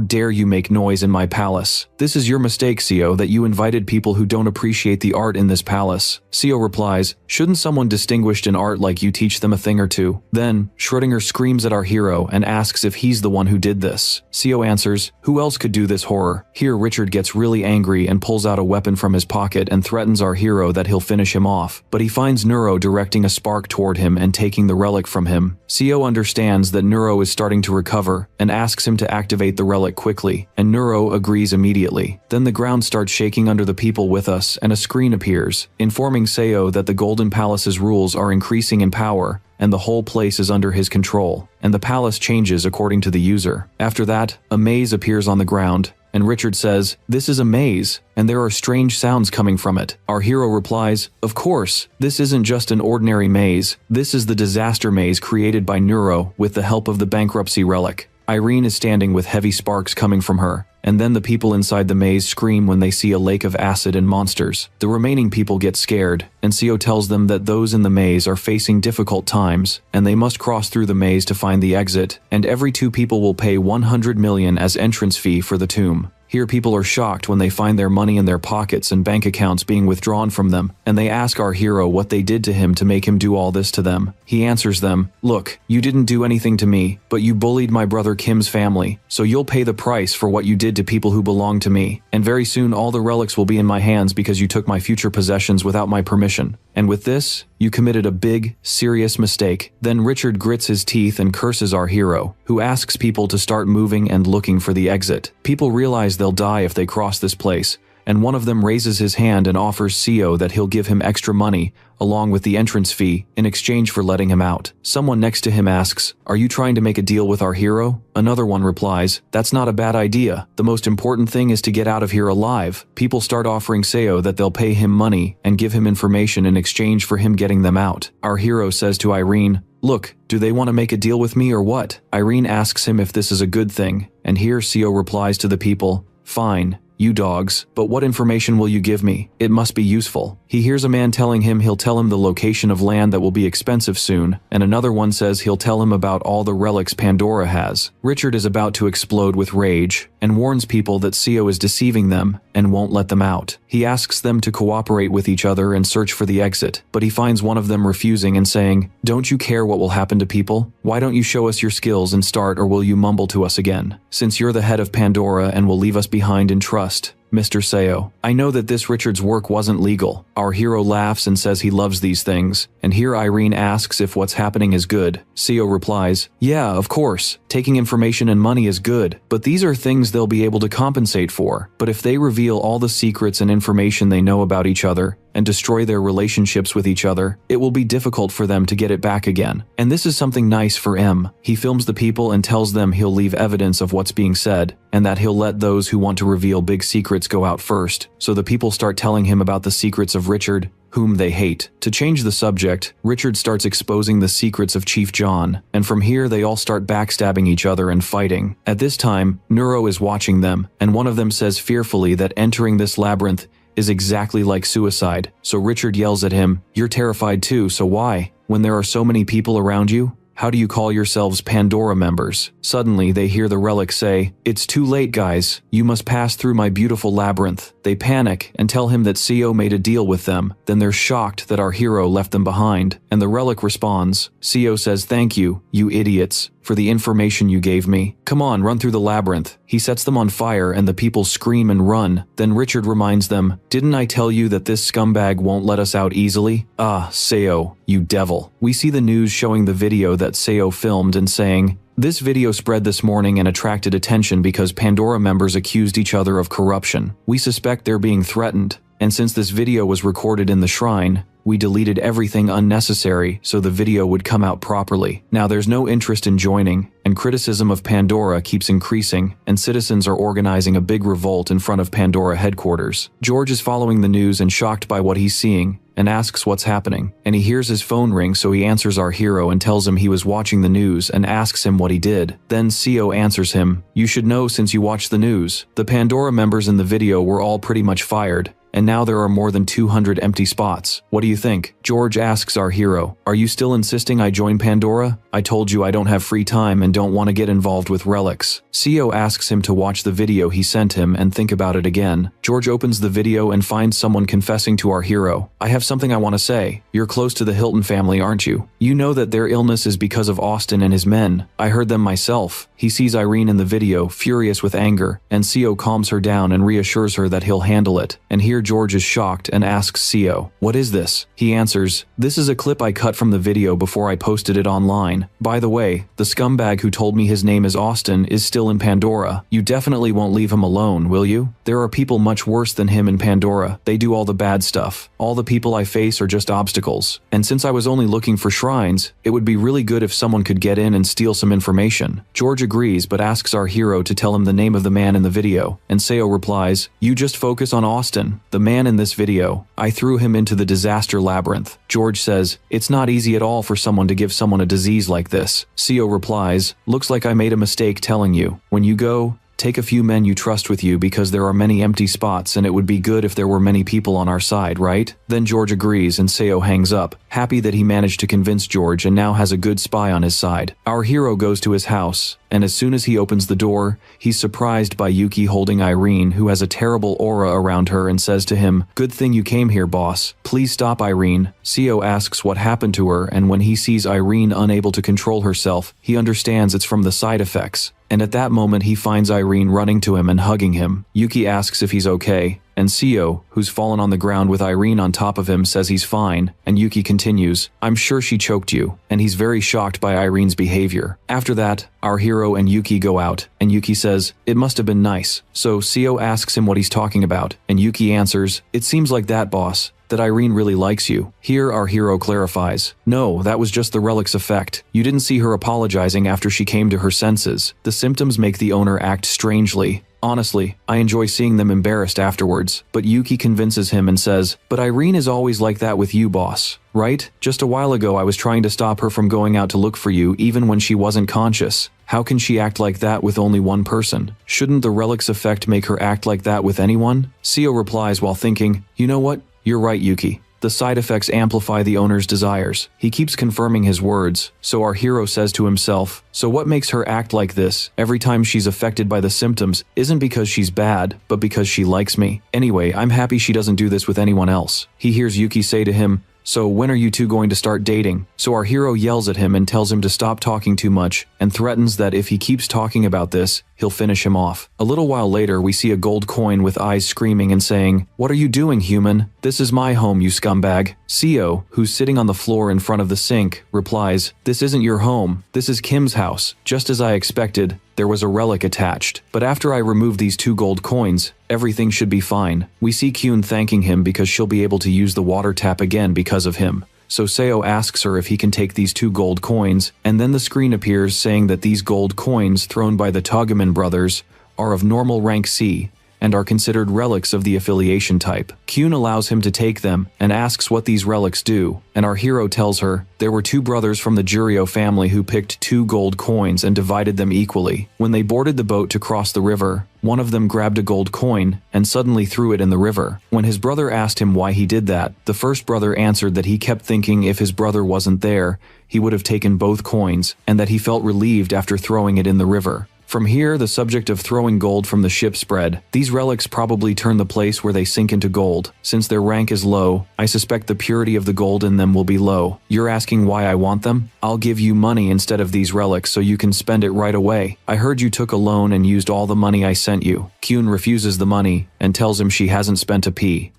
dare you make noise in my palace? This is your mistake, Seo, that you invited people who don't appreciate the art in this palace." Seo replies, "Shouldn't someone distinguished in art like you teach them a thing or two?" Then, Schrödinger screams at our hero and asks if he's the one who did this. Seo answers, "Who else could do this horror?" Here Richard gets really angry and pulls out a weapon from his pocket and threatens our hero that he'll finish him off, but he finds Neuro directing a spark toward him and taking the relic from him. Seo understands that Neuro is starting to recover and asks him to activate the relic quickly, and Neuro agrees immediately. Then the ground starts shaking under the people with us and a screen appears, informing Seo that the Golden Palace's rules are increasing in power and the whole place is under his control, and the palace changes according to the user. After that, a maze appears on the ground, and Richard says, "This is a maze, and there are strange sounds coming from it." Our hero replies, "Of course, this isn't just an ordinary maze. This is the disaster maze created by Neuro with the help of the bankruptcy relic." Irene is standing with heavy sparks coming from her, and then the people inside the maze scream when they see a lake of acid and monsters. The remaining people get scared, and Seo tells them that those in the maze are facing difficult times, and they must cross through the maze to find the exit, and every two people will pay 100 million as entrance fee for the tomb. Here people are shocked when they find their money in their pockets and bank accounts being withdrawn from them, and they ask our hero what they did to him to make him do all this to them. He answers them, "Look, you didn't do anything to me, but you bullied my brother Kim's family, so you'll pay the price for what you did to people who belong to me, and very soon all the relics will be in my hands because you took my future possessions without my permission. And with this, you committed a big, serious mistake." Then Richard grits his teeth and curses our hero, who asks people to start moving and looking for the exit. People realize they'll die if they cross this place, and one of them raises his hand and offers Seo that he'll give him extra money, along with the entrance fee, in exchange for letting him out. Someone next to him asks, "Are you trying to make a deal with our hero?" Another one replies, "That's not a bad idea. The most important thing is to get out of here alive." People start offering Seo that they'll pay him money and give him information in exchange for him getting them out. Our hero says to Irene, "Look, do they want to make a deal with me or what?" Irene asks him if this is a good thing, and here Seo replies to the people, "Fine, you dogs, but what information will you give me? It must be useful." He hears a man telling him he'll tell him the location of land that will be expensive soon, and another one says he'll tell him about all the relics Pandora has. Richard is about to explode with rage, and warns people that Seo is deceiving them and won't let them out. He asks them to cooperate with each other and search for the exit, but he finds one of them refusing and saying, "Don't you care what will happen to people? Why don't you show us your skills and start, or will you mumble to us again? Since you're the head of Pandora and will leave us behind in trust, Mr. Seo, I know that this Richard's work wasn't legal." Our hero laughs and says he loves these things, and here Irene asks if what's happening is good. Seo replies, "Yeah, of course, taking information and money is good, but these are things they'll be able to compensate for. But if they reveal all the secrets and information they know about each other, and destroy their relationships with each other, it will be difficult for them to get it back again. And this is something nice for M. He films the people and tells them he'll leave evidence of what's being said, and that he'll let those who want to reveal big secrets go out first. So the people start telling him about the secrets of Richard, whom they hate. To change the subject, Richard starts exposing the secrets of Chief John, and from here they all start backstabbing each other and fighting. At this time, Neuro is watching them, and one of them says fearfully that entering this labyrinth is exactly like suicide. So Richard yells at him, "You're terrified too, so why? When there are so many people around you? How do you call yourselves Pandora members?" Suddenly, they hear the relic say, "It's too late, guys. You must pass through my beautiful labyrinth." They panic and tell him that CO made a deal with them. Then they're shocked that our hero left them behind, and the relic responds. CO says, "Thank you, you idiots, for the information you gave me. Come on, run through the labyrinth." He sets them on fire and the people scream and run. Then Richard reminds them, "Didn't I tell you that this scumbag won't let us out easily? Ah, Seo, you devil." We see the news showing the video that Seo filmed and saying, "This video spread this morning and attracted attention because Pandora members accused each other of corruption. We suspect they're being threatened, and since this video was recorded in the shrine, we deleted everything unnecessary so the video would come out properly. Now there's no interest in joining, and criticism of Pandora keeps increasing, and citizens are organizing a big revolt in front of Pandora headquarters." George is following the news and shocked by what he's seeing, and asks what's happening, and he hears his phone ring, so he answers our hero and tells him he was watching the news and asks him what he did. Then CO answers him, "You should know since you watched the news. The Pandora members in the video were all pretty much fired, and now there are more than 200 empty spots. What do you think?" George asks our hero, "Are you still insisting I join Pandora? I told you I don't have free time and don't want to get involved with relics." CO asks him to watch the video he sent him and think about it again. George opens the video and finds someone confessing to our hero. "I have something I want to say. You're close to the Hilton family, aren't you? You know that their illness is because of Austin and his men. I heard them myself." He sees Irene in the video, furious with anger, and CO calms her down and reassures her that he'll handle it. And here George is shocked and asks CO, "What is this?" He answers, "This is a clip I cut from the video before I posted it online. By the way, the scumbag who told me his name is Austin is still in Pandora. You definitely won't leave him alone, will you? There are people much worse than him in Pandora. They do all the bad stuff. All the people I face are just obstacles. And since I was only looking for shrines, it would be really good if someone could get in and steal some information." George agrees but asks our hero to tell him the name of the man in the video, and Seo replies, "You just focus on Austin, the man in this video. I threw him into the disaster labyrinth." George says, "It's not easy at all for someone to give someone a disease like this." Seo replies, "Looks like I made a mistake telling you. When you go, take a few men you trust with you because there are many empty spots and it would be good if there were many people on our side, right?" Then George agrees and Seo hangs up, happy that he managed to convince George and now has a good spy on his side. Our hero goes to his house, and as soon as he opens the door, he's surprised by Yuki holding Irene, who has a terrible aura around her, and says to him, "Good thing you came here, boss. Please stop Irene." Seo asks what happened to her, and when he sees Irene unable to control herself, he understands it's from the side effects. And at that moment he finds Irene running to him and hugging him. Yuki asks if he's okay, and Seo, who's fallen on the ground with Irene on top of him, says he's fine, and Yuki continues, "I'm sure she choked you," and he's very shocked by Irene's behavior. After that, our hero and Yuki go out, and Yuki says, "It must have been nice." So Seo asks him what he's talking about, and Yuki answers, "It seems like that, boss, that Irene really likes you." Here our hero clarifies, "No, that was just the relic's effect. You didn't see her apologizing after she came to her senses. The symptoms make the owner act strangely. Honestly, I enjoy seeing them embarrassed afterwards." But Yuki convinces him and says, "But Irene is always like that with you, boss, right? Just a while ago I was trying to stop her from going out to look for you even when she wasn't conscious. How can she act like that with only one person? Shouldn't the relic's effect make her act like that with anyone?" Seo replies while thinking, "You know what? You're right, Yuki. The side effects amplify the owner's desires." He keeps confirming his words, so our hero says to himself, "So what makes her act like this every time she's affected by the symptoms isn't because she's bad, but because she likes me. Anyway, I'm happy she doesn't do this with anyone else." He hears Yuki say to him, "So when are you two going to start dating?" So our hero yells at him and tells him to stop talking too much, and threatens that if he keeps talking about this, he'll finish him off. A little while later, we see a gold coin with eyes screaming and saying, "What are you doing, human? This is my home, you scumbag." Seo, who's sitting on the floor in front of the sink, replies, "This isn't your home. This is Kim's house." Just as I expected, there was a relic attached. But after I remove these 2 gold coins, everything should be fine. We see Kyun thanking him because she'll be able to use the water tap again because of him. So Seo asks her if he can take these 2 gold coins, and then the screen appears saying that these gold coins thrown by the Togeman brothers are of normal rank C, and are considered relics of the affiliation type. Kyun allows him to take them and asks what these relics do, and our hero tells her there were 2 brothers from the Juryo family who picked 2 gold coins and divided them equally. When they boarded the boat to cross the river, one of them grabbed a gold coin and suddenly threw it in the river. When his brother asked him why he did that, the first brother answered that he kept thinking if his brother wasn't there, he would have taken both coins, and that he felt relieved after throwing it in the river. From here, the subject of throwing gold from the ship spread. These relics probably turn the place where they sink into gold. Since their rank is low, I suspect the purity of the gold in them will be low. You're asking why I want them? I'll give you money instead of these relics so you can spend it right away. I heard you took a loan and used all the money I sent you. Kyun refuses the money and tells him she hasn't spent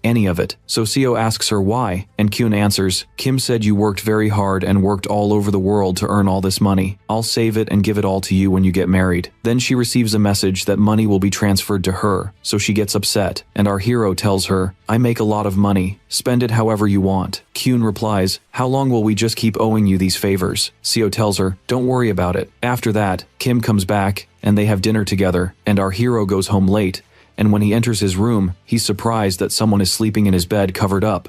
any of it. So Seo asks her why, and Kyun answers, "Kim said you worked very hard and worked all over the world to earn all this money. I'll save it and give it all to you when you get married." Then she receives a message that money will be transferred to her, so she gets upset, and our hero tells her, "I make a lot of money. Spend it however you want." Kyun replies, "How long will we just keep owing you these favors?" Seo tells her, "Don't worry about it." After that, Kim comes back, and they have dinner together, and our hero goes home late, and when he enters his room, he's surprised that someone is sleeping in his bed covered up.